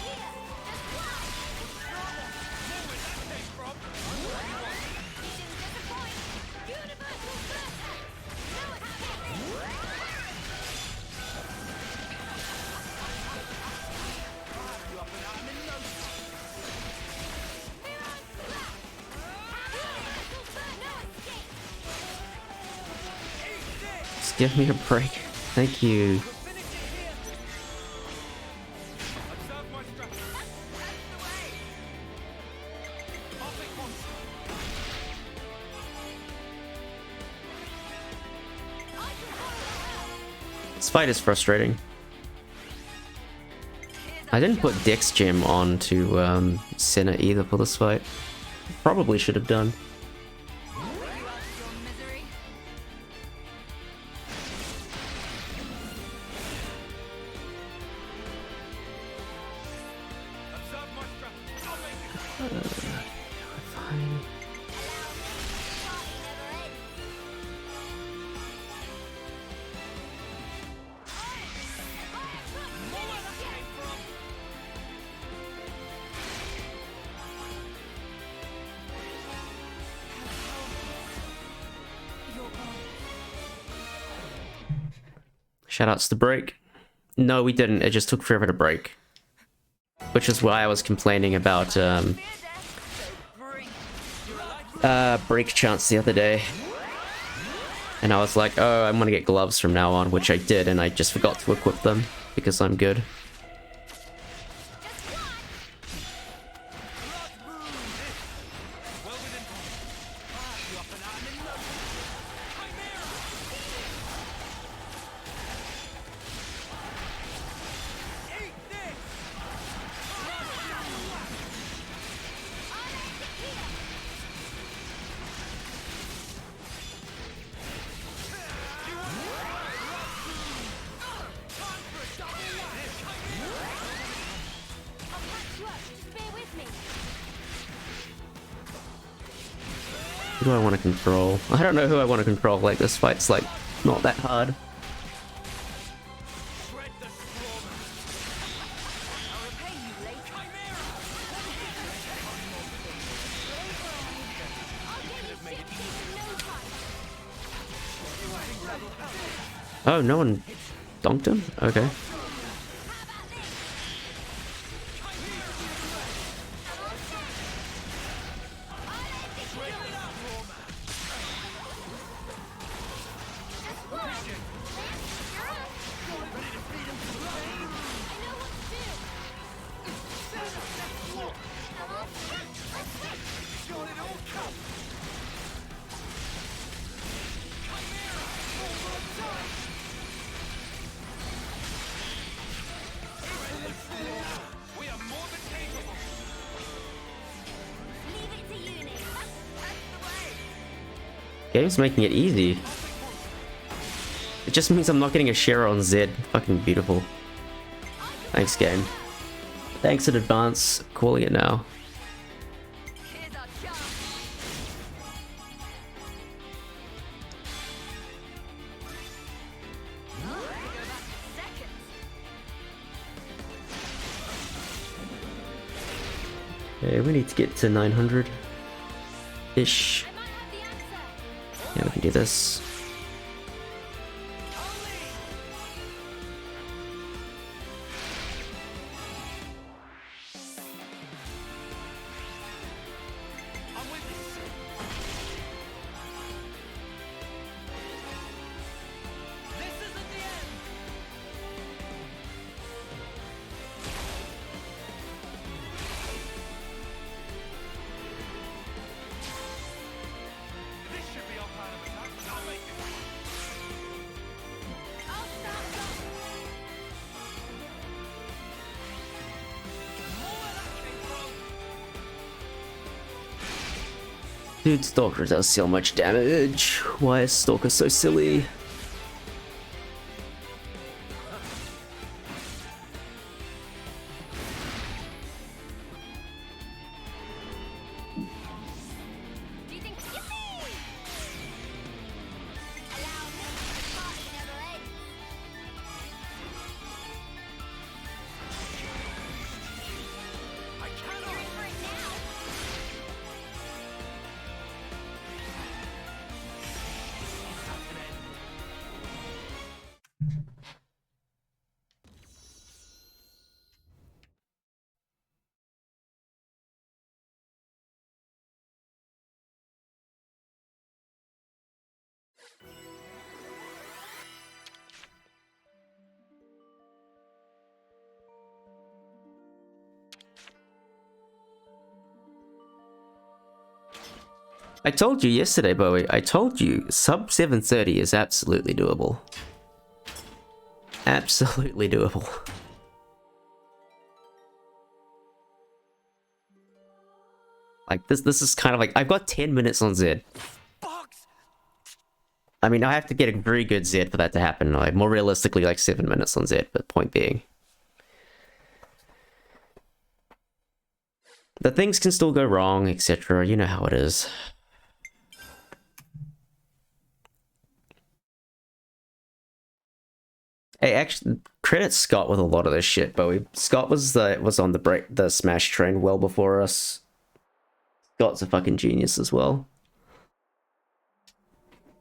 Just give me a break. Thank you. Observe my strategy. I'll take one. This fight is frustrating. I didn't put Dick's gem on to Senna either for this fight. Probably should have done. Observe my strategy. I'll make it. Fine. Shoutouts to break. No, we didn't. It just took forever to break. Which is why I was complaining about break chance the other day. And I was like, oh, I'm gonna get gloves from now on, which I did, and I just forgot to equip them because I'm good. Who do I want to control? I don't know who I want to control. Like, this fight's, like, not that hard. Shred the straw. I'll repay you later. Oh, no one donked him? Okay. We are more than capable. Leave it to you, Nick. That's the way. Game's making it easy. It just means I'm not getting a share on Zed. Fucking beautiful. Thanks, game. Thanks in advance. Calling it now. Here's our chance. Seconds. Okay, we need to get to 900-ish. Yeah, we can do this. I'm with you. This isn't the end. This should be our plan of attack. I'll make it. I'll start off. More where that came from. Dude, Stalker does so much damage. Why is Stalker so silly? Do you think? Yippee! Allow me. The party never ends. I cannot. You're in for it now. That's an end. I told you yesterday, Bowie. I told you sub 730 is absolutely doable. Absolutely doable. Like this is kind of like I've got 10 minutes on Zed. Bugs. I mean, I have to get a very good Zed for that to happen. Like more realistically, like 7 minutes on Zed. But point being, the things can still go wrong, etc. You know how it is. Hey, actually, credit Scott with a lot of this shit, Bowie. Scott was on the Smash train well before us. Scott's a fucking genius as well.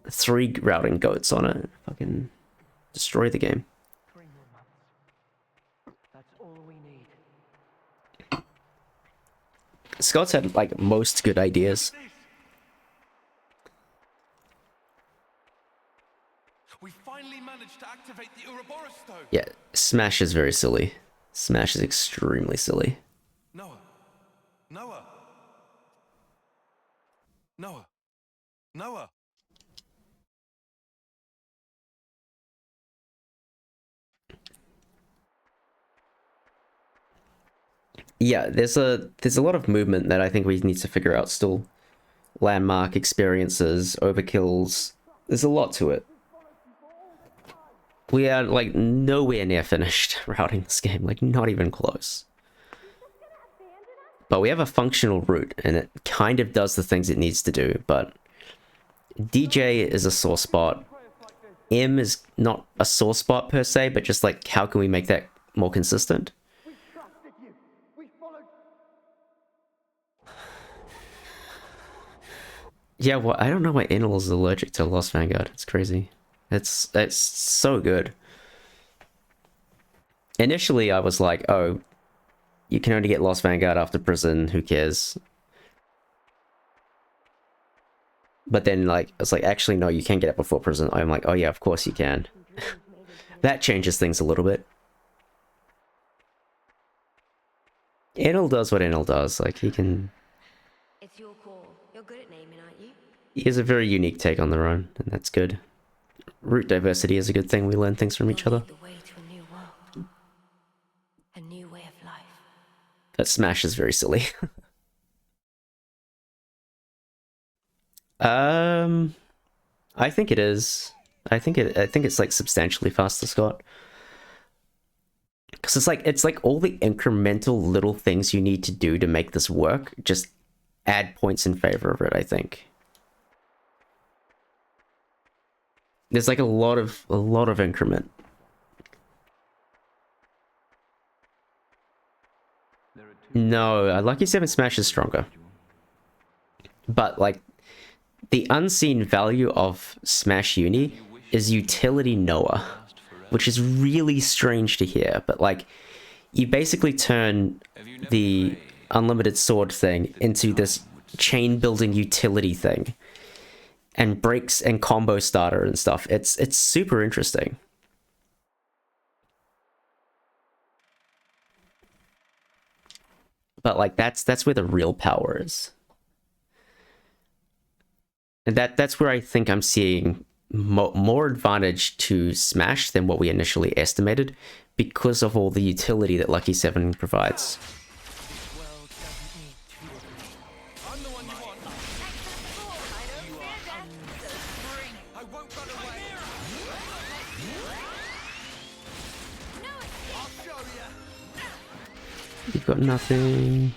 3 routing goats on it. Fucking destroy the game. 3 more months. That's all we need. Scott's had like most good ideas. We finally managed to activate the Ouroboros stone. Yeah, Smash is very silly. Smash is extremely silly. Noah. Noah. Noah. Noah. Yeah, there's a lot of movement that I think we need to figure out still. Landmark experiences, overkills. There's a lot to it. We are like nowhere near finished routing this game, like not even close. But we have a functional route and it kind of does the things it needs to do, but DJ is a sore spot. M is not a sore spot per se, but just like how can we make that more consistent? We trusted you. We followed. Yeah, well, I don't know why Enel is allergic to Lost Vanguard. It's crazy. It's so good. Initially, I was like, oh, you can only get Lost Vanguard after prison. Who cares? But then, like, it's like, actually, no, you can get it before prison. I'm like, oh yeah, of course you can. That changes things a little bit. Enel does what Enel does. Like, he can... It's your call. You're good at naming, aren't you? He has a very unique take on the run, and that's good. Root diversity is a good thing. We learn things from each other. The way to a new world. A new way of life. That Smash is very silly. I think it is. I think it's like substantially faster, Scott. Because it's like all the incremental little things you need to do to make this work just add points in favor of it, I think. There's like a lot of increment. No, Lucky 7 Smash is stronger. But like the unseen value of Smash Uni is utility Noah, which is really strange to hear, but like you basically turn the unlimited sword thing into this chain building utility thing and breaks and combo starter and stuff. It's super interesting. But like that's where the real power is. And that's where I think I'm seeing more advantage to Smash than what we initially estimated because of all the utility that Lucky 7 provides. I'm the one you want. You are under spring. I won't run away. I'll show you. You've got nothing.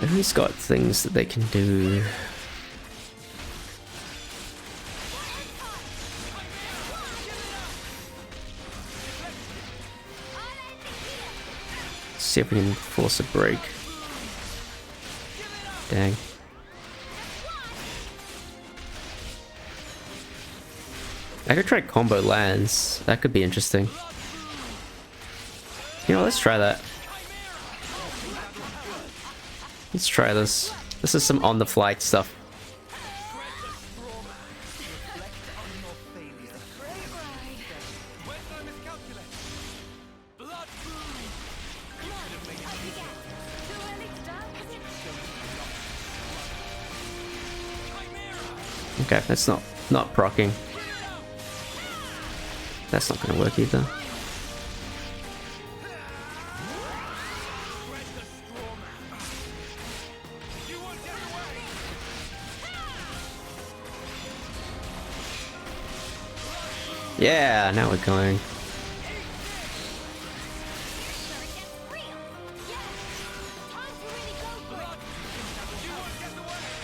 Who's got things that they can do? See if we can force a break. Dang. I could try combo lands. That could be interesting. You know, let's try that. Let's try this. This is some on-the-fly stuff. Okay, that's not proccing. That's not gonna work either. Yeah, now we're going.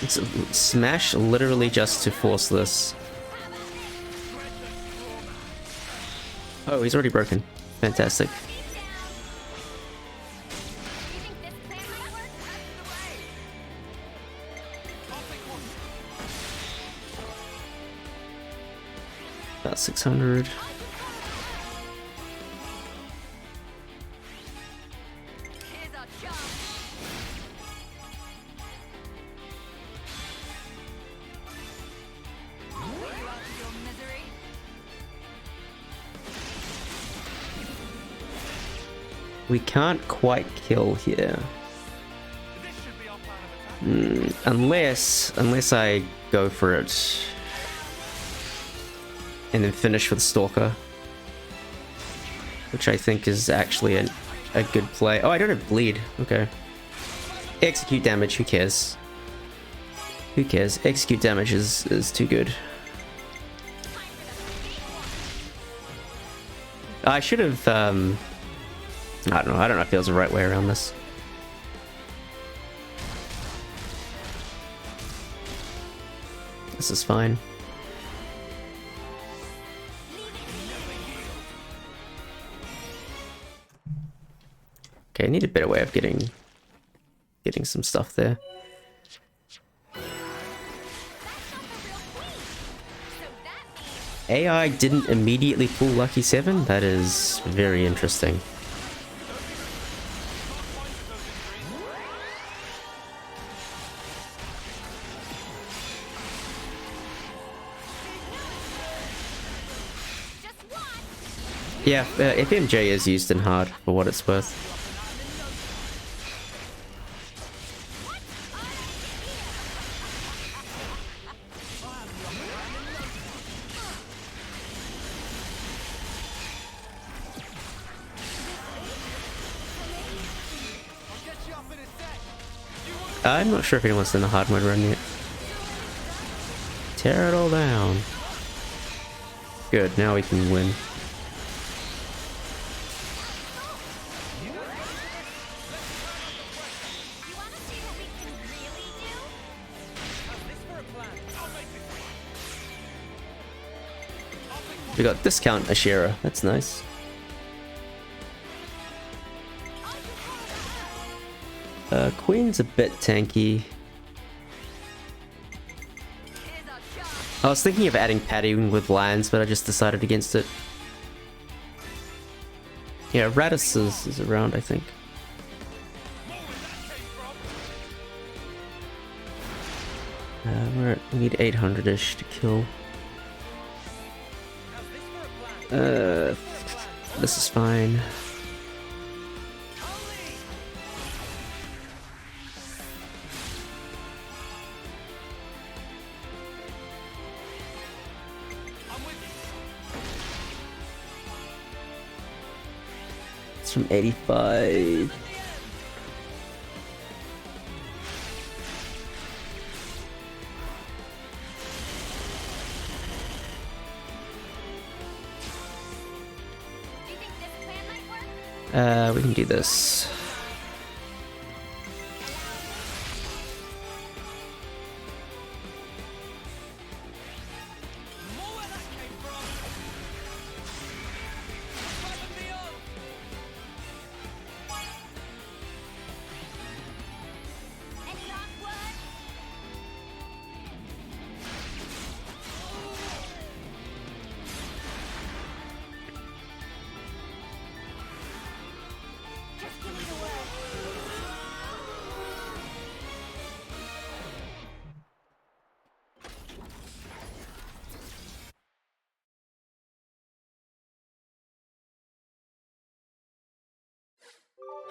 It's a Smash literally just to force this. Oh, he's already broken. Fantastic. About 600. We can't quite kill here. Unless I go for it and then finish with Stalker, which I think is actually a good play. Oh, I don't have bleed. Okay. Execute damage. Who cares? Who cares? Execute damage is too good. I should have. I don't know. I don't know if there's a right way around this. This is fine. Okay, I need a better way of getting some stuff there. AI didn't immediately pull Lucky 7? That is very interesting. Yeah, FMJ is used in hard for what it's worth. I'm not sure if anyone's done the hard mode run yet. Tear it all down. Good, now we can win. We got discount Ashera, that's nice. Queen's a bit tanky. I was thinking of adding padding with lands, but I just decided against it. Yeah, Radis is around, I think. We need 800-ish to kill. This is fine. It's from 85. We can do this.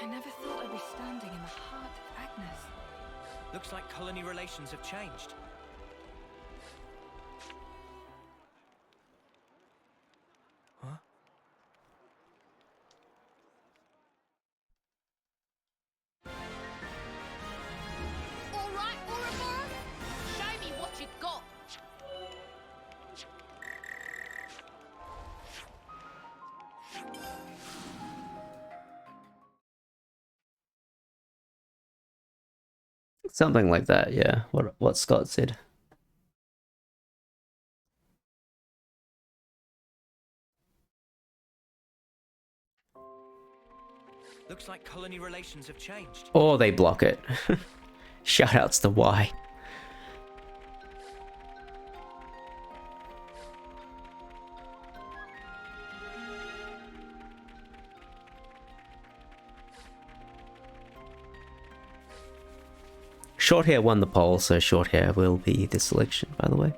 I never thought I'd be standing in the heart of Agnes. Looks like colony relations have changed. Huh? All right, Ouroboros, show me what you've got. Something like that, yeah. What Scott said. Looks like colony relations have changed. Or they block it. Shoutouts to Y. Shorthair won the poll, so Shorthair will be the selection, by the way.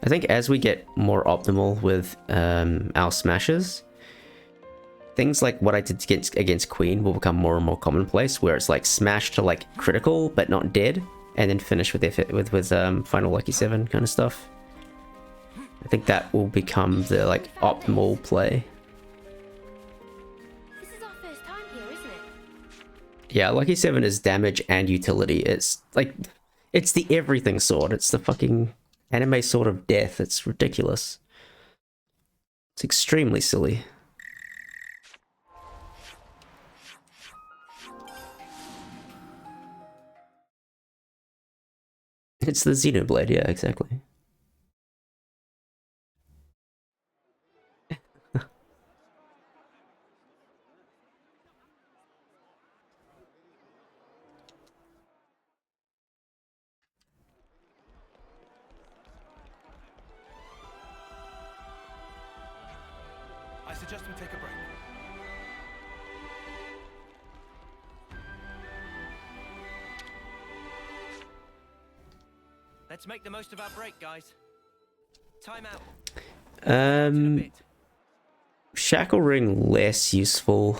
I think as we get more optimal with our smashes, things like what I did against Queen will become more and more commonplace, where it's like smash to like critical but not dead, and then finish with final Lucky 7 kind of stuff. I think that will become the like optimal play. This is our first time here, isn't it? Yeah, Lucky 7 is damage and utility. It's like It's the everything sword. It's the fucking anime sword of death. It's ridiculous. It's extremely silly. It's the Xenoblade, yeah, exactly. I suggest we take a break. Let's make the most of our break, guys. Time out. Shackle ring less useful.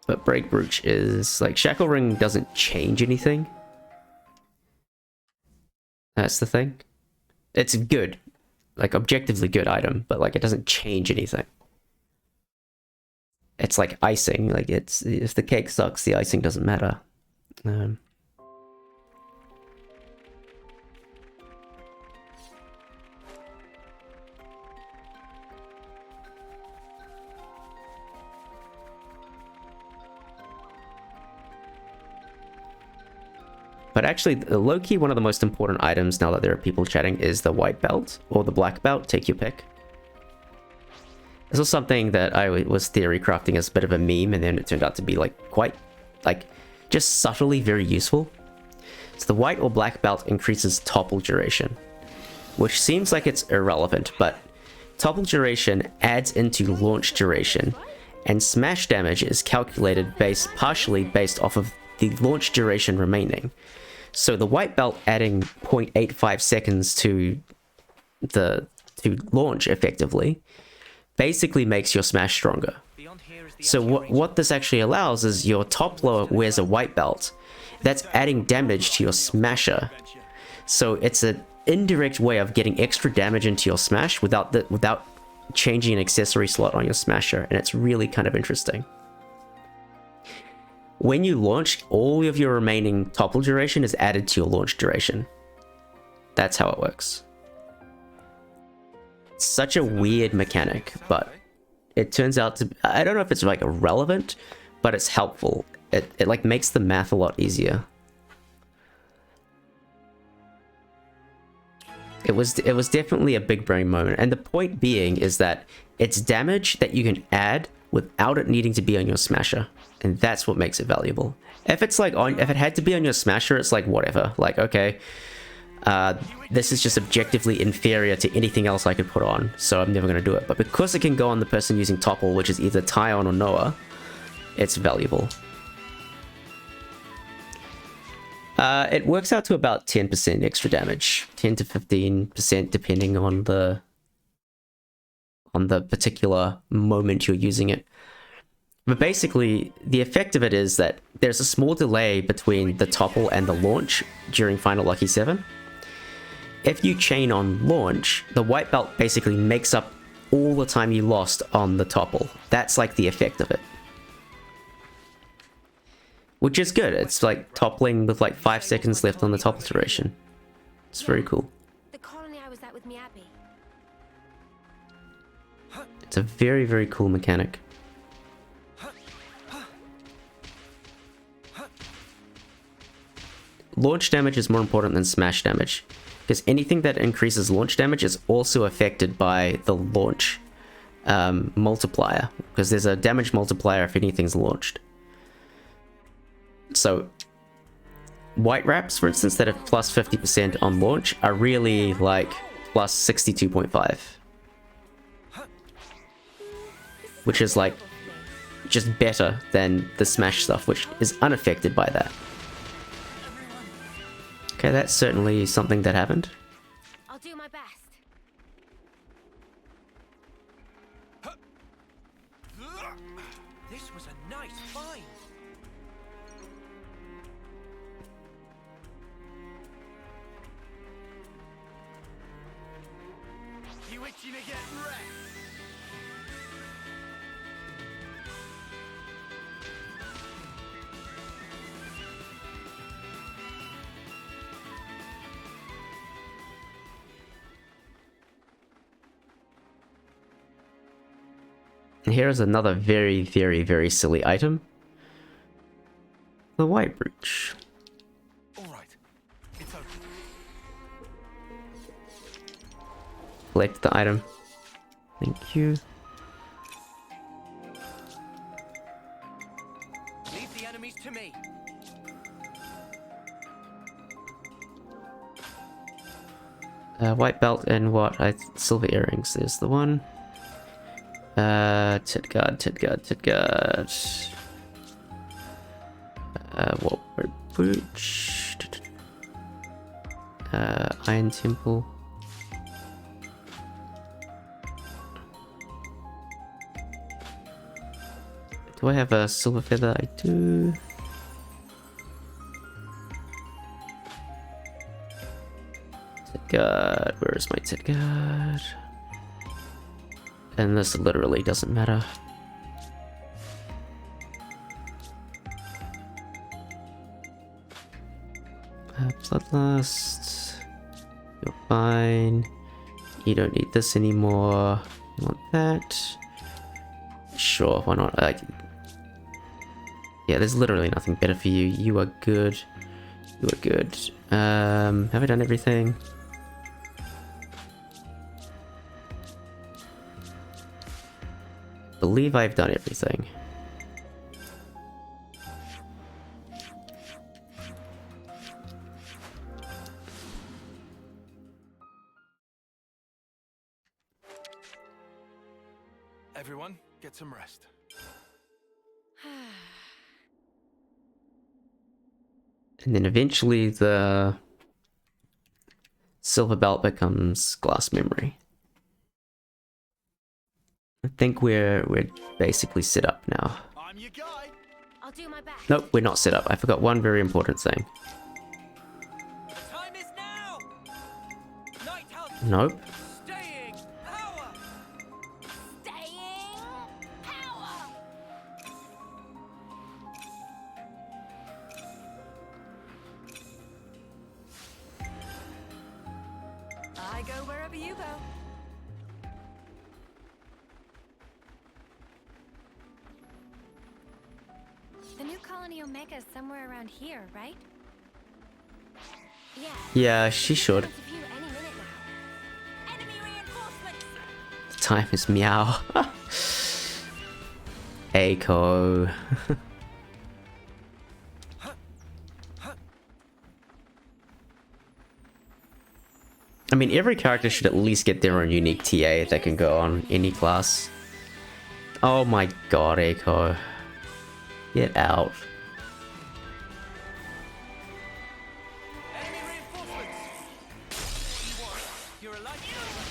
But break brooch is like shackle ring doesn't change anything. That's the thing. It's good, like objectively good item, but like it doesn't change anything. It's like icing. Like it's if the cake sucks, the icing doesn't matter. But actually, low-key, one of the most important items now that there are people chatting is the white belt or the black belt. Take your pick. This was something that I was theory crafting as a bit of a meme, and then it turned out to be like quite, like, just subtly very useful. So the white or black belt increases topple duration, which seems like it's irrelevant, but topple duration adds into launch duration, and smash damage is calculated partially based off of the launch duration remaining. So the white belt adding 0.85 seconds to launch effectively basically makes your smash stronger. So what this actually allows is your top lower wears a white belt. That's adding damage to your smasher. So it's an indirect way of getting extra damage into your smash without changing an accessory slot on your smasher, and it's really kind of interesting. When you launch, all of your remaining topple duration is added to your launch duration. That's how it works. It's such a weird mechanic, but it turns out to... I don't know if it's like irrelevant, but it's helpful. It like makes the math a lot easier. It was definitely a big brain moment, and the point being is that it's damage that you can add without it needing to be on your smasher, and that's what makes it valuable. If it's like if it had to be on your smasher, it's like whatever. Like okay, this is just objectively inferior to anything else I could put on, so I'm never gonna do it. But because it can go on the person using topple, which is either Tyon or Noah, it's valuable. It works out to about 10% extra damage, 10 to 15% depending on the particular moment you're using it. But basically, the effect of it is that there's a small delay between the topple and the launch during Final Lucky 7. If you chain on launch, the white belt basically makes up all the time you lost on the topple. That's like the effect of it. Which is good. It's like toppling with like 5 seconds left on the topple duration. It's very cool. The colony I was at with me Abby. It's a very, very cool mechanic. Launch damage is more important than smash damage, because anything that increases launch damage is also affected by the launch multiplier, because there's a damage multiplier if anything's launched. So white wraps, for instance, that have plus 50% on launch are really like plus 62.5, which is like just better than the smash stuff, which is unaffected by that. Okay, that's certainly something that happened. I'll do my best. This was a nice find. You itching to get wrecked? And here is another very, very, very silly item. The white brooch. All right. It's open. Collect the item. Thank you. Leave the enemies to me. White belt and what? Silver earrings. There's the one. Tit guard. What brooch? Iron temple. Do I have a silver feather? I do. Tit guard. Where is my tit guard? And this literally doesn't matter. Bloodlust. You're fine. You don't need this anymore. You want that? Sure, why not? Yeah, there's literally nothing better for you. You are good. You are good. Have I done everything? Believe I've done everything. Everyone, get some rest. And then eventually the silver belt becomes glass memory. I think we're basically set up now. I'm your guy. I'll do my best. Nope, we're not set up. I forgot one very important thing. The time is now. Night House. Nope. Staying power. Staying power. I go wherever you go. The new colony Omega is somewhere around here, right? Yeah. Yeah, she should. To view any minute now. Enemy reinforcements. The time is meow. Echo. I mean, every character should at least get their own unique TA that can go on any class. Oh my god, Echo. Get out. Enemy reinforcements. You want? You're a lifesaver.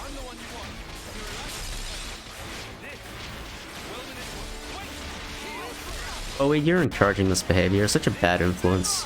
I'm the one you want. You're a lifesaver. This. Well, this one. Wait. Oh, you're encouraging this behavior. You're such a bad influence.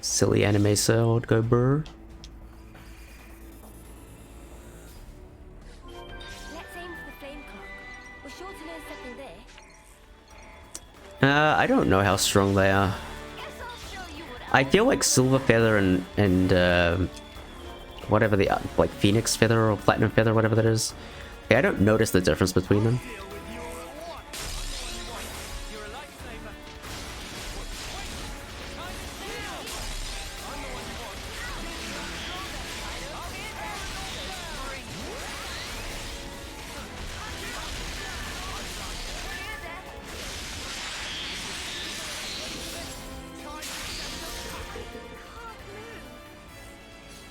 Silly anime sword, go brr. Let's aim for the flame clock. We're sure to learn something there. I don't know how strong they are. Guess I'll show you what I feel like Silver Feather and whatever the like Phoenix Feather or Platinum Feather, whatever that is. Yeah, I don't notice the difference between them. You're a lifesaver.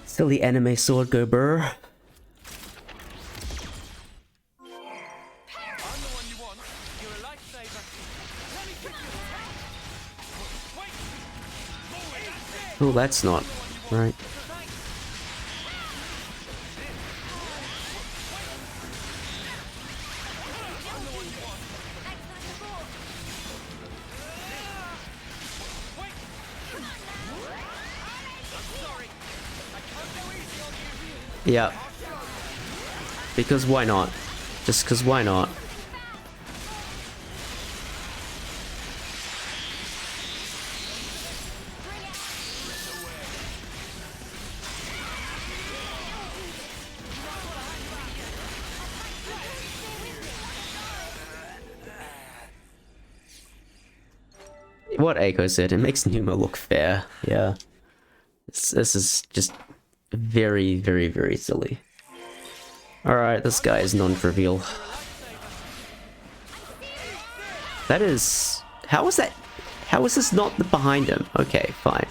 Silly anime sword, go brr. I'm the one you want. You're a lifesaver. Let me kick you. Wait. Oh, that's not right. Yeah. Because why not? Just because why not? What Aiko said, it makes Numa look fair. Yeah. This is just very, very, very silly. Alright, this guy is non-trivial. That is... How is that... How is this not behind him? Okay, fine.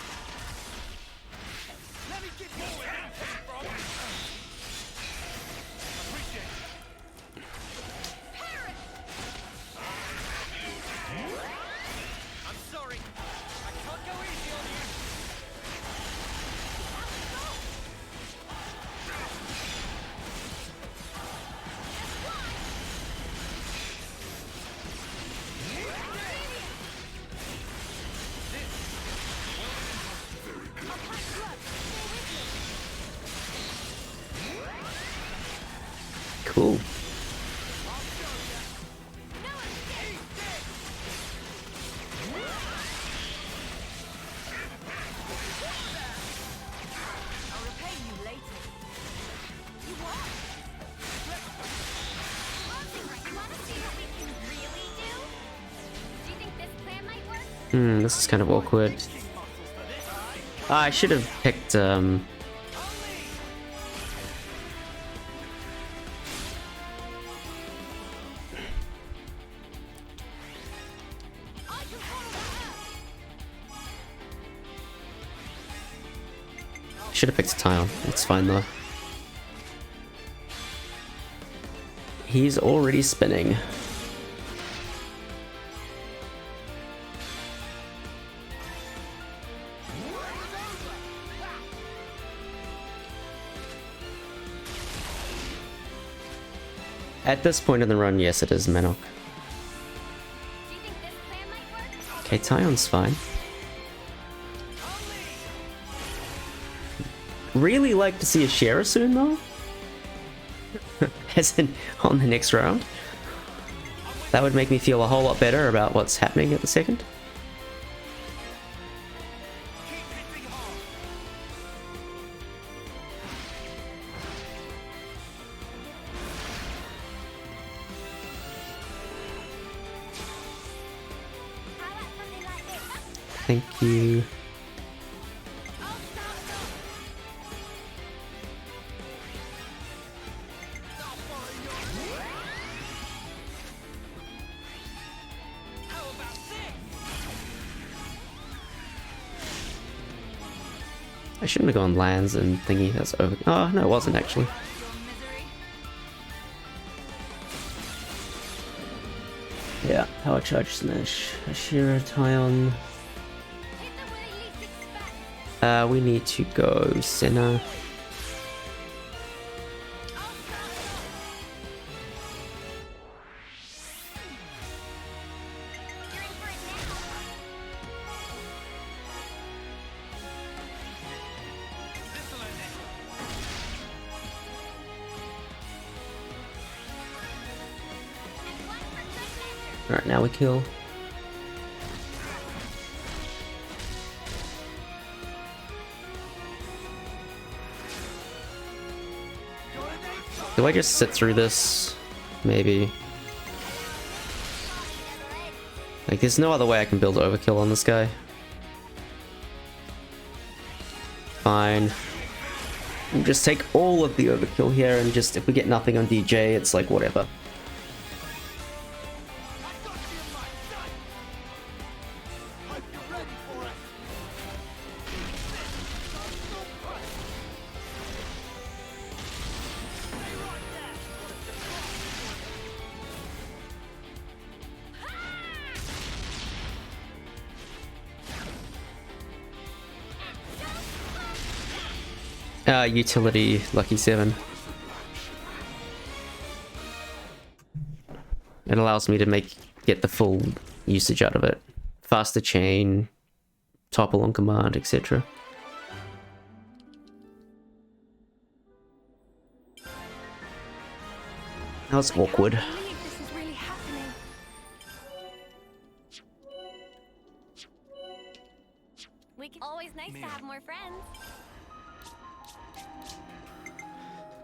Cool. This is kind of awkward. I should have picked, should have picked a tile. It's fine though. He's already spinning. At this point in the run, yes, it is Menok. Okay, Tyon's fine. Really like to see a Shara soon, though. As in, on the next round. That would make me feel a whole lot better about what's happening at the second. Thank you. I shouldn't have gone lands and thingy. That's over. Oh, no, it wasn't actually. Yeah, power charge smash. Ashira, Tyon. We need to go Senna. Alright, now we kill. Do I just sit through this? Maybe. Like, there's no other way I can build overkill on this guy. Fine. We'll just take all of the overkill here and just, if we get nothing on DJ, it's like, whatever. Utility, lucky 7. It allows me to get the full usage out of it. Faster chain, topple on command, etc. That was awkward. I can't believe this is really happening. We can always nice to have more friends.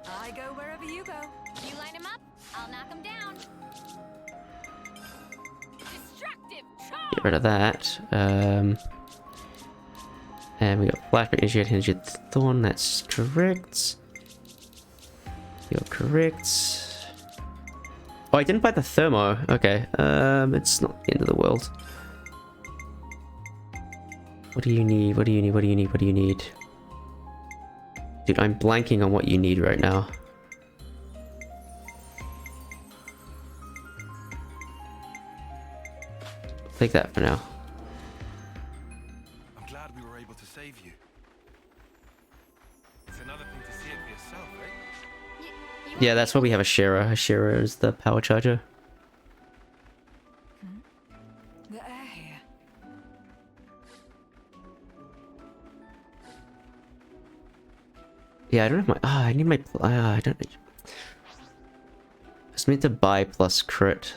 I go wherever you go. You line them up, I'll knock them down. Destructive charge! Get rid of that. And we got flashback, initiate, initiate thorn. That's correct. You're correct. Oh, I didn't buy the thermo. Okay. It's not the end of the world. What do you need? What do you need? What do you need? What do you need? Dude, I'm blanking on what you need right now. Take that for now. I'm glad we were able to save you. It's another thing to see it for yourself, eh? Yeah, that's why we have a Shira. A Shira is the power charger. The air here. Yeah, I don't have my... I need my... I don't... I was meant to buy plus crit.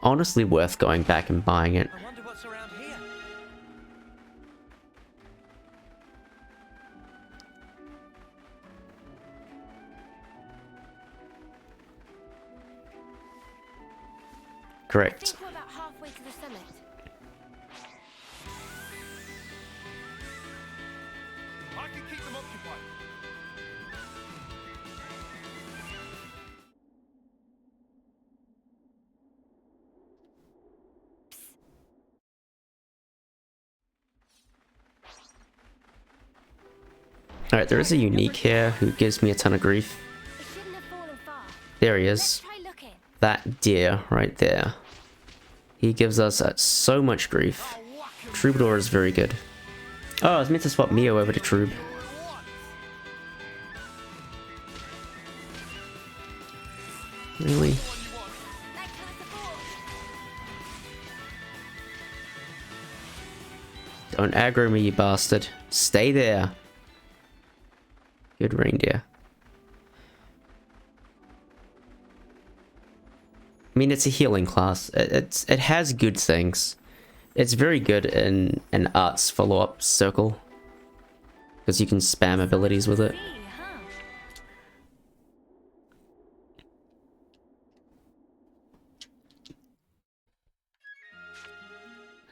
Honestly worth going back and buying it. I wonder what's around here. I Correct. think we're about halfway to the summit. I can keep them occupied. Alright, there is a unique here who gives me a ton of grief. It shouldn't have fallen far. There he Let's is. try looking. That deer right there. He gives us so much grief. Troubadour is very good. Oh, I was meant to swap Mio over to Troob. Really? Thanks for the support. Don't aggro me, you bastard. Stay there. Good reindeer. I mean, it's a healing class. It has good things. It's very good in an arts follow-up circle. Because you can spam abilities with it. See, huh?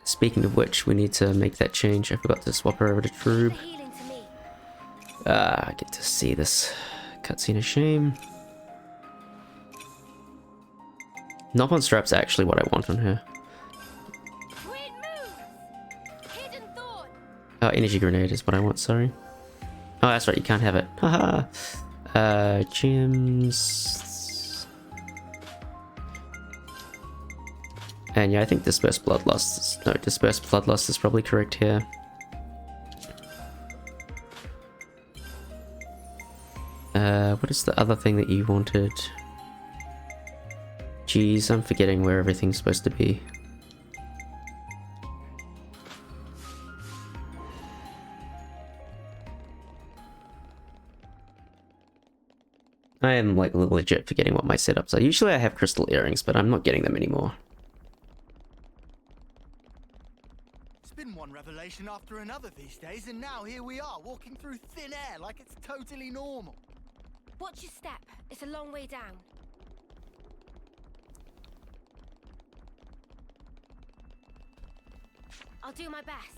Speaking of which, we need to make that change. I forgot to swap her over to Troob. The healing to me. I get to see this cutscene a shame. Knock on strap's actually what I want on her. Twin moves! Hidden thorn! Oh, energy grenade is what I want, sorry. Oh, that's right, you can't have it. Haha. Gems. And yeah, I think dispersed bloodlust is, no, dispersed bloodlust is probably correct here. What is the other thing that you wanted? Jeez, I'm forgetting where everything's supposed to be. I am like legit forgetting what my setups are. Usually I have crystal earrings, but I'm not getting them anymore. It's been one revelation after another these days, and now here we are, walking through thin air like it's totally normal. Watch your step. It's a long way down. I'll do my best.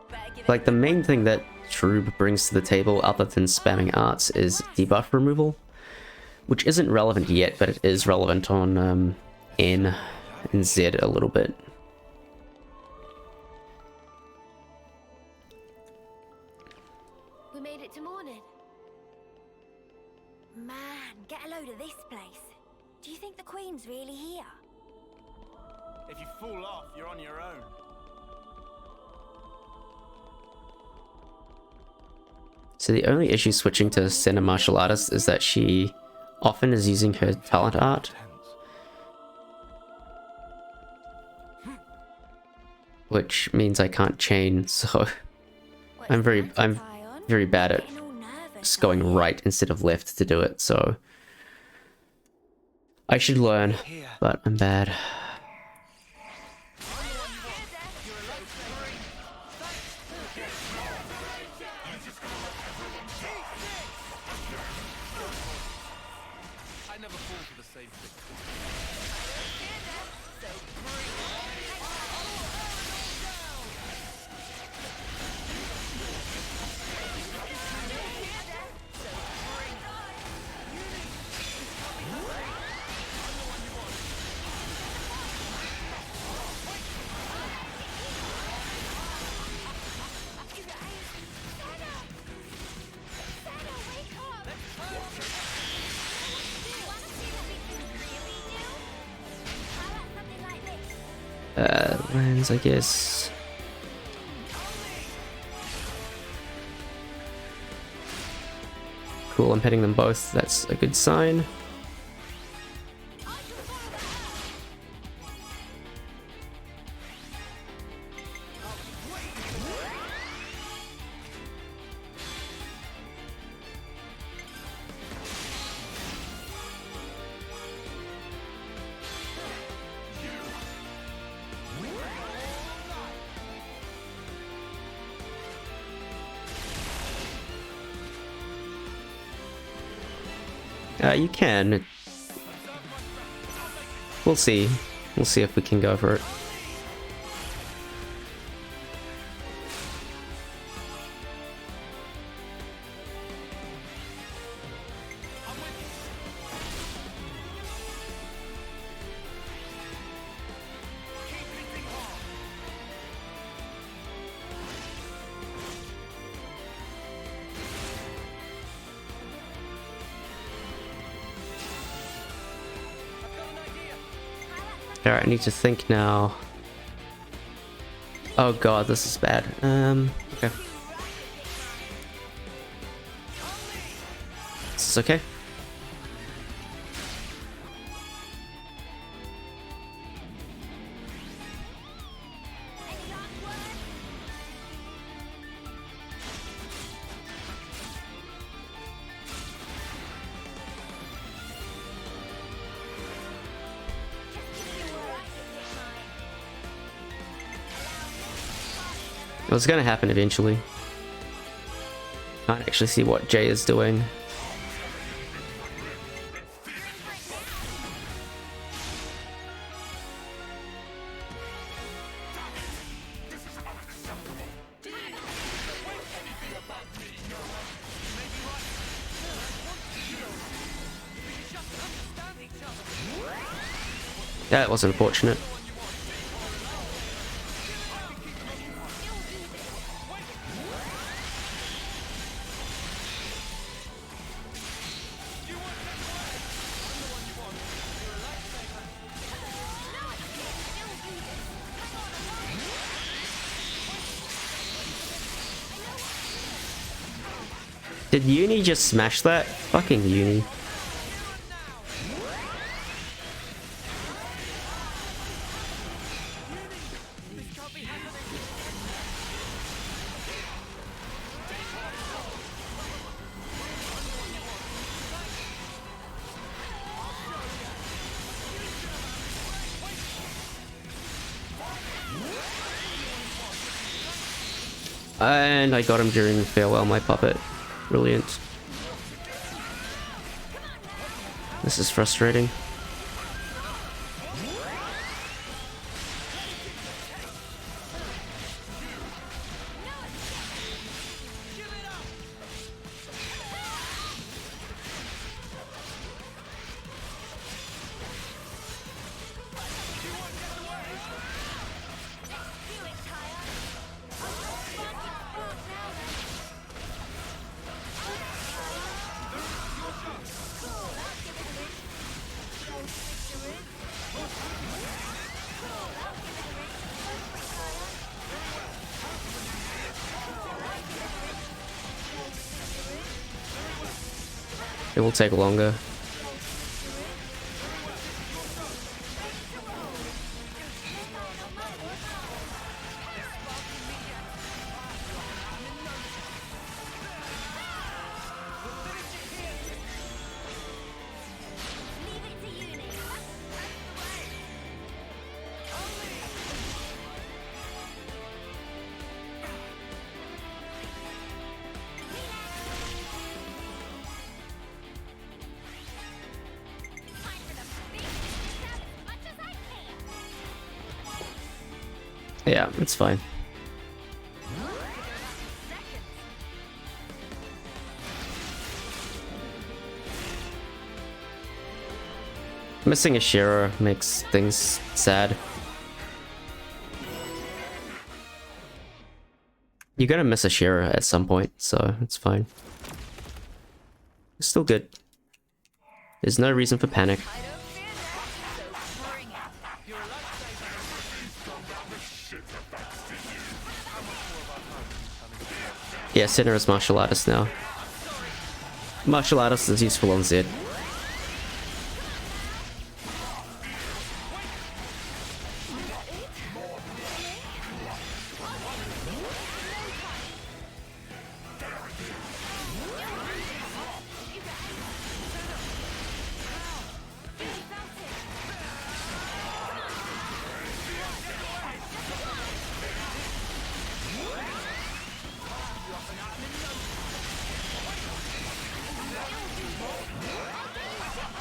Better give it Like the main thing that Troob brings to the table other than spamming arts is debuff removal. Which isn't relevant yet, but it is relevant on N and Z a little bit. We made it to morning. Man, get a load of this place. Do you think the Queen's really here? If you fall off, you're on your own. So the only issue switching to Senna Martial Artist is that she often is using her talent art. which means I can't chain, so I'm very bad at just going right instead of left to do it, so I should learn, but I'm bad. I never fall for the same trick. Lands, I guess. Cool, I'm petting them both. That's a good sign. You can. We'll see. We'll see if we can go for it. Alright, I need to think now. Oh god, this is bad. Okay. This is okay. It was gonna happen eventually. Can't actually see what Jay is doing. That was unfortunate. Did Uni just smash that? Fucking Uni. And I got him during Farewell My Puppet. Brilliant. This is frustrating. It will take longer. Yeah, it's fine. Missing a Shiro makes things sad. You're gonna miss a Shiro at some point, so it's fine. It's still good. There's no reason for panic. I don't fear death, so bring it. Your lightsaber. Yeah, Sinner is martial artist now. Martial artist is useful on Zed.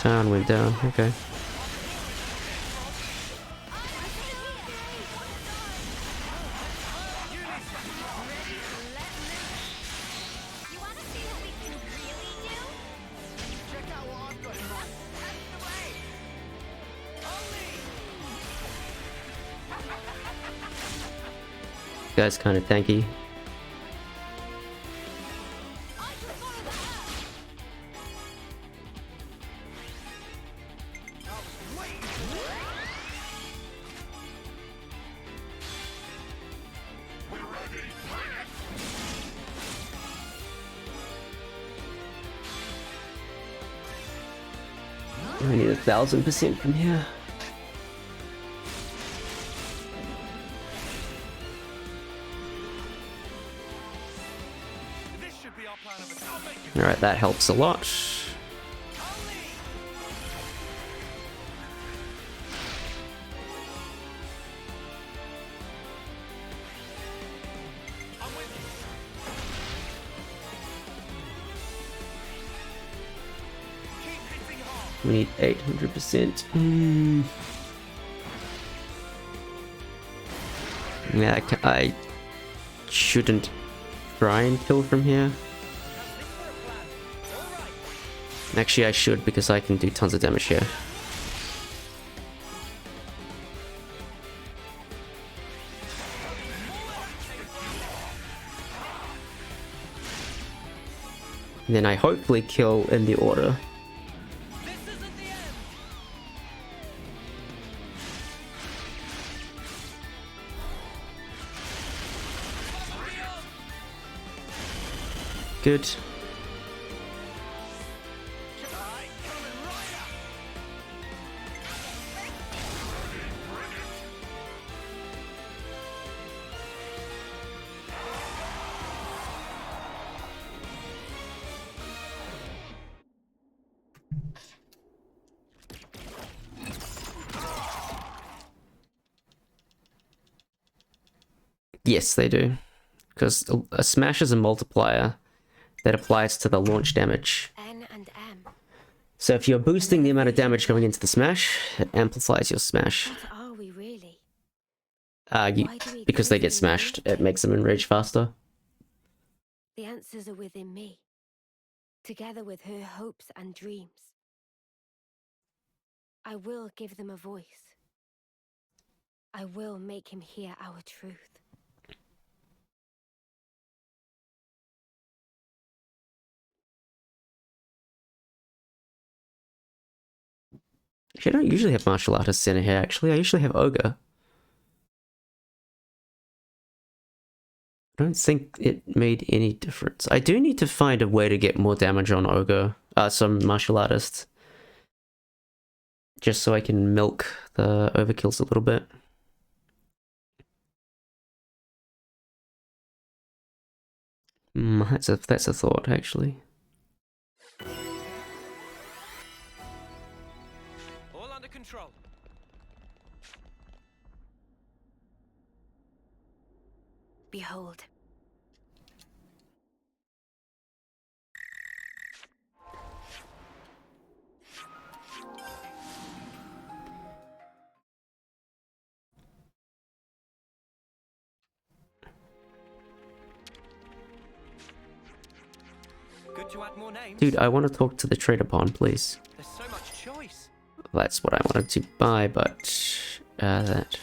Town went down, okay. You wanna see what we can really do? Check out what I've got in mind. That's the way. Guy's kind of tanky. I can follow the earth. I need 1000% from here. This should be our plan of attack. I'll make it. Alright, that helps a lot. I'm with you. Keep hitting hard. We need 800%. Yeah, I shouldn't try and kill from here. Actually, I should because I can do tons of damage here. And then I hopefully kill in the order. This isn't the end. Good. Yes, they do. Because a smash is a multiplier that applies to the launch damage. N and M. So if you're boosting the amount of damage going into the smash, it amplifies your smash. What are we really? Why do we because they get smashed, it makes them enrage faster. The answers are within me, together with her hopes and dreams. I will give them a voice. I will make him hear our truth. Actually, I don't usually have martial artists in here, actually. I usually have Ogre. I don't think it made any difference. I do need to find a way to get more damage on Ogre. Some martial artists. Just so I can milk the overkills a little bit. That's a thought, actually. All under control. Behold. to add more names? Dude, I want to talk to the trader pawn, please. There's so much choice. That's what I wanted to buy, but that.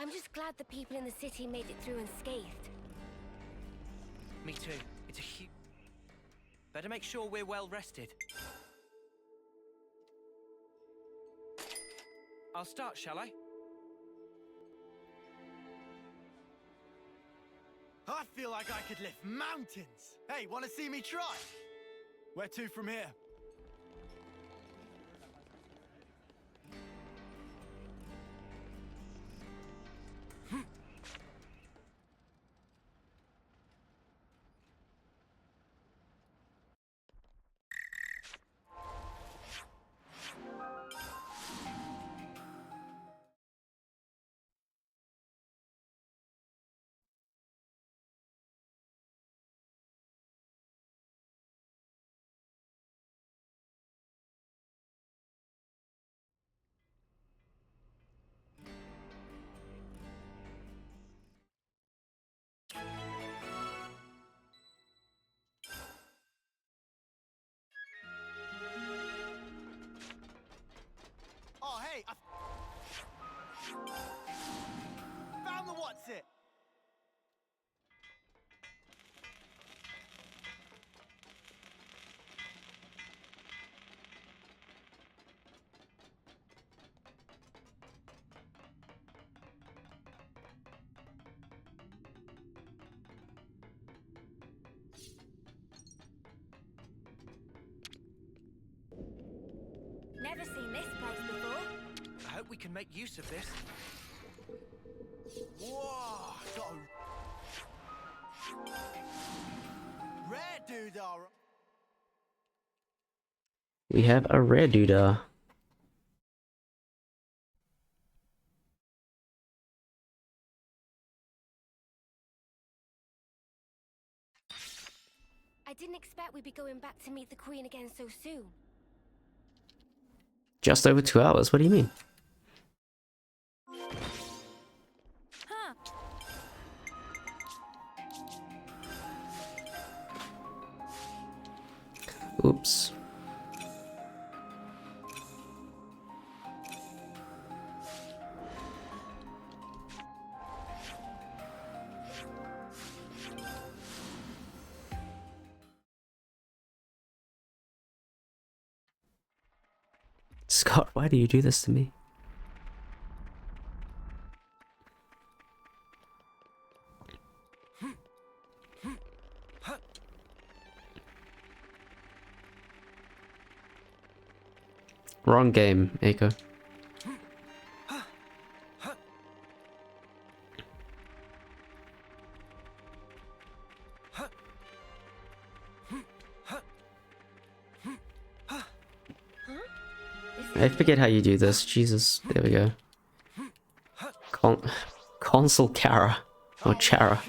I'm just glad the people in the city made it through unscathed. Me too. It's a huge... Better make sure we're well rested. I'll start, shall I? I feel like I could lift mountains. Hey, want to see me try? Where to from here? Oh, hey, I found the what's it. Never seen this place before. I hope we can make use of this. Whoa, got a rare doodah. We have a rare doodah. I didn't expect we'd be going back to meet the Queen again so soon. Just over 2 hours, what do you mean? Huh. Oops. Scott, why do you do this to me? Wrong game, Eiko. I forget how you do this. Jesus, there we go. Consul Kara or Chara.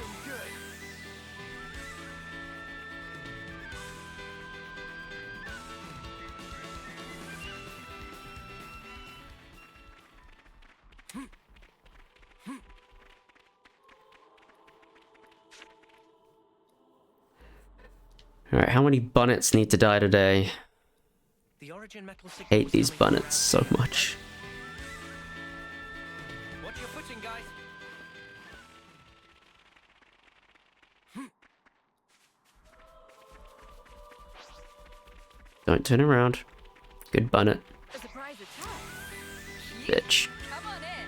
Alright, how many bunnets need to die today? The origin metal signal Hate these bunnets so much. Watch your footing, guys. Don't turn around. Good bunnet, A surprise attack. bitch. Come on in.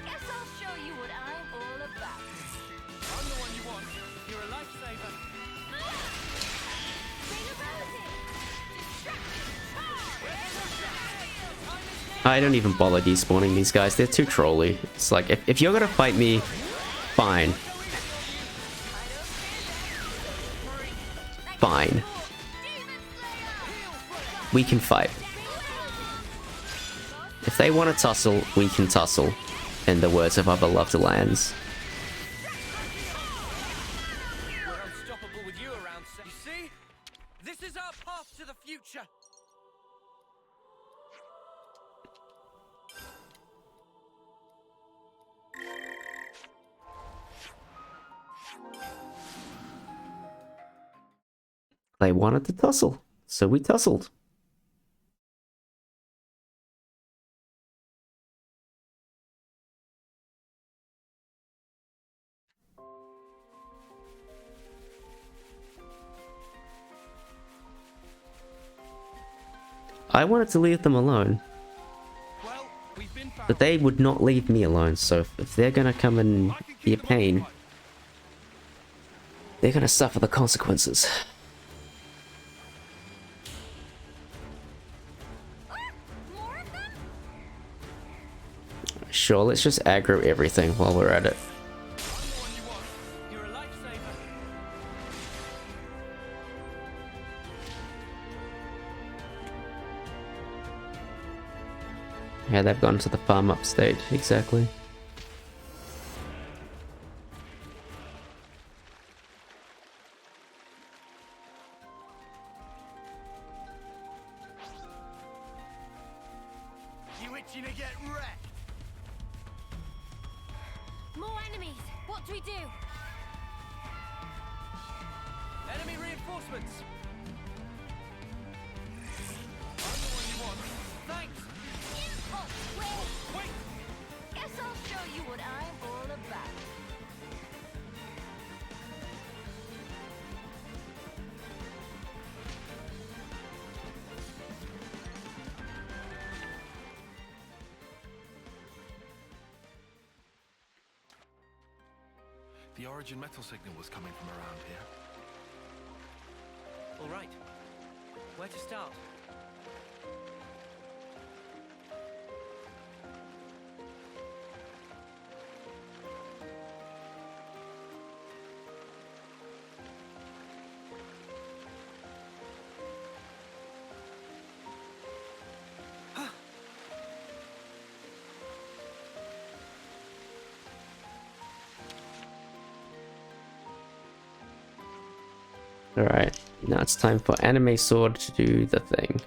Guess I'll show you what I'm all about. I'm the one you want. You're a lifesaver. I don't even bother despawning these guys. They're too trolly. It's like, if you're gonna fight me, fine. fine. We can fight. If they want to tussle, we can tussle. In the words of our beloved lands. We're unstoppable with you around, you see? This is our path to the future. They wanted to tussle, so we tussled. I wanted to leave them alone, Well, we've been found. but they would not leave me alone, so if they're gonna come and be a pain, they're gonna suffer the consequences. More of them? Sure, let's just aggro everything while we're at it. I'm the one you want. You're a lifesaver. Yeah, they've gone to the farm up stage, exactly. You itching to get wrecked? More enemies! What do we do? Enemy reinforcements. I'm the one you want. Thanks. Oh, wait. Wait. Guess I'll show you what I'm all about. The origin metal signal was coming from around here. All right. Where to start? Alright, now it's time for Anime Sword to do the thing.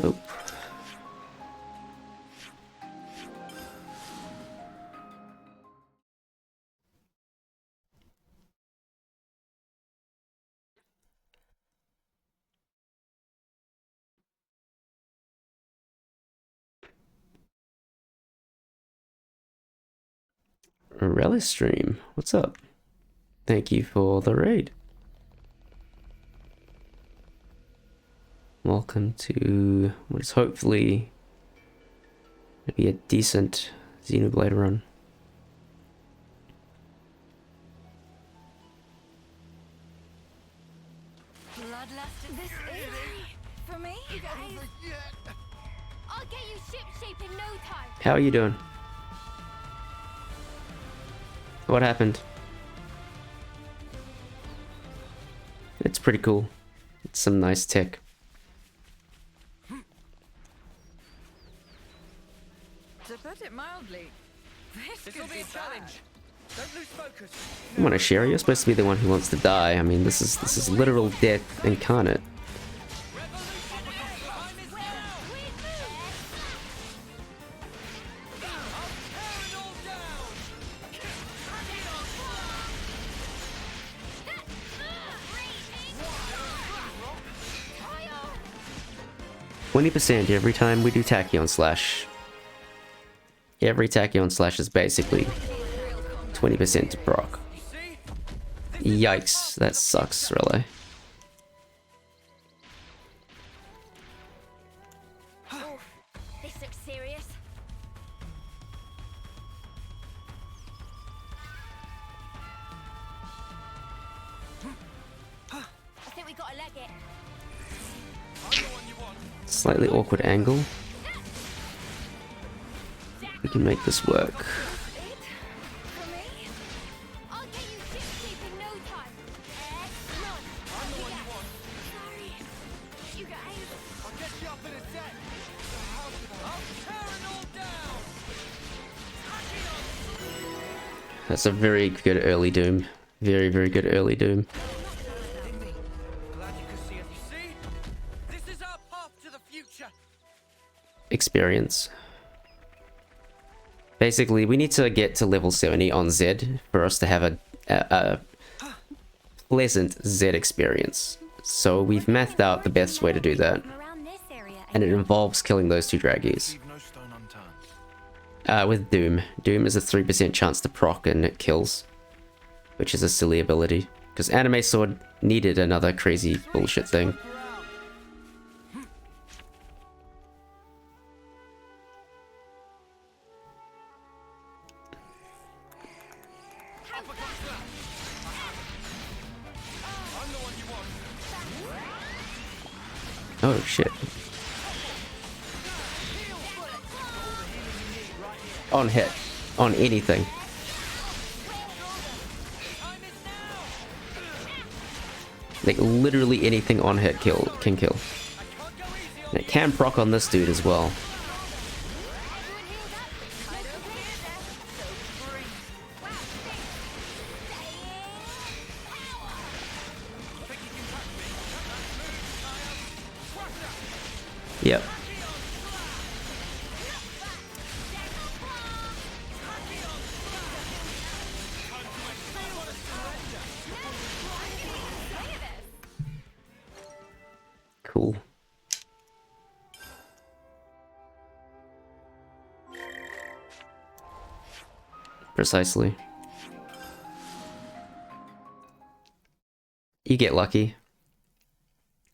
Nope. Relish Stream, what's up? Thank you for the raid. Welcome to what is hopefully gonna be a decent Xenoblade run. Bloodlust this is for me? You guys. I'll get you ship shape in no time. How are you doing? What happened? It's pretty cool. It's some nice tech. To put it mildly, this This could will be be a challenge. Don't lose focus. Come on, Ashira, you're supposed to be the one who wants to die. I mean, this is literal death incarnate. Fire! 20% every time we do Tachyon Slash. Every Tachyon Slash is basically 20% to proc. Yikes, that sucks, really. Oh, this looks serious. I think we gotta leg it. Slightly awkward angle. We can make this work. That's a very good early Doom. Very, very good early Doom. Glad you could see it. You see? This is our path to the future. Experience. Basically, we need to get to level 70 on Z for us to have a pleasant Z experience. So we've mathed out the best way to do that. And it involves killing those two draggies. Leave no stone unturned. With Doom. Doom is a 3% chance to proc and it kills. Which is a silly ability. Because Anime Sword needed another crazy bullshit thing. Oh shit. On hit. On anything. Like literally anything on hit can kill. And it can proc on this dude as well. Yep. Cool. Precisely. You get lucky.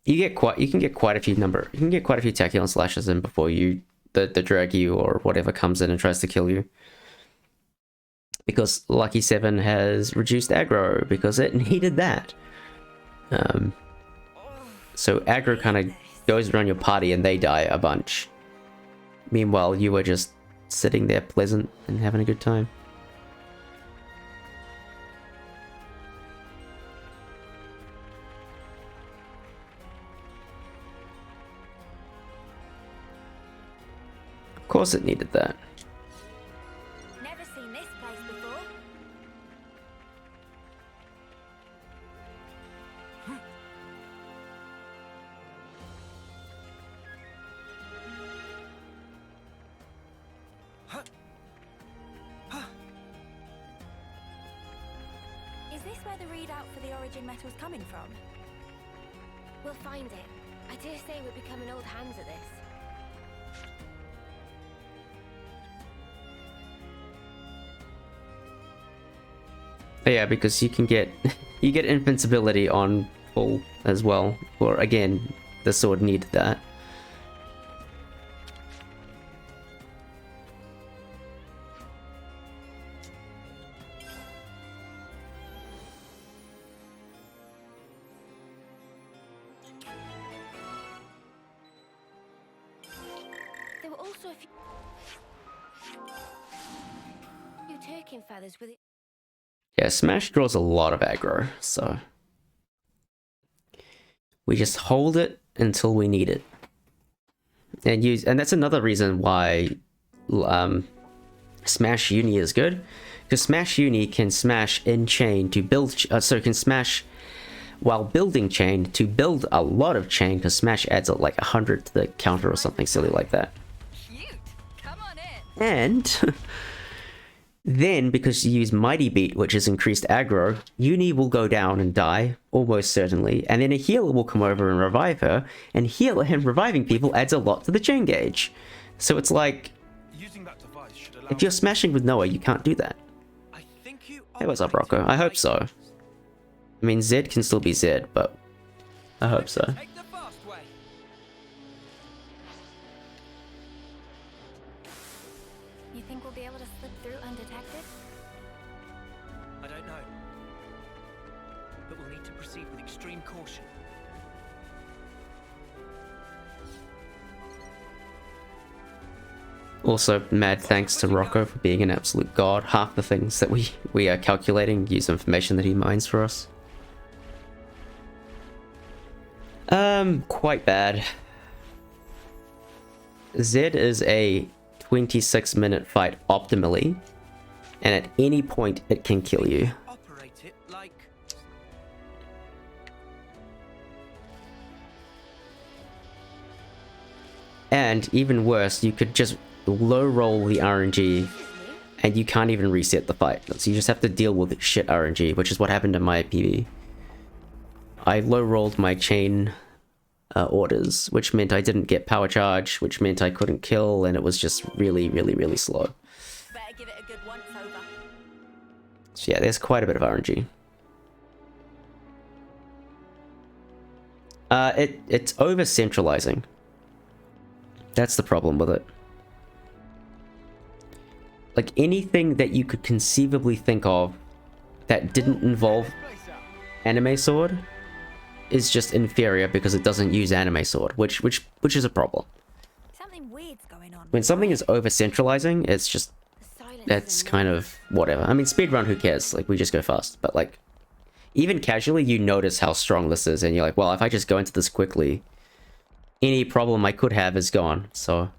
You can get quite a few tachyon slashes in before the drag you or whatever comes in and tries to kill you. Because Lucky 7 has reduced aggro because it needed that. So aggro kind of goes around your party and they die a bunch. Meanwhile, you were just sitting there pleasant and having a good time. Of course it needed that. Never seen this place before. Is this where the readout for the origin metal's coming from? We'll find it. I dare say we're becoming old hands at this. Yeah, because you can get you get invincibility on full as well. Or again, the sword needed that. There were also a few turkey feathers with it. Yeah, Smash draws a lot of aggro, so we just hold it until we need it, and that's another reason why Smash Uni is good, because Smash Uni can smash in chain to build, so it can smash while building chain to build a lot of chain, because Smash adds like 100 to the counter or something silly like that. Cute. Come on in. And then, because you use Mighty Beat, which is increased aggro, Uni will go down and die, almost certainly, and then a healer will come over and revive her, and healer and reviving people adds a lot to the chain gauge. So it's like, Using that device should allow if you're smashing with Noah, you can't do that. I think you Hey, what's up, Rocco? I hope so. I mean, Zed can still be Zed, but I hope so. Take the fast way. You think we'll be able to slip through undetected? I don't know. But we'll need to proceed with extreme caution. Also, mad thanks to Rocco for being an absolute god. Half the things that we are calculating use information that he mines for us. Quite bad. Zed is a 26-minute fight optimally, And at any point, it can kill you. Operate it like... And even worse, you could just low roll the RNG and you can't even reset the fight. So you just have to deal with shit RNG, which is what happened in my PB. I low rolled my chain orders, which meant I didn't get power charge, which meant I couldn't kill, and it was just really, really, really slow. Better give it a good once over. So yeah, there's quite a bit of RNG. It's over centralizing. That's the problem with it. Like anything that you could conceivably think of that didn't involve anime sword is just inferior because it doesn't use anime sword, which is a problem. Something weird's going on. When something is over centralizing, it's just that's kind of whatever. I mean, speedrun, who cares? Like we just go fast, but like even casually, you notice how strong this is, and you're like, well, if I just go into this quickly, any problem I could have is gone. So.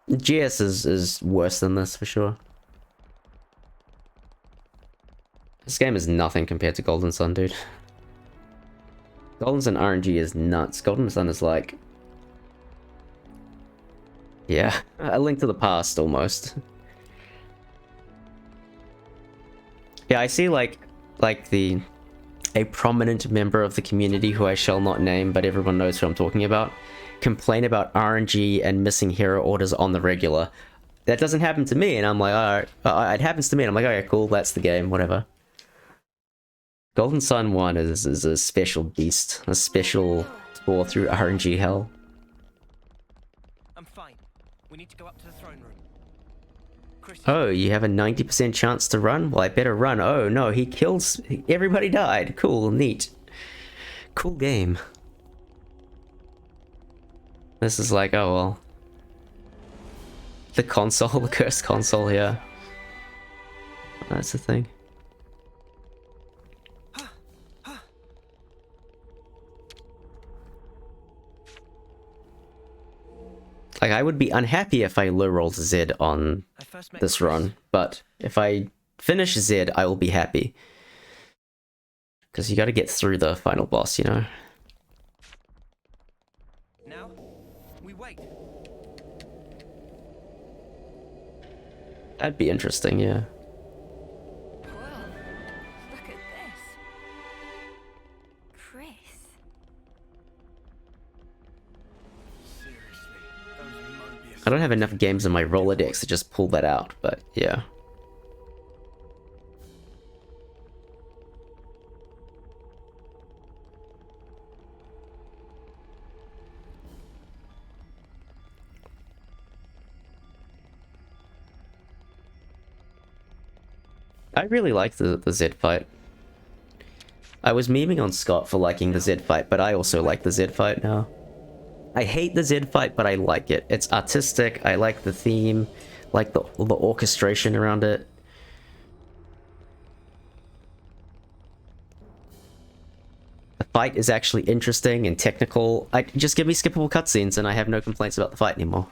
GS is worse than this for sure. This game is nothing compared to Golden Sun, dude. Golden Sun RNG is nuts. Golden Sun is like... yeah, a link to the past almost. Yeah, I see like a prominent member of the community who I shall not name, but everyone knows who I'm talking about, complain about RNG and missing hero orders on the regular. That doesn't happen to me, and I'm like, alright, it happens to me, and I'm like, okay, cool, that's the game, whatever. Golden Sun 1 is a special beast, a special tour through RNG hell. I'm fine. We need to go up to the throne room. Chris, Oh, you have a 90% chance to run? Well, I better run. Oh no, he kills... everybody died. Cool, neat. Cool game. This is like, oh well. The console, the cursed console, yeah. That's the thing. Like, I would be unhappy if I low rolled Z on this run, but if I finish Z, I will be happy. Because you gotta get through the final boss, you know? now we wait. That'd be interesting, yeah. Well, look at this. Chris. I don't have enough games in my Rolodex to just pull that out, but yeah. I really like the Z fight. I was memeing on Scott for liking the Z fight, but I also like the Z fight now. I hate the Z fight, but I like it. It's artistic, I like the theme, like the orchestration around it. The fight is actually interesting and technical. Just give me skippable cutscenes and I have no complaints about the fight anymore.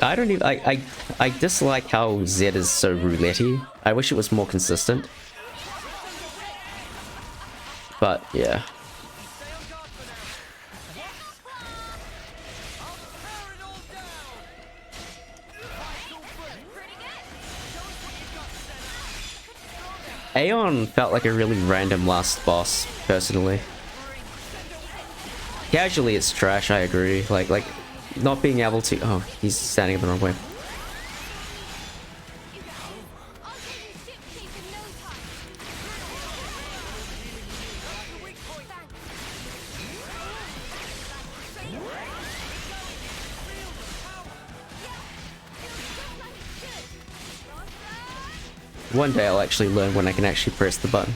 I don't even... I dislike how Z is so roulette-y. I wish it was more consistent. But, yeah. Aeon felt like a really random last boss, personally. Casually, it's trash, I agree. Like, not being able to... oh, he's standing up the wrong way. One day I'll actually learn when I can actually press the button.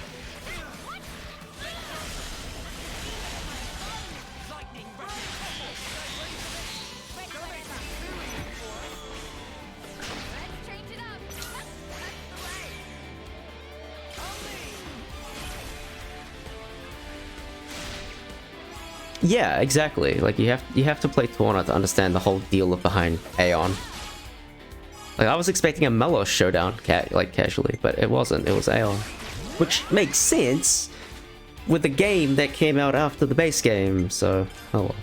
Yeah, exactly. Like you have to play Torna to understand the whole deal of behind Aeon. Like I was expecting a Melos showdown, like casually, but it wasn't. It was Aeon, which makes sense with the game that came out after the base game. So, oh well.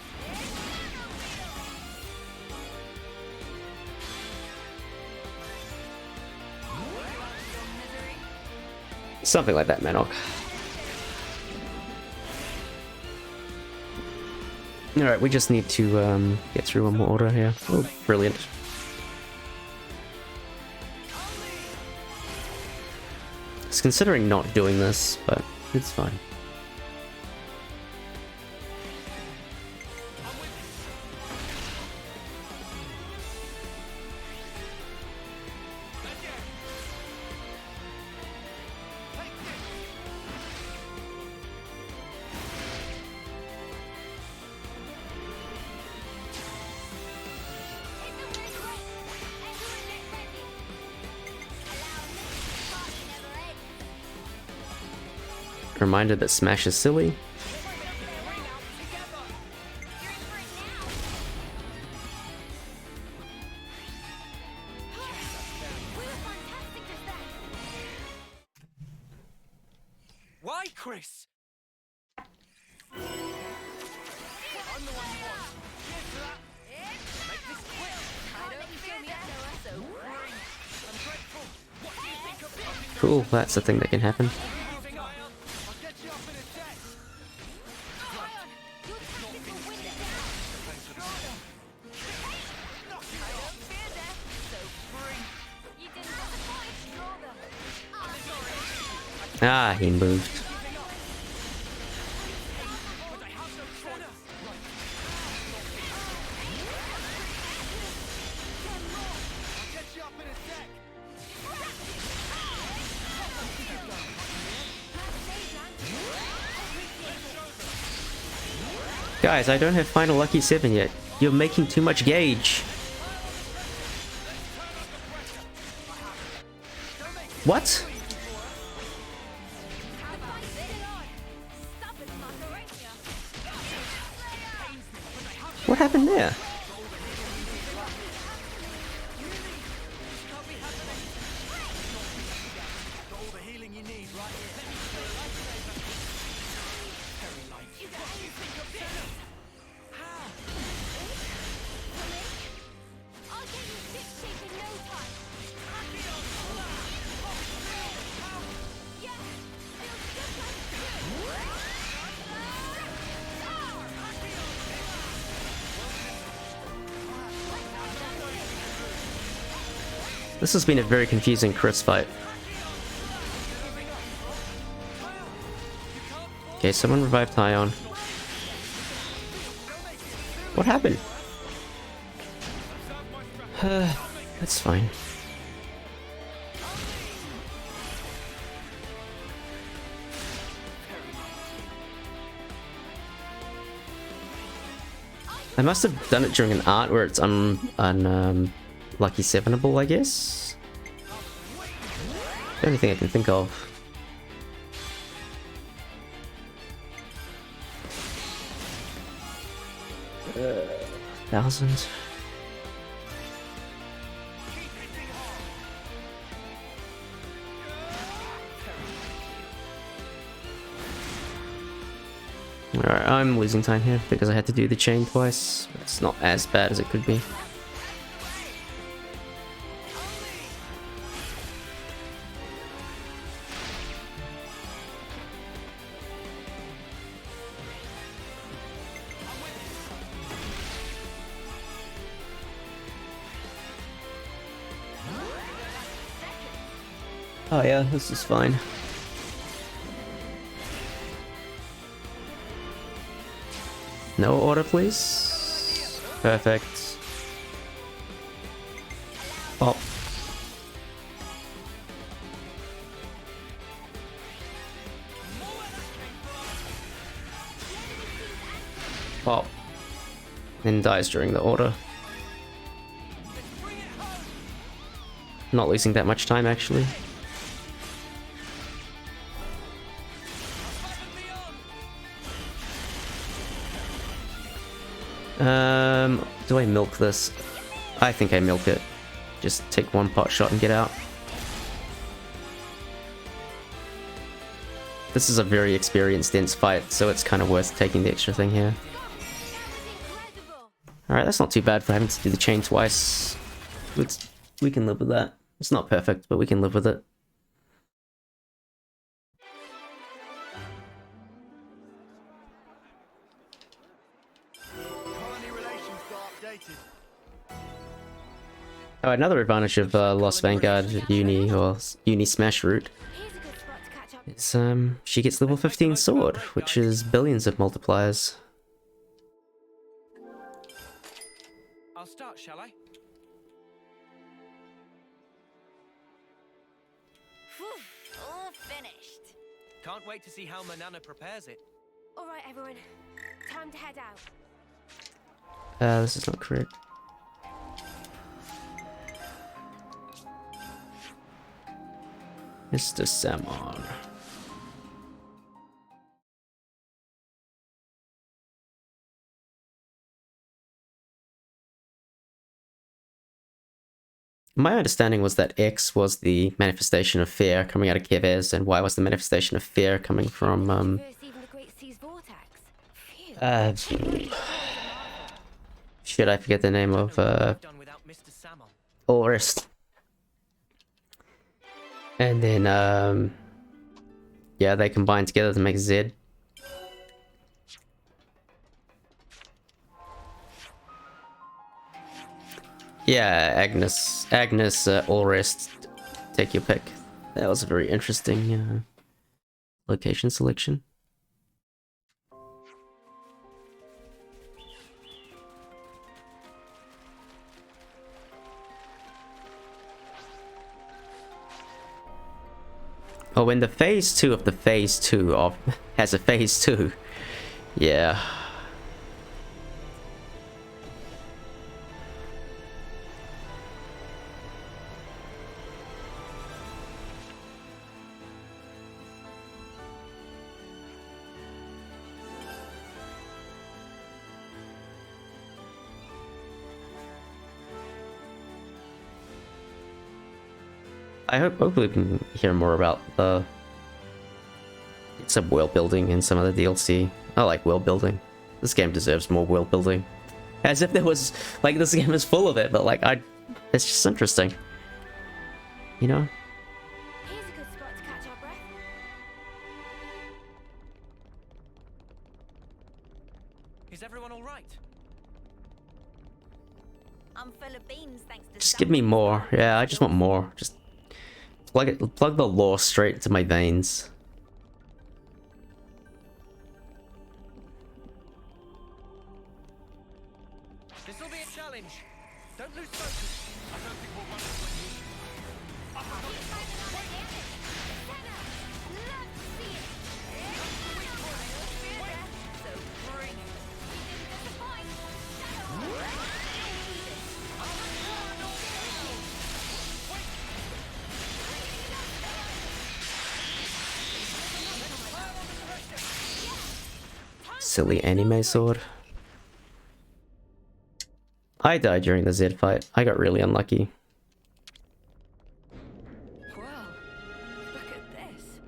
Something like that, Manok. Alright, we just need to get through one more order here. Oh, brilliant. I was considering not doing this, but it's fine. Reminded that Smash is silly. Why, Chris? I'm the one you want. Cheers to that. Make this quick. I'm grateful. What do you think of it? Cool, that's a thing that can happen. Ah, he moved. Guys, I don't have final Lucky 7 yet. You're making too much gauge. What? What happened there? This has been a very confusing Chris fight. Okay, someone revived Tyon. What happened? That's fine. I must have done it during an art where it's Lucky 7able, I guess. The only thing I can think of. 1,000. Alright, I'm losing time here because I had to do the chain twice. It's not as bad as it could be. Oh yeah, this is fine. No order, please. Perfect. Pop. Pop. Then dies during the order. Not losing that much time, actually. Do I milk this? I think I milk it. Just take one pot shot and get out. This is a very experienced dense fight, so it's kind of worth taking the extra thing here. Alright, that's not too bad for having to do the chain twice. We can live with that. It's not perfect, but we can live with it. Colony relations got updated. Oh, another advantage of Lost Vanguard Uni or Uni Smash route is she gets level 15 sword, which is billions of multipliers. I'll start, shall I? All finished. Can't wait to see how Manana prepares it. All right, everyone. Time to head out. This is not correct. Mr. Salmon. My understanding was that X was the manifestation of fear coming out of Kevez, and Y was the manifestation of fear coming from, shit, I forget the name of, Orist. And then, yeah, they combine together to make Z. Yeah, Agnes, Orist, take your pick. That was a very interesting location selection. Oh, when the phase 2 of the phase 2 of has a phase 2. Yeah. Hopefully we can hear more about some world building in some of the DLC. I like world building. This game deserves more world building. As if there was, like, this game is full of it, but like, it's just interesting. You know? Here's a good spot to catch our breath. Is everyone all right? I'm full of beans thanks to Just give me more. Yeah, I just want more. Just plug the lore straight into my veins. This will be a challenge. Don't lose focus. I don't think we'll run it when you. So bring it. Silly anime sword. I died during the Z fight. I got really unlucky. Well, look at this.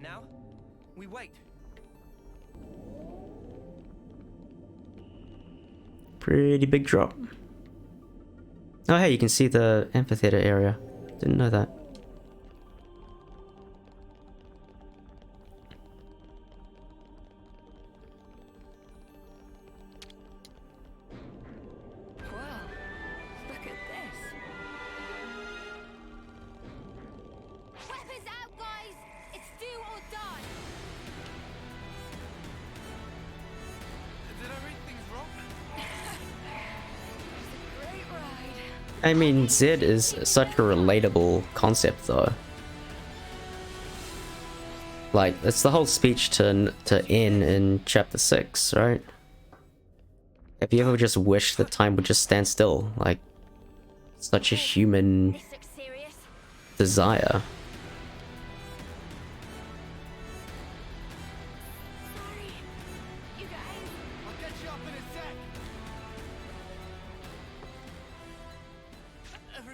Now, we wait. Pretty big drop. Oh hey, you can see the amphitheater area. Didn't know that. Well, look at this. Weapons out, guys! It's do or die! Did I read things wrong? Great ride. I mean, Z is such a relatable concept, though. Like, it's the whole speech to N in chapter 6, right? Have you ever just wished that time would just stand still? Like, such a human This looks serious. desire.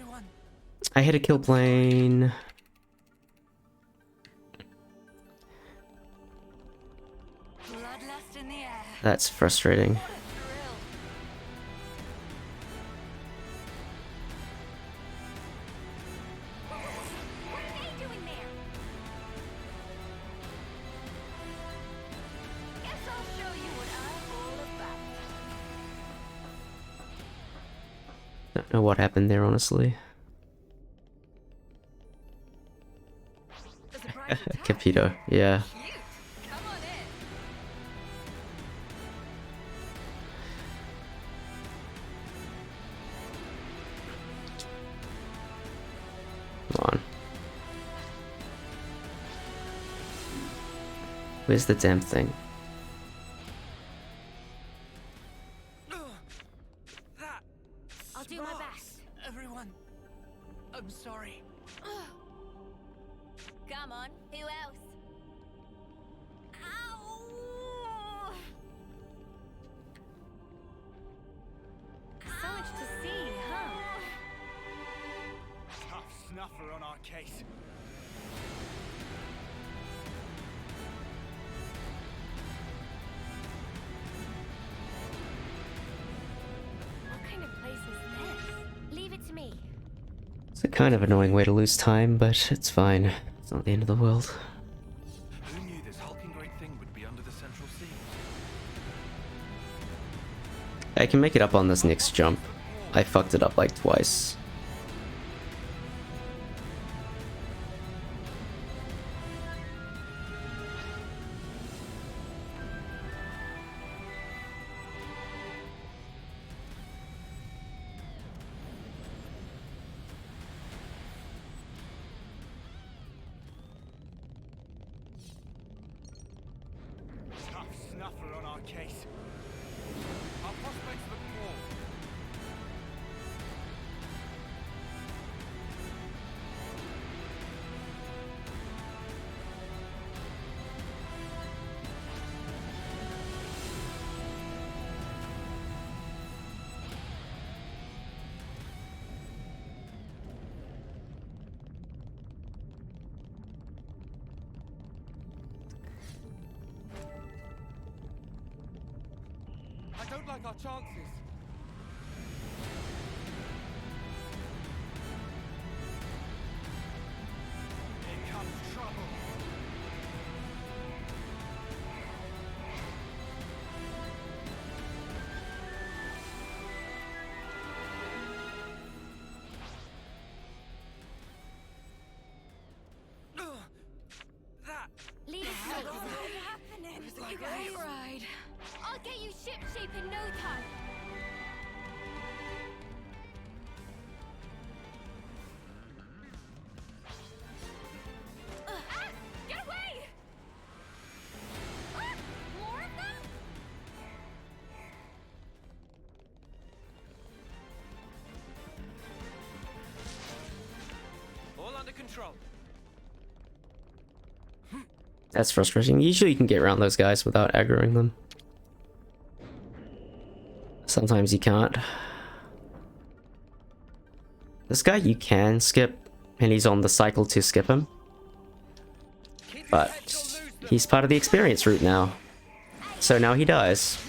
everyone. I hit a kill plane. Bloodlust in the air. That's frustrating. What a thrill. What are they doing there? Guess I'll show you what I'm all about. Don't know what happened there, honestly. A surprise attack. Capito, yeah. Cute. Come on in. Come on. Where's the damn thing? That. I'll do my sparks, best. Everyone. I'm sorry. Come on, who else? Ow! So much to see, huh? Tough snuffer on our case. What kind of place is this? Leave it to me. It's a kind of annoying way to lose time, but it's fine. It's not the end of the world. Who knew this hulking great thing would be under the central sea? I can make it up on this next jump. I fucked it up like twice. Tough snuffer on our case. Our prospects look poor. I don't like our chances. Here comes trouble. That. Leave it to me. What's happening? It's like You got a- ride. I'll get you ship-shape in no time. Ah! Get away! Ah! More of them? All under control. That's frustrating. Usually you can get around those guys without aggroing them. Sometimes you can't. This guy you can skip, and he's on the cycle to skip him. But he's part of the experience route now. So now he dies.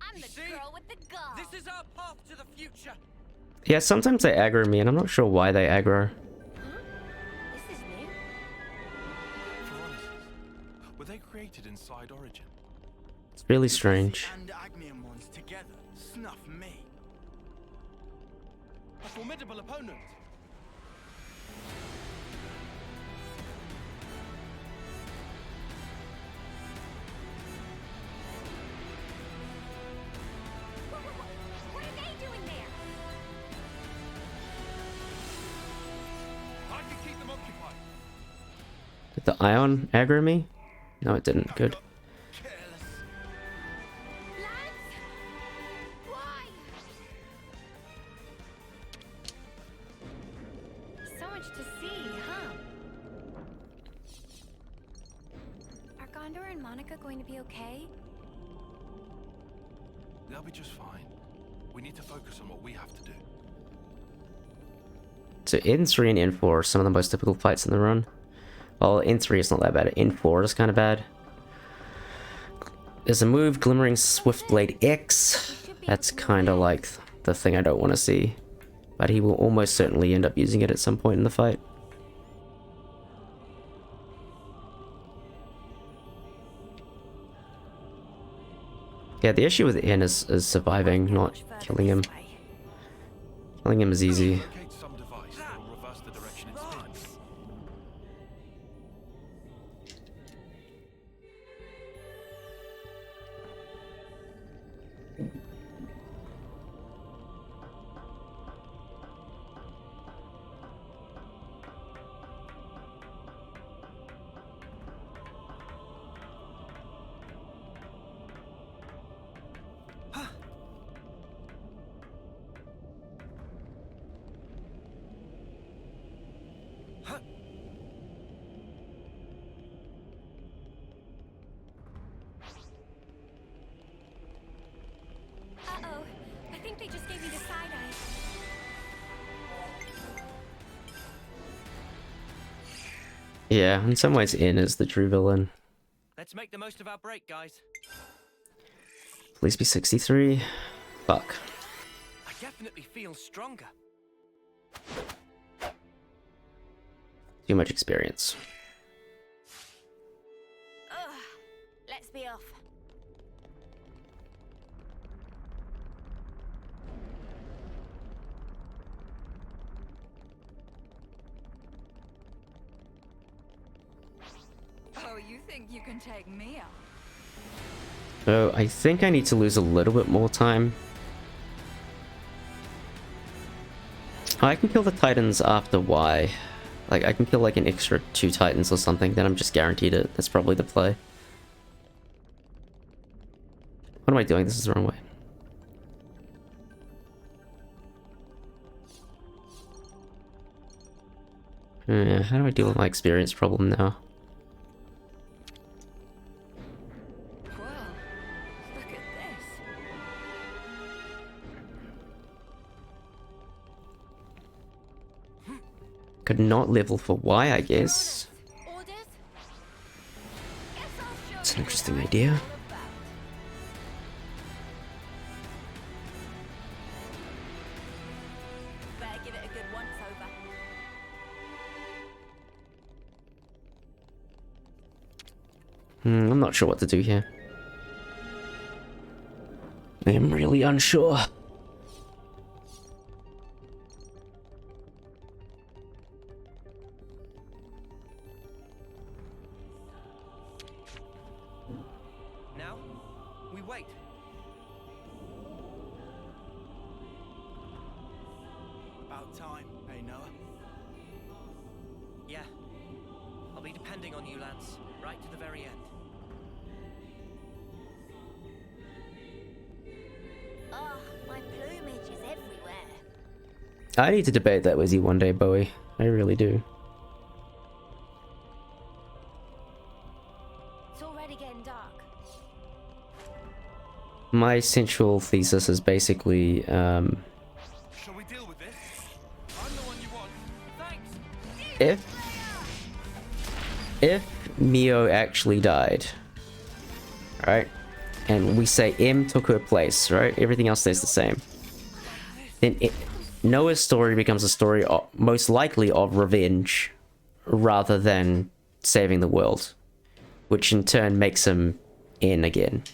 I'm the girl with the gun. This is our path to the future. Yeah, sometimes they aggro me, and I'm not sure why they aggro. This is new. Quadraaceps. Were they created inside Origin? It's really strange. And Agmian ones together. Snuff me. A formidable opponent. What are they doing there? I can keep them occupied. Did the ion aggro me? No, it didn't. Good. Careless. Lads? Why? So much to see, huh? Are Gondor and Monica going to be okay? They'll be just fine. We need to focus on what we have to do. So N3 and N4 are some of the most difficult fights in the run. Well, N3 is not that bad. N4 is kind of bad. There's a move, Glimmering Swiftblade X. That's kind of like the thing I don't want to see. But he will almost certainly end up using it at some point in the fight. Yeah, the issue with N is surviving, not killing him. Killing him is easy. Locate some device that will reverse the direction it spins. Uh-oh. I think they just gave me the side eye. Yeah, in some ways N is the true villain. Let's make the most of our break, guys. Please be 63. Fuck. I definitely feel stronger. Too much experience. Ugh. Let's be off. Oh, you think you can take me out? So I think I need to lose a little bit more time. I can kill the titans after Y. Like, I can kill like an extra 2 titans or something, then I'm just guaranteed it. That's probably the play. What am I doing? This is the wrong way. How do I deal with my experience problem now? Well, look at this. Could not level for Y, I guess. Orders? It's an interesting idea. Better give it a good once over. I'm not sure what to do here. I'm really unsure. Now, we wait. About time, hey Noah? Yeah. I'll be depending on you, Lance, right to the very end. Oh, my plumage is everywhere. I need to debate that with you one day, Bowie. I really do. It's already getting dark. My central thesis is basically, Shall we deal with this? I'm the one you want. Thanks! if Mio actually died, right, and we say M took her place, right, everything else stays the same, then Noah's story becomes a story of, most likely of revenge rather than saving the world, which in turn makes him N again.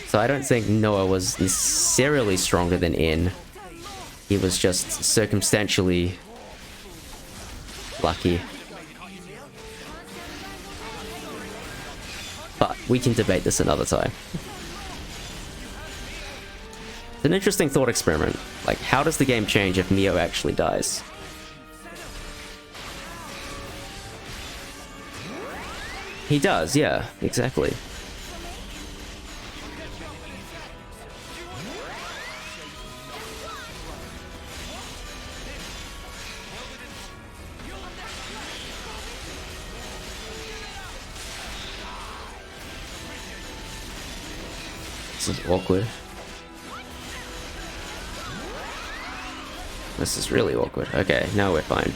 So I don't think Noah was necessarily stronger than N. He was just circumstantially lucky. But we can debate this another time. It's an interesting thought experiment. Like, how does the game change if Mio actually dies? He does, yeah, exactly. This is awkward. This is really awkward. Okay, now we're fine.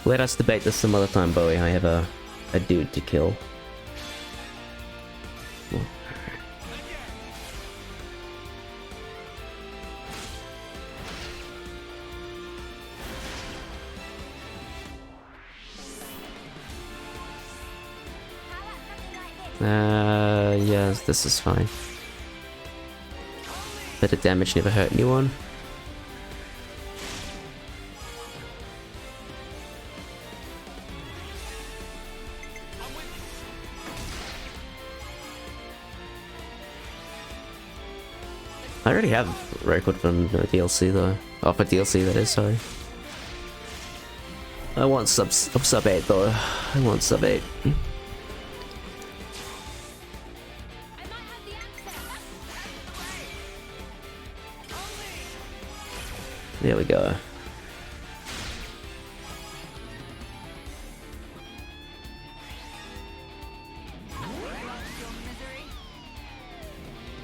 Let us debate this some other time, Bowie. I have a dude to kill. Oh. Yes, this is fine. Bit of damage never hurt anyone. I already have record from no DLC though. Oh, for DLC that is, sorry. I want sub 8 though. I want sub 8. There we go.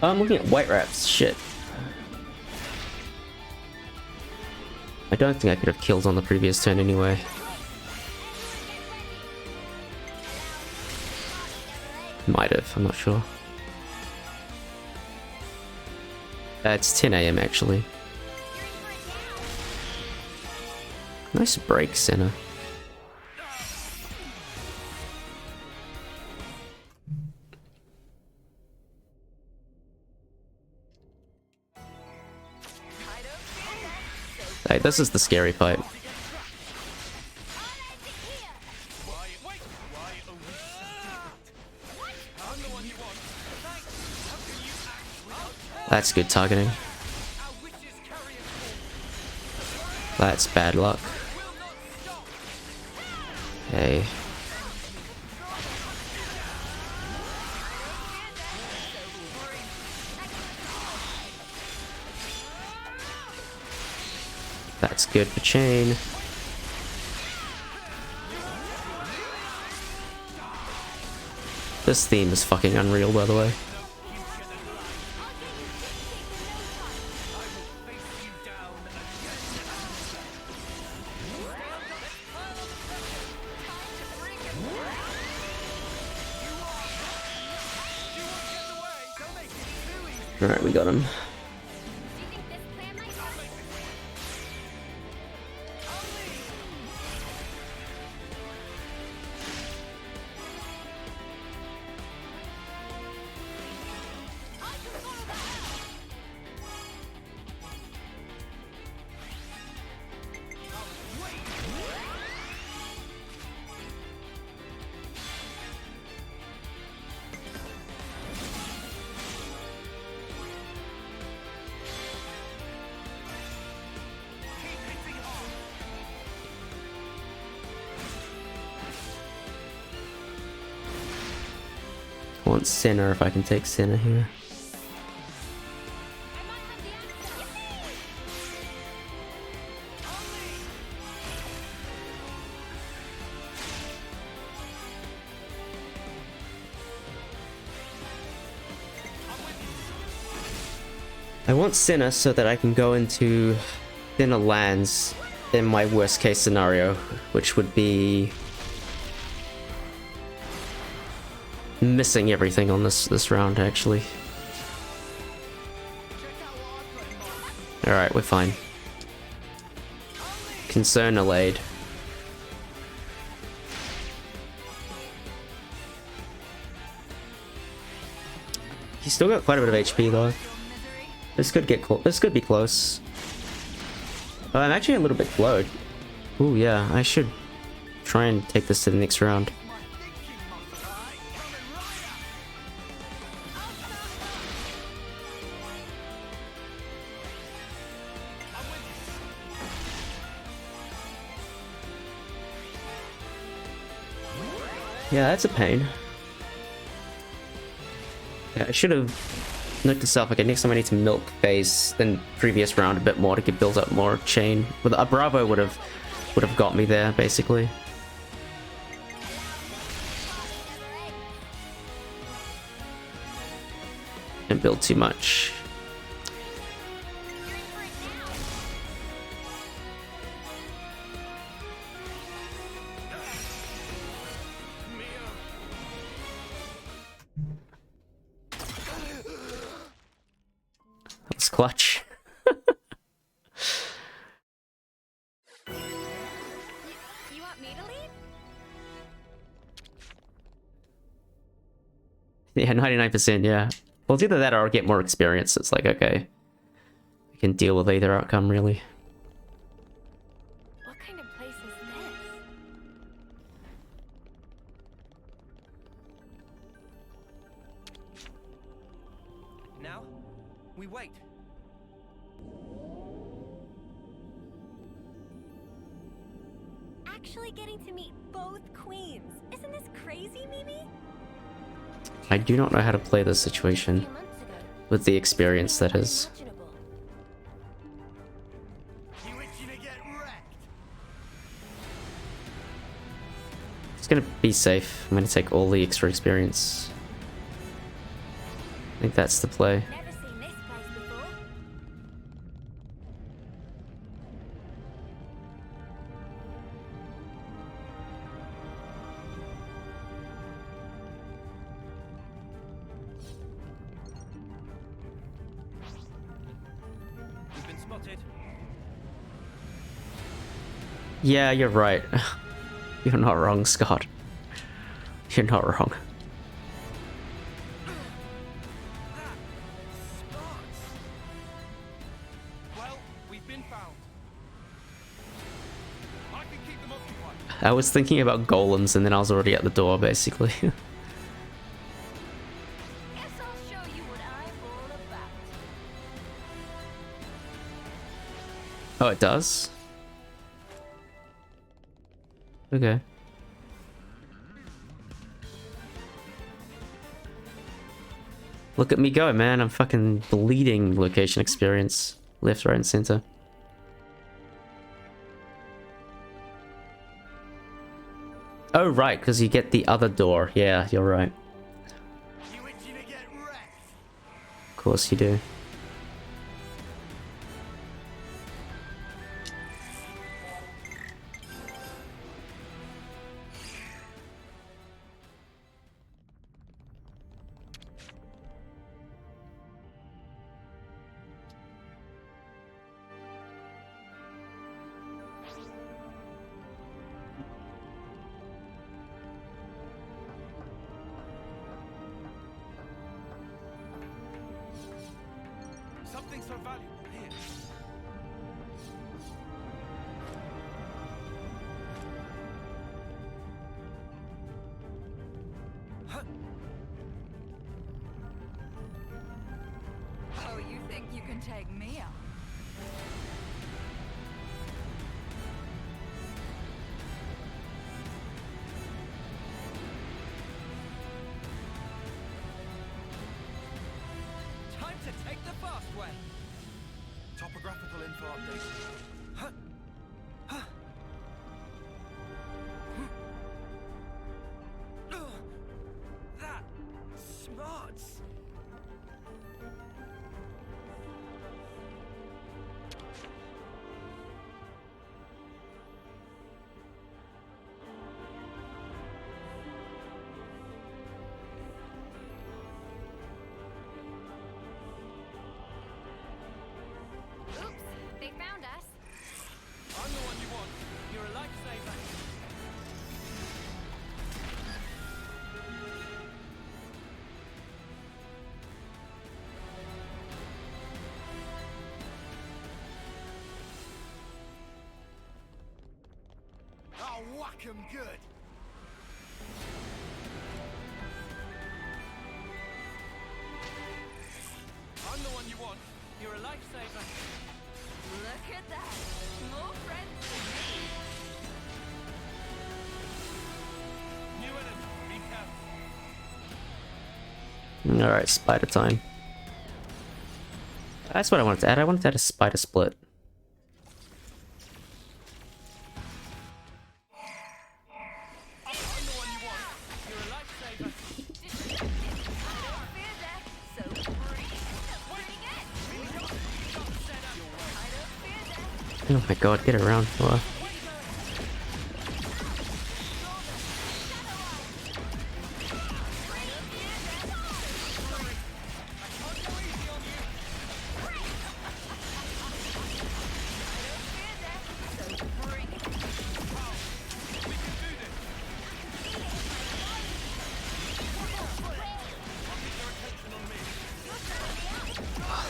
Oh, I'm looking at white wraps. Shit. I don't think I could have killed on the previous turn anyway. Might have, I'm not sure. It's 10 AM actually. Nice break, Senna. Hey, this is the scary fight. That's good targeting. That's bad luck. Okay. That's good for chain. This theme is fucking unreal, by the way. Alright, we got him. I want Senna if I can take Senna here. I want Senna so that I can go into thinner lands in my worst case scenario, which would be missing everything on this round actually. Alright, we're fine. Concern allayed. He's still got quite a bit of HP though. This could get this could be close. Oh, I'm actually a little bit glowed. Ooh yeah, I should try and take this to the next round. Yeah, that's a pain. Yeah, I should have noted to self, okay, next time I need to milk phase than previous round a bit more to get build up more chain. But a Bravo would have got me there, basically. Didn't build too much. That's clutch. You want me to lead? Yeah, 99%, yeah. Well, it's either that or I'll get more experience. It's like, okay, I can deal with either outcome, really. What kind of place is this? Now, we wait. Actually getting to meet both queens. Isn't this crazy, Mimi? I do not know how to play this situation with the experience that is. You itching to get wrecked? It's gonna be safe. I'm gonna take all the extra experience. I think that's the play. Never seen this place before. We've been spotted. Yeah, you're right. You're not wrong, Scott. You're not wrong. Well, we've been found. I can keep them occupied. I was thinking about golems and then I was already at the door, basically. Guess I'll show you what I'm all about. Oh, it does? Okay. Look at me go, man. I'm fucking bleeding location experience. Left, right, and center. Oh, right, because you get the other door. Yeah, you're right. You itching to get wrecked? Of course you do. Something so valuable here. Oh, you think you can take me out? Time to take the fast way. Topographical info update. That smarts. Oops, they found us. I'm the one you want. You're a lifesaver. I'll whack 'em good. I'm the one you want. You're a lifesaver. Look at that. More friends than me. New enemy. Be Alright, spider time. That's what I wanted to add. I wanted to add a spider split. Oh my god, get around. Wow.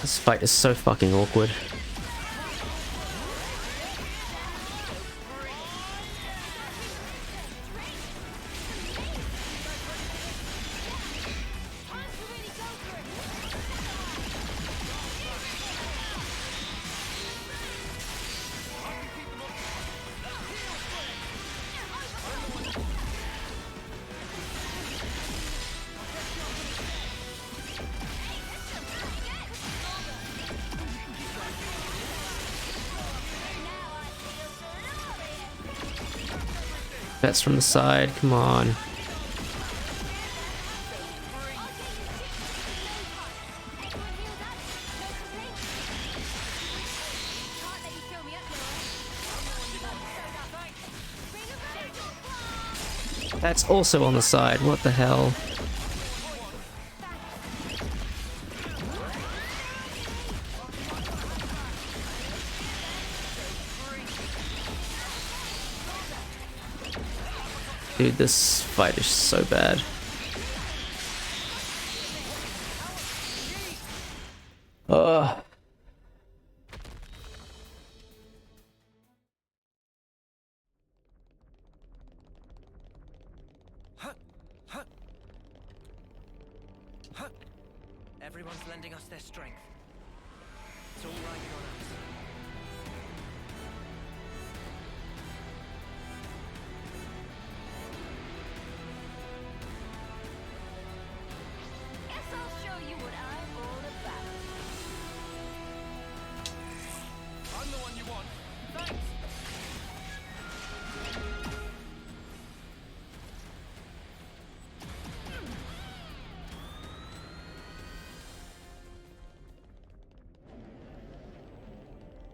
This fight is so fucking awkward. That's from the side, come on. That's also on the side, what the hell? Dude, this fight is so bad. Ugh. Everyone's lending us their strength. It's all riding on us. Guess I'll show you what I'm all about. I'm the one you want. Thanks.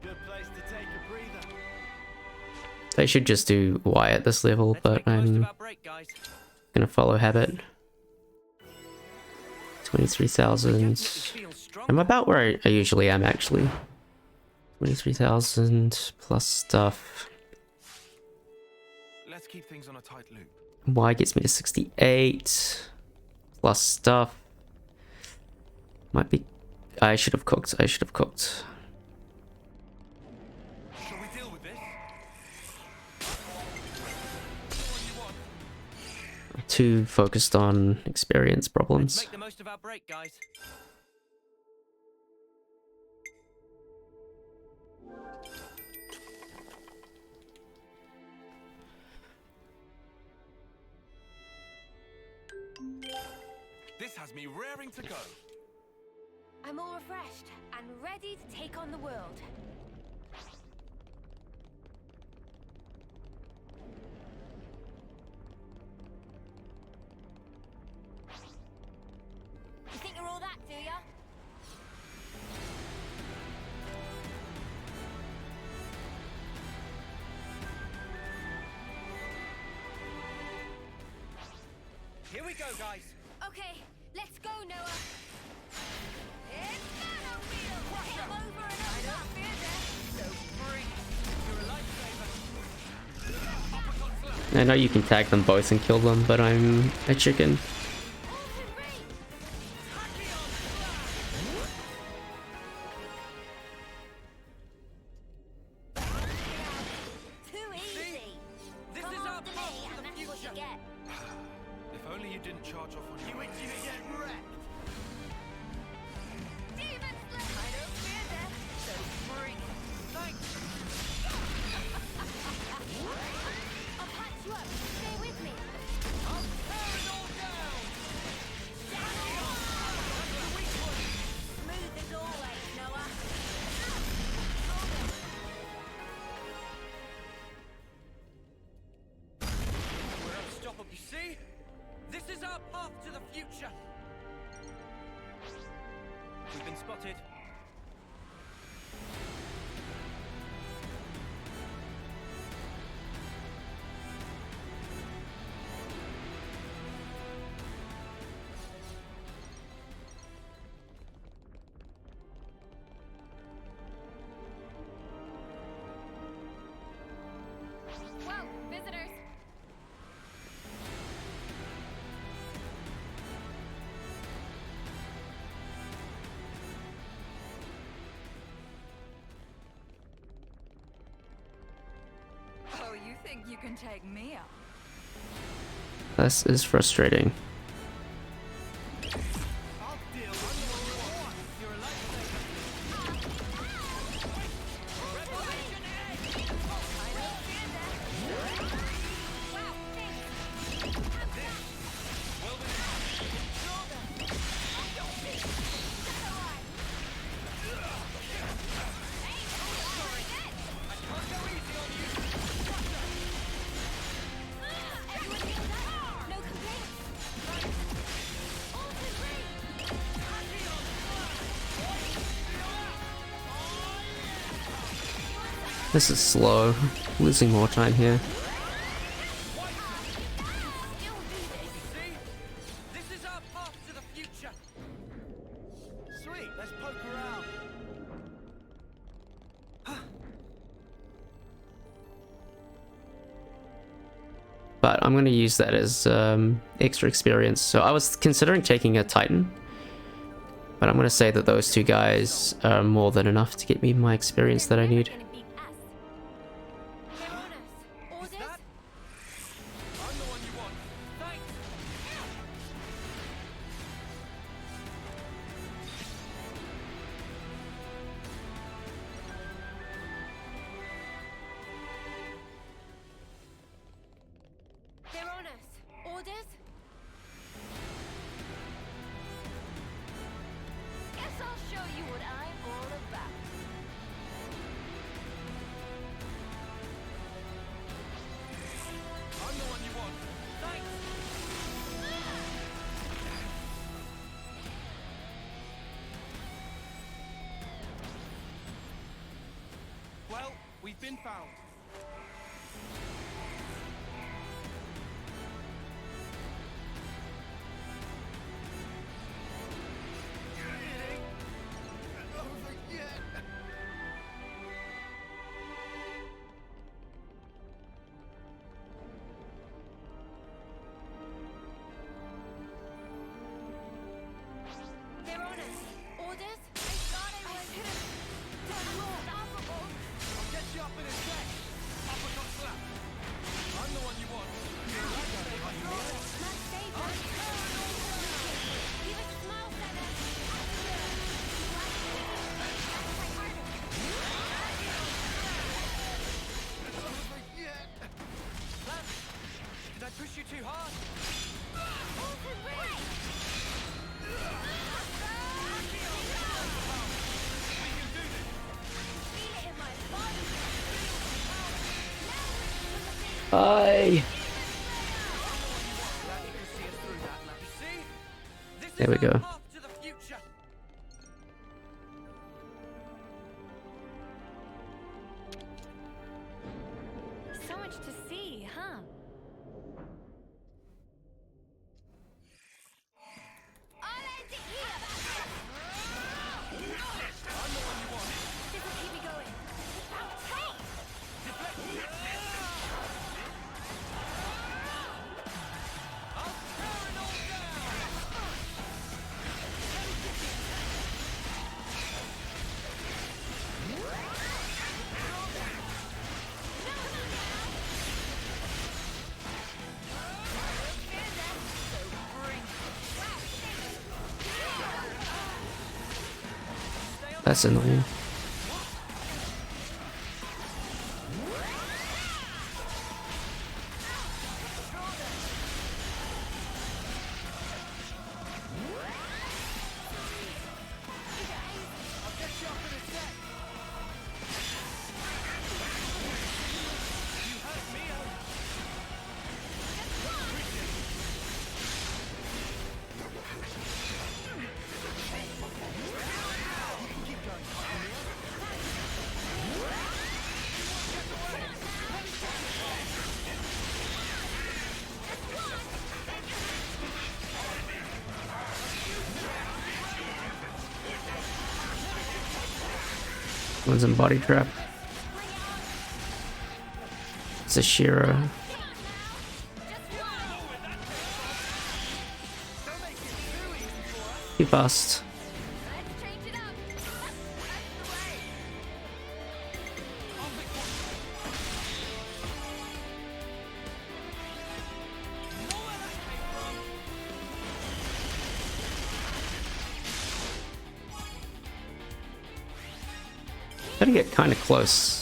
Good place to take a breather. They should just do Y at this level, Let's but make the most of I'm our break, guys. gonna follow habit. 23,000. Feel strong. I'm about where I usually am, actually. 23,000 plus stuff. Let's keep things on a tight loop. Y gets me to 68 plus stuff. Might be. I should have cooked. I should have cooked. Shall we deal with this? Too focused on experience Let's problems. make the most of our break, guys. This has me raring to go. I'm all refreshed and ready to take on the world. You think you're all that, do ya? Here we go, guys. Okay, let's go, Noah. It's Nano Wheel! Game over and I over! don't fear death, so free. You're a lifesaver. Uppercut slap. I know you can tag them both and kill them, but I'm a chicken. Ultimate Ring! Too easy. This Come is on our to me, path to and the that's what you future. get. If only you didn't charge off on your way. Get wrecked. Demon Slayer! I don't fear death, so free. Thanks. I'll patch you up. Stay with me. I'll tear it all down. to the future. We've been spotted. Whoa, visitors! Oh, you think you can take me out? This is frustrating. I'll deal with you all. You're a lifesaver. Wow, thanks! No complaints! Ultimate Ring! This is slow. Losing more time here. See? This is our path to the future. Sweet, let's poke around. But I'm going to use that as extra experience. So I was considering taking a Titan, but I'm going to say that those two guys are more than enough to get me my experience that I need. Gonna beat us. They're on us. Orders? That? I'm the one you want. Thanks. They're on us. Orders? Guess I'll show you what I'm all about. I'm the one you want. Thanks. Well, we've been found. Over yet. They're on us. Orders? I thought I was unstoppable. I'll get you up in a sec. Uppercut slap. I'm the one you want. Must save us. Give us a smile, Senna. Over yet. Lance, did I push you too hard? Ultimate Ring! Feel it in my body. Bye. See? This There we is our go. path to the future. So much to see, huh? I'll end it here. This will keep me going. Hey! I'll tear it all down. That's annoying. One's in body trap. It's a Shiro. Too fast. Let's change it up. That's the way. Gotta get kind of close.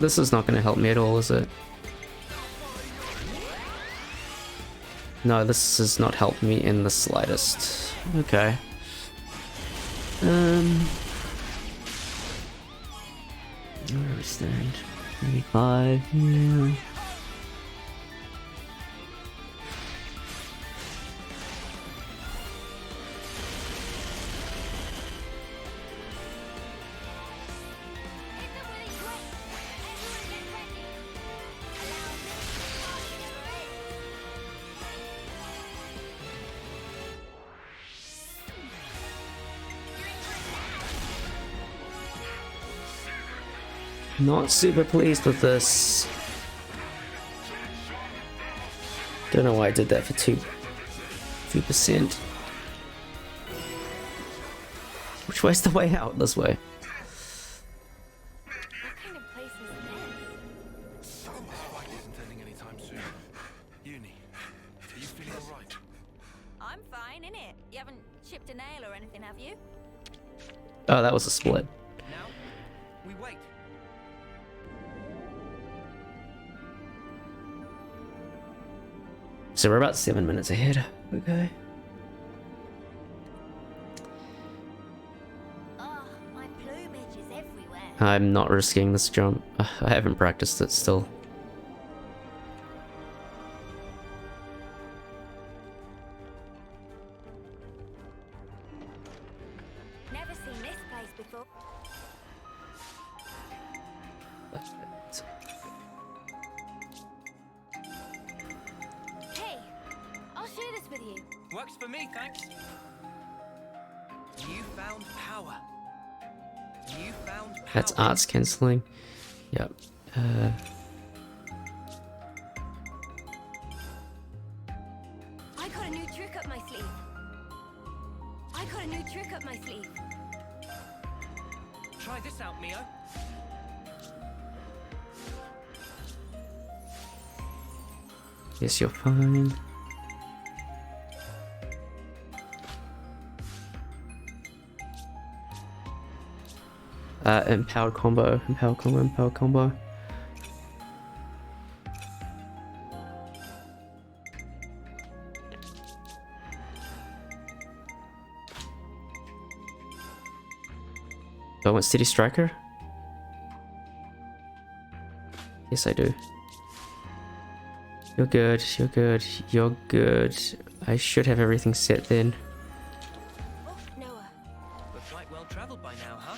This is not going to help me at all, is it? No, this has not helped me in the slightest. Okay. Where do we stand? 35, yeah. Not super pleased with this. Don't know why I did that for 2%. Which way's the way out? This way. What kind of place is this? Summer fight isn't ending anytime soon. Uni, are you feeling alright? I'm fine, innit? You haven't chipped a nail or anything, have you? Oh, that was a split. Now, we wait. So we're about 7 minutes ahead. Okay. Oh, my plumage is everywhere. I'm not risking this jump. I haven't practiced it still. Never seen this place before. Hey, I'll share this with you. Works for me, thanks. Newfound power. Newfound power. That's arts cancelling. Yep. I got a new trick up my sleeve. I got a new trick up my sleeve. Try this out, Mio. Yes, you're fine. Empowered combo, empowered combo, empowered combo. Do I want City Striker? Yes, I do. You're good, you're good, you're good. I should have everything set then. Oh, Noah, We're quite well traveled by now, huh?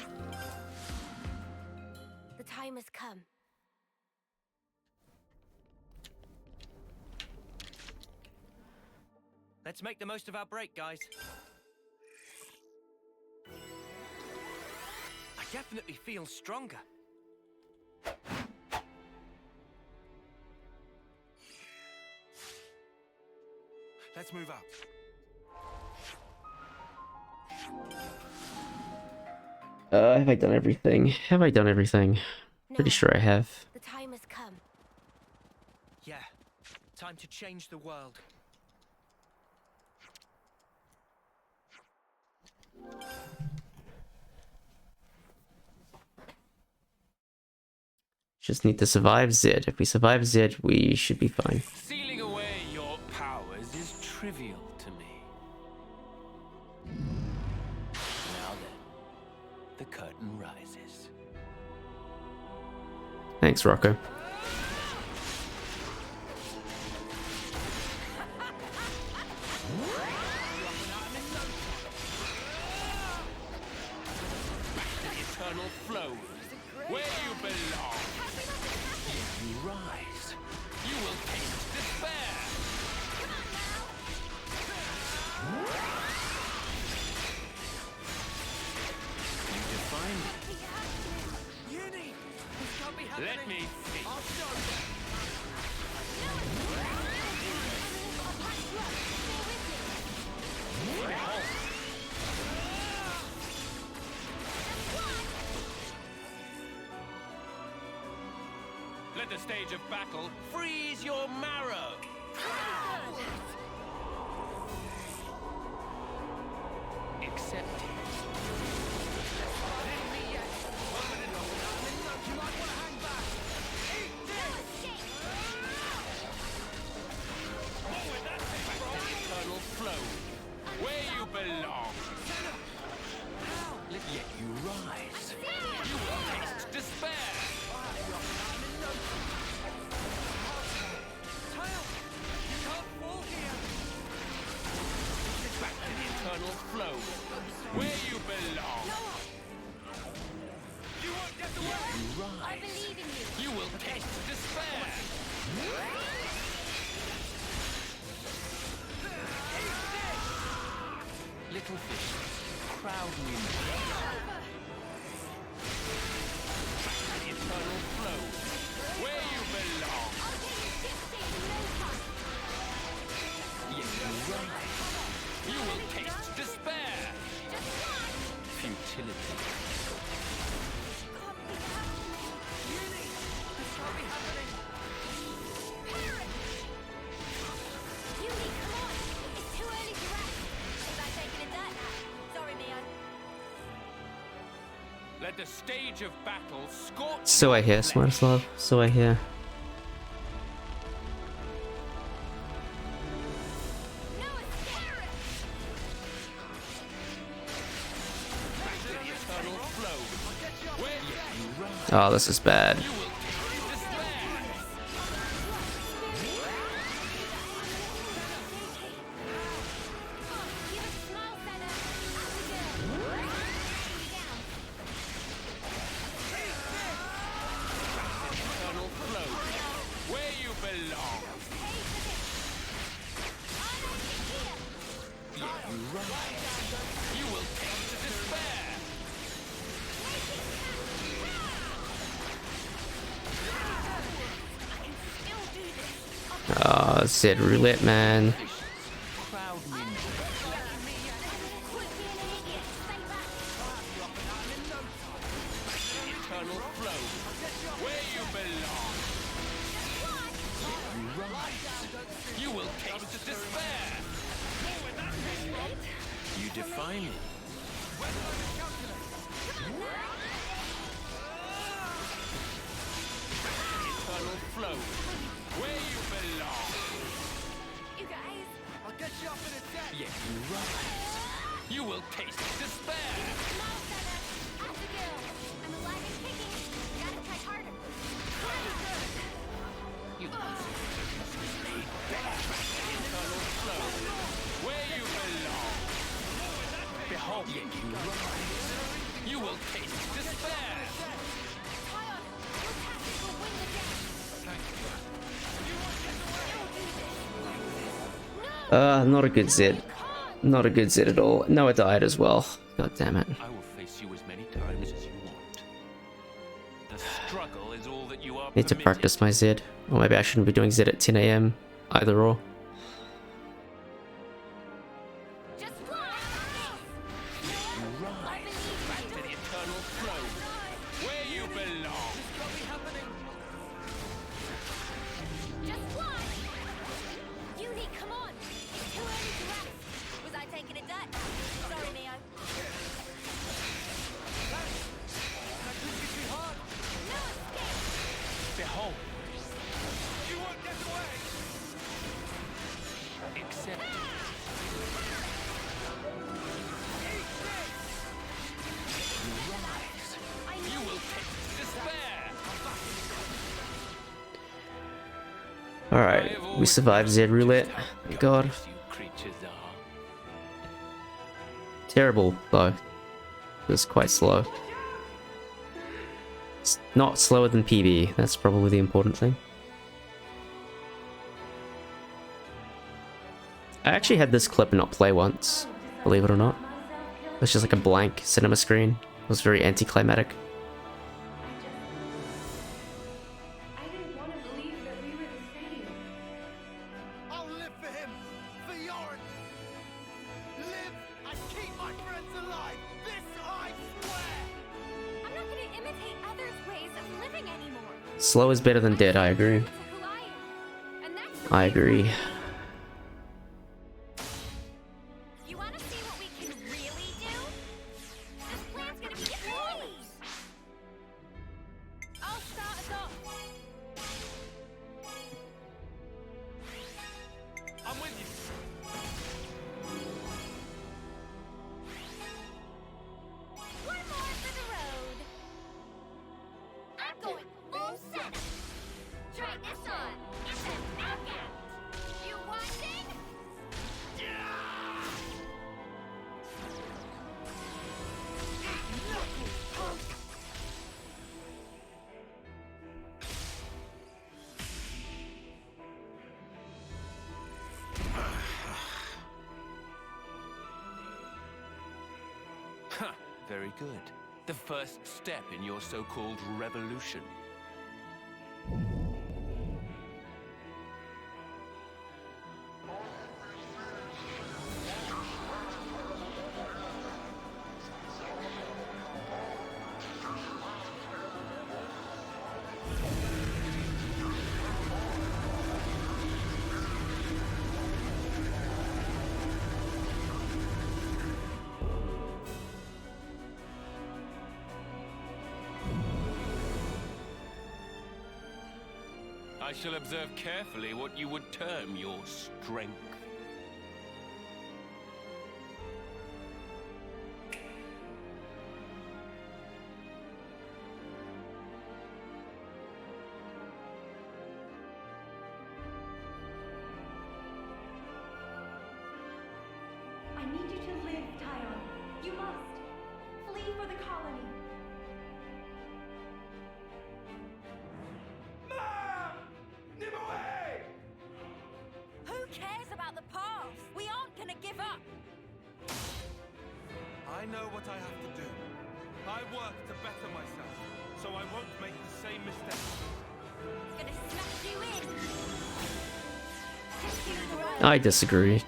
the time has come. Let's make the most of our break, guys. I definitely feel stronger. Let's move out. Have I done everything? Have I done everything? Pretty Now, sure I have. the time has come. Yeah. Time to change the world. Just need to survive Zed. If we survive Zed, we should be fine. Sealing away your powers is trivial to me. Now then, the curtain rises. Thanks, Rocco. The eternal flow, where you belong. You rise. You will taste despair. You define me. Uni! This can't be happening. Let me see. I'll show you. Let the stage of battle freeze your marrow. Accept it. Eternal flow, where you belong. Yet you rise. You will taste despair. Back to the eternal flow, where you belong. You won't get away! You I rise. believe in you. You will taste despair. Little fishes, crowd me. The eternal flow, where you belong. Yet you rise. You will taste despair. Futility. Let the stage of battle scorch. So I hear, Smartslav. So I hear. The eternal flow, where you rise. Oh, this is bad. You will taste despair. Eternal flow, where you belong. Yet you rise. You will taste despair. Zed roulette, man. Crowd me. Eternal flow, where you belong. You rise. You will taste despair. You defy me. Eternal flow, where you belong. You guys. I'll get you up in a deck! Yet you rise. You will taste despair. You eternal flow, where you belong. Behold, yet you rise. You will taste despair. Not a good Zed. Not a good Zed at all. No, I died as well. God damn it. I will face you as many times as you want. The struggle is all that you are Need to permitted. practice my Zed. Or maybe I shouldn't be doing Zed at 10 AM. Either or. You rise back to the eternal Alright, we survived Z roulette. Thank God. You creatures are. Terrible though. It's quite slow. It's not slower than PB, that's probably the important thing. I actually had this clip not play once, believe it or not. It was just like a blank cinema screen. It was very anticlimactic. I didn't want to believe that we were the same. I'll live for him, for Yoren. Live and keep my friends alive. This I swear. I'm not going to imitate others' ways of living anymore. Slow is better than dead, I agree. To who I am. And that's the I way agree. You want to see what we can really do? This plan's gonna be yours! I'll start us off. I'm with you. One more for the road. I'm going full setup. Try this on. It's a knockout. You watching? Huh, very good. The first step in your so-called revolution. I shall observe carefully what you would term your strength. I need you to live, Tyon. You must. Flee for the colony. Who cares about the past? We aren't gonna give up. I know what I have to do. I work to better myself, so I won't make the same mistake. Gonna smash you in. Take you to the road. I disagree.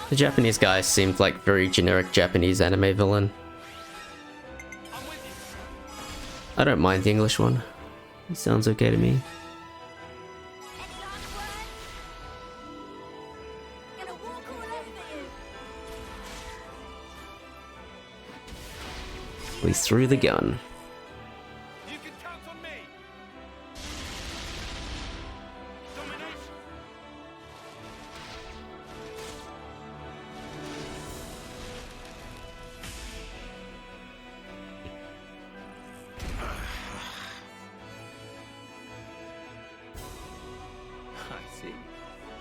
The Japanese guy seemed like very generic Japanese anime villain. I'm with you. I don't mind the English one. He sounds okay to me. Any last words? Gonna walk all over you. We threw the gun. You can count on me. Domination. I see.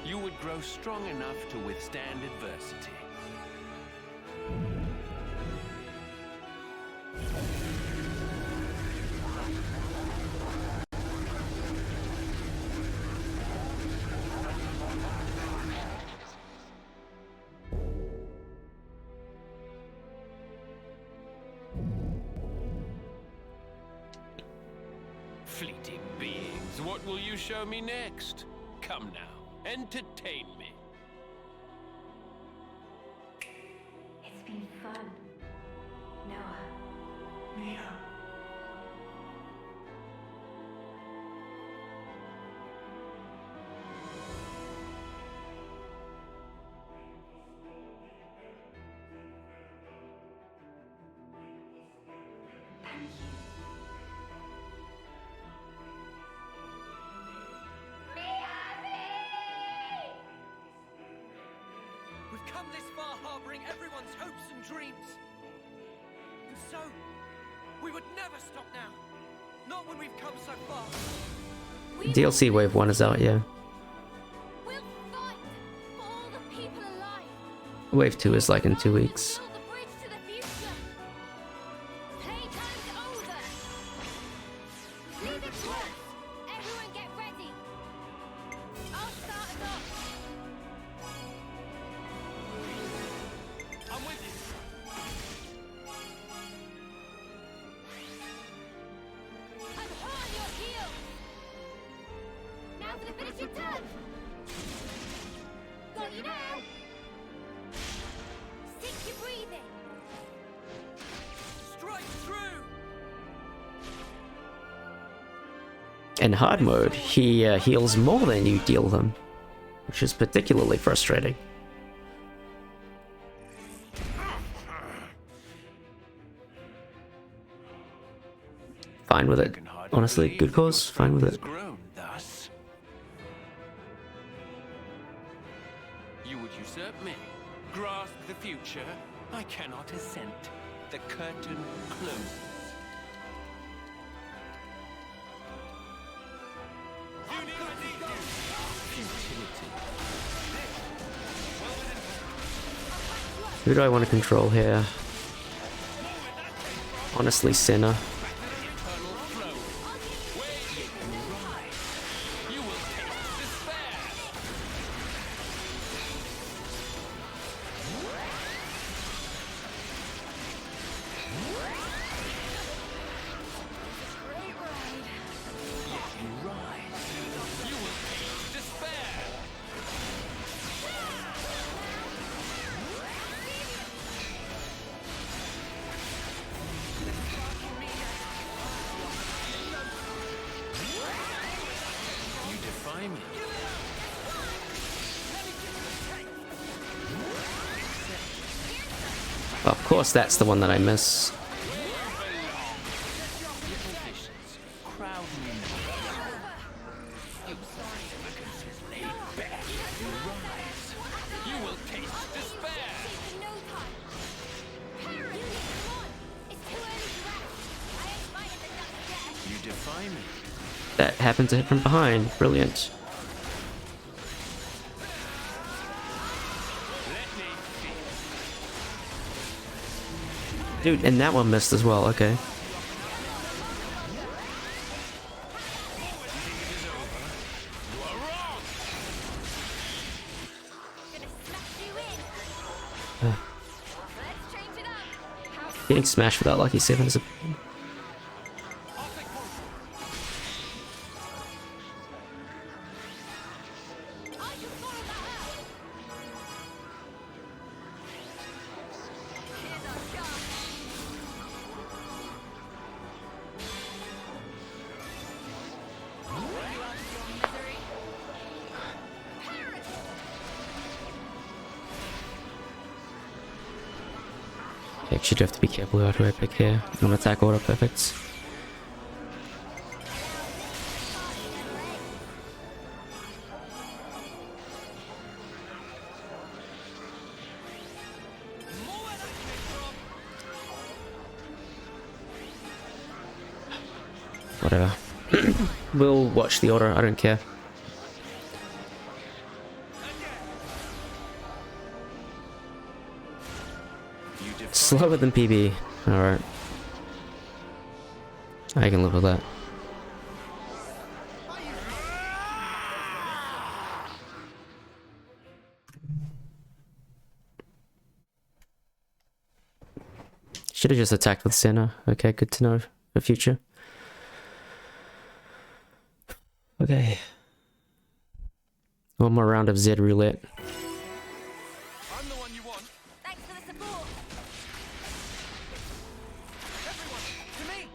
You would grow strong enough to withstand adversity. Fleeting beings, what will you show me next? Come now, entertain me. It's been fun. Noah. Mia. Thank you. We've come this far harboring everyone's hopes and dreams. And so, we would never stop now. Not when we've come so far. DLC Wave 1 is out, yeah. We'll fight for all the people alive. Wave 2 is like in 2 weeks. Build the bridge to the future. Playtime's over. Leave it to us. Everyone get ready. I'll start us off. I'm with you. I'm hot on your heels. Now for the finishing touch. Got you now. Stick your breathing. Straight through. In hard mode, he heals more than you deal him, which is particularly frustrating. Fine with it. Honestly, good cause. Fine with it. Grown thus. You would usurp me, grasp the future. I cannot assent. The curtain closes. Futility. Who do I want to control here? Honestly, Senna. Eternal flow. Where you can rise, you will taste despair. Great ride. Yet you rise, you will taste despair. You defy me. Of course, that's the one that I miss. Little visions crowd me now. You sacrifices laid bare. You rise. You will taste despair. Taking no time. Parents, come on. It's too early to rest. I ain't fighting the ducks yet. You defy me. That happened to hit from behind. Brilliant. Let me feel. Dude, and that one missed as well. Okay. You are wrong. Gonna smash you in. Let's change it up. How Getting smashed without Lucky 7 is a... I can follow that out. Here's our shot. You out of your misery? Actually, do have to be careful about who I pick here. I'm gonna attack auto perfects. Whatever. We'll watch the order, I don't care. You defy Slower than PB. Alright. I can live with that. Should have just attacked with Senna. Okay, good to know for future. Okay. One more round of Z roulette. I'm the one you want. Thanks for the support. Everyone, to me.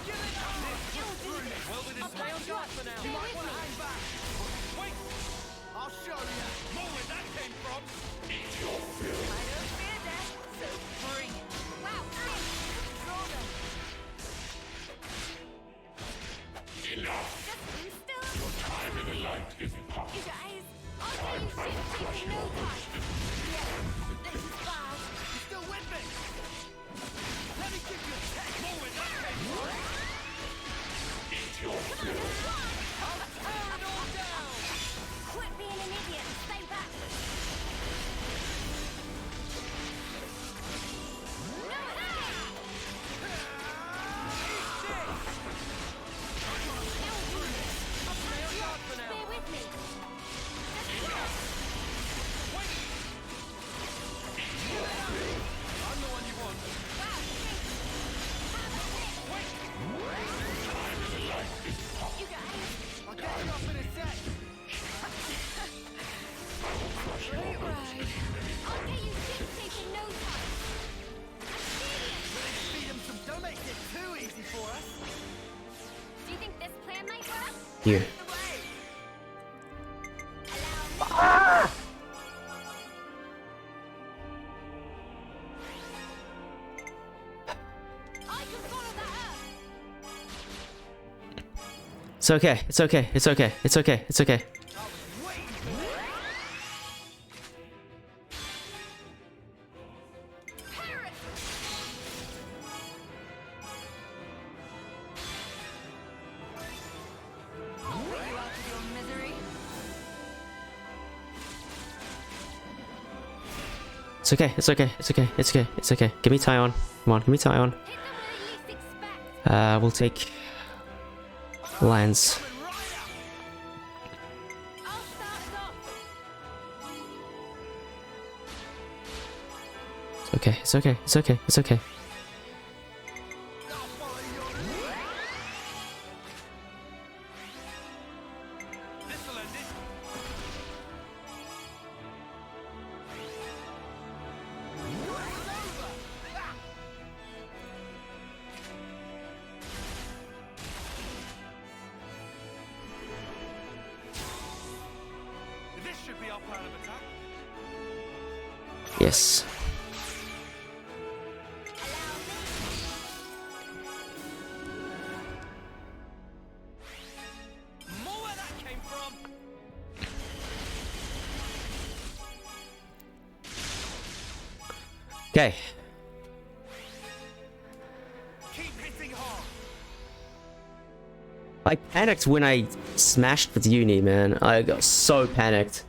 Give it up. Well, we didn't stay on guard for now. You might want to hang back. Wait. I'll show you. More where that came from. I don't fear death, so bring it. Wow, nice. Control them. Enough. Just still. Your time in the light is past. Is your eyes think this plan might work? You. I can follow that up. It's okay. It's okay. It's okay. It's okay. It's okay. It's okay. It's okay. It's okay. It's okay. It's okay. Give me Tyon. Come on. Give me Tyon. Hit them where they least expect. We'll take Lions. I'll start us off. It's okay. It's okay. It's okay. It's okay. This'll end it. This should be our plan of attack. Yes. More where that came from. Okay. Keep hitting hard. I panicked when I smashed with Uni, man. I got so panicked.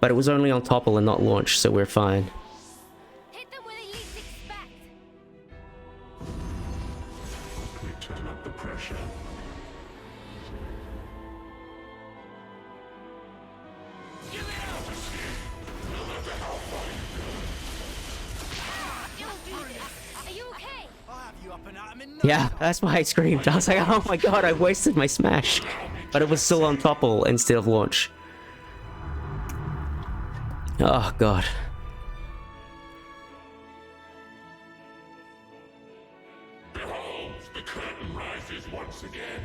But it was only on topple and not launch, so we're fine. Hit them where they least expect. We turn up the pressure. You'll do this. Are you okay? I'll have you up and at 'em in no Yeah, that's why I screamed. I was like, oh my god, I wasted my smash. But it was still on topple instead of launch. Oh god. Behold, the curtain rises once again.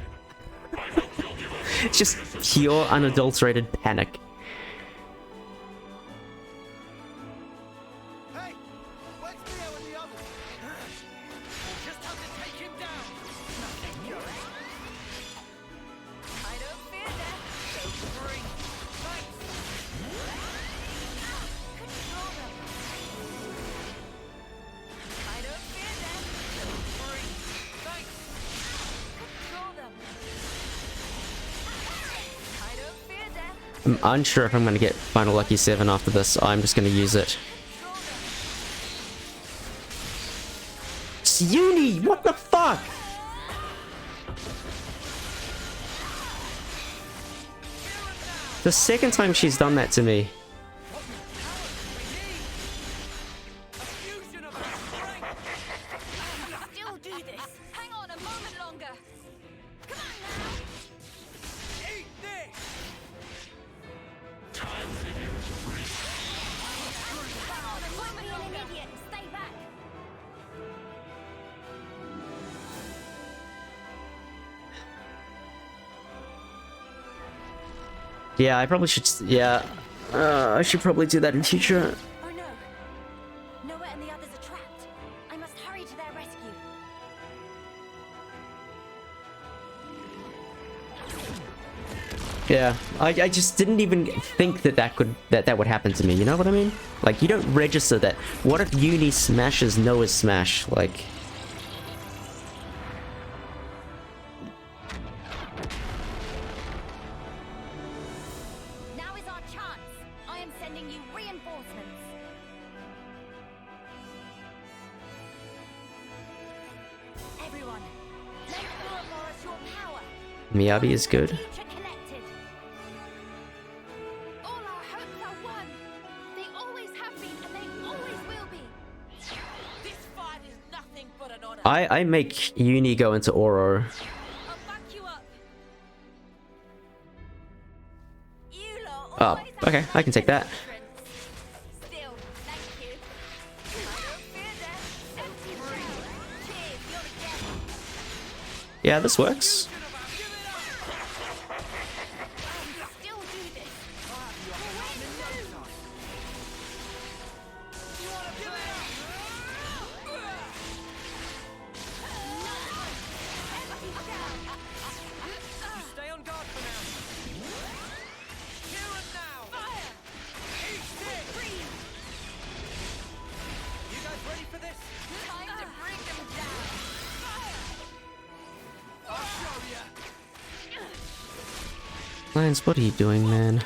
I hope you'll give us It's just pure unadulterated panic. Hey, where's Theo and the others? Just have to take him down. I don't fear death, so free. Thanks. Control them. I don't fear death, so free. Thanks. Control them. I don't fear death. I'm unsure if I'm going to get Final Lucky 7 after this. I'm just going to use it. Control them. It's Uni! What the fuck? The second time she's done that to me. A fusion of our strength. Still do this. Hang on a moment longer. Come on now. Eat this. Come on, avoid being an idiot. Stay back. Yeah, I probably should. Yeah. I should probably do that in future. Oh no. Noah and the others are trapped. I must hurry to their rescue. Yeah, I just didn't even think that would happen to me. You know what I mean? Like, you don't register that. What if Uni smashes Noah's smash? Like, Now is our chance. I am sending you reinforcements. Everyone, let Ouroboros your power. Miyabi is good. Future connected. All our hopes are won. They always have been, and they always will be. This fight is nothing but an honor. I make Uni go into Oro. I'll back you up. You lot Oh, always have okay, I can take that. Still, thank you. I don't fear death. Empty shell. Cheers, you're the guest. Yeah, this works. Give it Lance, what are you doing, man?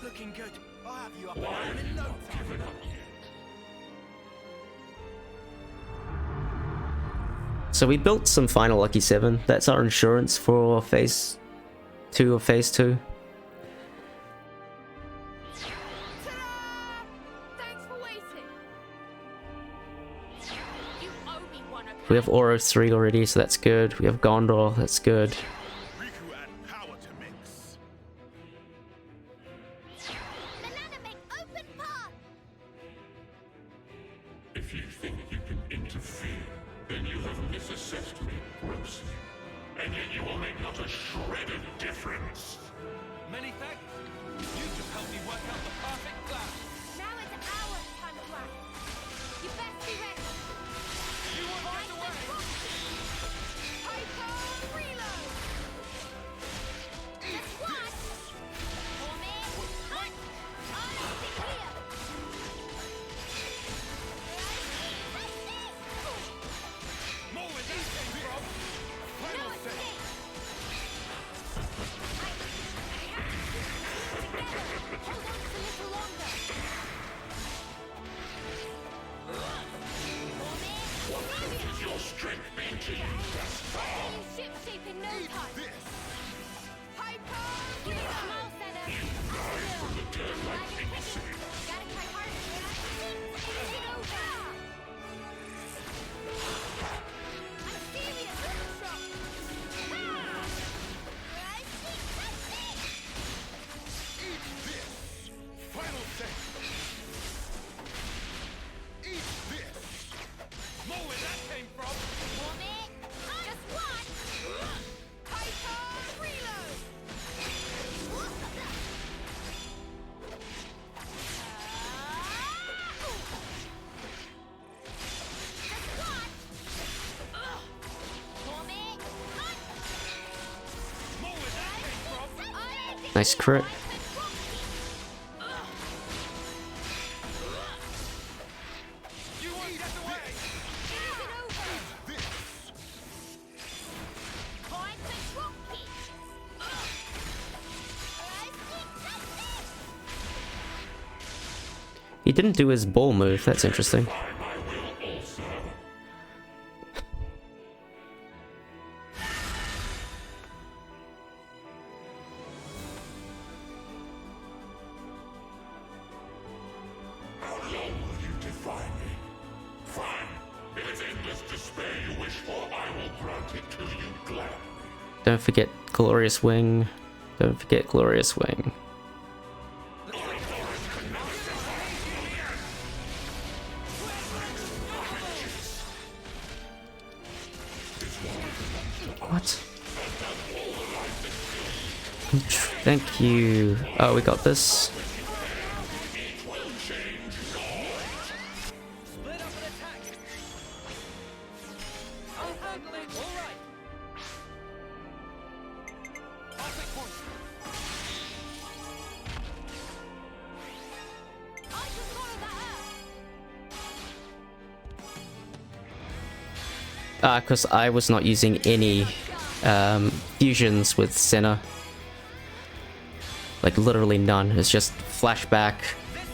Looking good. I'll have you up and running in no time. So we built some final Lucky 7. That's our insurance for phase 2 of phase 2. Thanks for waiting. You owe me one. We have Oro 3 already, so that's good. We have Gondor, that's good. Riku add power to mix. Banana make open path. If you think you can interfere, then you have misassessed me grossly. And yet you will make not a shred of difference. Many thanks. You just helped me work out the perfect plan. Now it's our time to act. You best be ready. You won't get away. Hyper reload. Just one. Form in. Hunt. Eyes be clear. More where that came from. No escape. Hold on just a little longer. Form in. Is your strength being to you thus far? You ship shape in no time. Hyper reload. Small center. Still. Wagon picking. Gotta try harder. Take it over. I'm serious. Strong. Right, Eat this. Final set. Eat this. More where that came from. Form it. Just one. Hyper reload. Just one. Form it. More where that came from. Nice crit. You won't get away. He didn't do his ball move, that's interesting. I will also. How long will you defy me? Fine. If it's endless despair you wish for, I will grant it to you gladly. Don't forget Glorious Wing. Don't forget Glorious Wing. What? Thank you. Oh, we got this. Split up and attack. I'll handle it. All right. I'll take point. I can follow that up. Because I was not using any fusions with Senna. Like literally none. It's just flashback,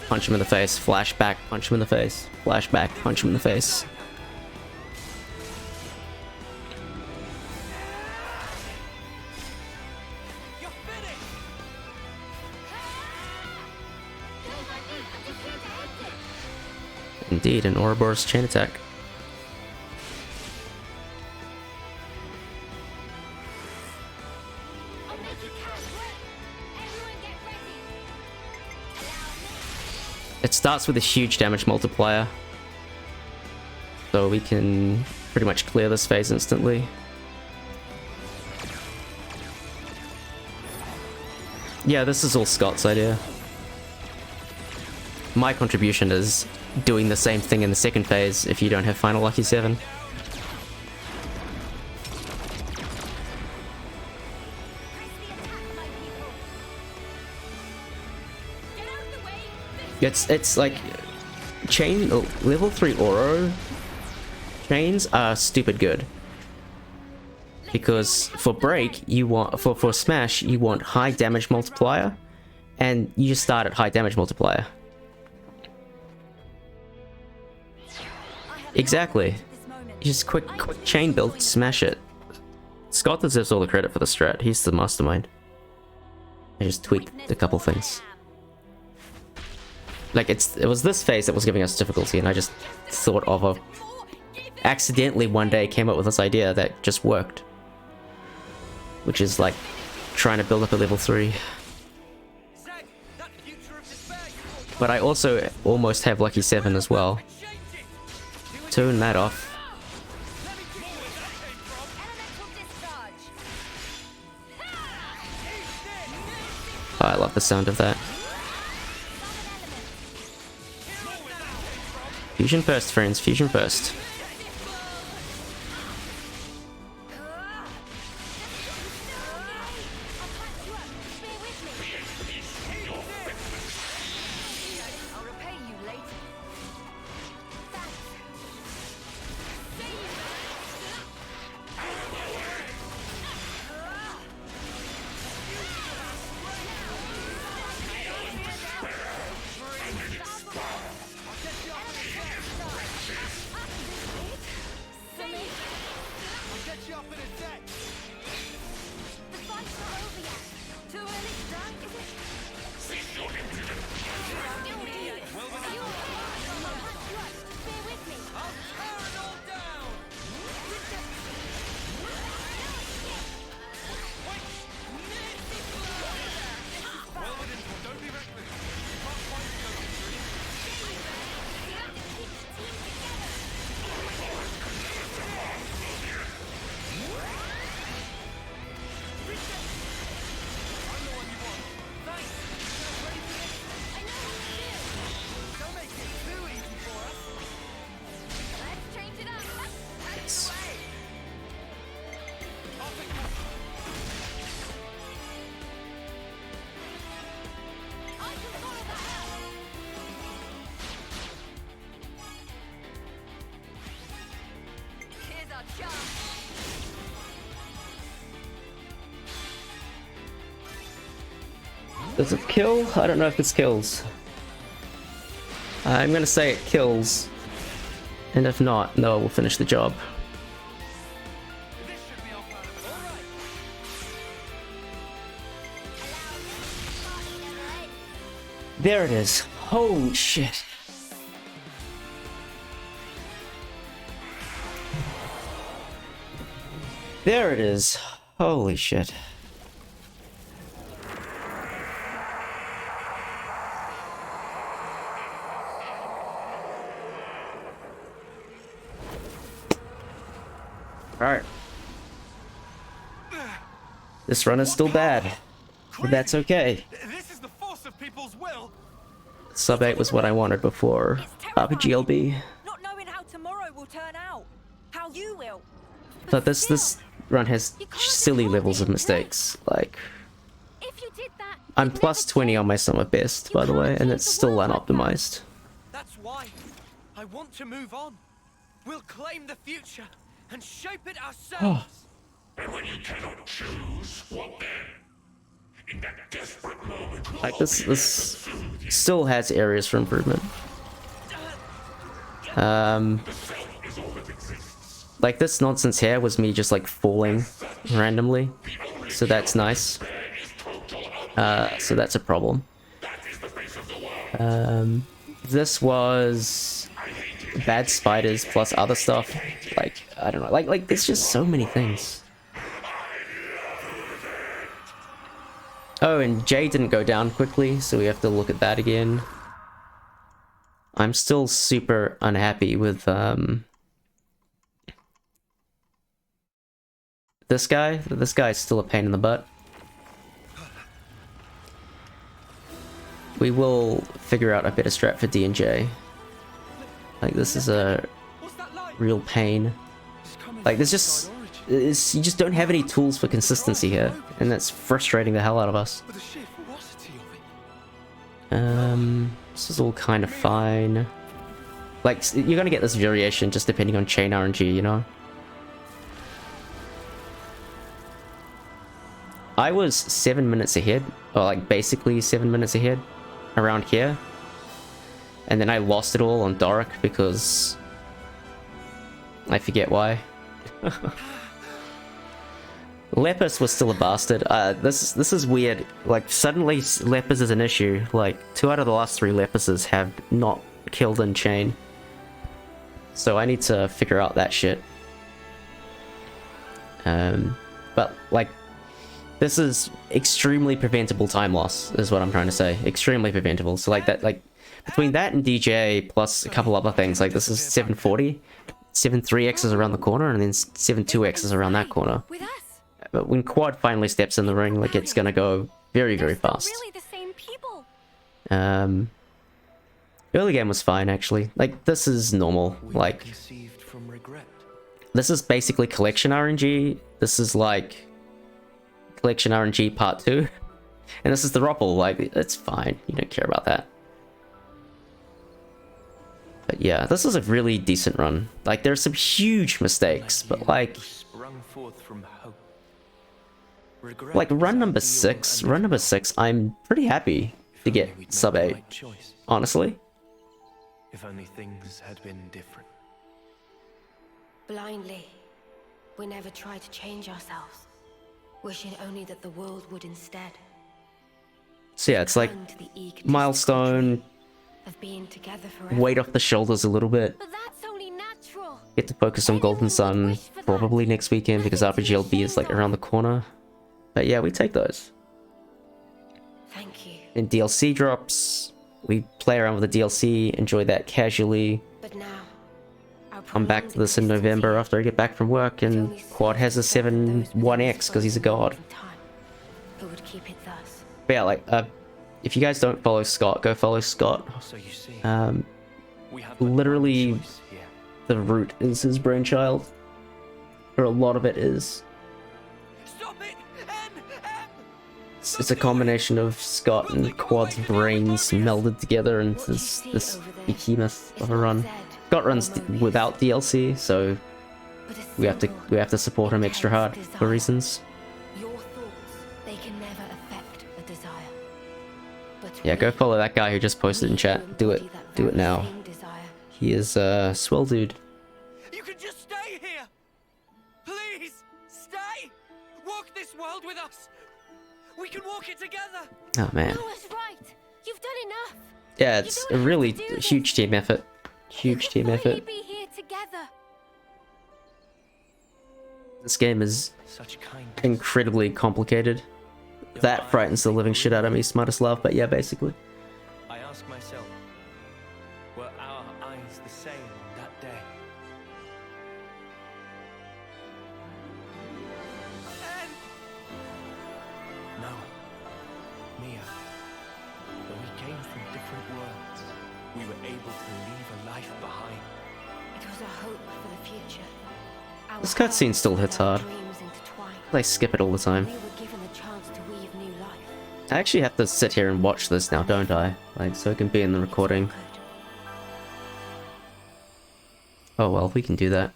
punch him in the face, flashback, punch him in the face, flashback, punch him in the face. You're finished. Indeed, an Ouroboros chain attack. I'll make you count. Everyone get ready. Allow me. It starts with a huge damage multiplier. So we can pretty much clear this phase instantly. Yeah, this is all Scott's idea. My contribution is doing the same thing in the second phase if you don't have Final Lucky 7. It's like chain level 3 Oro chains are stupid good. Because for break you want for smash you want high damage multiplier, and you just start at high damage multiplier. Exactly. Just quick chain build, smash it. Scott deserves all the credit for the strat. He's the mastermind. I just tweaked a couple things. Like it was this phase that was giving us difficulty, and I just thought of a accidentally one day came up with this idea that just worked. Which is like trying to build up a level 3. But I also almost have Lucky 7 as well. Turn that off. Oh, I love the sound of that. Fusion first, friends. Fusion first. I'll repay you later. I'll get you up in a sec. The fight's not over yet. Too early to die, is it? Still need it. Are you okay? I'll patch you up. Stay with me. I'll tear it all down! Well within, don't be reckless. You can't fight the open tree. We have to keep the team together. I'm the one you want. Thanks! You guys ready for this? I know what to do. Don't make it too easy for us. Let's change it up. Yes. I'll pick up. I can follow that out. Here's our chance. Does it kill? I don't know if this kills. I'm gonna say it kills. And if not, Noah will finish the job. This should be our plan of it. All right. Party never ends. There it is. Holy shit. There it is. Holy shit. Alright. This run is still bad, but that's okay. This is the force of people's will. Sub 8 was what I wanted before RPGLB. Not knowing how tomorrow will turn out. How you will. But this run has silly levels of mistakes. Like, If you did that, I'm you'd plus never 20 change. on my summer best, by the way, and it's still unoptimized. That's why I want to move on. We'll claim the future and shape it ourselves. And when you cannot choose, what then? In that desperate moment, Like, this still has areas for improvement. Like, this nonsense here was me just, like, falling randomly. So that's nice. So that's a problem. This was bad spiders plus other stuff. Like, I don't know. Like there's just so many things. Oh, and Jay didn't go down quickly, so we have to look at that again. I'm still super unhappy with, this guy. This guy's still a pain in the butt. we will figure out a better strat for D&J. Like, this is a real pain. Like, there's just... you just don't have any tools for consistency here, and that's frustrating the hell out of us. This is all kind of fine. Like, you're gonna get this variation just depending on chain RNG, you know? I was 7 minutes ahead, or like basically 7 minutes ahead, around here. And then I lost it all on Doric because... I forget why. Lepus was still a bastard. This is weird. Like, suddenly Lepus is an issue. Like, 2 out of the last 3 Lepuses have not killed in chain. So I need to figure out that shit. But, like, this is extremely preventable time loss, is what I'm trying to say. Extremely preventable. So, like, that, like, between that and DJ, plus a couple other things, like, this is 740. 7-3X is around the corner, and then 7-2X is around that corner. But when Quad finally steps in the ring, like, it's gonna go very, very fast. Early game was fine, actually. Like, this is normal. Like, this is basically collection RNG. This is, like, collection RNG part 2. And this is the Roppel. Like, it's fine. You don't care about that. But yeah, this is a really decent run. Like, there are some huge mistakes, but, like... Like, run number 6, I'm pretty happy to get sub 8, honestly. If only things had been different. Blindly, we never try to change ourselves, wishing only that the world would instead. So yeah, it's like milestone, of being together forever. weight off the shoulders a little bit. But that's only natural. Get to focus on Golden Sun probably next weekend because RPGLB is like around the corner. But yeah, we take those. Thank you. And DLC drops. We play around with the DLC, enjoy that casually. But now, come back to this in November after I get back from work, and Quad has a 7-1X because he's a god. Who would keep it thus? But yeah, like, if you guys don't follow Scott, go follow Scott. Literally, the root is his brainchild. Or a lot of it is. It's a combination of Scott and Quad's brains melded together into this behemoth of a run. Scott runs without DLC, so we have to support him extra hard for reasons. Your thoughts, they can never affect a desire. But Yeah, go follow that guy who just posted in chat. Do it now. He is a swell dude. You can just stay here! Please! Stay! Walk this world with us! We can walk it together! Oh man. Noah's right. You've done enough. Yeah, it's a really huge team effort. Huge team effort. Be here together. This game is incredibly complicated. That frightens the living shit out of me, smartest love, but yeah, basically. I ask myself, were our eyes the same on that day? No. Mia. Though we came from different worlds, we were able to leave a life behind. It was a hope for the future. This cutscene still hits hard. I skip it all the time. We were given the chance to weave new life. I actually have to sit here and watch this now, don't I? Like, so it can be in the recording. Oh well, we can do that.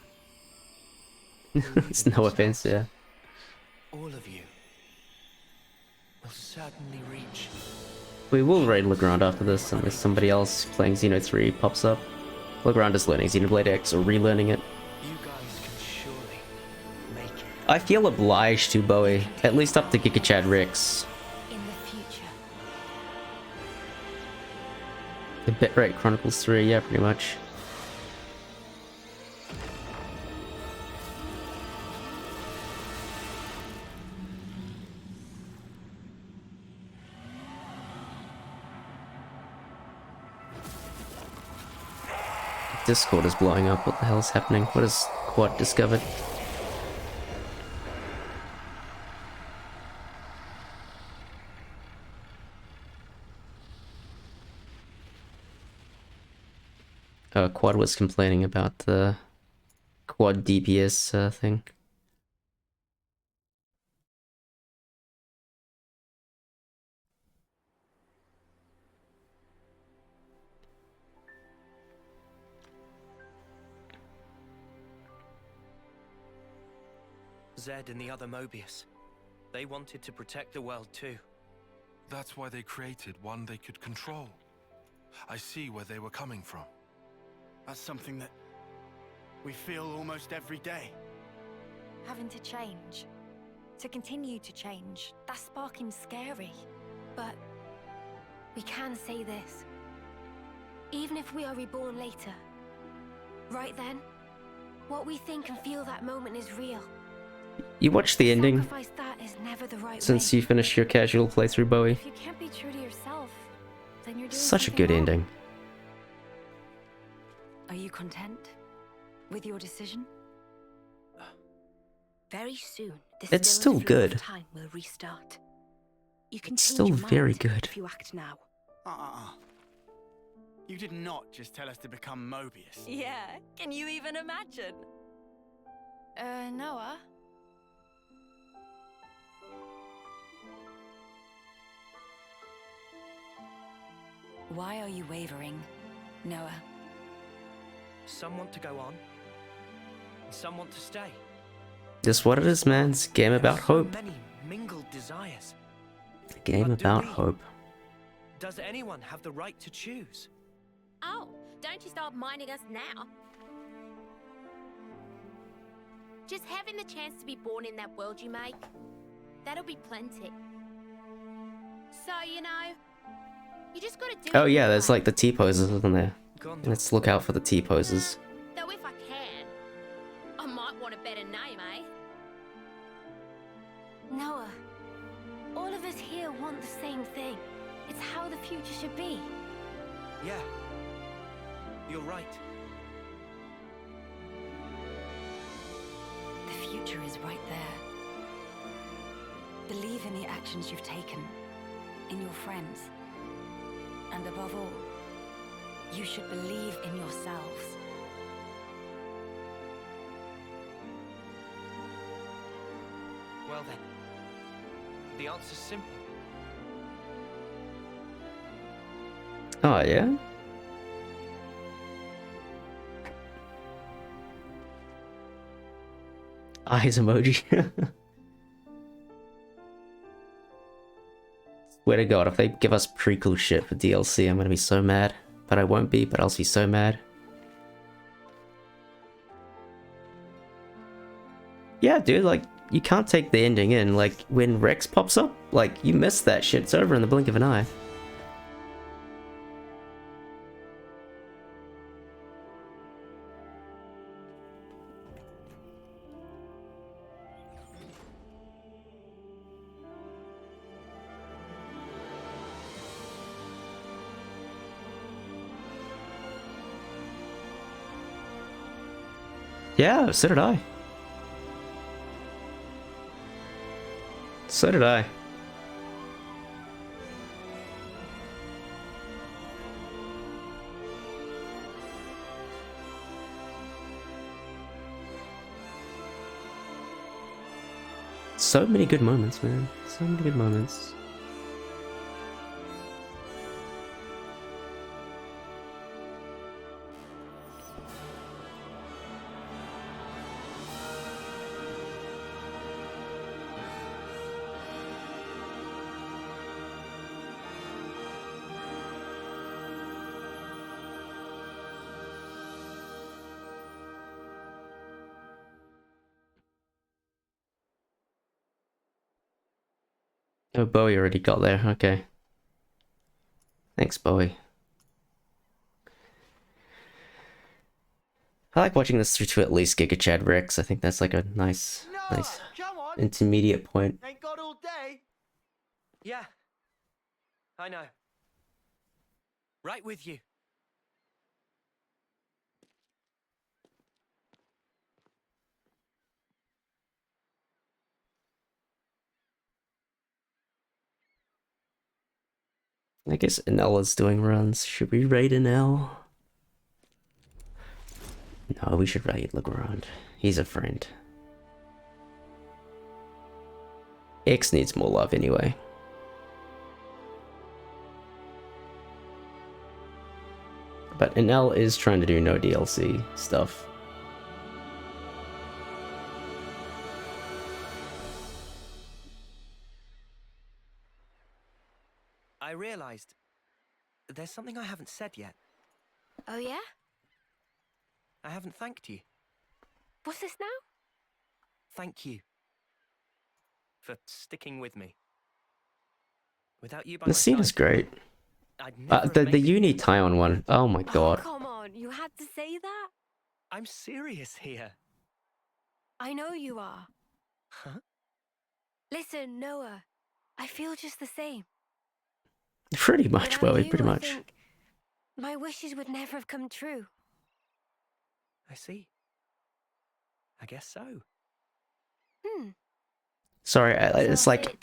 It's no offense, yeah. All of you will certainly reach. We will raid Legrand after this unless somebody else playing Xeno 3 pops up. Legrand is learning Xenoblade X or relearning it. You guys can surely make it. I feel obliged to Bowie, at least up to Gigachad Rex. In the future. The Bitrate Chronicles 3, yeah, pretty much. Discord is blowing up. What the hell is happening? What has Quad discovered? Quad was complaining about the quad DPS thing. Zed and the other Mobius. They wanted to protect the world too. That's why they created one they could control. I see where they were coming from. That's something that we feel almost every day. Having to change. To continue to change. That's sparking scary. But we can say this. Even if we are reborn later, right then, what we think and feel that moment is real. You watched the ending Sacrifice that is never the right since way. you finished your casual playthrough, Bowie. If you can't be true to yourself, then you're doing Such a something good wrong. ending. Are you content with your decision? Very soon, the It's stillness still flow of good. Time will restart. You can It's change still your very mind good. if you act now. You did not just tell us to become Mobius. Yeah, can you even imagine? Noah? Why are you wavering, Noah? Some want to go on, and some want to stay. Just what it is, man. It's a game There are about so hope. many mingled desires. A game But do about we? hope. Does anyone have the right to choose? Oh, don't you start minding us now. Just having the chance to be born in that world you make, that'll be plenty. So, you know, you just gotta do Oh it yeah, your there's way. like the T-poses, isn't there? Gondor. Let's look out for the T-poses. Though if I can, I might want a better name, eh? Noah, all of us here want the same thing. It's how the future should be. Yeah. You're right. The future is right there. Believe in the actions you've taken, in your friends. And above all, you should believe in yourselves. Well then, the answer's simple. Oh yeah? Eyes emoji. Swear to God, if they give us prequel shit for DLC, I'm gonna be so mad. But I won't be, but I'll be so mad. Yeah, dude, like, you can't take the ending in. Like, when Rex pops up, like, you miss that shit. It's over in the blink of an eye. Yeah, so did I. So did I. So many good moments, man. So many good moments. Oh, Bowie already got there. Okay. Thanks, Bowie. I like watching this through to at least Giga Chad Rex. I think that's like a nice Come on! intermediate point. Ain't got all day. Yeah. I know. Right with you. I guess Inella's doing runs. Should we raid Inel? No, we should really look around. He's a friend. X needs more love anyway. But Enel is trying to do no DLC stuff. I realized there's something I haven't said yet. Oh, yeah? I haven't thanked you. What's this now? Thank you for sticking with me. Without you by The my scene is side, great. I'd never have The made it. uni Taion one. Oh my god. Oh, come on, you had to say that? I'm serious here. I know you are. Huh? Listen, Noah, I feel just the same. Pretty much, Without Bowie, you, pretty I much. think my wishes would never have come true. I see. I guess so. Sorry, So it's I'll say like it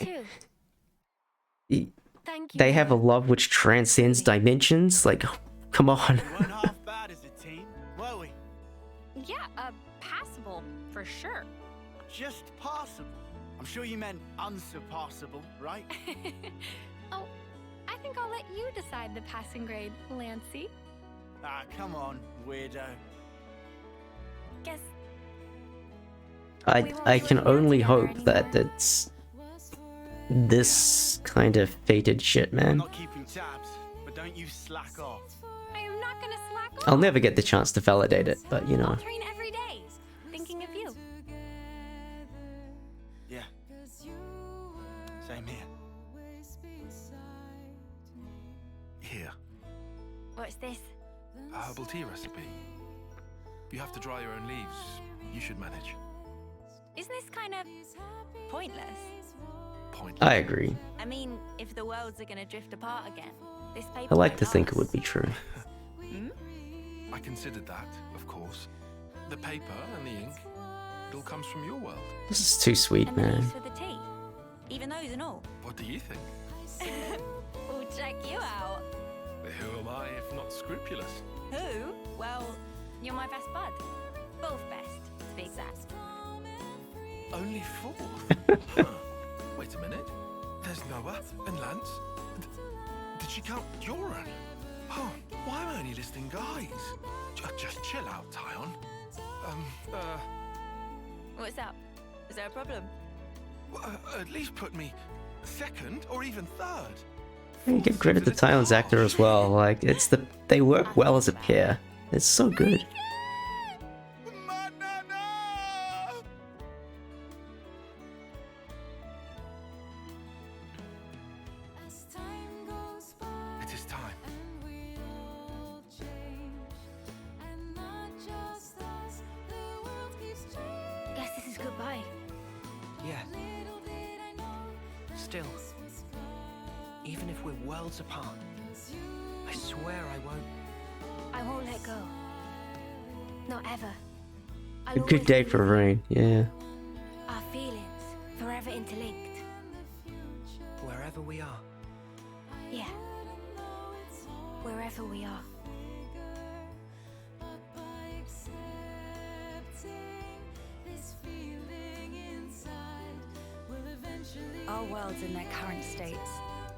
too. Thank you. they have a Noah. love which transcends dimensions. Like, come on. We weren't half bad as a team, were we? Yeah, passable, for sure. Just passable. I'm sure you meant unsurpassable, right? Oh, I think I'll let you decide the passing grade, Lancey. Ah, come on, weirdo. Guess I can only hope that it's this kind of fated shit, I'm man. not keeping tabs, but don't you slack off. I am not gonna slack off. I'll never get the chance to validate it, but you know. I'll train every day, thinking of you. Yeah. Same here. Here, What's this? a herbal tea recipe. You have to dry your own leaves. You should manage. Isn't this kind of pointless? Pointless. I agree. I mean, if the worlds are gonna drift apart again, this paper. I like won't to think it last. would be true. I considered that, of course. The paper and the ink, it all comes from your world. This is too sweet, And the man. leaves for the tea, even those and all. What do you think? We'll check you out. Who am I if not scrupulous? Who? Well, you're my best bud. Both best, to be exact. Only 4? Huh. Wait a minute. There's Noah and Lance. Did she count Joran? Oh, why am I only listing guys? Just chill out, Taion. What's up? Is there a problem? At least put me second or even third. You give credit to Tyon's actor as well. Like, they work well as a pair. It's so good. It is time. Guess this is goodbye. Yeah. Still, even if we're worlds apart, I swear I won't. I won't let go. Not ever. I'll A good always day be for with you. rain. Yeah. Our feelings, forever interlinked. Wherever we are. Yeah. Wherever we are. Our worlds in their current states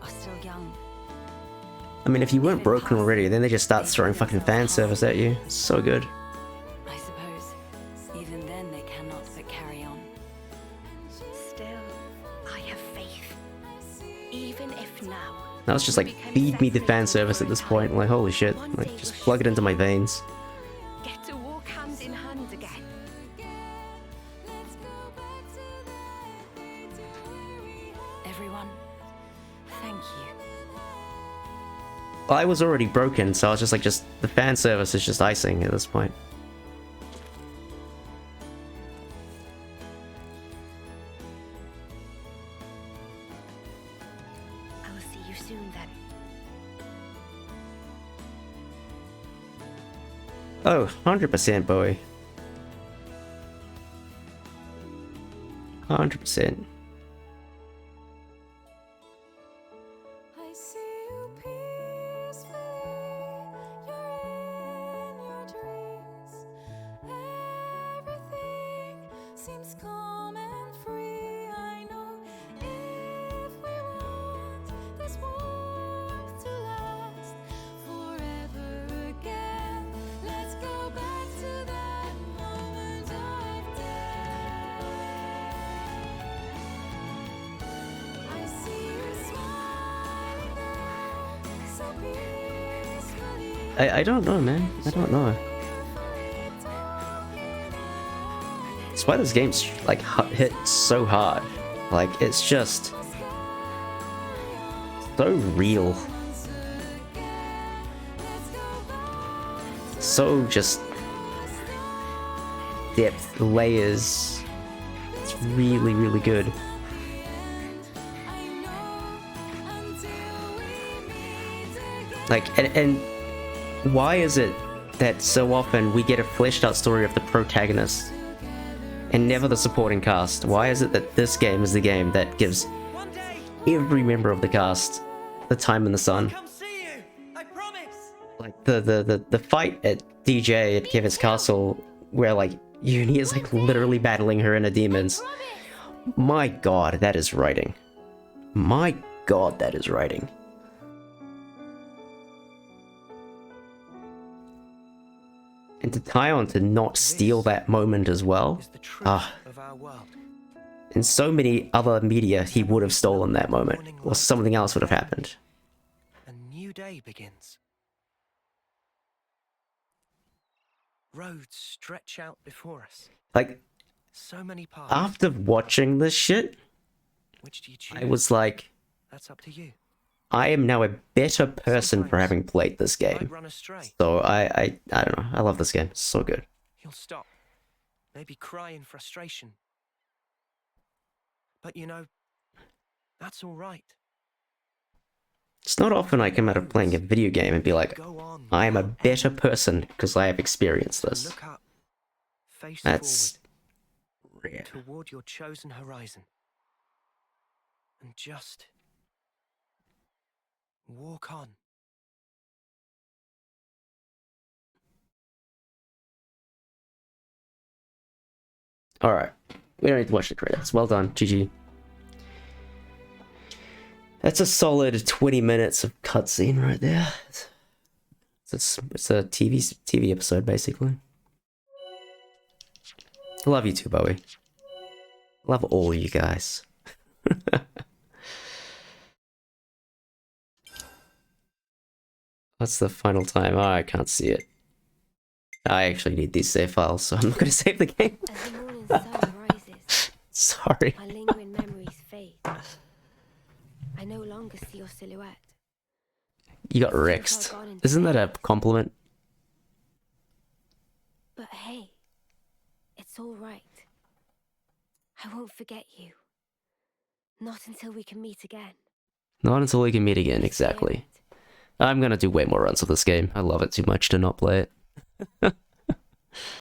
are still young. I mean, if you weren't broken already, then they just start throwing fucking fan service at you. It's so good. I suppose even then they cannot but carry on. Still, I have faith. Even if now. Now it's just like, feed me the fan service at this point. Like, holy shit. Like, just plug it into my veins. Get to walk hand in hand again. Everyone, thank you. Well, I was already broken, so I was just like, the fan service is just icing at this point. I will see you soon then. Oh, 100% Bowie. 100%. I see you peacefully. You're in your dreams, seems calm and free. I know if we want this warmth to last forever again, let's go back to that moment of death. I see you smiling now, so peacefully. I don't know, man. I don't know. That's why this game's like hit so hard. Like it's just so real. So just depth, layers. It's really, really good. Like, and why is it that so often we get a fleshed out story of the protagonist and never the supporting cast? Why is it that this game is the game that gives One day, every member of the cast the time in the sun? come see you. I promise. Like the fight at DJ at Kevin's castle, where like Uni is like literally battling her inner demons. My god, that is writing. My god, that is writing. And to Tyon to not steal that moment as well. Is the truth of our world. In so many other media, he would have stolen that moment, or something else would have happened. A new day begins. Roads stretch out before us. Like, So many paths. after watching this shit, Which do you choose? I was like, That's up to you. I am now a better person for having played this Might game. run astray. So I don't know. I love this game. It's so good. You'll stop. Maybe cry in frustration. But you know, that's all right. It's not often I come out of playing a video game and be like, Go on. I am a better person because I have experienced this. Look up. Face That's rare. forward toward your chosen horizon. And just walk on. Alright. We don't need to watch the credits. Well done. GG. That's a solid 20 minutes of cutscene right there. It's a TV episode, basically. I love you too, Bowie. Love all you guys. What's the final time? Oh, I can't see it. I actually need these save files, so I'm not going to save the game. As the morning sun rises, Sorry. my lingering memories fade. I no longer see your silhouette. You got Rexed. Isn't that a compliment? But hey, it's all right. I won't forget you. Not until we can meet again. Not until we can meet again, exactly. I'm gonna do way more runs of this game. I love it too much to not play it.